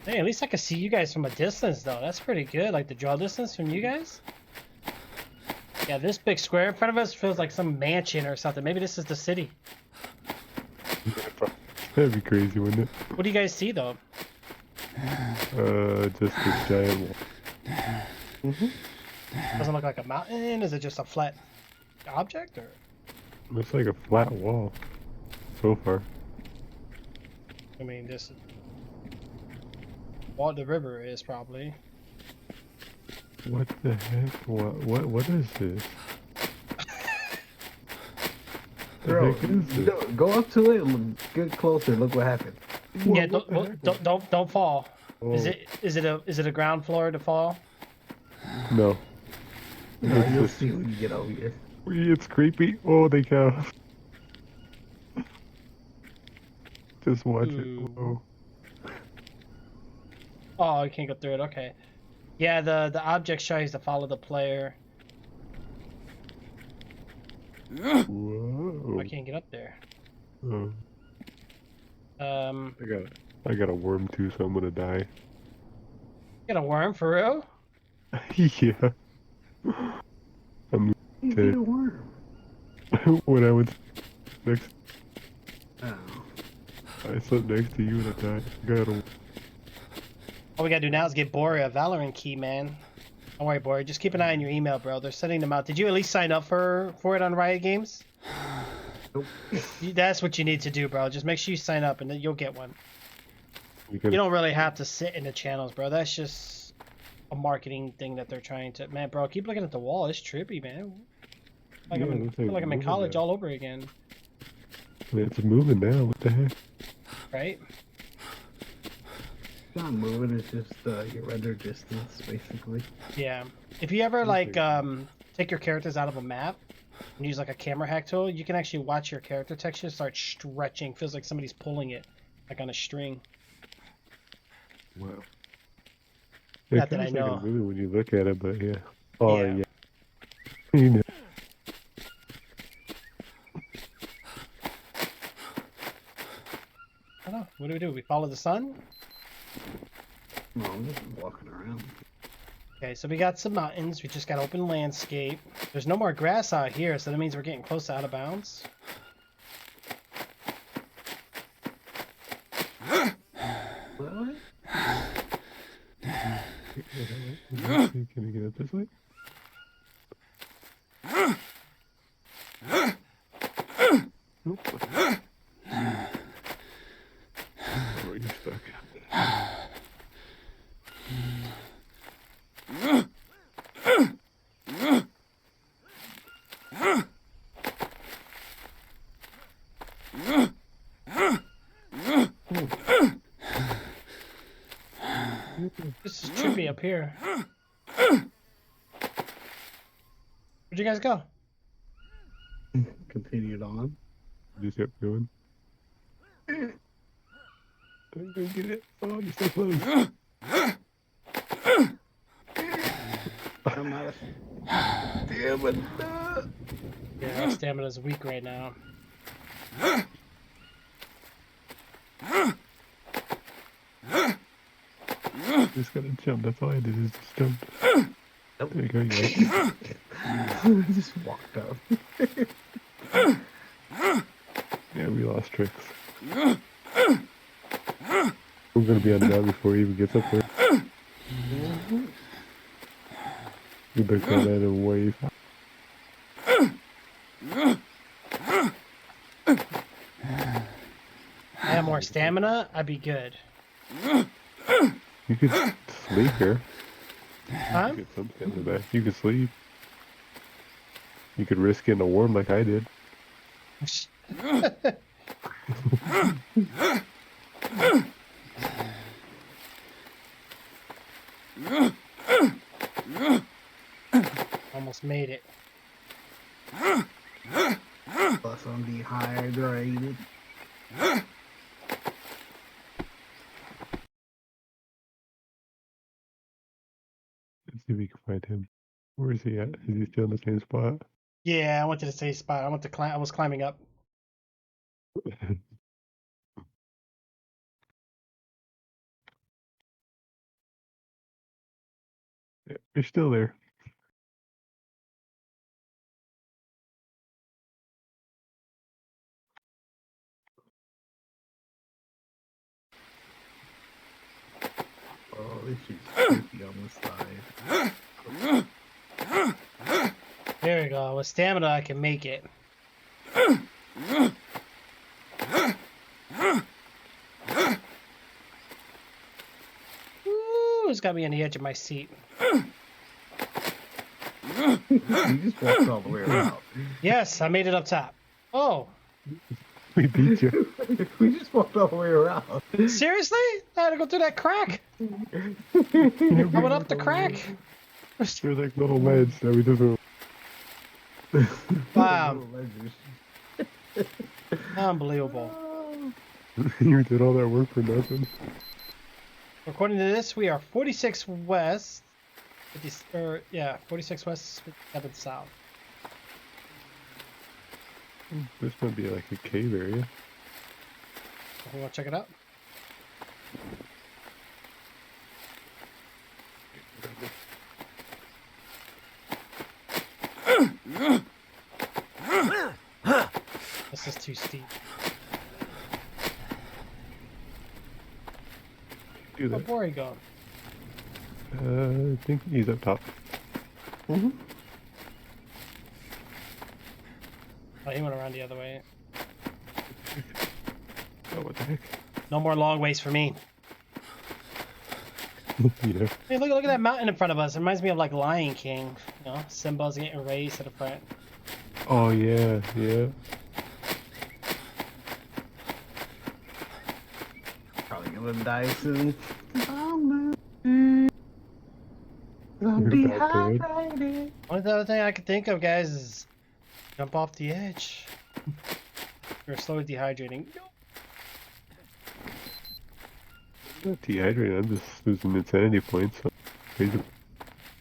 Hey, at least I can see you guys from a distance, though. That's pretty good. Like the draw distance from you guys. Yeah, this big square in front of us feels like some mansion or something. Maybe this is the city. That'd be crazy, wouldn't it? What do you guys see, though? Just a giant wall. Doesn't look like a mountain. Is it just a flat object, or? Looks like a flat wall. So far. I mean, this. What the river is probably. What the heck? What is this? Bro, the heck is this? go up to it and get closer. Look what happened. Yeah, What the heck? don't fall. Oh, Is it a ground floor to fall? No. You'll see when you get over here. It's creepy. Oh, they cow. Just watch it. Ooh. Whoa. Oh, you can't go through it. Okay. Yeah, the object tries to follow the player. Whoa. I can't get up there. Oh, Um, I got a worm too, so I'm gonna die. you got a worm for real? Yeah. I'm You get a worm. when I went next, Oh. I slept next to you and I died. Got a. All we gotta do now is get Bori a Valorant key, man. Don't worry, Bori. Just keep an eye on your email, bro. They're sending them out. Did you at least sign up for it on Riot Games? Nope. That's what you need to do, bro. Just make sure you sign up, and then you'll get one. You You don't really have to sit in the channels, bro. That's just a marketing thing that they're trying to. Man, bro, keep looking at the wall. It's trippy, man. Like Yeah, I looks feel like I'm in moving college now. all over again, It's moving now. What the heck? right? It's not moving. It's just your render distance, basically. Yeah. If you ever like take your characters out of a map and use like a camera hack tool, you can actually watch your character texture start stretching. Feels like somebody's pulling it, like on a string. Wow. Not It that I kind of know. like a movie when you look at it, but yeah. Oh Yeah. yeah. You know. I don't know. What do? We follow the sun? No, I'm just walking around. Okay, so we got some mountains. We just got open landscape. There's no more grass out here, so that means we're getting close to out of bounds. What? Can we get up this way? Nope. Oh, you're stuck. This is trippy up here. Where'd you guys go? Continued on. Just kept going. I'm gonna get it. Oh, you're so close. I'm out of. Damn it. Yeah, our stamina's weak right now. Just gotta jump. That's all I did is just jump. Nope. There you go. You got it. I just walked up. Yeah, we lost tricks. We're gonna be on the ground before he even gets up there. We better come in and wave. I have more stamina, I'd be good. You could sleep here. Huh? Get some stamina back. You could sleep. You could risk getting a worm like I did. Almost made it. Plus, I'm dehydrated. Let's see if we can find him. Where is he at? Is he still in the same spot? Yeah, I went to the same spot. I was climbing up. You're still there. Oh, this shit's creepy on the side. There we go. With stamina, I can make it. Ooh, it's got me on the edge of my seat. You just walked all the way around. Yes, I made it up top. Oh, We beat you. We just walked all the way around. seriously? I had to go through that crack. Coming up the crack. There's like little ledge that we just went. Wow. Unbelievable. You did all that work for nothing. According to this, we are 46 west. 46 west, 57 south. This might be like a cave area. You want to check it out? This is too steep. Do Where'd that. Bori go? I think he's up top. Mm-hmm. Oh, he went around the other way. Oh, what the heck? No more long ways for me. Yeah. Hey, look at that mountain in front of us. It reminds me of like Lion King. You know, Simba's getting raised to the front. Oh, yeah, yeah. Probably gonna die soon. I'm You're about to. dehydrated. Only other thing I can think of, guys, is jump off the edge. You're slowly dehydrating. I'm not dehydrated. I'm just losing insanity points. So crazy.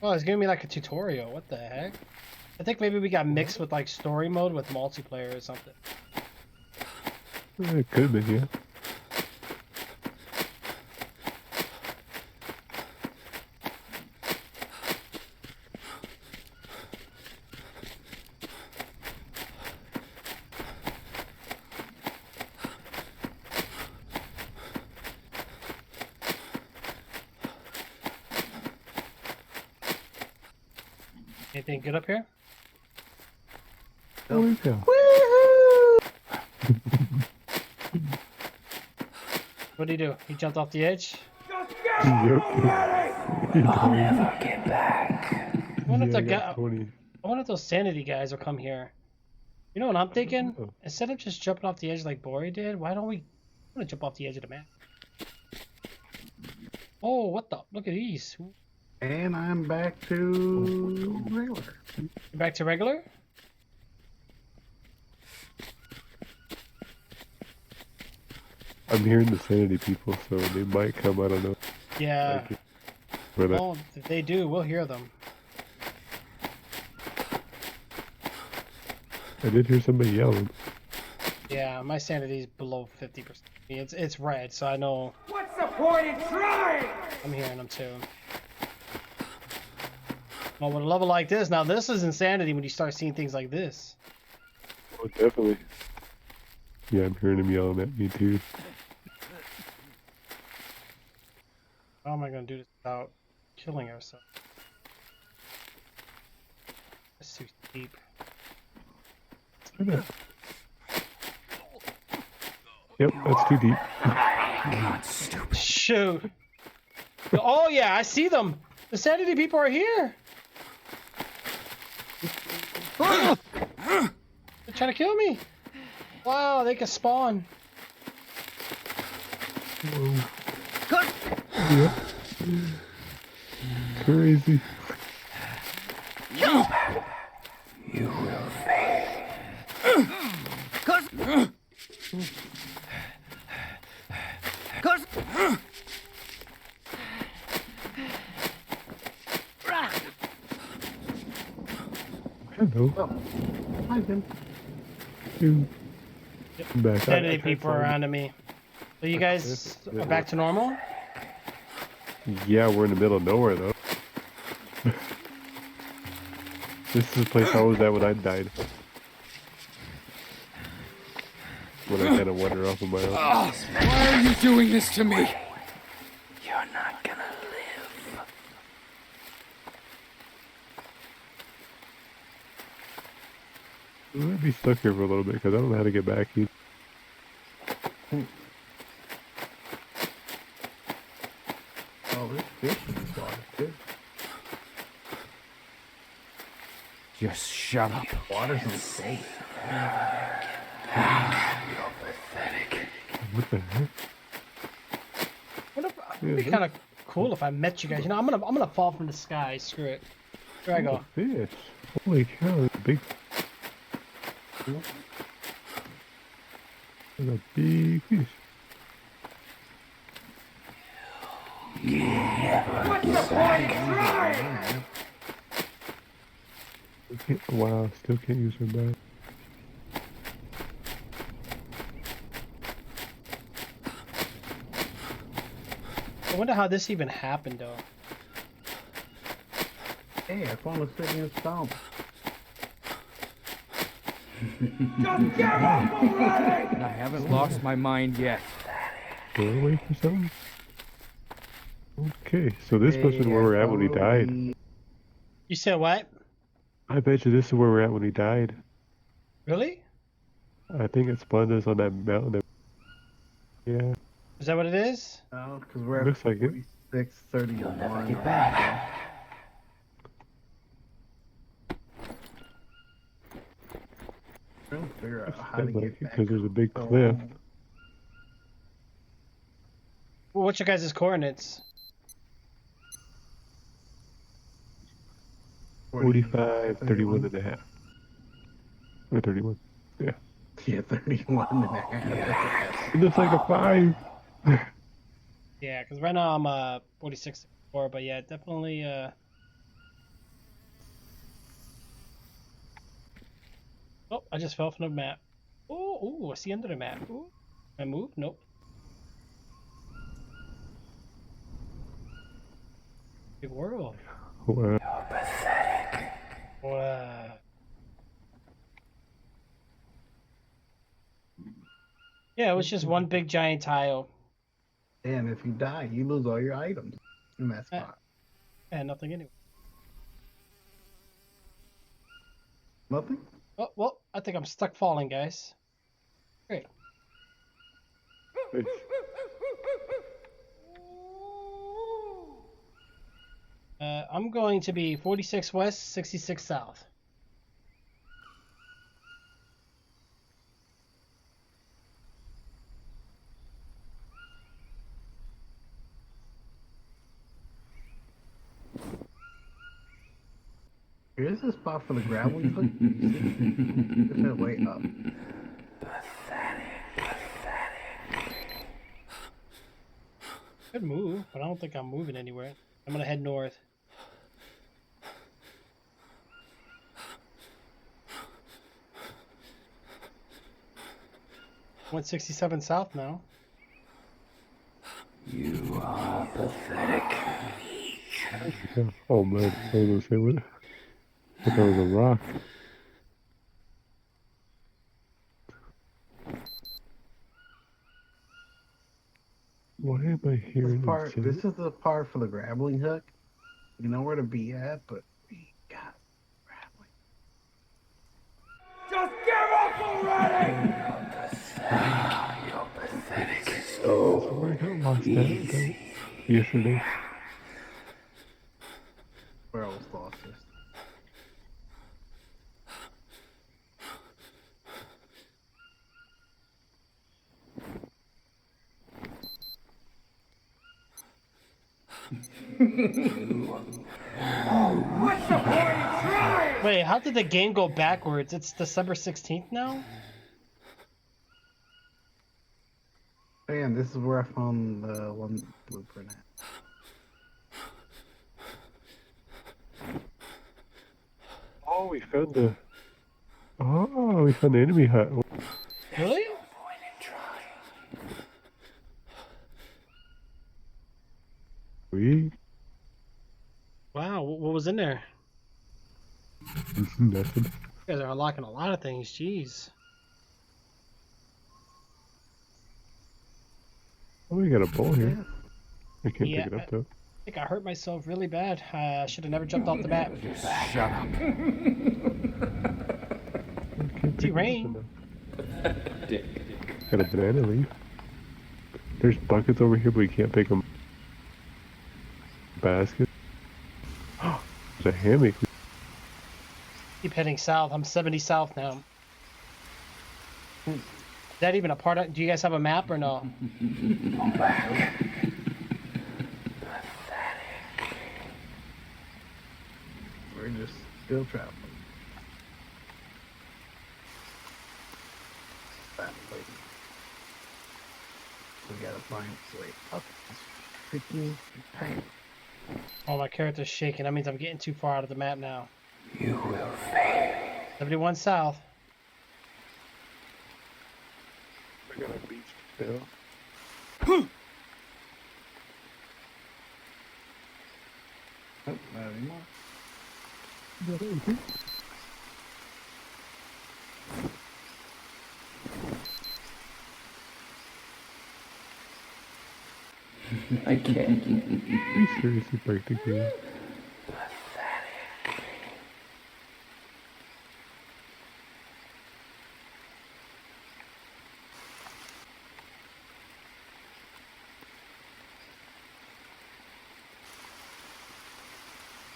Oh, it's giving me like a tutorial. What the heck? I think maybe we got mixed with like story mode with multiplayer or something. It could have been, yeah. Anything good up here? Oh, yeah. What did he do? He jumped off the edge? Yep. I'll never get back. I wonder if Yeah, the I got 20. I wonder if those sanity guys will come here. You know what I'm thinking? Oh. Instead of just jumping off the edge like Bori did, why don't we I'm gonna jump off the edge of the map? Oh, what the? Look at these. And I'm back to regular. You're back to regular? I'm hearing the sanity people, so they might come. I don't know. Yeah. Like, but Oh, if they do, we'll hear them. I did hear somebody yelling. Yeah, my sanity's below 50%. It's red, so I know What's the point in trying? I'm hearing them too. Well, with a level like this, now this is insanity when you start seeing things like this. Oh, definitely. Yeah, I'm hearing him yelling at me too. How am I gonna do this without killing ourselves? That's too deep. Yep, that's too deep. God, stupid. Shoot. Oh yeah, I see them. The sanity people are here. They're trying to kill me. Wow, they can spawn. Whoa. Yep. Crazy. You will fail. Hello. Hi, Jim. You. I'm back. Sanity people are onto me. So you guys are back to normal? Yeah, we're in the middle of nowhere though. This is the place I was at when I died. When I kind of wander off of my own. Why are you doing this to me? You're not gonna live. I might be stuck here for a little bit because I don't know how to get back either. Oh, there's fish in this water too. Just shut up. Water's unsafe. You're pathetic. What the heck? What if, it'd be kind of cool if I met you guys. You know, I'm gonna fall from the sky. Screw it. Here I go. Fish. Holy cow, that's a big. That's a big fish. What's the point of trying? Wow, still can't use her back. I wonder how this even happened, though. Hey, I found a sitting stump. Just give up already! And I haven't lost my mind yet. Doorway for something? Okay, so this must have been where we're at when we died. You said what? I bet you this is where we're at when we died. Really? I think it spawned us on that mountain. Yeah, Is that what it is? No, because we're Looks at like it. 46:31. You'll never get back. Trying to figure out how to like get back. because there's a big cliff. Well, what's your guys' coordinates? 45, 31 and a half. Or 31. Yeah. Yeah, 31 and a half. It looks like a 5. Yeah, because right now I'm 46 4, but yeah, definitely Oh, I just fell from the map. Ooh, I see under the map. Ooh. I move? Nope. Big world. Wow. You're pathetic. Wow. Yeah, it was just one big giant tile. And if you die, you lose all your items in that spot. And nothing anyway. Nothing? Oh, well, I think I'm stuck falling, guys. Great. Nice. I'm going to be 46 west, 66 south. Here's the spot for the grappling hook. It's that way up. Could move, but I don't think I'm moving anywhere. I'm gonna head north. Went 67 south now. You are pathetic. Oh man, I was gonna say what? I thought that was a rock. Why am I hearing This is the part for the grappling hook. You know where to be at, but we got grappling. Just give up already! You're pathetic. Oh, I got lost that yesterday. Where I was lost this. What's the point of trying? Wait, how did the game go backwards? It's December 16th now? Man, this is where I found the one blueprint at. Oh, we found the. Oh, we found the enemy hut. Really? We. Wow, what was in there? Nothing. You guys are unlocking a lot of things. Jeez. Oh, we got a ball here. I can't Yeah, pick it I up though. think I hurt myself really bad. I should have never jumped off the map. Shut up. I can't pick it up T-Rain. enough. Got a banana leaf. There's buckets over here, but we can't pick them. Basket. There's a hammock. Keep heading south. I'm 70 south now. Is that even a part of? Do you guys have a map or no? We're just still traveling. That way. We gotta find its way up this freaking tank. Oh, my character's shaking. That means I'm getting too far out of the map now. You will fail. 71 south. I got a beach still. Nope, not anymore. I can't. We seriously break the game.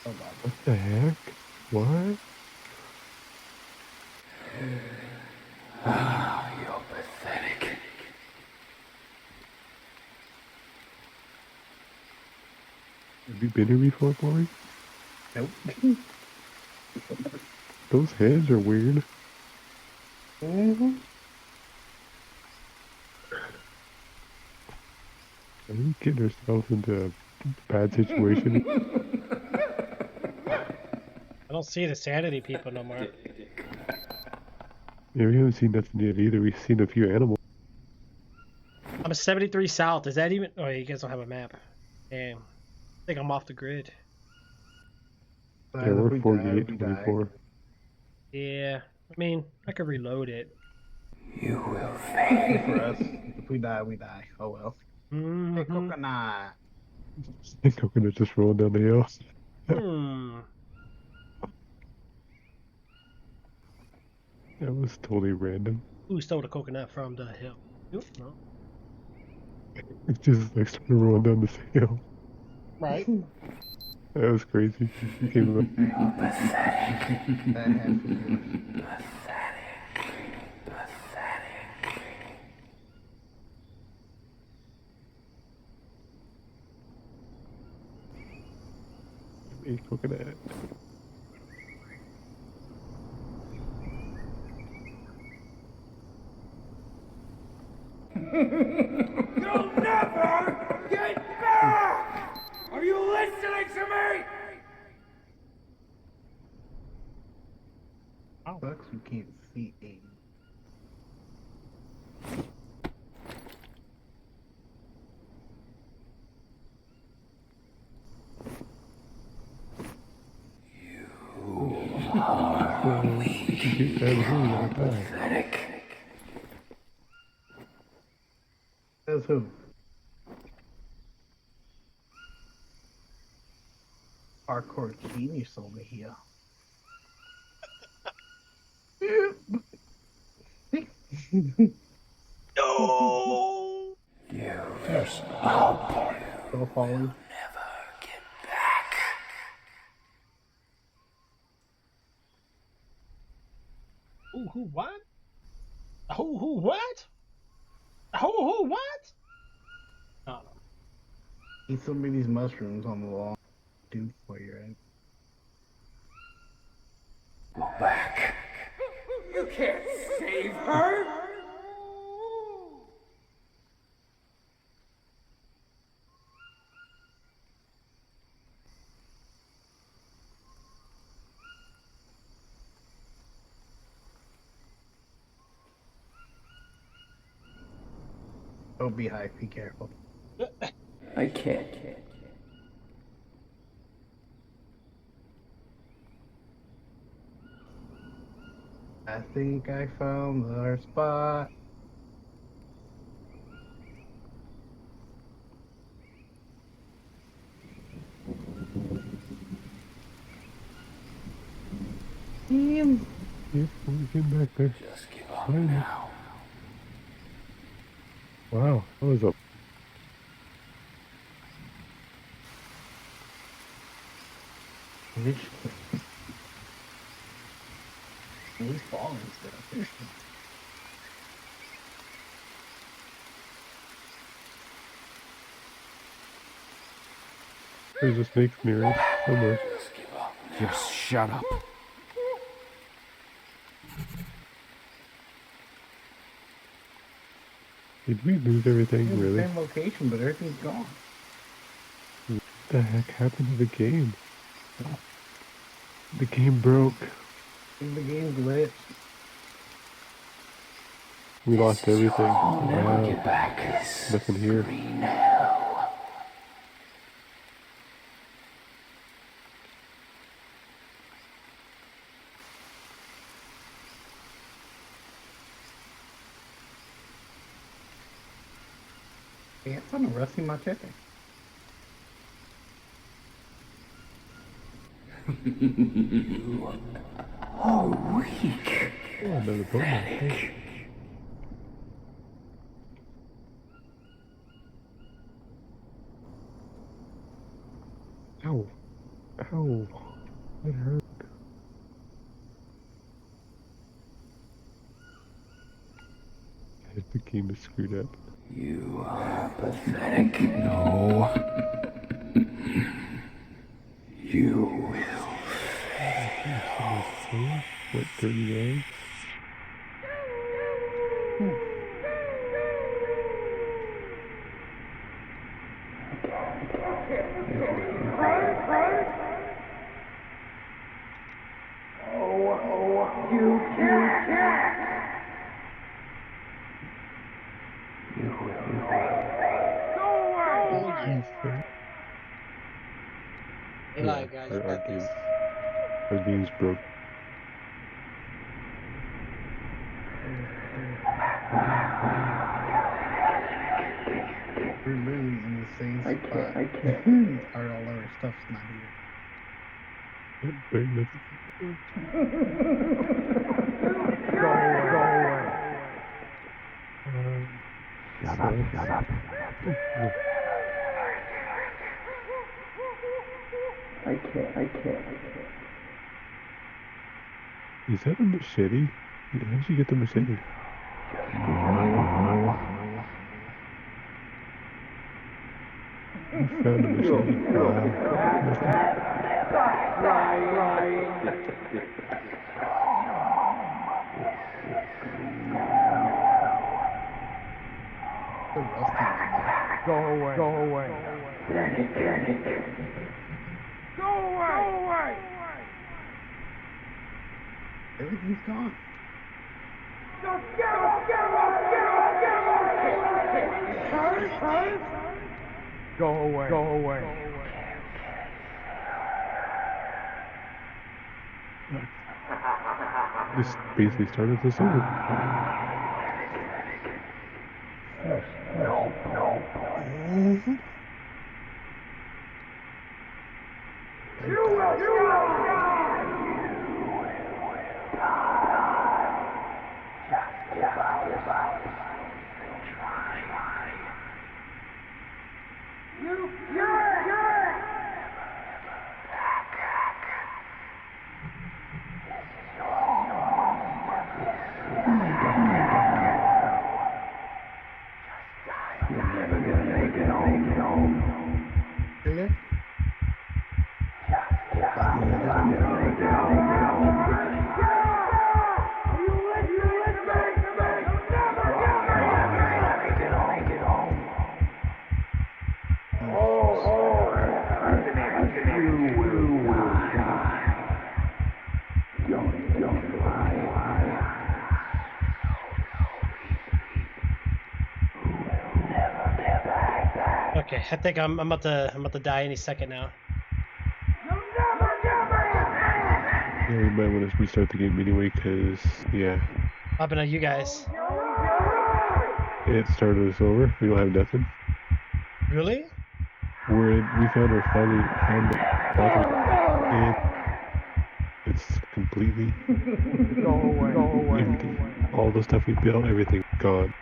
Oh, God. What the heck? What? You're pathetic. Have you been here before, boy? Nope. Those heads are weird. Mm-hmm. Are we getting ourselves into a bad situation? I don't see the sanity people no more. Yeah, we haven't seen nothing yet either. We've seen a few animals. I'm 73 south. Is that even? Oh, you guys don't have a map. Damn. I think I'm off the grid. Yeah, we're 48, we 24. Yeah. I mean, I could reload it. You will fail. For us, if we die, we die. Oh well. Hey, Mm-hmm. coconut. The coconut just rolling down the hill. Hmm. That was totally random. Who stole the coconut from the hill? Oop, no. It just like started rolling down this hill. Right. That was crazy. Came up. You're pathetic. That half is yours. A coconut. You'll never get back! Are you listening to me? Sucks you can't see Aiden. Get that hill, you're gonna die. Pathetic. Says who? Hardcore genius over here. No. Still falling. Never get back. Who what? Who what? Who what? Oh, no. Eat some of these mushrooms on the wall. Dude, where you're at. Go back. You can't save her. Don't be high. Be careful. I can't. I think I found our spot. Damn. Yep, we came back there. Just give up Finally. now. Wow, that was a He's falling still. there's a snake's mirror somewhere. Just give up. Just shut up. Did we lose everything, We're in really? the same location, but everything's gone. What the heck happened to the game? The game broke. The game glitched. We lost everything. I'll never Wow. get back. Nothing here. Green Hell. Yeah, it's on a rusty machete. You are weak. Oh, another bone. Ow. Ow. That hurt. The game is screwed up. You are pathetic. No. You will. What, 39? Eli, guys, you got this. Our game's broke. We're literally in the same spot. I can't. All our stuff's not here. Wait, let's... Go away. Shut up. I can't. Is that a machete? How'd you get the machete? I found a machete. So rusty in there. Go away. Go away. Everything's gone. Go away. This basically started this over. Mm-hmm. Really? Okay, I think I'm about to die any second now. Yeah, we might want to restart the game anyway, because, yeah, Hopping on you guys. it started us over. We don't have nothing. Really? We found our found the bottom, and it's completely empty. All the stuff we built, everything gone.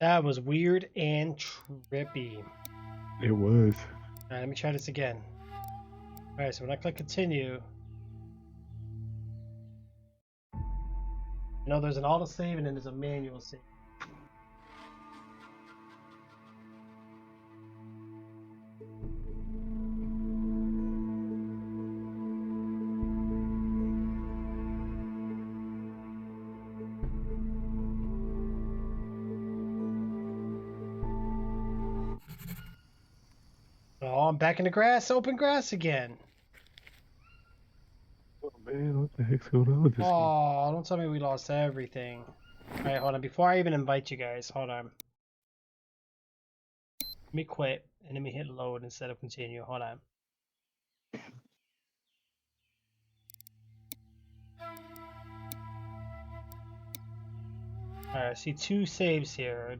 That was weird and trippy. It was. Alright, let me try this again. Alright, so when I click continue, you know there's an auto save and then there's a manual save. Oh, I'm back in the grass, open grass again. Oh man, what the heck's going on with this game? Oh, don't tell me we lost everything. Alright, hold on. Before I even invite you guys, hold on. Let me quit and let me hit load instead of continue. Hold on. Alright, I see two saves here.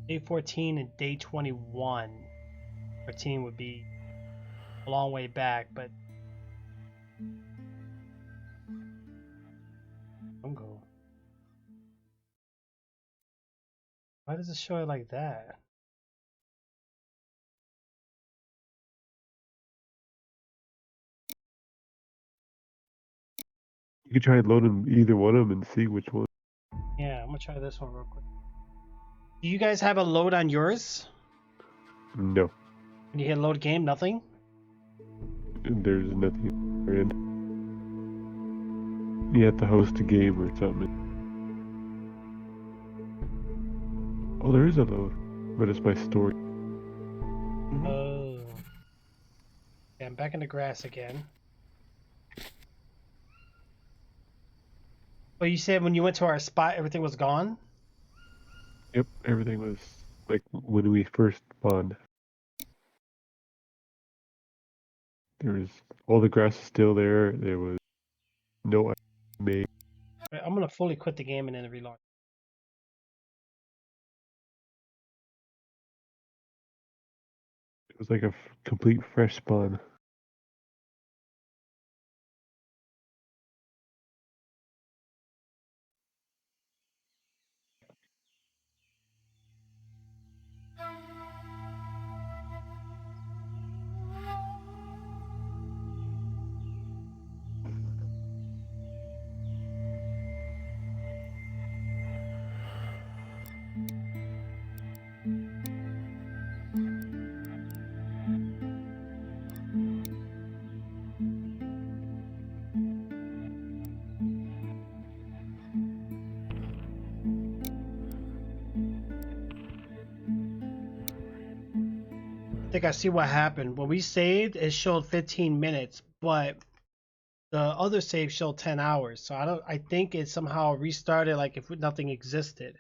Day 14 and day 21. 14 would be a long way back, but don't go. Why does it show it like that? You could try loading either one of them and see which one. Yeah, I'm gonna try this one real quick. Do you guys have a load on yours? No, When you hit load game, nothing? there's nothing. In. You have to host a game or something. Oh, there is a load, but it's by story. Oh. Yeah, I'm back in the grass again. But you said when you went to our spot, everything was gone? Yep, everything was like when we first spawned. There was all the grass is still there. There was no made. Right, I'm gonna fully quit the game and then reload. It was like a complete fresh spawn. I think I see what happened. When we saved, it showed 15 minutes, but the other save showed 10 hours. So I think it somehow restarted like if nothing existed.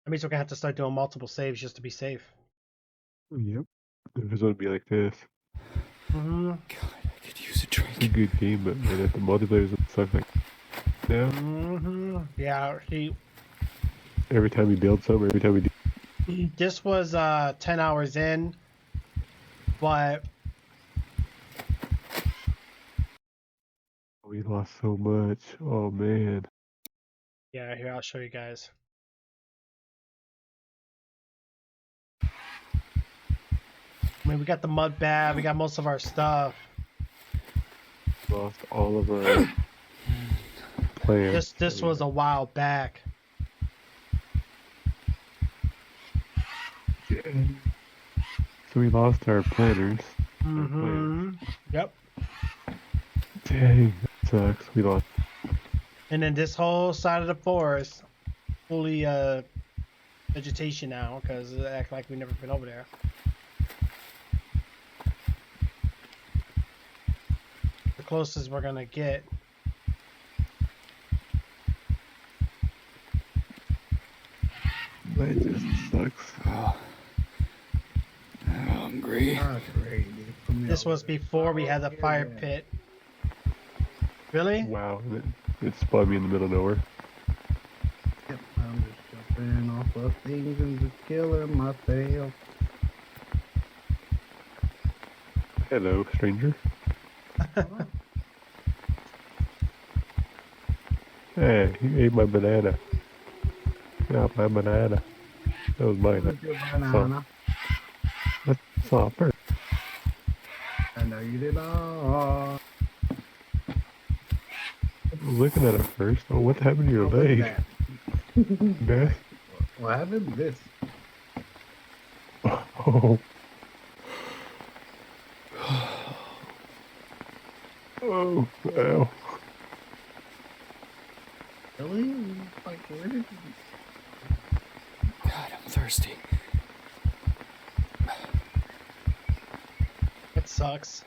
That means we're gonna have to start doing multiple saves just to be safe. Yep. It was gonna be like this. Mm-hmm. God, I could use a drink. It's a good game, but man, if the multiplayer sucks like now, Mm-hmm. Yeah, see, every time we build something, every time we do, this was 10 hours in, but we lost so much. Oh man. yeah, here I'll show you guys. I mean, we got the mud bath, we got most of our stuff. Lost all of our plans. This was a while back. So we lost our planners. Our plans. Mm-hmm. Yep. Dang, that sucks. We lost. And then this whole side of the forest fully vegetation now because it act like we've never been over there. The closest we're gonna get. That just sucks. Oh. I'm hungry. Ah, crazy. Put me This over was there. before we had the Here fire then. pit. Really? Wow, it spawned me in the middle of nowhere. Yep, I'm just jumping off of things and just killing myself. Hello, stranger. Hey, you ate my banana. Got my banana. That was mine. With your banana. I saw it first. I know you did not. I was looking at it first. Oh, what happened to your What was leg? that? Death? What happened? This. Oh. Oh, ow. Really? Like, where did you... God, I'm thirsty. It sucks.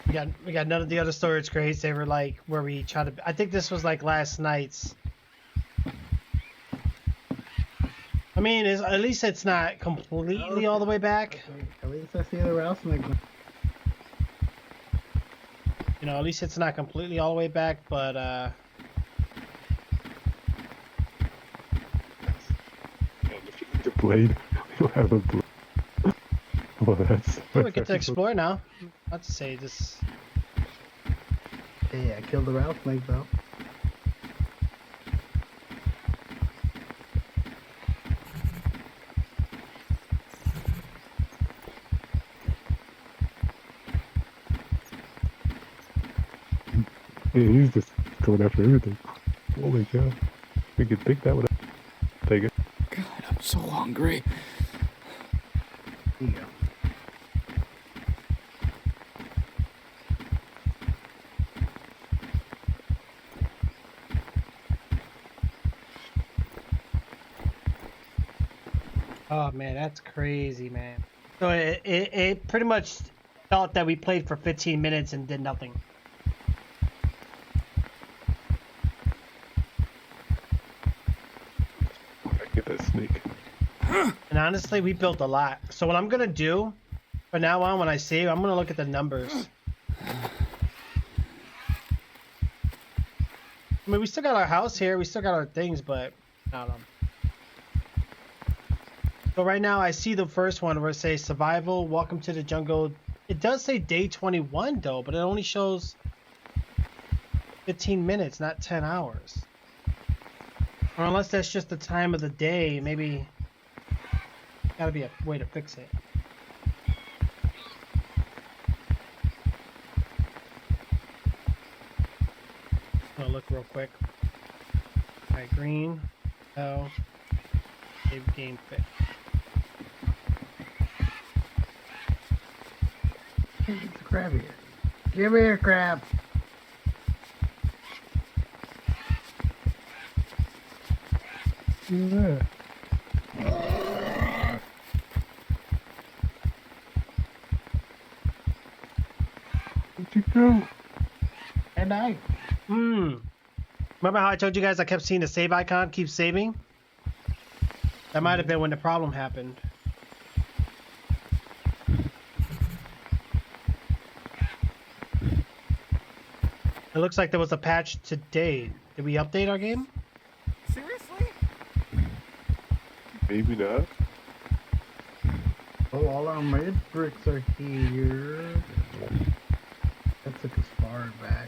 We got none of the other storage crates. They were like where we tried to. I think this was like last night's. I mean, at least it's not completely all the way back. Okay, at least I see the rattlesnake. You know, at least it's not completely all the way back, but The blade. We don't have a blade. Well, that's. we get to explore now. Not to say this. Hey, I killed the rattlesnake though. Yeah, he's just going after everything. Holy cow. We could pick that one up. Take it. God, I'm so hungry. Here you go. Oh man, that's crazy, man. So it pretty much felt that we played for 15 minutes and did nothing. I get that snake. And honestly, we built a lot. So what I'm gonna do, from now on, when I save, I'm gonna look at the numbers. I mean, we still got our house here, we still got our things, but I don't know. So right now, I see the first one where it says survival, welcome to the jungle. It does say day 21 though, but it only shows 15 minutes, not 10 hours. Or unless that's just the time of the day, maybe gotta be a way to fix it. I'm gonna look real quick. Alright, Green Hell Save Game Fit. It's a crab here. Give me a crab. Yeah. Where'd you go? And I. Remember how I told you guys I kept seeing the save icon keep saving? That might have been when the problem happened. It looks like there was a patch today. Did we update our game? Seriously? Maybe not. Oh, all our mid bricks are here. That took us far back.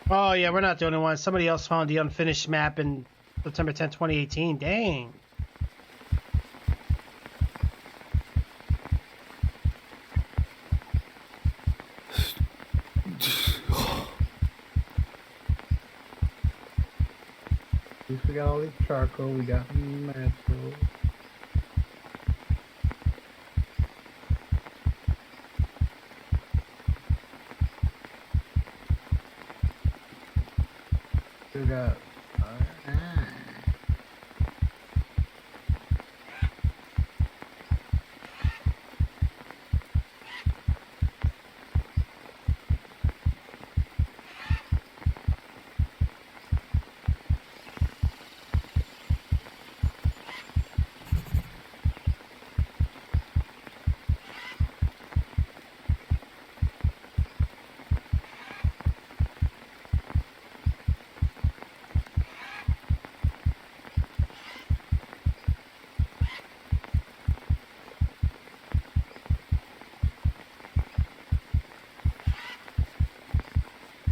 Oh yeah, we're not the only one. Somebody else found the unfinished map in September 10th, 2018. Dang. At least we got all these charcoal. We got metal. still got. Alright.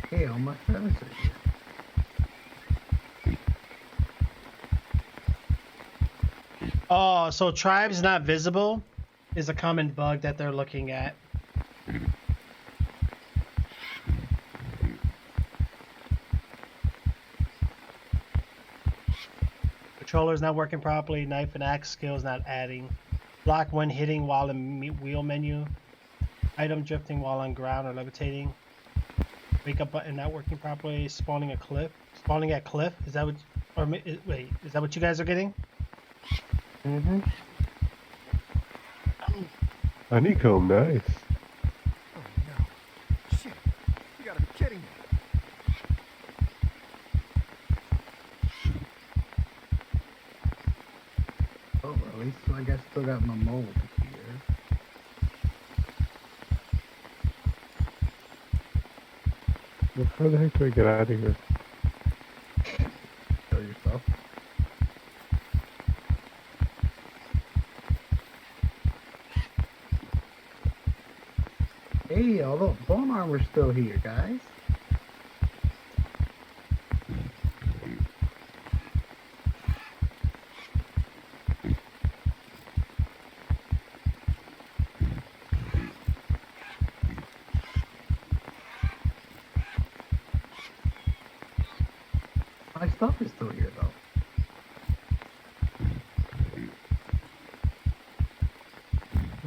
Hey, all my friends are here. Oh, so tribes not visible is a common bug that they're looking at. Controller's not working properly. Knife and axe skills not adding. Block when hitting while in wheel menu. Item drifting while on ground or levitating. Wake up button not working properly. Spawning a cliff. Spawning at cliff. Is that what? Or wait, is that what you guys are getting? Mm-hmm. Honeycomb, nice. Oh no. Shit. You gotta be kidding me. Oh, at least I guess still got my mold here. Well, how the heck do I get out of here? Show yourself. Hey, although bone armor's still here, guys. My stuff is still here, though.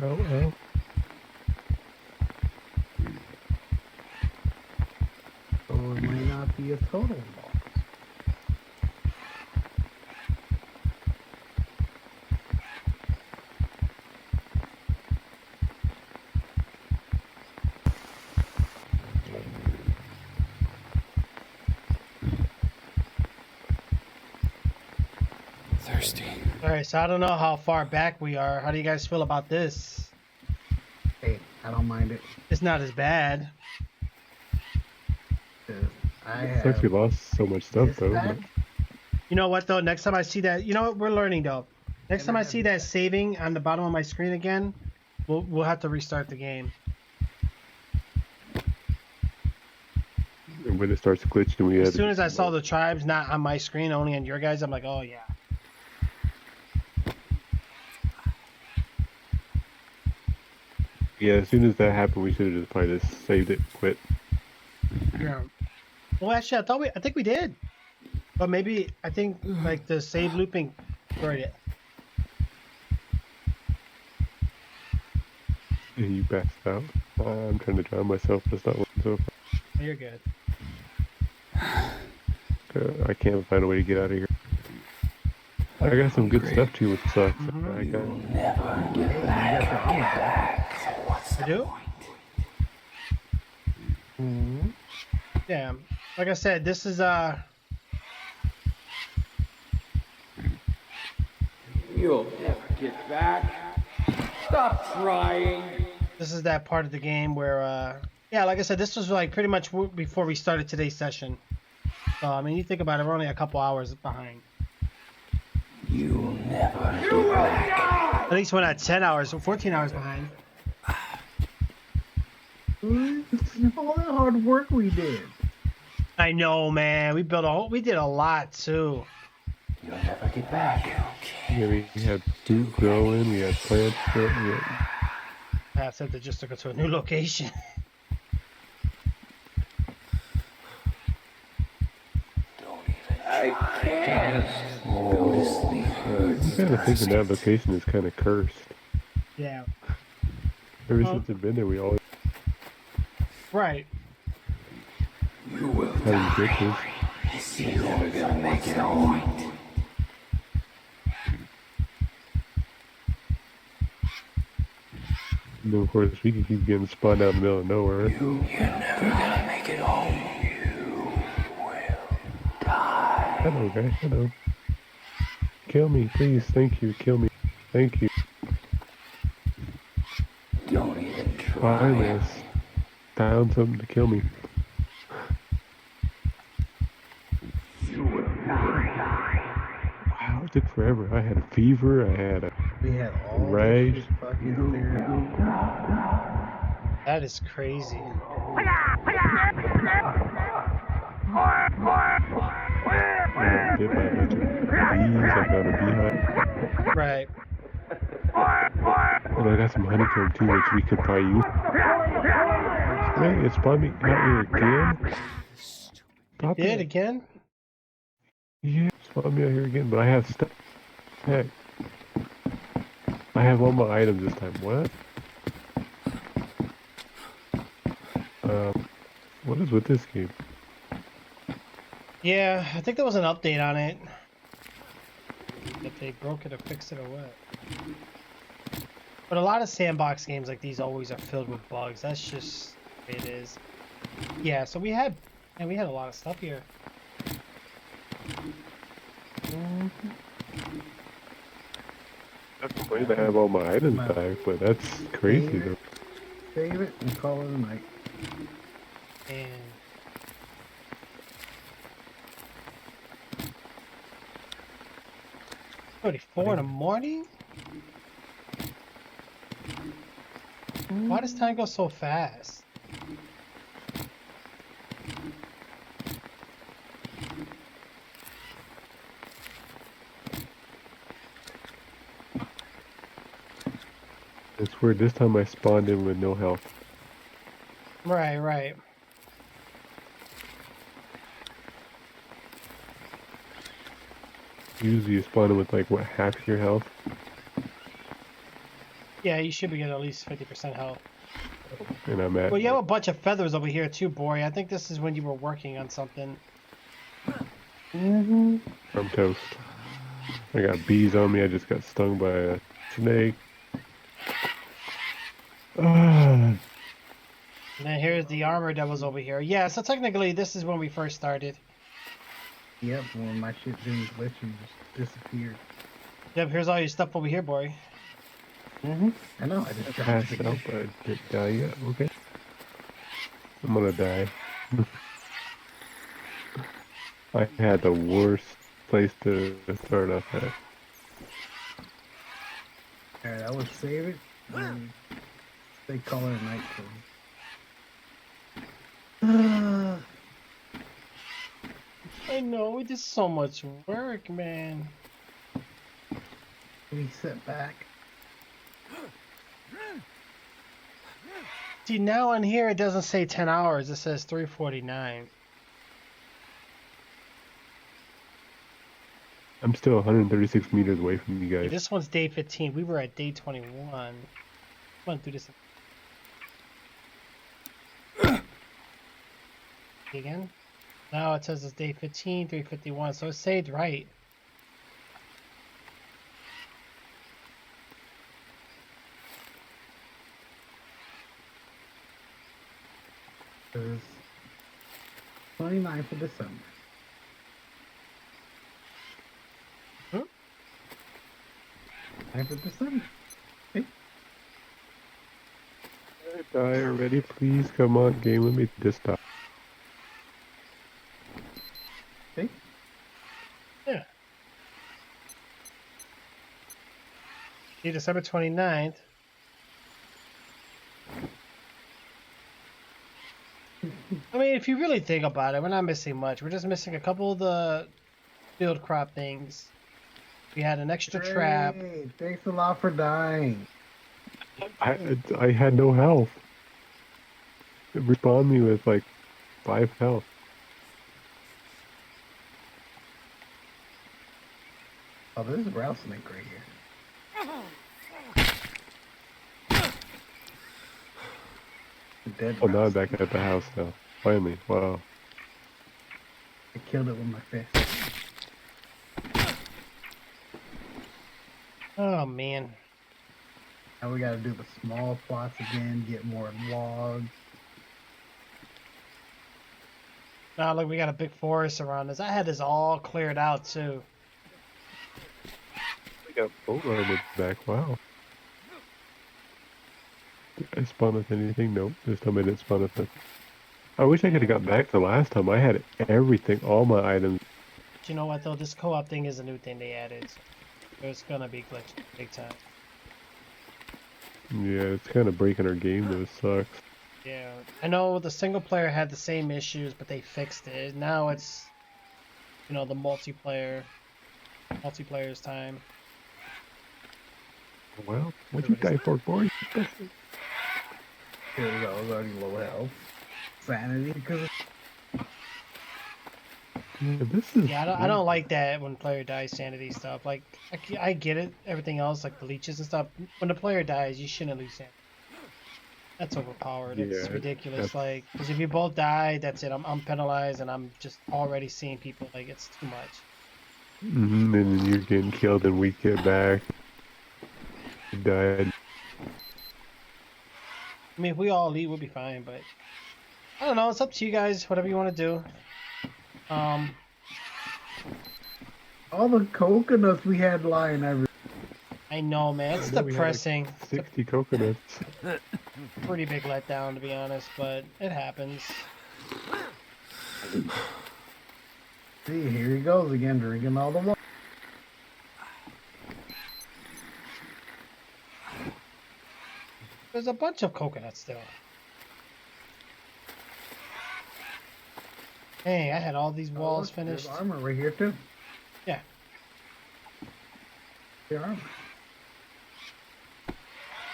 Oh. So it might not be a total loss. Thirsty. All right, so I don't know how far back we are. How do you guys feel about this? Hey, I don't mind it. It's not as bad. 'Cause I It's like we have lost so much stuff this though. back. You know what though? Next time I see that, you know what? We're learning though. Next And time I I have see this that saving on the bottom of my screen again, we'll have to restart the game. And when it starts glitching, we As had to soon do as I some saw more. the tribes not on my screen, only on your guys, I'm like, oh yeah. Yeah, as soon as that happened, we should have just probably just saved it, quit. Yeah. Well, actually, I think we did, but maybe I think like the save looping destroyed it. And you passed out. I'm trying to drown myself, but it's not working so far. Oh, you're good. I can't find a way to get out of here. I got some good stuff too, which sucks. Mhm. I got Hey, you got your armor back. I do? Mm-hmm. Yeah. Like I said, this is You'll never get back. Stop trying. this is that part of the game where yeah, like I said, this was like pretty much before we started today's session. So I mean, you think about it, we're only a couple hours behind. You will die. At least we're not 10 hours, so 14 hours behind. All that hard work we did. I know, man. We did a lot too. You'll never get back. yeah, we had food growing, we had plants growing. I said they just took us to a new location. I can't. Go to sleep. I kind of think that location is kind of cursed. Yeah. Ever Oh. since I've been there, we always Right. You will had die. glitches. You're never gonna make it home. And then, of course, we can keep getting spawned out in the middle of nowhere. You're never gonna make it home. You will die. Hello, guy. Hello. Kill me, please. Thank you. Kill me. Thank you. Don't even Finally, try. I found something to kill me. Wow, it took forever. I had a fever. I had a We had all this rage. shit fucking cleared out. That is crazy. I got bit by a bunch of bees. I found a beehive. Right. And I got some honeycomb too, which we could probably use. Wait, it spawned me out here again? Stop Did it. again? Yeah, it spawned me out here again, but I have stuff. Heck. I have all my items this time. What? What is with this game? Yeah, I think there was an update on it. If they broke it or fixed it or what. But a lot of sandbox games like these always are filled with bugs. That's just the way it is. Yeah, so we had a lot of stuff here. I'm complaining to have all my items back, but that's crazy though. Save it and call it a night. And 34 in the morning? Why does time go so fast? It's weird. This time I spawned in with no health. Right, right. Usually you spawn in with like, what, half your health? Yeah, you should be getting at least 50% health. And I'm at... Well, you have a bunch of feathers over here too, Bori. I think this is when you were working on something. I'm toast. I got bees on me. I just got stung by a snake. And then here's the armor that was over here. Yeah, so technically this is when we first started. Yep, when my shit didn't glitch and just disappeared. Yep, here's all your stuff over here, Bori. I know, I just dropped Passed it out, again. but I didn't die yet. Okay. I'm gonna die. I had the worst place to start off at. Alright, I would save it. They call it a night for I know, we did so much work, man. we sit back. See, now on here it doesn't say 10 hours, it says 3:49. I'm still 136 meters away from you guys. This one's day 15. We were at day 21. Come on, do this again. Now it says it's day 15, 3:51. So it's saved right. It's 29th of December. Hmm? 9th of December. Die already, please. Come on, game. Let me just stop. See? Yeah. See, December 29th. I mean, if you really think about it, we're not missing much. We're just missing a couple of the field crop things. We had an extra trap. Hey, thanks a lot for dying. I had no health. It respawned me with like 5 health. Oh, this is a rattlesnake right here. A dead Oh, now I'm rattlesnake. back at the house now. Finally. Wow. I killed it with my fist. Oh man. Now we gotta do the small plots again, get more logs. Now look, we got a big forest around us. I had this all cleared out too. I got full armor back. Wow. Did I spawn with anything? Nope. This time I didn't spawn with it. I wish I could have got back to last time. I had everything, all my items. But you know what though? This co-op thing is a new thing they added. So it's gonna be glitched big time. Yeah, it's kind of breaking our game though. It sucks. Yeah, I know the single player had the same issues, but they fixed it. Now it's, you know, the multiplayer's time. Well, what you die for, boy? Here we go, I was already low health. Sanity, because Yeah, this is. Yeah, I don't like that when player dies sanity stuff. Like, I get it, everything else, like the leeches and stuff. When the player dies, you shouldn't lose sanity. That's overpowered. It's Yeah, ridiculous. that's- Like, because if you both die, that's it. I'm penalized, and I'm just already seeing people. Like, it's too much. And then you're getting killed, and we get back. You died. I mean, if we all leave, we'll be fine. But I don't know. It's up to you guys. Whatever you want to do. all the coconuts we had lying everywhere. I know, man. It's I know we had, like, depressing. 60 coconuts. Pretty big letdown, to be honest. But it happens. See, here he goes again, drinking all the water. There's a bunch of coconuts still. Hey, I had all these walls There's finished. armor right here too. Yeah. Your armor.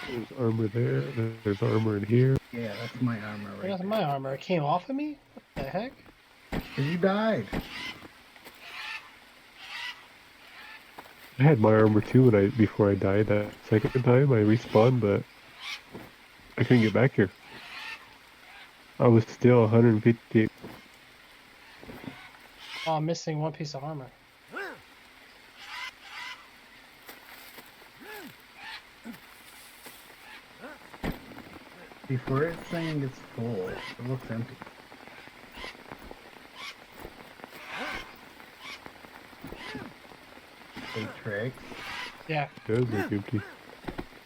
There's armor there. There's armor in here. Yeah, that's my armor right Where's there. my armor? It came off of me? What the heck? 'Cause you died. I had my armor too before I died that second time. I respawned, but I couldn't get back here. I was still 150. Oh, I'm missing one piece of armor. Before it's saying it's full, it looks empty. Hey, tricks. Yeah. It does look empty.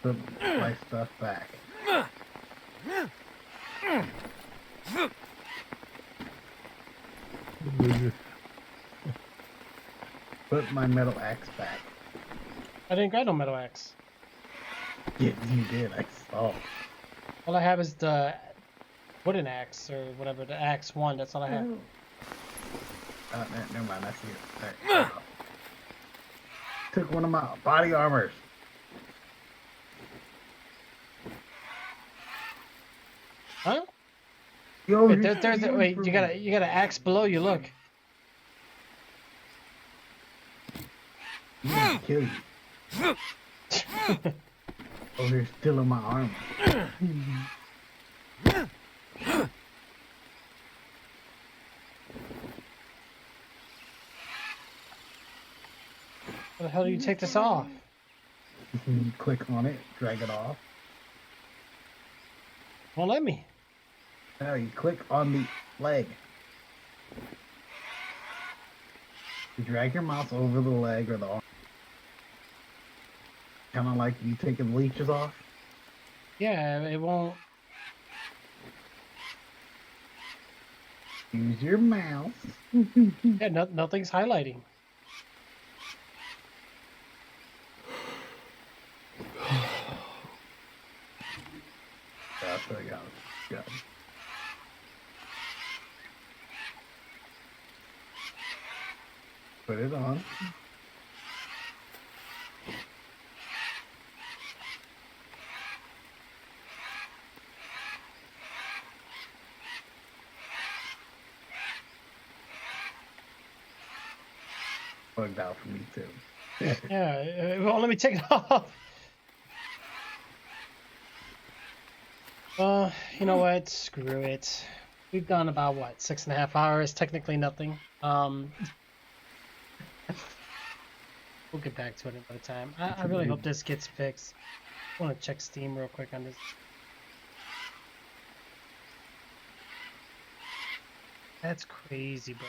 Put my stuff back. Put my metal axe back. I didn't grab no metal axe. Yeah, you did. I saw. All I have is the wooden axe, or whatever, the axe one. That's all I have. Never mind. I see it. All right. Took one of my body armors. Huh? Yo, Wait, you're there's so wait, huge you for got me. you got an axe below you, look. I'm gonna kill you. Oh, you're still in my armor. How the hell do you take this off? You can click on it, drag it off. Won't let me. Now you click on the leg. You drag your mouse over the leg or the arm. Kind of like you taking leeches off. Yeah, it won't. Use your mouse. Yeah, nothing's highlighting. That's what I got. Got it. Put it on. Bugged out for me too. Yeah, it won't let me take it off. You know what? Screw it. We've done about, what, 6.5 hours? Technically nothing. Um, we'll get back to it another time. I really hope this gets fixed. I want to check Steam real quick on this. That's crazy, bro.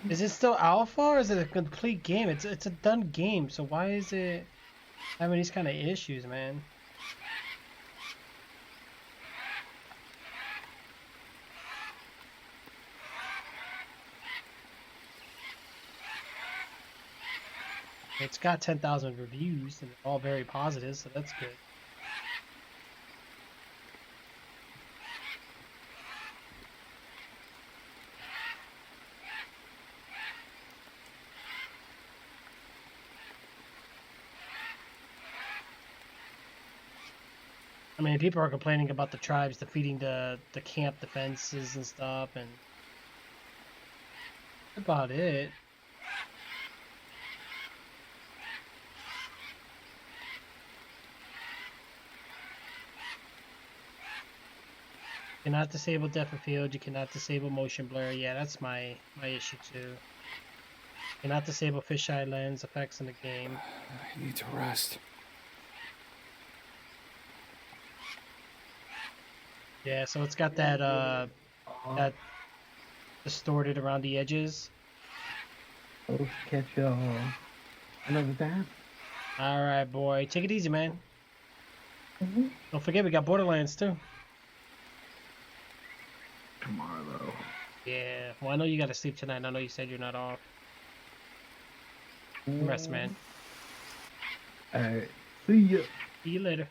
Is it still alpha or is it a complete game? It's a done game, so why is it having these kind of issues, man? It's got 10,000 reviews and they're all very positive, so that's good. I mean, people are complaining about the tribes defeating the camp defenses and stuff, and that's about it. You cannot disable depth of field. You cannot disable motion blur. Yeah, that's my issue too. You cannot disable fisheye lens effects in the game. I need to rest. Yeah, so it's got that that distorted around the edges. Oh, catch y'all another time. All right, boy, take it easy, man. Mm-hmm. Don't forget we got Borderlands too. Tomorrow, though. Yeah, well, I know you got to sleep tonight. I know you said you're not off. Rest, man. Alright, see ya. See you later.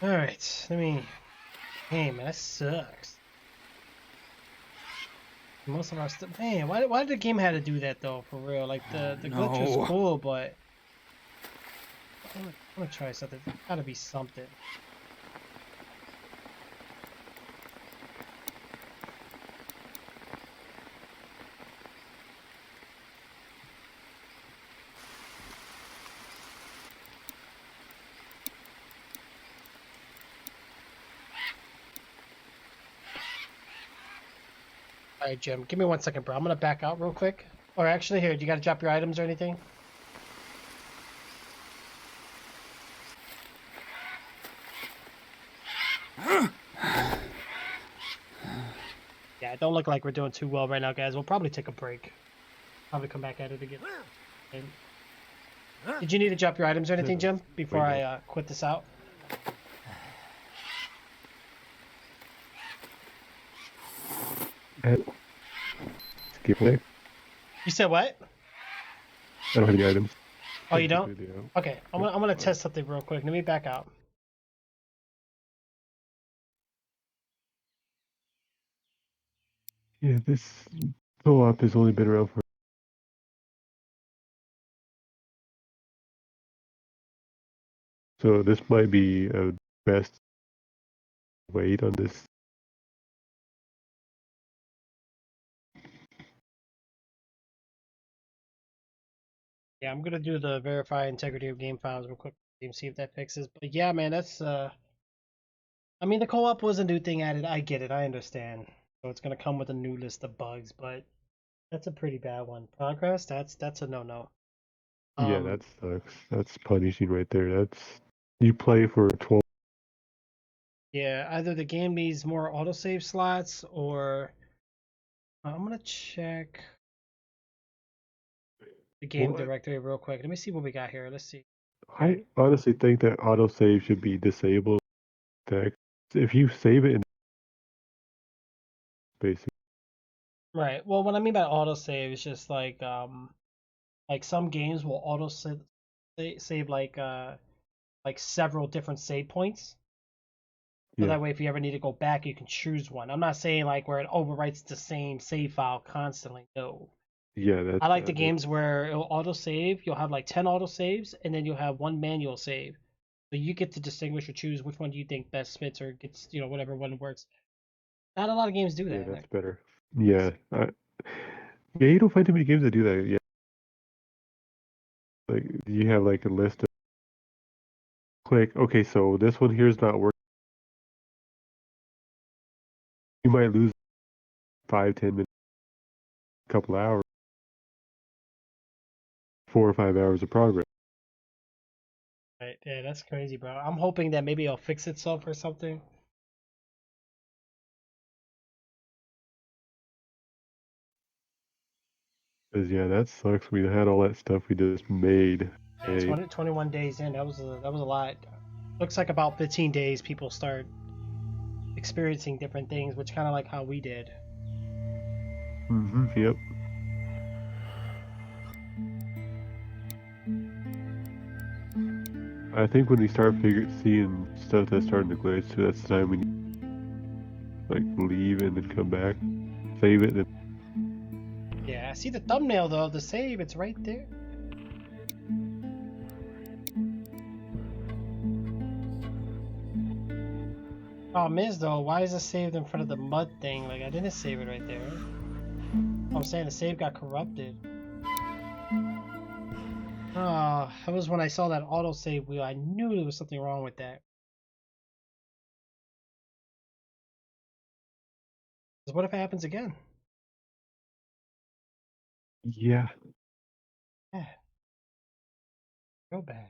Alright, hey man, that sucks. Most of our stuff, man, why did the game have to do that though, for real? Like, the glitch was cool, but I'm gonna try something. There's gotta be something. Alright, Jim, give me 1 second, bro. I'm gonna back out real quick. Or actually, here, do you gotta drop your items or anything? Yeah, it don't look like we're doing too well right now, guys. We'll probably take a break. Probably come back at it again. Okay. Did you need to drop your items or anything, Jim, before I quit this out? Skip it. You said what? I don't have any items. Oh, you don't? Okay, I'm gonna test something real quick. Let me back out. Yeah, this co-op has only been around for. So this might be a best wait on this. Yeah, I'm gonna do the verify integrity of game files real quick and see if that fixes. But yeah, man, that's I mean, the co-op was a new thing added. I get it. I understand. So it's gonna come with a new list of bugs, but that's a pretty bad one. Progress, that's a no-no. Yeah, that sucks. That's punishing right there. That's you play for 12. Yeah, either the game needs more autosave slots or I'm gonna check the game directory real quick. Let me see what we got here. Let's see. I honestly think that autosave should be disabled. If you save it in basically. Right. Well, what I mean by autosave is just like some games will save like several different save points. So Yeah. that way if you ever need to go back you can choose one. I'm not saying like where it overwrites the same save file constantly. No. Yeah, that's I like the games where it'll autosave. You'll have like 10 autosaves and then you'll have one manual save. So you get to distinguish or choose which one do you think best fits or gets, whatever one works. Not a lot of games do that. Yeah, that's better. Yeah. Yeah, you don't find too many games that do that. Yeah. Like you have like a list of click, okay, so this one here is not working. You might lose 5, 10 minutes, a couple hours, 4 or 5 hours of progress. Right, yeah, that's crazy, bro. I'm hoping that maybe it'll fix itself or something. Cause yeah, that sucks. We had all that stuff we just made. Yeah, 21 days in, that was a lot. Looks like about 15 days people start experiencing different things, which kind of like how we did. Yep. I think when we start seeing stuff that's starting to glitch too, that's the time we need to, like, leave and then come back, save it, and Yeah, I see the thumbnail though of the save. It's right there. Problem is though, why is it saved in front of the mud thing? Like I didn't save it right there. I'm saying the save got corrupted. Oh, that was when I saw that autosave wheel. I knew there was something wrong with that. 'Cause what if it happens again? yeah. Yeah, real bad.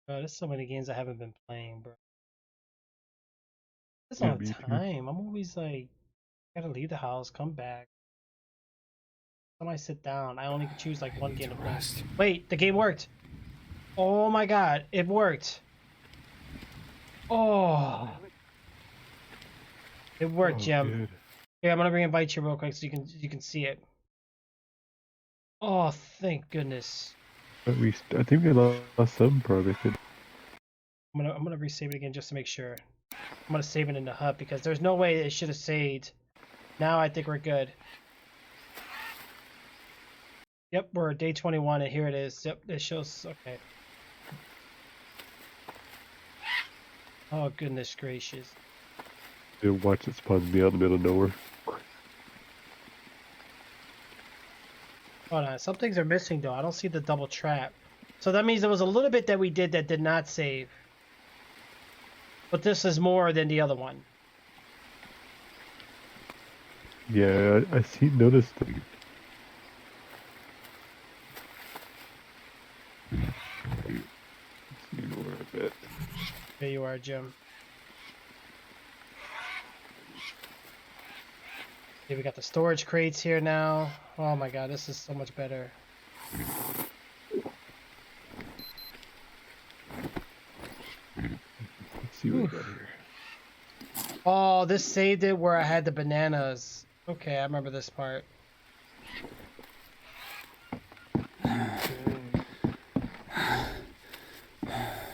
Bro, there's so many games I haven't been playing, bro. There's Yeah, no me too. time. I'm always like, gotta leave the house, come back. Somebody sit down. I only can choose like one game to play. Wait, the game worked. Oh my god, it worked. Oh, it worked, Oh, Jim. good. Here, I'm gonna re-invite you real quick so you can see it. Oh, thank goodness. But I think we lost some progress. I'm gonna resave it again just to make sure. I'm gonna save it in the hub because there's no way it should have saved. Now I think we're good. Yep, we're at day 21 and here it is. Yep, it shows. Okay. Oh goodness gracious. Watch it spawn me out in the middle of nowhere. Hold on, some things are missing though. I don't see the double trap. So that means there was a little bit that we did that did not save. But this is more than the other one. Yeah, I noticed the. Let's see where a bit. There you are, Jim. Okay, we got the storage crates here now. Oh my god, this is so much better. Let's see what we got here. Oh, this saved it where I had the bananas. Okay, I remember this part.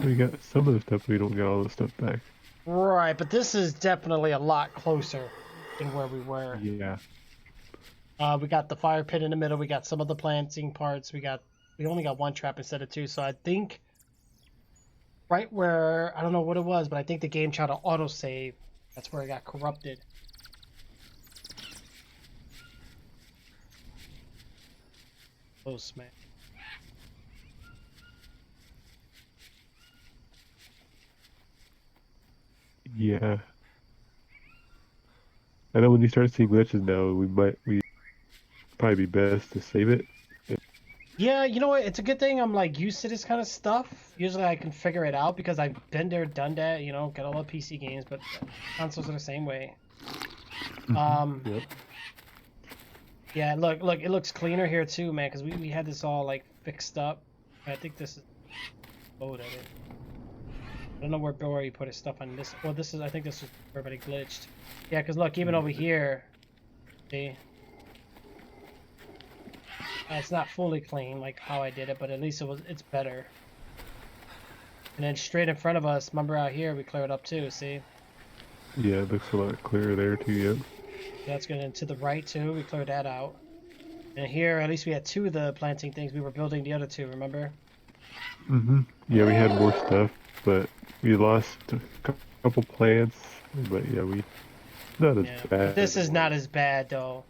We got some of the stuff, we don't get all the stuff back. Right, but this is definitely a lot closer than where we were. Yeah. We got the fire pit in the middle. We got some of the planting parts. We only got one trap instead of two. So I think right where, I don't know what it was, but I think the game tried to autosave. That's where it got corrupted. Close, man. Yeah. I know when you start seeing glitches now, we probably be best to save it. Yeah, you know what? It's a good thing I'm like used to this kind of stuff. Usually I can figure it out because I've been there, done that. You know, got all the PC games, but consoles are the same way. Yep. Yeah, look, it looks cleaner here too, man, because we had this all like fixed up. I think this is load edit. I don't know where Barry put his stuff on this. Well, this is, I think this is where everybody glitched. Yeah, because look, even over here, see? It's not fully clean like how I did it, but at least it's better. And then straight in front of us, remember out here, we cleared up too, see? Yeah, it looks a lot clearer there too, yep. That's good, and to the right too, we cleared that out. And here, at least we had two of the planting things. We were building the other two, remember? Yeah, we had more stuff, but we lost a couple plants. But yeah, not as bad. But this is not as bad though,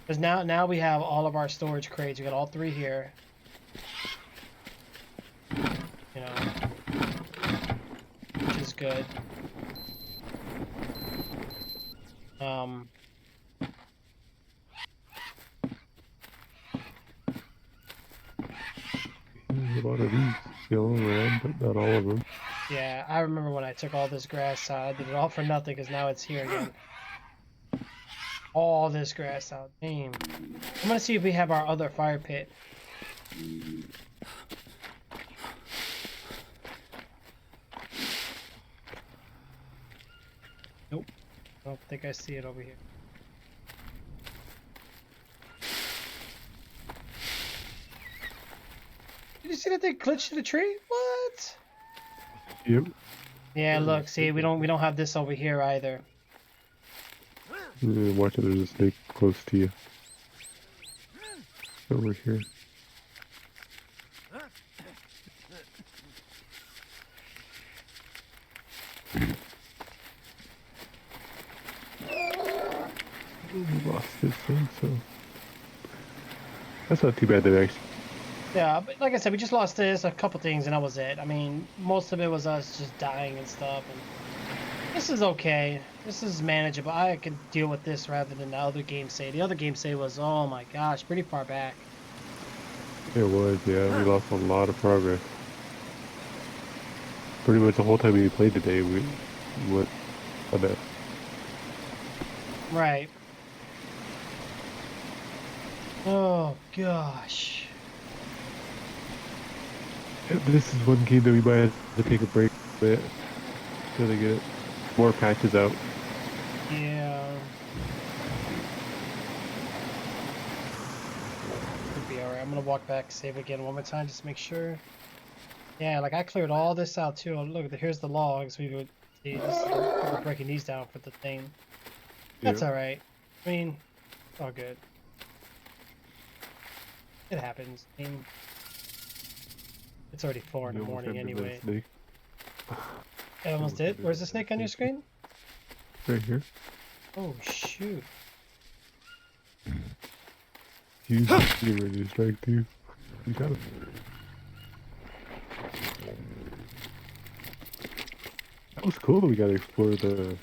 because now we have all of our storage crates. We got all three here. You know, is good. There's a lot of these still around, but not all of them. Yeah, I remember when I took all this grass out. I did it all for nothing because now it's here again. All this grass out. Damn. I'm gonna see if we have our other fire pit. Nope. I don't think I see it over here. Did you see that thing glitch to the tree? What? Yep. Yeah, look, see, we don't have this over here either. Watch it, there's a snake close to you. Over here. We lost this thing, so that's not too bad. They actually. Yeah, but like I said, we just lost this, a couple things, and that was it. I mean, most of it was us just dying and stuff. And this is okay. This is manageable. I can deal with this rather than the other game save. The other game save was, oh my gosh, pretty far back. It was, yeah. We lost a lot of progress. Pretty much the whole time we played today, we went a bit. Right. Oh gosh. This is one game that we might have to take a break a bit until they get more patches out. Yeah. Could be alright. I'm gonna walk back, save again one more time, just to make sure. Yeah, like I cleared all this out too. Oh, look, here's the logs. We would see this. We're breaking these down for the thing. That's Yep. alright. I mean, it's all good. It happens. I mean, it's already 4 in the You almost morning ended that anyway. snake. I almost did. Where's the snake on your screen? Right here. Oh shoot. He's getting ready to strike too. You got him. That was cool that we got to explore that.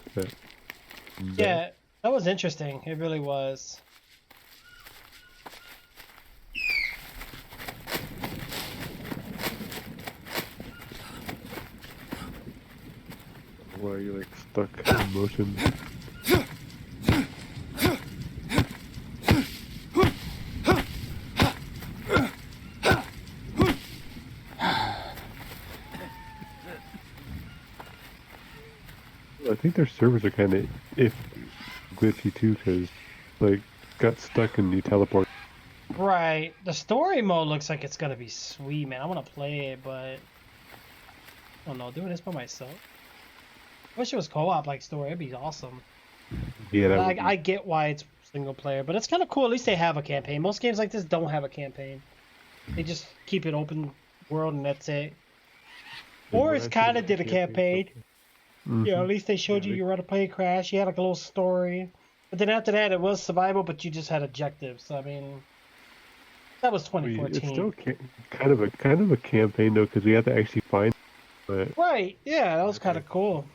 Yeah, that was interesting. It really was. Why are you like stuck in motion? I think their servers are kind of glitchy too, because like got stuck and you teleport. Right. The story mode looks like it's gonna be sweet, man. I wanna play it, but I don't know, doing this by myself. I wish it was co-op like story, it'd be awesome. Yeah, that But would be- I get why it's single player, but it's kinda cool, at least they have a campaign. Most games like this don't have a campaign. They just keep it open world and that's it. Or Well, it's that's kinda what did a the campaign. Mhm. Yeah, at least they showed Yeah, you they- you were on a plane crash, you had like a little story. But then after that it was survival, but you just had objectives. I mean, that was I mean, 2014. it's still kind of a campaign though, because we have to actually find. Right, yeah, that was kinda cool.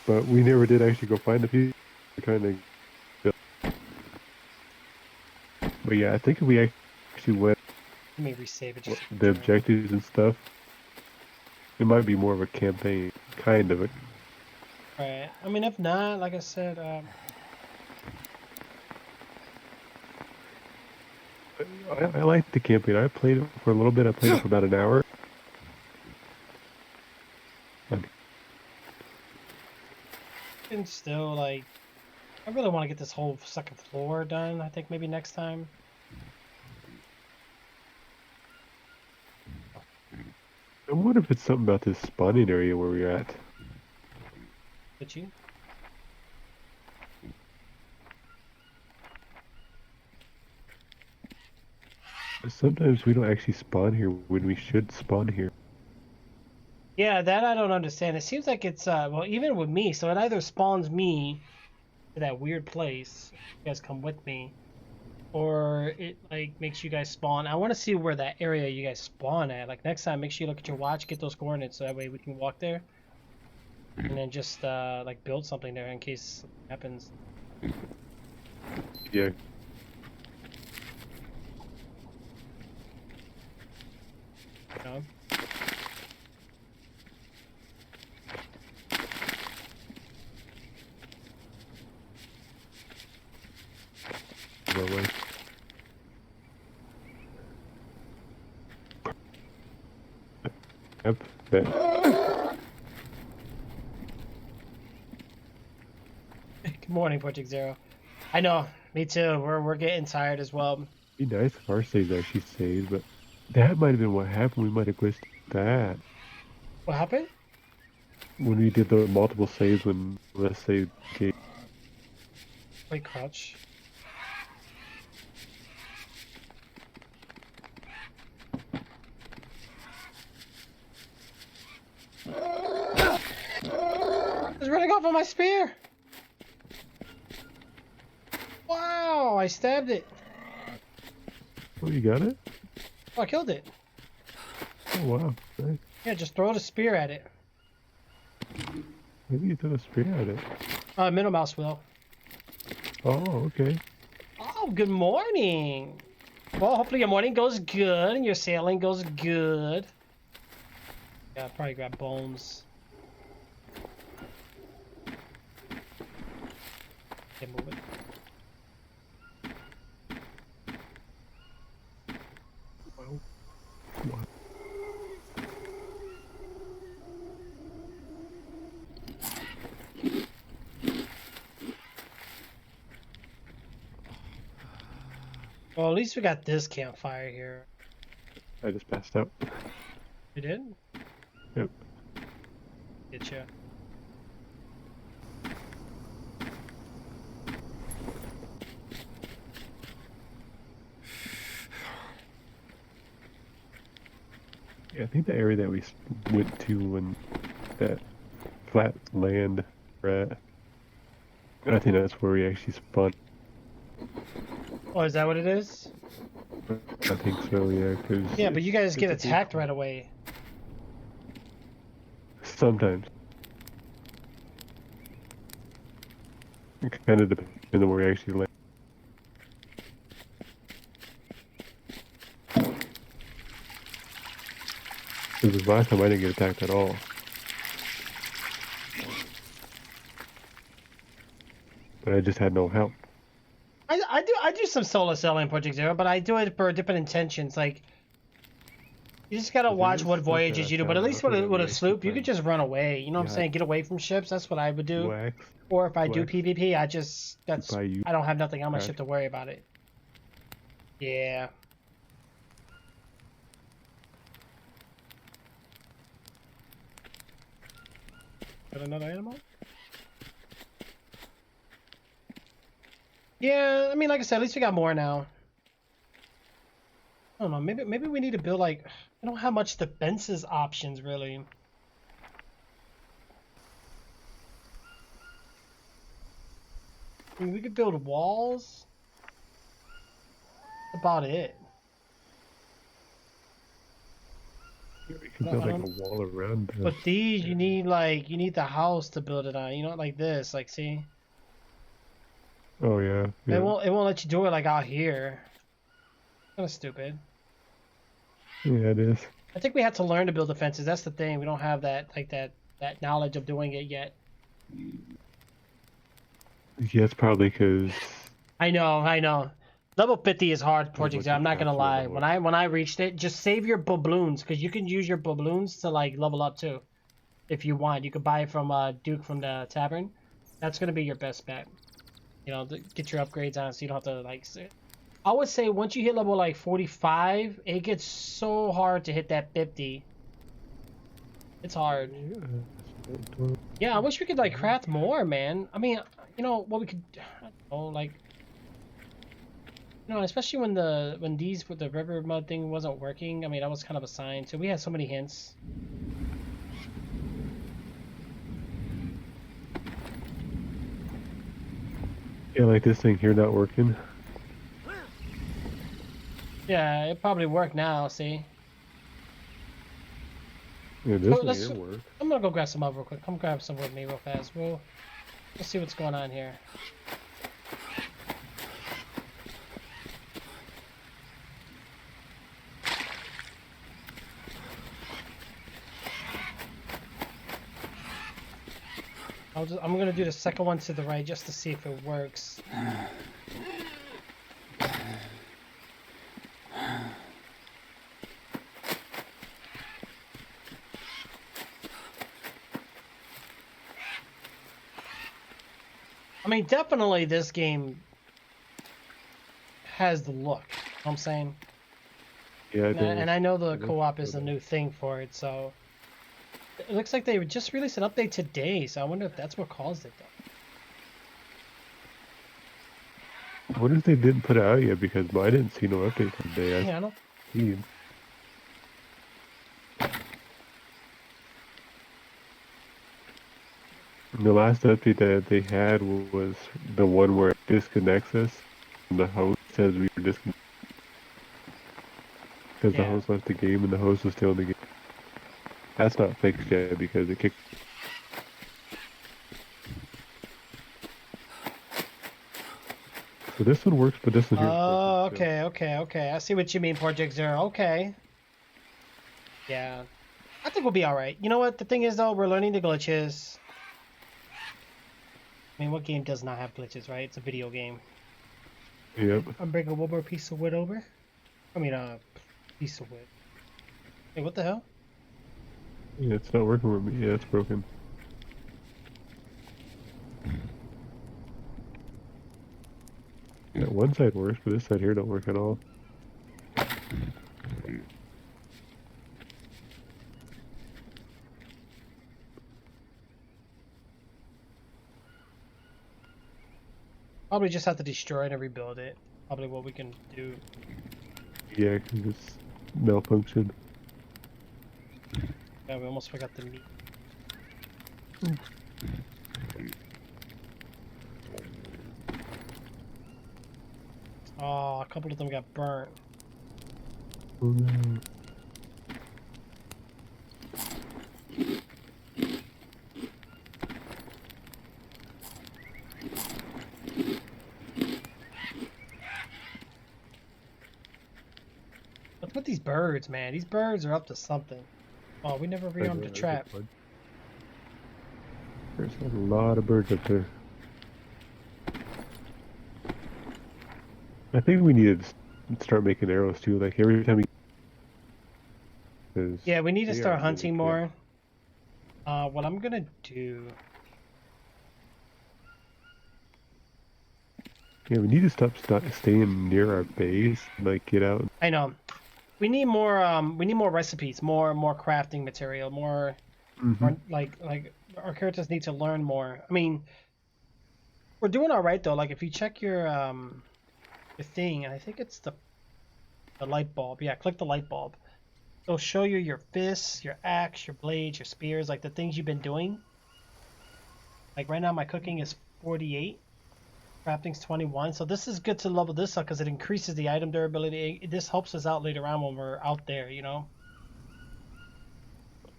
But we never did actually go find the people. We're trying to. But yeah, I think if we actually went Let me resave it just the objectives and stuff, it might be more of a campaign, kind of. Right. I mean, if not, like I said, I like the campaign. I played it for a little bit. I played it for about an hour. and still, like, I really want to get this whole second floor done. I think maybe next time. I wonder if it's something about this spawning area where we're at. Did you? Sometimes we don't actually spawn here when we should spawn here. Yeah, that I don't understand. It seems like it's, well, even with me, so it either spawns me to that weird place, you guys come with me, or it, like, makes you guys spawn. I want to see where that area you guys spawn at. Like, next time, make sure you look at your watch, get those coordinates, so that way we can walk there. and then just like build something there in case something happens. Yeah. You know? Well, like, yep. That. Good morning, Project Zero. I know, me too. We're getting tired as well. Be nice if our saves actually saved, but that might have been what happened. We might have glitched that What happened? when we did the multiple saves. When let's say game. Wait, crouch. It's running off on my spear. Wow, I stabbed it. Oh, you got it? Oh, I killed it. Oh wow, nice. Yeah, just throw the spear at it. Maybe you threw a spear at it. Middle mouse will. Oh, okay. Oh, good morning. Well, hopefully your morning goes good and your sailing goes good. Yeah, I'll probably grab bones. Okay, move it. Well, what? Well, at least we got this campfire here. I just passed out. You did? Yep. Get you. Yeah, I think the area that we went to when that flat land we're at, I think that's where we actually spawned. Oh, is that what it is? I think so, yeah. Cause Yeah, but you guys it's get a big- attacked right away. Sometimes. It kind of depends on where we actually land. Because the last time I didn't get attacked at all. But I just had no help. I do some solo selling Project Zero, but I do it for different intentions. Like, you just gotta There watch is what stuff voyages that you do. I But at found least out with that a we sloop, actually you could find. just run away. You know what I'm Yeah. saying? Get away from ships. That's what I would do. Wax, Or if I do wax, PvP, I just buy you I don't have nothing on my crash. ship to worry about it. Yeah. Got another animal? Yeah, I mean, like I said, at least we got more now. I don't know. Maybe we need to build like I don't have much defenses options really. I mean, we could build walls. That's about it. We can I build like don't- a wall around us. But these, you need the house to build it on. You know, like this. Like, see, Oh yeah, yeah. it won't let you do it like out here. Kind of stupid. Yeah, it is. I think we have to learn to build defenses. That's the thing. We don't have that knowledge of doing it yet. Yeah, it's probably because I know. Level 50 is hard, Project Zero. I'm not gonna lie. level. When I reached it, just save your doubloons, because you can use your doubloons to like level up too, if you want. You could buy it from Duke from the tavern. That's gonna be your best bet. You know, get your upgrades on, so you don't have to like. I would say once you hit level like 45, it gets so hard to hit that 50. It's hard. Yeah, I wish we could like craft more, man. I mean, you know what we could, I don't know, like, you know, especially when the river mud thing wasn't working. I mean, that was kind of a sign. So we had so many hints. Yeah, like this thing here not working. Yeah, it probably worked now. See. Yeah, this So thing let's- here worked. Let I'm gonna go grab some up real quick. Come grab some with me real fast. We'll see what's going on here. I'm gonna do the second one to the right just to see if it works. I mean, definitely this game has the look. You know what I'm saying? Yeah, And I know the co-op is a new thing for it, so it looks like they just released an update today. So I wonder if that's what caused it, though. I wonder if they didn't put it out yet because I didn't see no update today. Yeah, I know. See. The last update that they had was the one where it disconnects us and the host says we were disconnected. Because the host left the game and the host was still in the game. That's not fixed yet because it kicked. So this one works, but this one here. Oh, okay. I see what you mean, Project Zero. Okay. Yeah. I think we'll be alright. You know what? The thing is, though, we're learning the glitches. I mean, what game does not have glitches, right? It's a video game. Yep. I'm bringing one more piece of wood over. I mean, piece of wood. Hey, what the hell? Yeah, it's not working with me. Yeah, it's broken. Yeah, one side works, but this side here don't work at all. Probably just have to destroy it and rebuild it. Probably what we can do. Yeah, because it's malfunctioned. Yeah, we almost forgot the meat. Oh, a couple of them got burnt. Oh no. What's with these birds, man? These birds are up to something. Oh, we never rearmed the trap. There's a lot of birds up there. I think we need to start making arrows too. Like every time we. Yeah, we need to start hunting more. What I'm gonna do. Yeah, we need to stop staying near our base. Like get out. I know. We need more. We need more recipes, more crafting material, more. More like our characters need to learn more. I mean, we're doing all right though. Like if you check your thing, and I think it's the light bulb. Yeah, click the light bulb. It'll show you your fists, your axe, your blades, your spears, like the things you've been doing. Like right now, my cooking is 48. Crafting's 21, so this is good to level this up because it increases the item durability. This helps us out later on when we're out there, you know.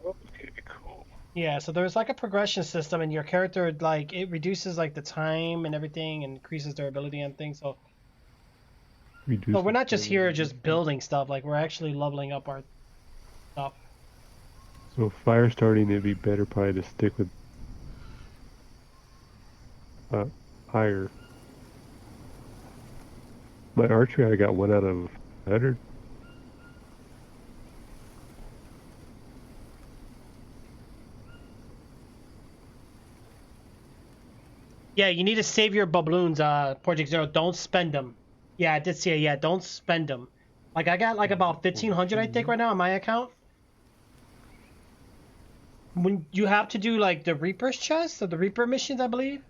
Okay, cool. Yeah, so there's like a progression system, and your character like it reduces like the time and everything, and increases durability and things. So, but we're not just here just building stuff. Like we're actually leveling up our stuff. So fire starting, it'd be better probably to stick with higher. My archery, I got 1 out of 100. Yeah, you need to save your doubloons, Project Zero. Don't spend them. Yeah, I did see it. Yeah, don't spend them. Like I got like about 1,500, I think, right now on my account. When you have to do like the Reaper's chest or the Reaper missions, I believe,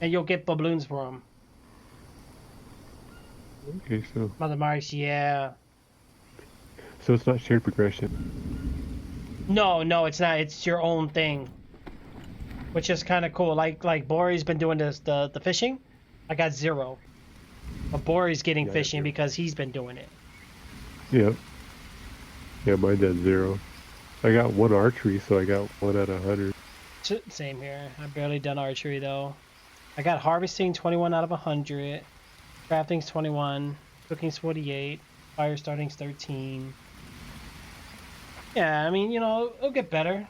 and you'll get doubloons for them. Okay, so. Mother Mars, yeah. So it's not shared progression. No, it's not. It's your own thing, which is kind of cool. Like Bori's been doing this the fishing. I got 0, but Bori's getting fishing because he's been doing it. Yep. Yeah, mine's at 0. I got one archery, so I got 1 out of 100. Same here. I've barely done archery though. I got harvesting 21 out of 100. Crafting's 21. Cooking's 48. Fire starting's 13. Yeah, I mean, you know, it'll get better.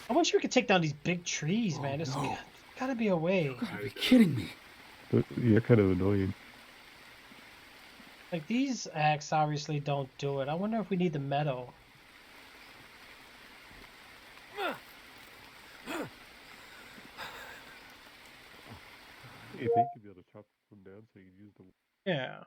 I wish we could take down these big trees, man. There's gotta be a way. You gotta be kidding me. But you're kind of annoying. Like, these axes obviously don't do it. I wonder if we need the metal. You think you'd be able to chop them down so you can use them? Yeah.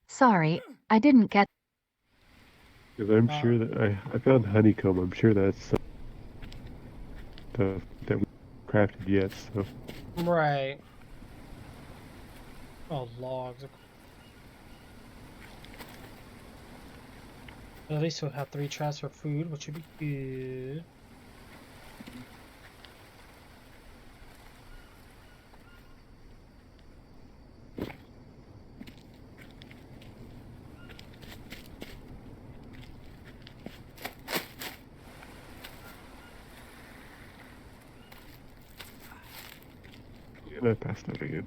Sorry, I didn't get. Because I'm sure that I found honeycomb. I'm sure that's stuff that we crafted yet. So Right. Oh, logs. At least we'll have 3 traps for food, which would be good. and I passed out again.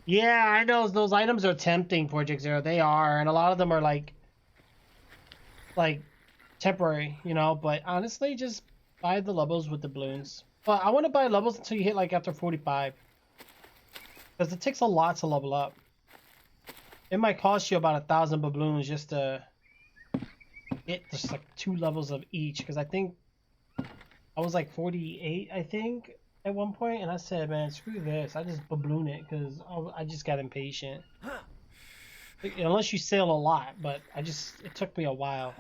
Yeah, I know those items are tempting, Project Zero. They are, and a lot of them are like temporary, you know. But honestly, just buy the levels with the balloons. But I want to buy levels until you hit like after 45, because it takes a lot to level up. It might cost you about 1,000 balloons just to get just like 2 levels of each. Because I think I was like 48, I think, at one point, and I said, man, screw this. I just balloon it because I just got impatient. Unless you sail a lot, but it took me a while.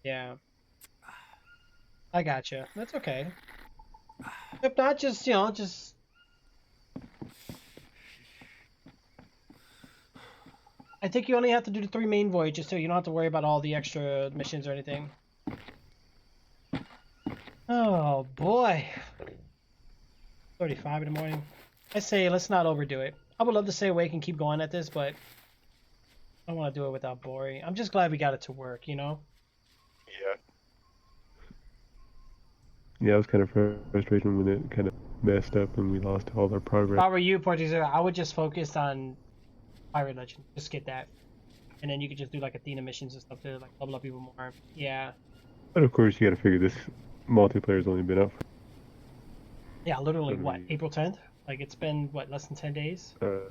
Yeah. I gotcha. That's okay. If not, just, just... I think you only have to do the 3 main voyages, so you don't have to worry about all the extra missions or anything. Oh, boy. 35 in the morning. I say, let's not overdo it. I would love to stay awake and keep going at this, but I don't want to do it without boring. I'm just glad we got it to work, you know? Yeah. Yeah, it was kind of frustrating when it kind of messed up and we lost all our progress. If I were you, Project Zero, I would just focus on Pirate Legend. Just get that. And then you could just do like Athena missions and stuff to like level up even more. Yeah. But of course, you got to figure this multiplayer's only been out for... Yeah, literally, what, April 10th? Like, it's been, what, less than 10 days? I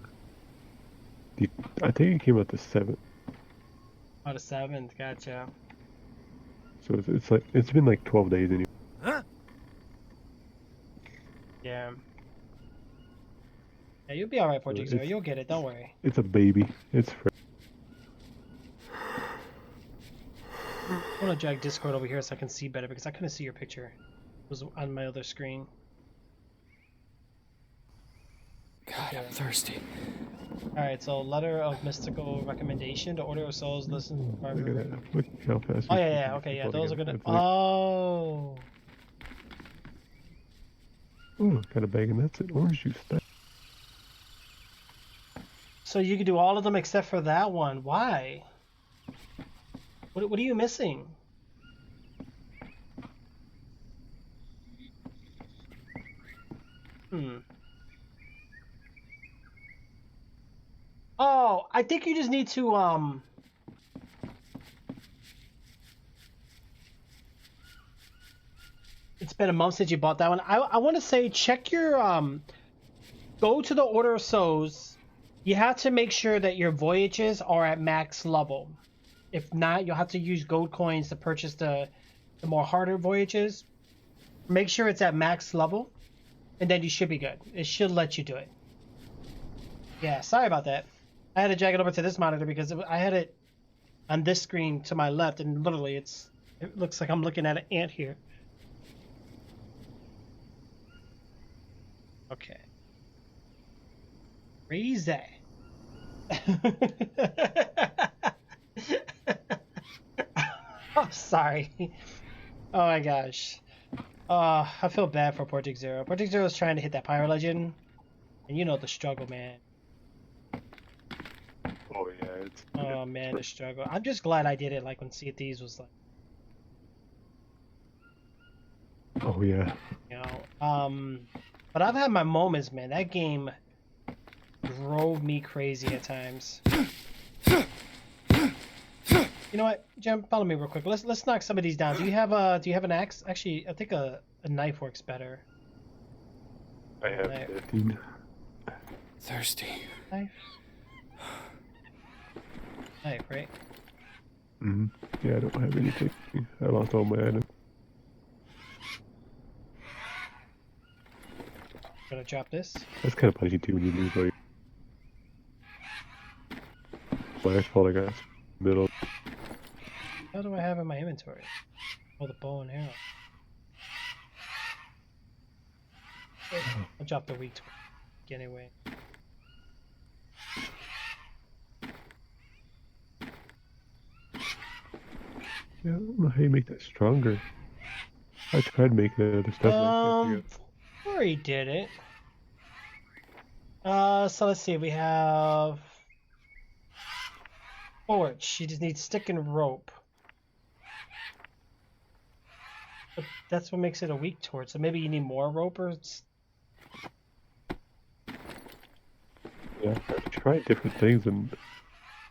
think it came out the 7th. Oh, the 7th, gotcha. So it's been like 12 days anyway. Huh? Yeah. Yeah, you'll be alright, Project Zero. You'll get it, don't worry. It's a baby. It's fresh. I want to drag Discord over here so I can see better because I couldn't see your picture. It was on my other screen. God, I'm thirsty. Alright, so letter of mystical recommendation. The Order of Souls listen. Look at that. Look how fast. Oh yeah, okay, yeah. Those are gonna. Oh. Ooh, got a bag and that's it. Orange juice. So you can do all of them except for that one. Why? What are you missing? Oh, I think you just need to It's been a month since you bought that one. I want to say check your go to the Order of Souls. You have to make sure that your voyages are at max level. If not, you'll have to use gold coins to purchase the more harder voyages. Make sure it's at max level, and then you should be good. It should let you do it. Yeah, sorry about that. I had to drag it over to this monitor because I had it on this screen to my left, and literally it looks like I'm looking at an ant here. Okay. Crazy. I'm sorry. Oh my gosh. I feel bad for Portic Zero. Portic Zero is trying to hit that Pyro Legend, and you know the struggle, man. Oh yeah, it's. Oh man, the struggle. I'm just glad I did it like when Sea of Thieves was like, Oh yeah. you know. But I've had my moments, man. That game drove me crazy at times. You know what, Jim? Follow me real quick. Let's knock some of these down. Do you have an axe? Actually, I think a knife works better. I have Knife. 15. Thirsty. Knife. Knife, right? Mm-hmm. Yeah, I don't have anything. I lost all my items. Gonna drop this. That's kind of punchy too when you lose like. Flashball, I got middle. What do I have in my inventory? Oh, the bow and arrow. I'll drop the weak twig anyway. Yeah, I don't know how you make that stronger. I tried making other stuff. Before he did it. So let's see. We have torch. You just need stick and rope. But that's what makes it a weak torch. So maybe you need more rope or. Yeah, I've tried different things and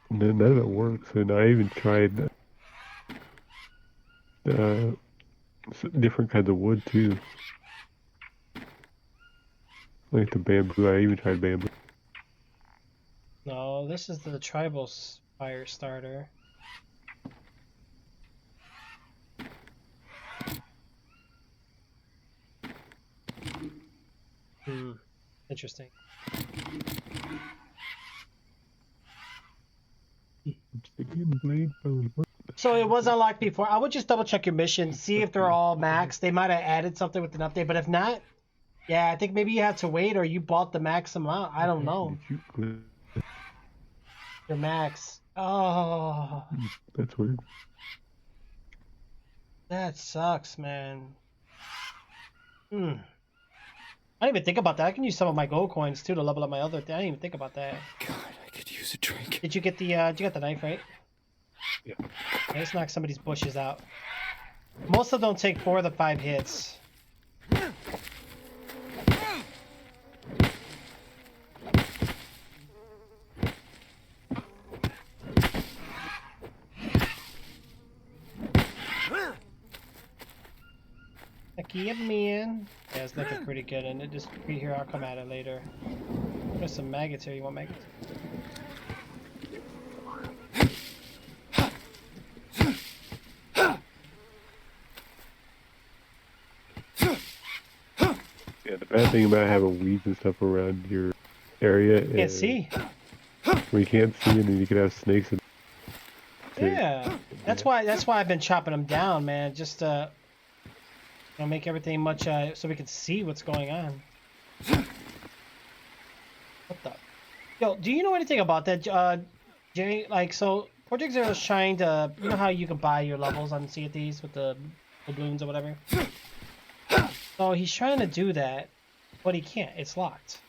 none of it works. And I even tried different kinds of wood too. Like the bamboo. I even tried bamboo. No, this is the tribal fire starter. Interesting. So it was unlocked before. I would just double check your mission, see if they're all max. They might have added something with an update, but if not, yeah, I think maybe you have to wait or you bought the max amount. I don't know. Your max. Oh. That's weird. That sucks, man. I didn't even think about that. I can use some of my gold coins too to level up my other thing. I didn't even think about that. God, I could use a drink. Did you get the knife, right? Yeah. Okay, let's knock some of these bushes out. Most of them take 4 of the 5 hits. Give me in. Yeah, it's looking pretty good, and it just be here. I'll come at it later. There's some maggots here. You want maggots? Yeah, the bad thing about having weeds and stuff around your area is Can't see. where you can't see, and then you could have snakes. And Yeah, that's why I've been chopping them down, man. Just make everything much so we can see what's going on. What the? Yo, do you know anything about that, Jay? Like, so Project Zero is trying to, you know how you can buy your levels on Sea of Thieves with the balloons or whatever. So he's trying to do that, but he can't. It's locked.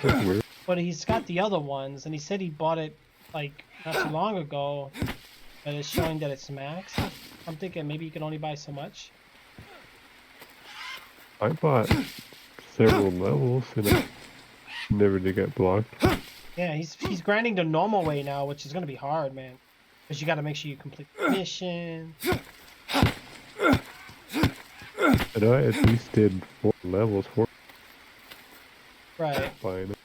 Yeah. But he's got the other ones, and he said he bought it like not too long ago, but it's showing that it's max. I'm thinking maybe you can only buy so much. I bought several levels and I never did get blocked. Yeah, he's grinding the normal way now, which is gonna be hard, man. Because you got to make sure you complete the mission. And I at least did 4 levels. 4. Right. Fine.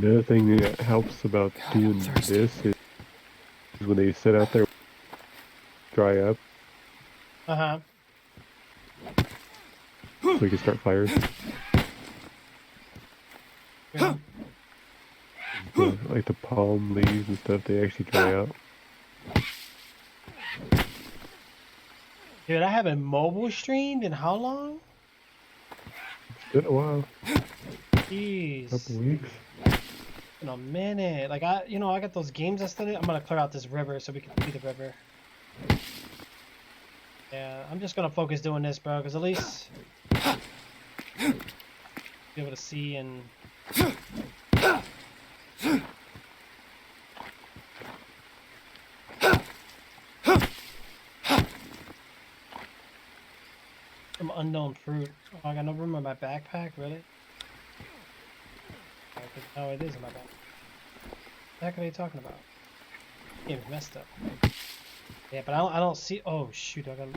Another thing that helps about God, doing I'm thirsty. this is when they sit out there, dry up, Uh-huh. so you can start fires. Yeah. Like the palm leaves and stuff, they actually dry out. Dude, I haven't mobile streamed in how long? It's been a while, Jeez. couple weeks. In a minute. Like I got those games I studied. I'm gonna clear out this river so we can see the river. Yeah, I'm just gonna focus doing this, bro, because at least be able to see and some unknown fruit. Oh, I got no room in my backpack, really? Oh, it is in my backpack. What the heck are they talking about? Game's messed up. Yeah, but I don't see. Oh shoot! I got. Some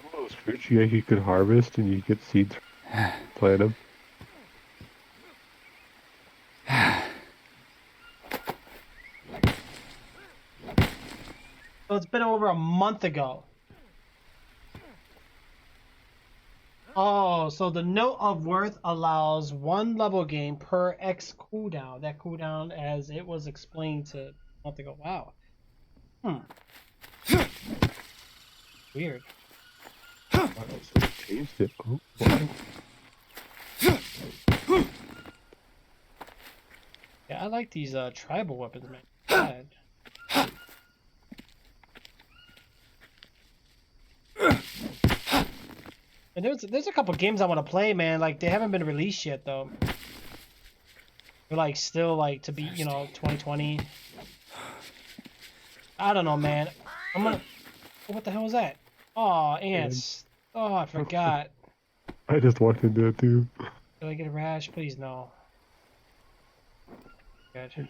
of those fruits you actually could harvest and you get seeds, plant them. So it's been over a month ago. Oh, so the Note of Worth allows 1 level gain per X cooldown. That cooldown, as it was explained to a month ago. Wow. Weird. Wow, so they changed it. Oh, wow. Yeah, I like these tribal weapons, man. God. And there's a couple games I want to play, man. Like they haven't been released yet, though. They're like still like to be, 2020. I don't know, man. I'm gonna. What the hell was that? Oh, ants. Oh, I forgot. I just walked into it too. Did I get a rash? Please no. Good.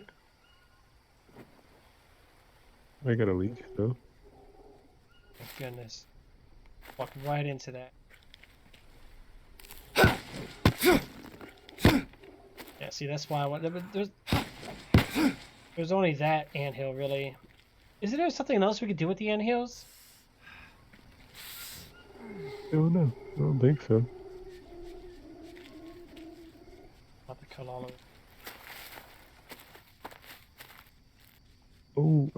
I got a leech though. Thank goodness. Walking right into that. Yeah, see, that's why I want. There's only that anthill, really. Isn't there something else we could do with the anthills? I don't know. I don't think so. Not to cut all of it. Oh,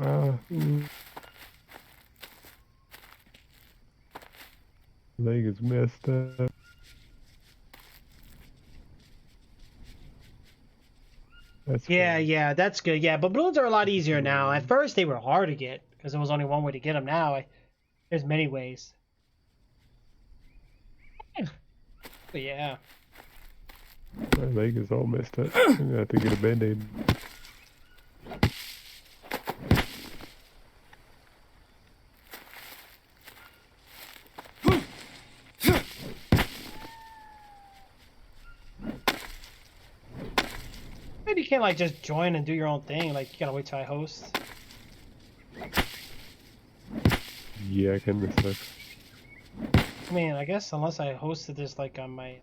leg is messed up. That's Yeah, fine. yeah, that's good. Yeah, but balloons are a lot easier now. At first, they were hard to get because there was only one way to get them. Now, there's many ways. But yeah. My leg is all messed up. I'm gonna have to get a band-aid. Maybe you can't like just join and do your own thing. Like you gotta wait till I host. Yeah, kinda sucks. I mean, I guess unless I hosted this like on my.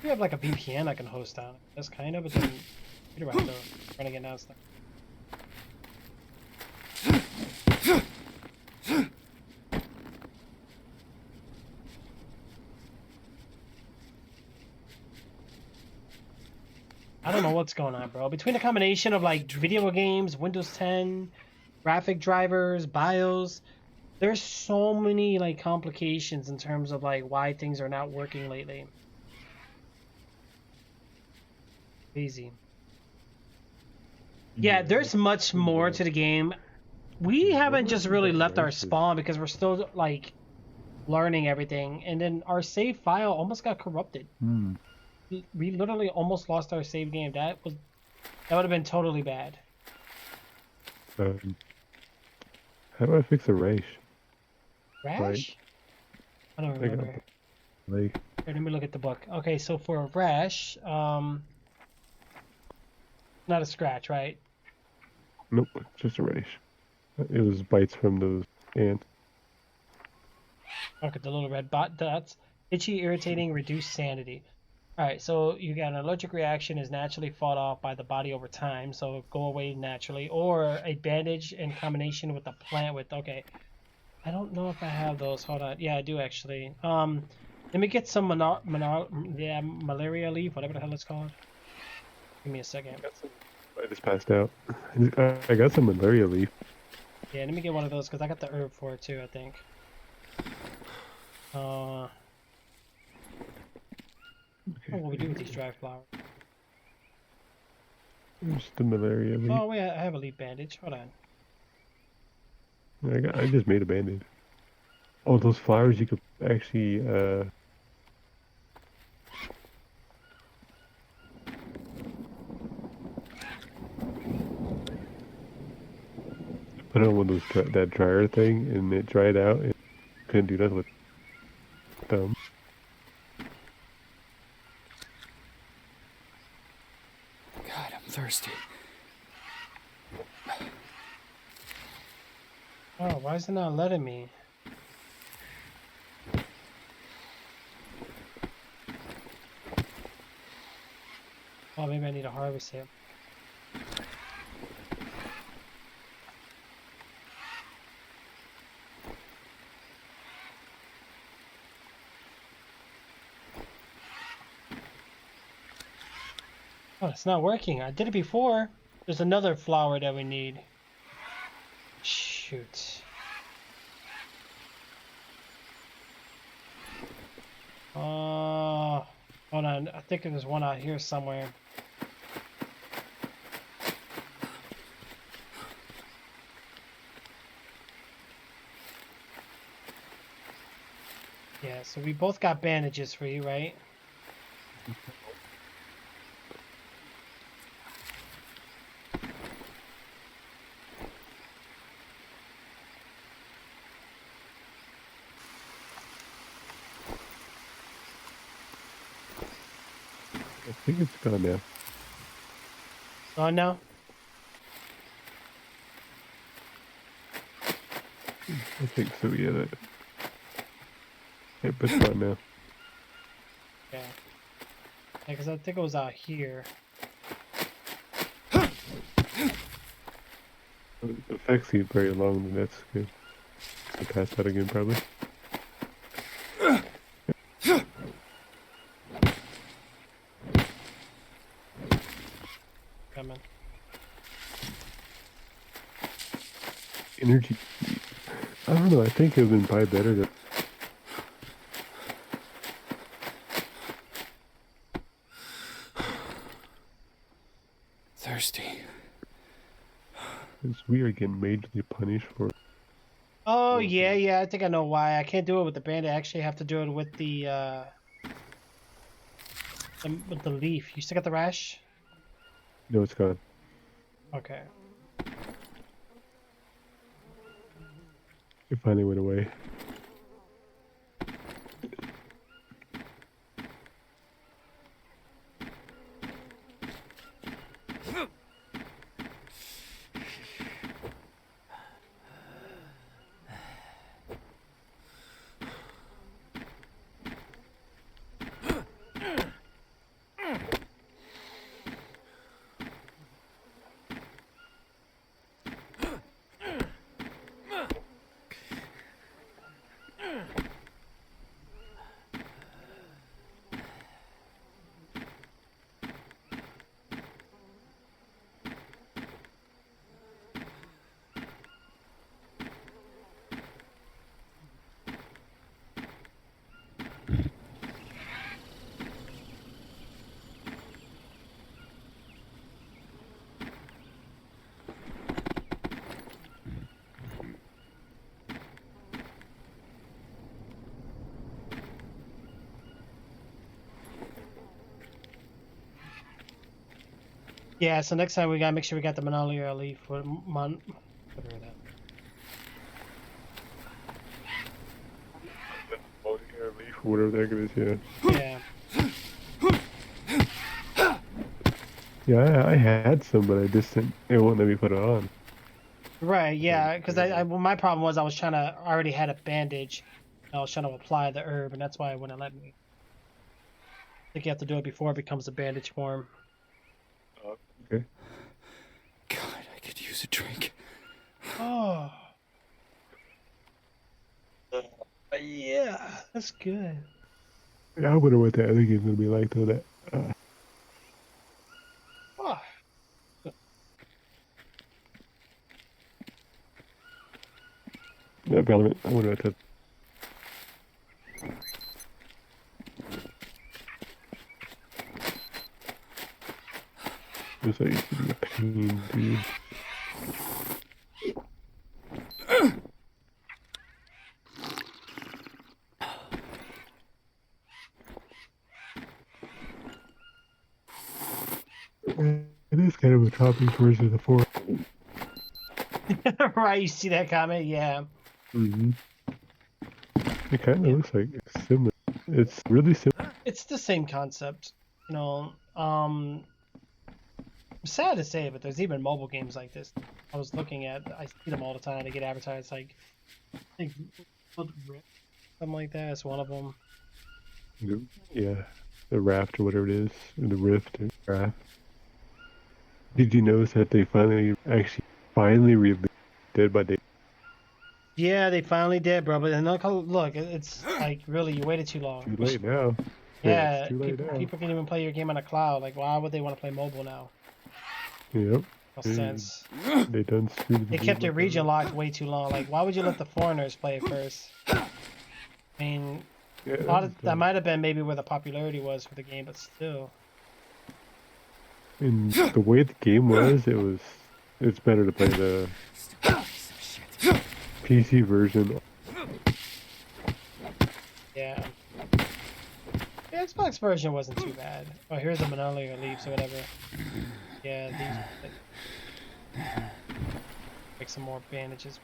We have like a VPN I can host on. That's kind of, but then you're right though. Running it now stuff. I don't know what's going on, bro. Between the combination of like video games, Windows 10, graphic drivers, BIOS, there's so many like complications in terms of like why things are not working lately. Crazy. Yeah, there's much more to the game. We haven't just really left our spawn because we're still like learning everything, and then our save file almost got corrupted. We literally almost lost our save game. That would have been totally bad. How do I fix a rash? Rash? Right. I don't I got remember. Like, Here, let me look at the book. Okay, so for a rash, not a scratch, right? nope, just a rash. It was bites from those ants. Look at the little red dots. Itchy, irritating, reduced sanity. All right, so you got an allergic reaction is naturally fought off by the body over time, so go away naturally, or a bandage in combination with a plant with. Okay, I don't know if I have those. Hold on. Yeah, I do actually. Let me get some malaria leaf, whatever the hell it's called. Give me a second. I just passed out. I got some malaria leaf. Yeah, let me get one of those because I got the herb for it too, I think. Okay. What we do with these dry flowers? Just the malaria leaf. Oh wait, I have a leaf bandage. Hold on. I just made a bandage. Oh, those flowers you could actually put on one of those that dryer thing, and it dried out. And couldn't do nothing with thumb. God, I'm thirsty. Oh, why is it not letting me? Oh, maybe I need to harvest it. Oh, it's not working. I did it before. There's another flower that we need. Shoot. Hold on. I think there's one out here somewhere. Yeah, so we both got bandages for you, right? I think it's gone now. Oh, no? I think so. Yeah. But it's gone now. Yeah. Yeah, because I think it was out here. The effects seem very long, and that's good. I passed out again, probably. Coming. Energy. I don't know. I think it would have been probably better to. Thirsty. Because we are getting majorly punished for. Oh, yeah, I think I know why. I can't do it with the bandit. I actually have to do it with the leaf. You still got the rash? No, it's gone. Okay. It finally went away. Yeah, so next time we gotta make sure we got the Monolia leaf for whatever that. Whatever the heck it is, yeah. Yeah. Yeah, I had some, but I just didn't. It won't let me put it on. Right, yeah, because well, my problem was I was trying to, I already had a bandage. I was trying to apply the herb, and that's why it wouldn't let me. think you have to do it before it becomes a bandage form. Okay. God, I could use a drink. Oh. Yeah, that's good. Yeah, I wonder what that other game's gonna be like though. That Oh. that Valorant. I wonder what that. This used to be a pain, dude. It is kind of a topping version of the 4. Right, you see that comment? Yeah. Mm-hmm. It kind of looks like it's similar. It's really similar. It's the same concept. You know, sad to say, but there's even mobile games like this. I was looking at, I see them all the time. They get advertised like, I think, something like that. It's one of them. Yeah, the Raft or whatever it is, or the Rift or Raft. Did you notice that they finally released Dead by Day? Yeah, they finally did, bro. But then look, it's like really, you waited too long. Too late now. Yeah, it's too late now. people can even play your game on a cloud. Like, why would they want to play mobile now? Yep. No sense. They done screwed. They kept it region locked way too long. Like, why would you let the foreigners play it first? I mean, Yeah, that might have been maybe where the popularity was for the game, but still. and the way the game was, it's better to play the PC version. Yeah. The Xbox version wasn't too bad. Oh, here's the Manoli leaves or whatever. Yeah, these. Make some more bandages.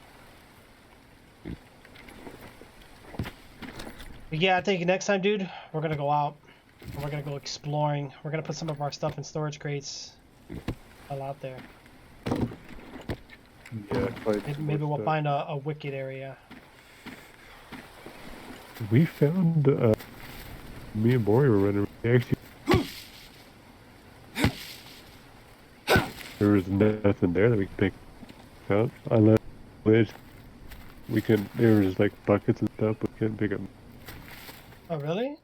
But yeah, I think next time, dude, we're gonna go out. And we're gonna go exploring. We're gonna put some of our stuff in storage crates. All out there. Yeah, Maybe we'll find a wicked area. We found me and Bori were running. Actually, there was nothing there that we could pick out. I left the ledge. We couldn't. There was like buckets and stuff, but we couldn't pick up. Oh, really?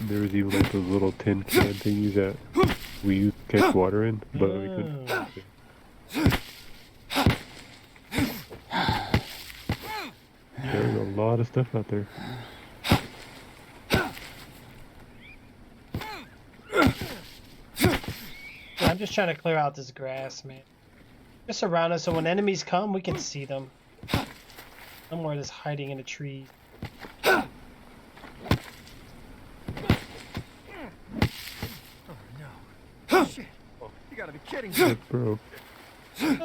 There was even like those little tin can thingies that we used to catch water in, but we couldn't. There's a lot of stuff out there. I'm just trying to clear out this grass, man. Just around us so when enemies come, we can see them. Somewhere that's hiding in the trees. Oh no. Shit. You gotta be kidding me. It broke. You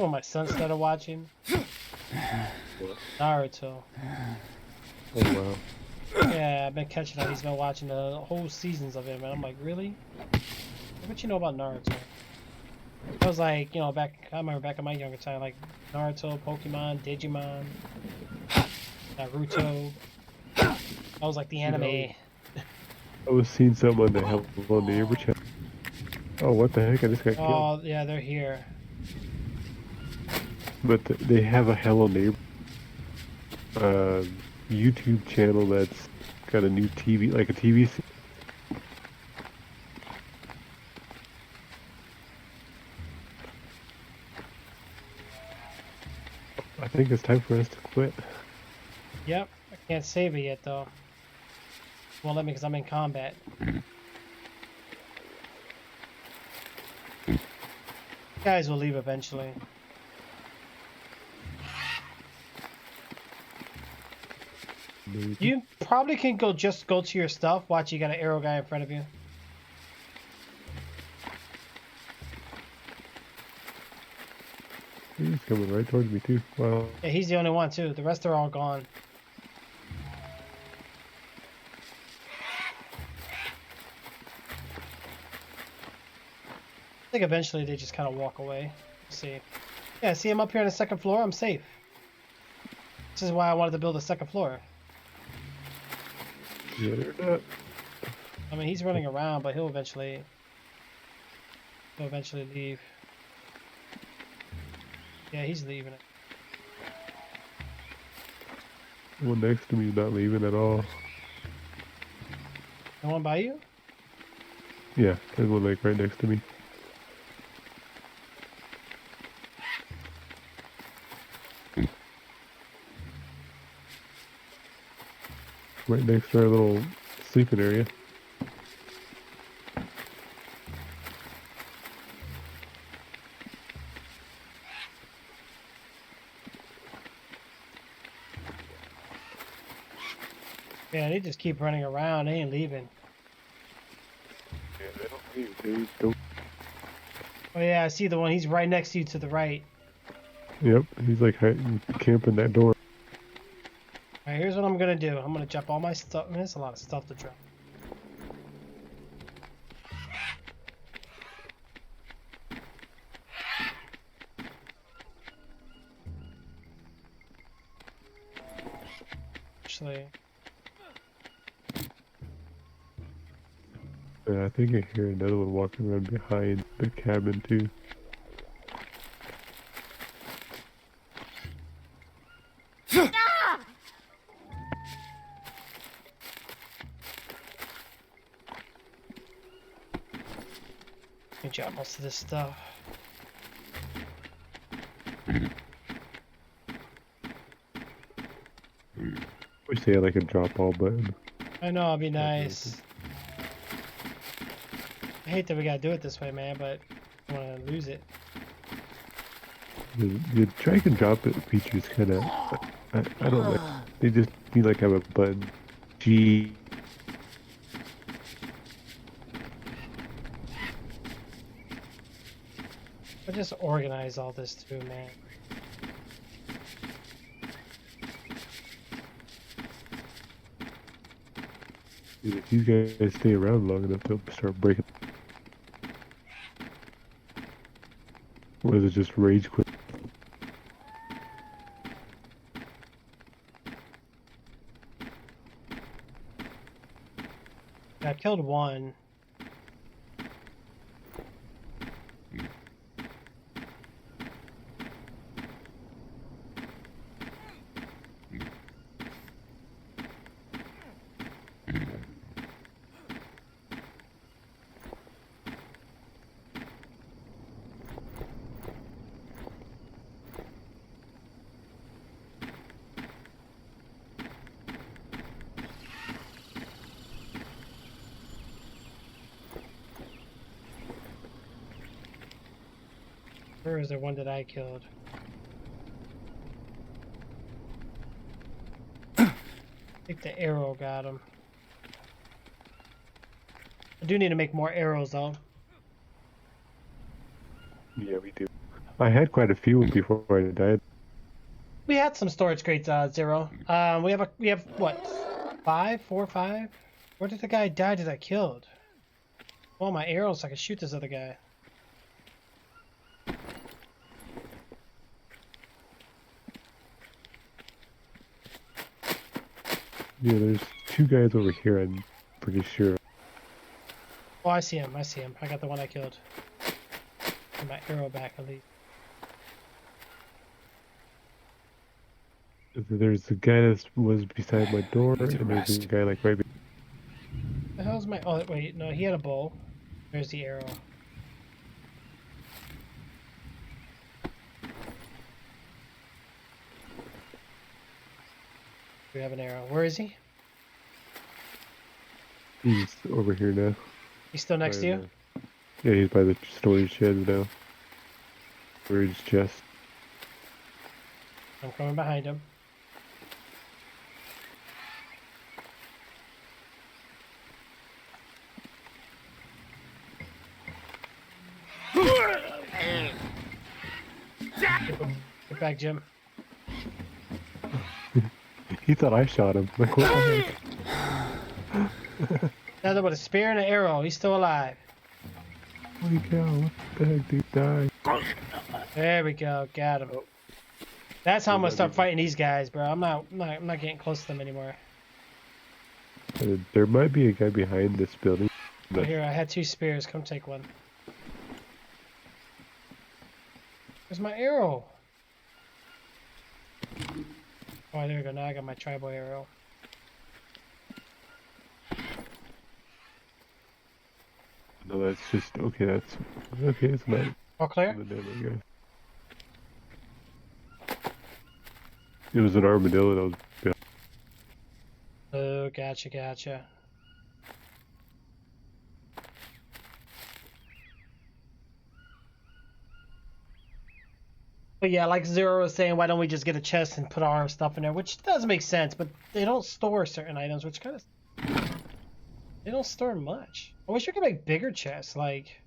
know what my son started watching? Naruto. Oh wow. Yeah, I've been catching up. He's been watching the whole seasons of it, man. I'm like, really? What you know about Naruto? I was like, you know, I remember back in my younger time, like Naruto, Pokemon, Digimon, Naruto. I was like the anime. I was seeing something on the Hello Neighbor channel. Oh, what the heck? I just got killed. Oh, yeah, they're here. But they have a Hello Neighbor YouTube channel that's got a new TV, like a TV. I think it's time for us to quit. Yep, I can't save it yet though. Won't let me because I'm in combat. Guys will leave eventually. Maybe. You probably can go to your stuff. Watch, you got an arrow guy in front of you. He's coming right towards me too. Wow. Yeah, he's the only one too. The rest are all gone. I think eventually they just kind of walk away. Let's see. Yeah, see him up here on the second floor? I'm safe. This is why I wanted to build a second floor. Yeah, they're not. I mean, he's running around, but he'll eventually leave. Yeah, he's leaving it. The one next to me is not leaving at all. The one by you? Yeah, there's one like right next to me. Right next to our little sleeping area. Yeah, they just keep running around. They ain't leaving. Yeah, they don't leave. They don't. Oh yeah, I see the one. He's right next to you to the right. Yep, he's like hiding, camping that door. Alright, here's what I'm gonna do. I'm gonna drop all my stuff. I mean, there's a lot of stuff to drop. Actually, Yeah, I think I hear another one walking around behind the cabin too. let me drop most of this stuff. Wish they had like a drop all button. I know, it'd be nice. I hate that we gotta do it this way, man, but I don't wanna lose it. The drag and drop it feature is kind of, I don't like. They just need like have a button. G. I just organize all this too, man. If these guys stay around long enough, they'll start breaking. Or is it just rage quit? I killed one. Where is the one that I killed? I think the arrow got him. I do need to make more arrows though. Yeah, we do. I had quite a few before I died. We had some storage crates, Zero. We have what? 4 or 5? Where did the guy die that I killed? Oh, my arrows so I can shoot this other guy. Yeah, there's 2 guys over here, I'm pretty sure. Oh, I see him. I see him. I got the one I killed. Get my arrow back at least. There's the guy that was beside my door, and there's a guy like right behind. The hell's my? Oh wait, no, he had a bow. There's the arrow. We have an arrow. Where is he? He's over here now. He's still next to you? Yeah, he's by the storage shed now. Storage chest. I'm coming behind him. Get back, Jim. He thought I shot him. Like, what the heck? Another with a spear and an arrow. He's still alive. Holy cow, what the heck, dude? Die. There we go. Got him. That's how I'm gonna There might start be- fighting these guys, bro. I'm not getting close to them anymore. There might be a guy behind this building. Oh, here, I had 2 spears. Come take one. Where's my arrow? Oh, there we go. Now I got my tribal arrow. No, that's just okay. That's okay. It's not All clear? the damn guy. It was an armadillo that was. Behind. Oh, gotcha. But yeah, like Zero was saying, why don't we just get a chest and put our stuff in there? Which does make sense, but they don't store certain items, which kind of... They don't store much. I wish we could make bigger chests, like...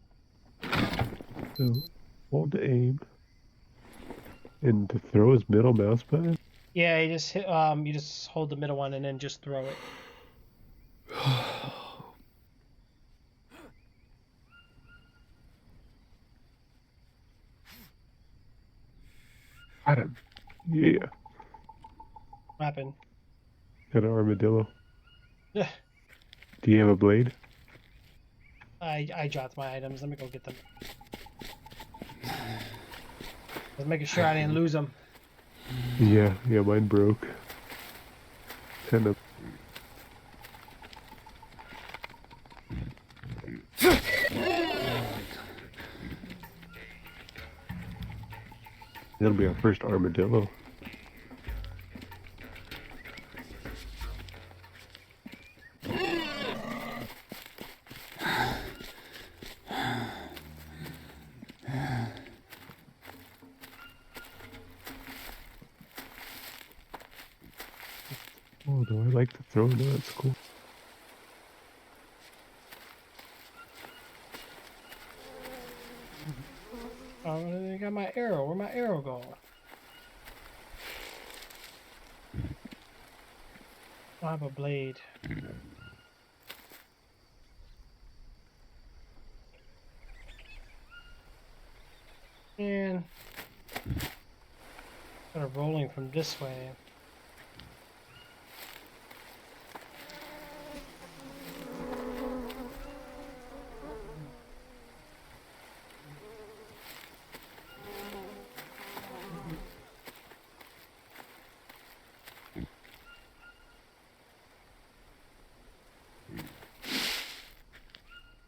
So, hold to aim, and to throw his middle mouse button. Yeah, you just hit, you just hold the middle one and then just throw it. Got him. Yeah. What happened? Got an armadillo. Yeah. Do you have a blade? I dropped my items. Let me go get them. I was making sure I didn't lose them. Yeah, mine broke. Kind of. That'll be our first armadillo. Oh, do I like to throw? No, that's cool. Oh, I got my arrow. Where'd my arrow go? I have a blade. And kind of rolling from this way.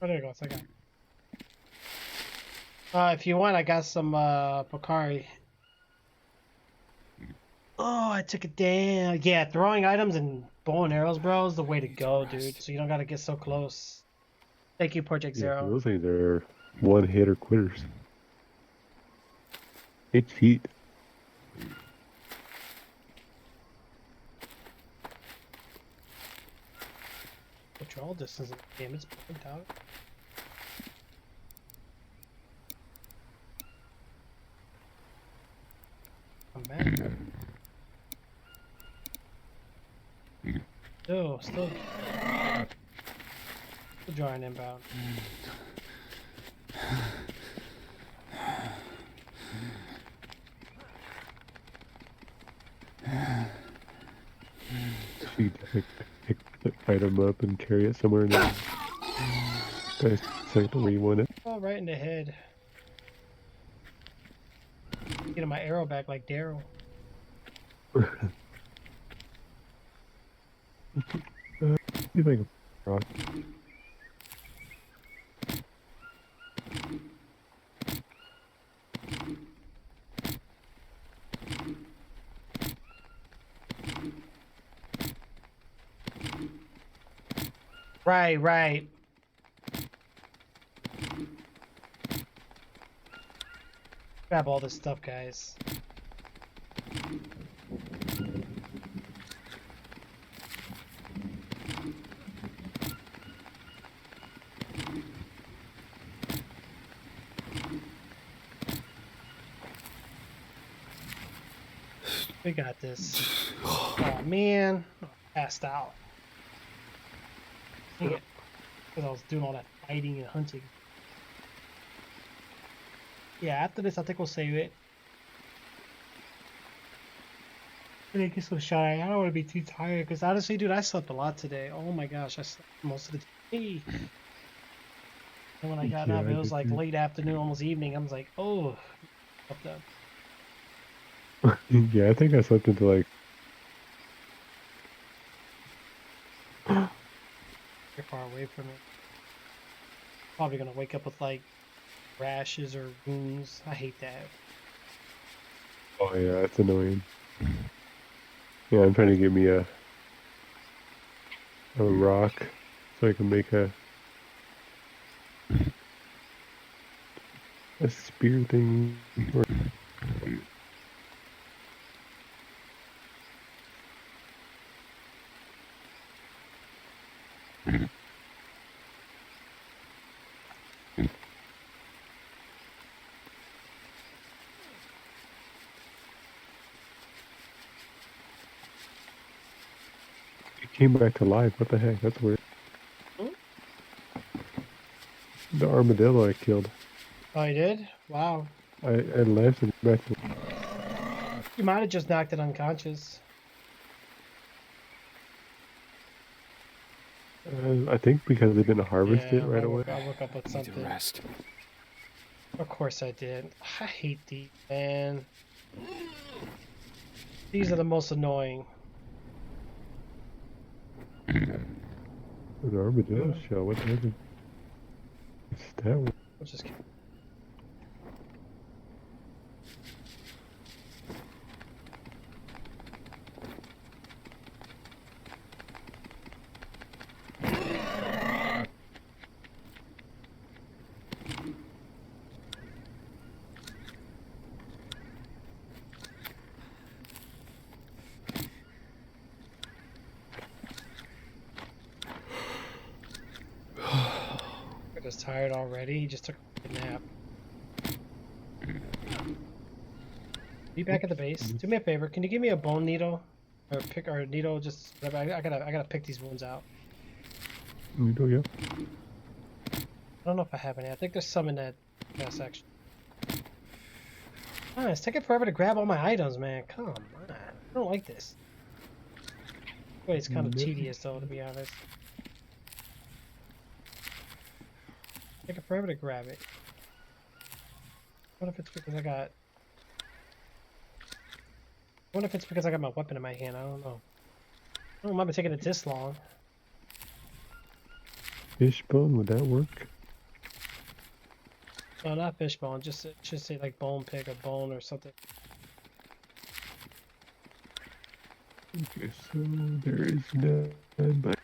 Oh, there you go. It's okay. If you want, I got some Pocari. Oh, I took it down. Yeah, throwing items and bow and arrows, bro, is the way to go, dude. So you don't gotta get so close. Thank you, Project Yeah, Zero. those things are one-hitter quitters. 8 feet. Control distance of the game is point out. I'm back. Still drawing inbound. You pick the item up and carry it somewhere and then select where you want it. Oh, right in the head. Getting my arrow back like Daryl. See if I can rock. Right. Grab all this stuff, guys. We got this. Oh man, passed out. Dang it. Because I was doing all that fighting and hunting. Yeah, after this, I think we'll save it. And then get some shot. I don't want to be too tired because honestly, dude, I slept a lot today. Oh my gosh, I slept most of the day. And when I got Yeah, up, I it was did like too. late afternoon, almost evening. I was like, oh, slept up. Yeah, I think I slept until like You're far away from it. Probably gonna wake up with like rashes or wounds. I hate that. oh yeah, that's annoying. Yeah, I'm trying to get me a rock so I can make a spear thing. Or, it came back to life. What the heck? That's weird. Hmm? The armadillo I killed. Oh, you did? Wow. I left and back to. You might have just knocked it unconscious. I think because they didn't harvest it Yeah, right away. I woke up with Need to something. rest. Of course I did. I hate these, man. These are the most annoying. An armadillo shell. What the heck is that? One? I'll just kidding. I'm just tired already. He just took a nap. Be back at the base. Do me a favor. Can you give me a bone needle, or pick or needle? Just whatever. I gotta pick these wounds out. You do, yeah. I don't know if I have any. I think there's some in that section. Ah, it's taking forever to grab all my items, man. Come on. I don't like this. Wait, it's kind of tedious though, to be honest. Taking forever to grab it. What if it's because I got... What if it's because I got my weapon in my hand? I don't know. I don't remember taking it this long. Fishbone, would that work? No, not fishbone. Just it should say like bone pick or bone or something. Okay, so there is none, but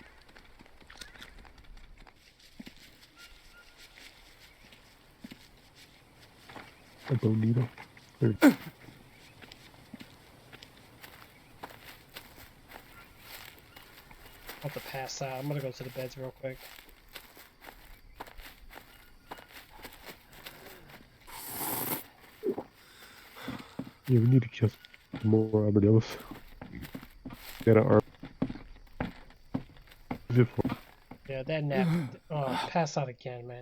a bone needle. There. I'll have to pass out. I'm gonna go to the beds real quick. Yeah, we need to kill some more armadillos. Got an arm. Is it for? Yeah, that nap. Oh, pass out again, man.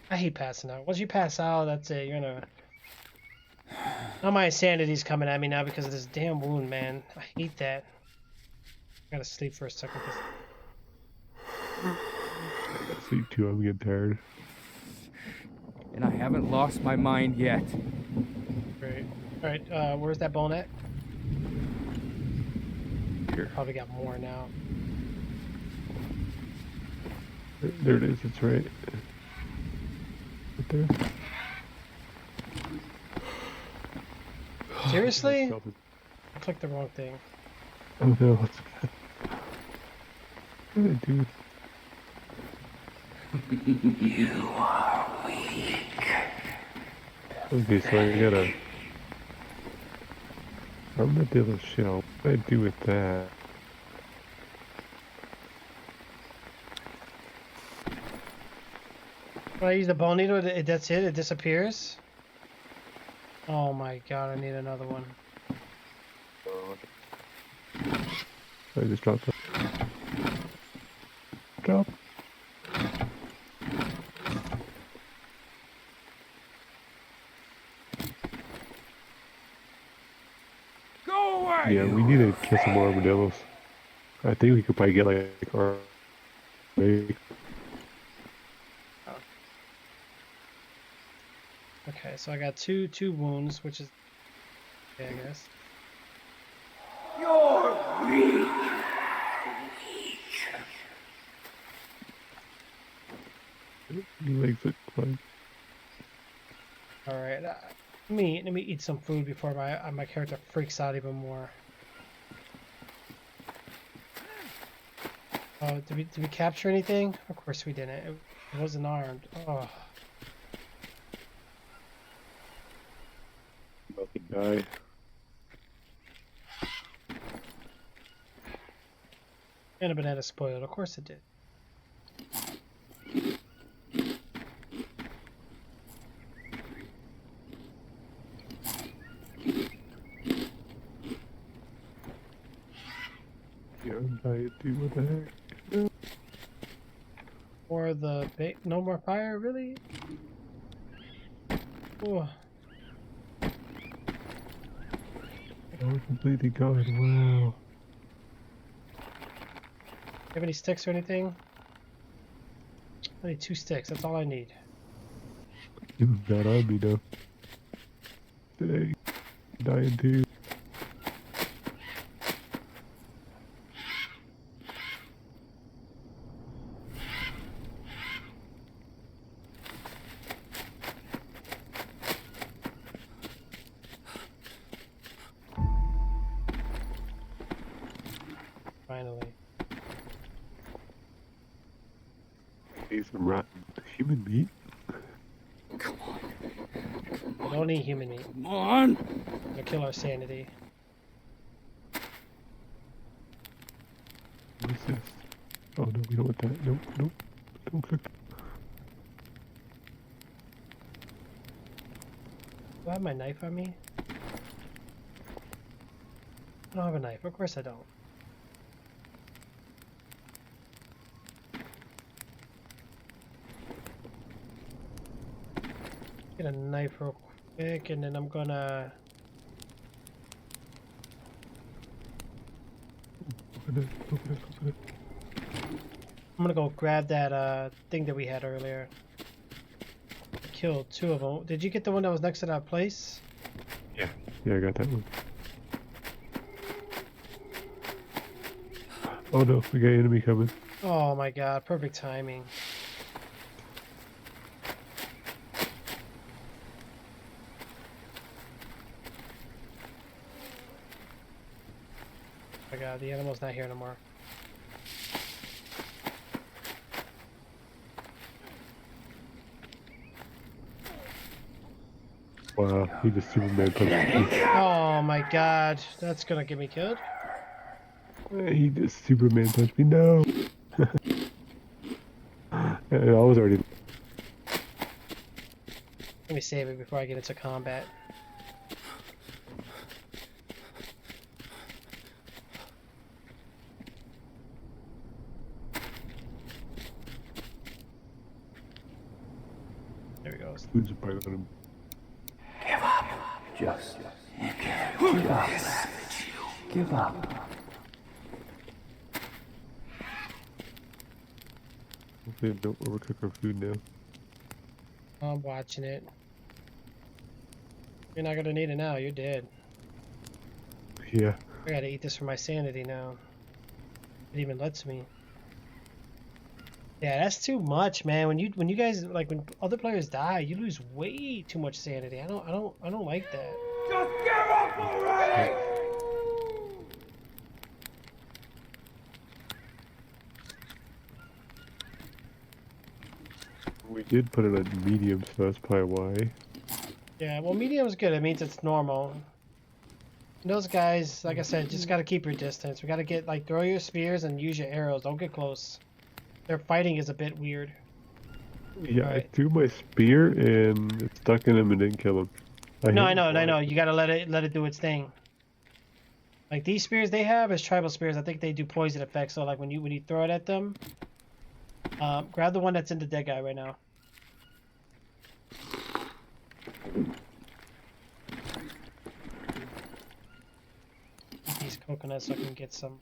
I hate passing out. Once you pass out, that's it. You're gonna. Now my insanity's coming at me now because of this damn wound, man. I hate that. I gotta sleep for a second. Sleep too. I'm getting tired. And I haven't lost my mind yet. Great. Alright, where's that bone at? Here. Probably got more now. There it is. It's right. Right there. Seriously? I clicked the wrong thing. Oh no. What's that? What did I do? You are weak. Okay, so I got a armadillo shell. What do I do with that? When I use the bone needle, that's it? It disappears? Oh my god, I need another one. I just dropped that. Drop. referrals. I think we could probably get like our. Okay, so I got two wounds, which is okay, I guess. You're weak. Legs look fine. All right, let me eat some food before my character freaks out even more. Oh, did we capture anything? Of course we didn't. It wasn't armed. Oh. About to die. And a banana spoiled. Of course it did. Yeah, I'm dying too. What the heck? Or the no more fire, really? Oh. Oh, completely gone. Wow. Have any sticks or anything? I need 2 sticks. That's all I need. It was not on me though. Today, dying too. Finally. Need some rotten human meat. I don't need human meat. Come on. It'll kill our sanity. What's this? Oh no, we don't want that. Nope, nope. Don't click. Do I have my knife on me? I don't have a knife. Of course I don't. Get a knife real quick, and then I'm gonna. Open it, open it, open it. I'm gonna go grab that thing that we had earlier. Killed 2 of them. Did you get the one that was next to that place? Yeah, I got that one. Oh no, we got enemy coming. Oh my god, perfect timing. Oh my god, the animal's not here no more. Wow, he just Superman punched me. Oh my god, that's gonna get me killed. He just Superman punched me. No. I was already. Let me save it before I get into combat. There we go. Who's probably on him? Give up. Just give up. Give up. Hopefully, I don't overcook our food now. I'm watching it. You're not gonna need it now. You're dead. Yeah. I gotta eat this for my sanity now. It even lets me. Yeah, that's too much, man. When you guys like when other players die, you lose way too much sanity. I don't like that. Just give up already. We did put it on medium, so that's probably why. Yeah, well, medium's good. It means it's normal. Those guys, like I said, just gotta keep your distance. We gotta get like throw your spears and use your arrows. Don't get close. Their fighting is a bit weird. Yeah, Right. I threw my spear and it stuck in him and didn't kill him. No, hit I him know. twice. You gotta let it do its thing. Like these spears they have is tribal spears. I think they do poison effects. So like when you throw it at them, grab the one that's in the dead guy right now. Eat these coconut so I can get some.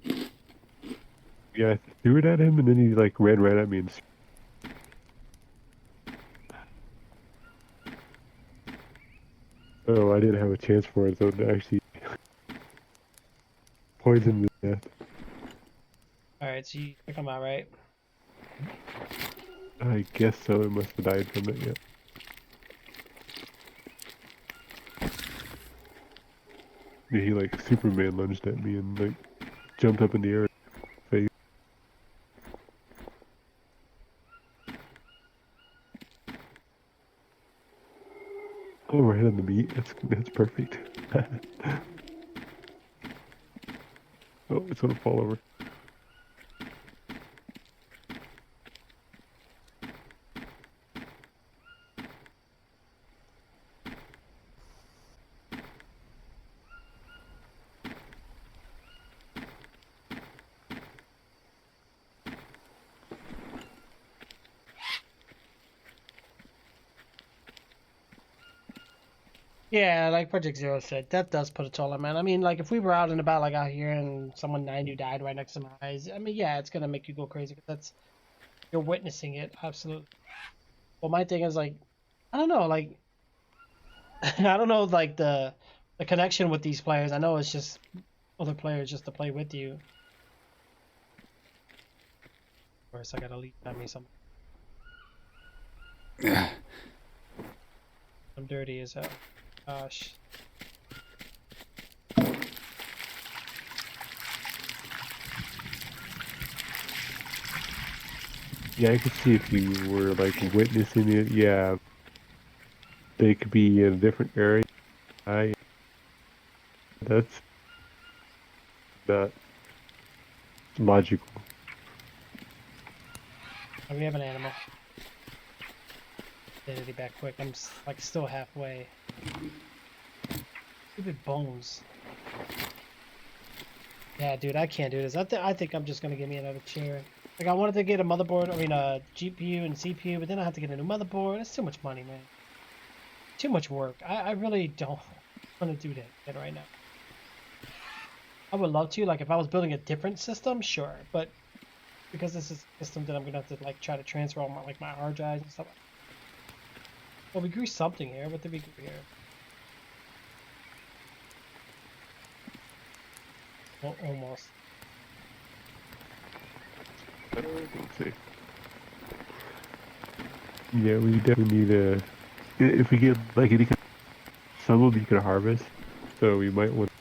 Yeah, I threw it at him, and then he like ran right at me and. Oh, I didn't have a chance for it, so it actually poisoned me to death. Alright, so you took them out, right? I guess so. It must have died from it. Yeah. Yeah, he like Superman lunged at me and like jumped up in the air. Face. Oh, right on the meat. That's perfect. Oh, it's gonna fall over. Yeah, like Project Zero said, that does put a toll on man. I mean, like if we were out and about, like out here, and someone I knew died right next to my eyes, I mean, yeah, it's gonna make you go crazy because that's you're witnessing it. Absolutely. Well, my thing is like, I don't know, like I don't know, like the connection with these players. I know it's just other players just to play with you. Of course, I gotta leave at me some. I'm dirty as hell. Gosh. Yeah, I could see if you were like witnessing it. Yeah, they could be in a different area. That's not logical. Oh, we have an animal. Identity back quick. I'm like still halfway. Stupid bones. Yeah, dude, I can't do this. I think I'm just gonna give me another chair. Like I wanted to get a motherboard, I mean a GPU and CPU, but then I have to get a new motherboard. That's too much money, man. Too much work. I really don't want to do that right now. I would love to, like if I was building a different system, sure, but because this is a system that I'm gonna have to like try to transfer all my like my hard drives and stuff. Well, we grew something here. What did we grew here? Well, almost. Let's see. Yeah, we definitely need a. If we get like any kind of, some of them you can harvest, so we might want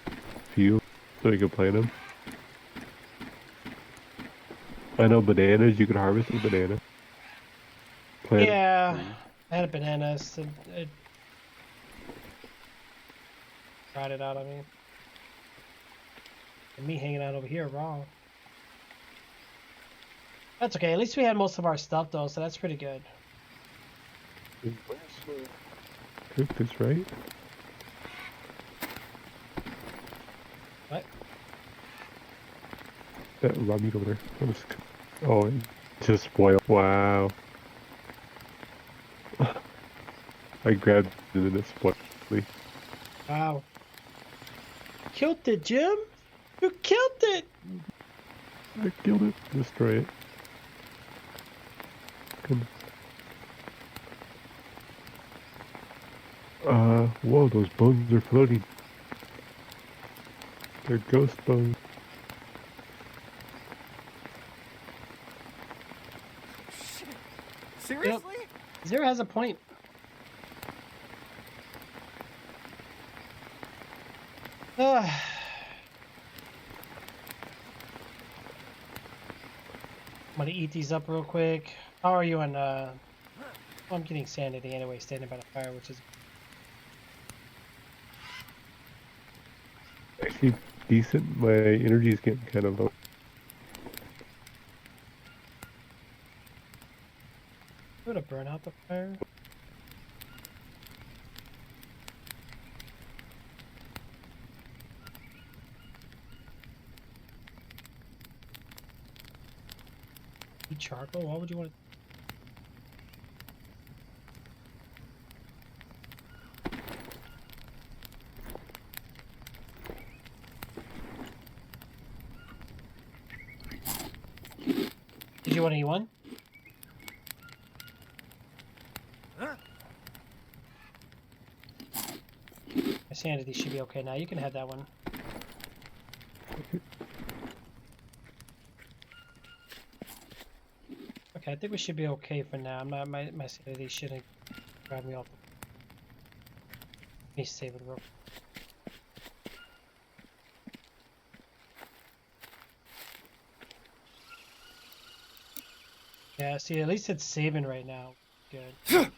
a few so we can plant them. I know bananas. You can harvest a banana. Plant. Yeah, I had a banana. So it tried it out. I mean, and me hanging out over here wrong. That's okay. At least we had most of our stuff though, so that's pretty good. Cook this right. What? That raw meat over there. Oh, it just spoiled. Wow. I grabbed it and it spoiled. Wow. Killed it, Jim. You killed it. I killed it. Destroy it. Come. Whoa, those bones are floating. They're ghost bones. Shit. Seriously? Zero has a point. I'm gonna eat these up real quick. How are you on, well, I'm getting sanity anyway, standing by the fire, which is... Actually, decent. My energy is getting kind of low. I'm gonna burn out the fire. Eat charcoal? Why would you want to... you want to eat one? My sanity should be okay now. You can have that one. Okay, I think we should be okay for now. I'm not, my sanity shouldn't grab me off. Let me save it real. Yeah, see, at least it's saving right now. Good.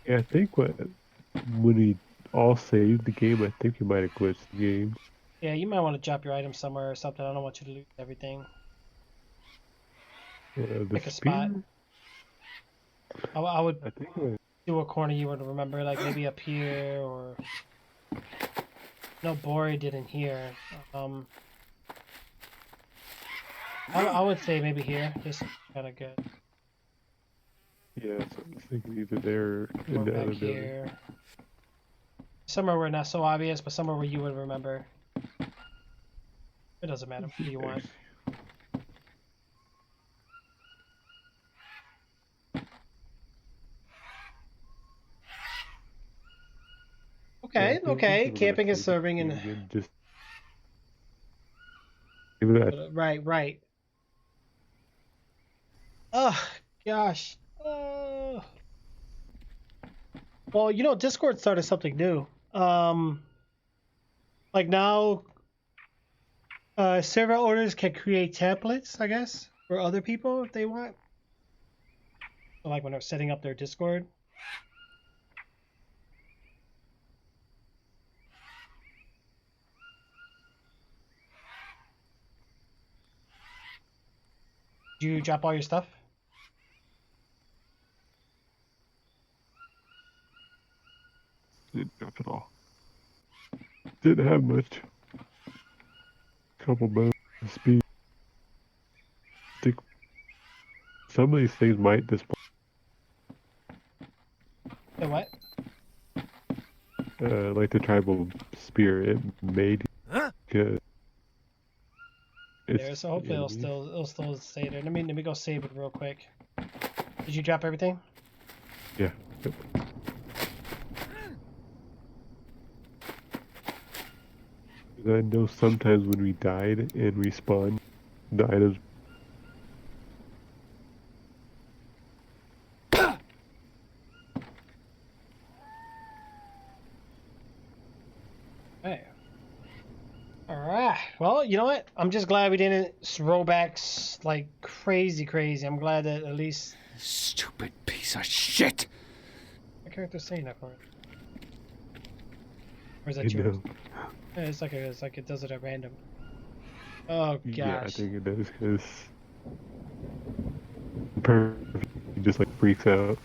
Yeah, I think when we all saved the game, I think we might have glitched the game. Yeah, you might want to drop your items somewhere or something. I don't want you to lose everything. The Pick a spear? spot. I would I think I, do a corner you would remember, like maybe up here or. No, Bori didn't here. I would say maybe here. This is kind of good. yeah, so I was thinking either there or in Or the back other building. here. Somewhere where not so obvious, but somewhere where you would remember. It doesn't matter. What do you want? Yeah, Okay, I think okay. we're gonna Camping and save this serving game and again. Just give it that. right. Oh gosh. Oh. Well, you know, Discord started something new. Like now, server owners can create templates, I guess, for other people if they want. So, like when they're setting up their Discord. Did you drop all your stuff? Didn't drop it all. Didn't have much. Couple bones, speed. Think some of these things might display. The what? Like the tribal spear, it made good. There, so hopefully it'll still stay there. Let me go save it real quick. Did you drop everything? Yeah. Yep. I know sometimes when we died and respawned, the items. Hey. Alright. Well, you know what? I'm just glad we didn't roll back like crazy. I'm glad that at least Stupid piece of shit! my character's saying that for me. Or is I that yours? know. Yeah, it's like it does it at random. Oh gosh. Yeah, I think it does because perfect. He just like freaks out.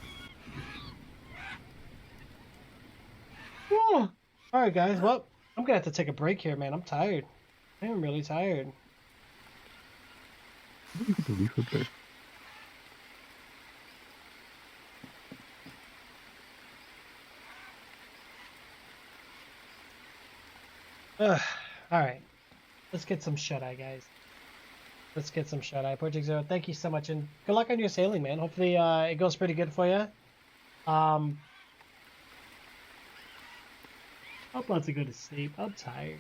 All right, guys. Well, I'm gonna have to take a break here, man. I'm tired. I am really tired. What do you get the leaf up there? All right. Let's get some shut-eye, guys. Let's get some shut-eye. Project Zero, thank you so much, and good luck on your sailing, man. Hopefully, it goes pretty good for you. I'm about to go to sleep. I'm tired.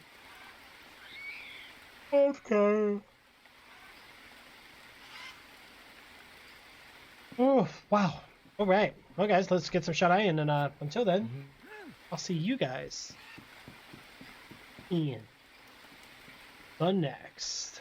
Okay. Oh, wow. All right. Well, guys, let's get some shut-eye, and then until then, I'll see you guys in the next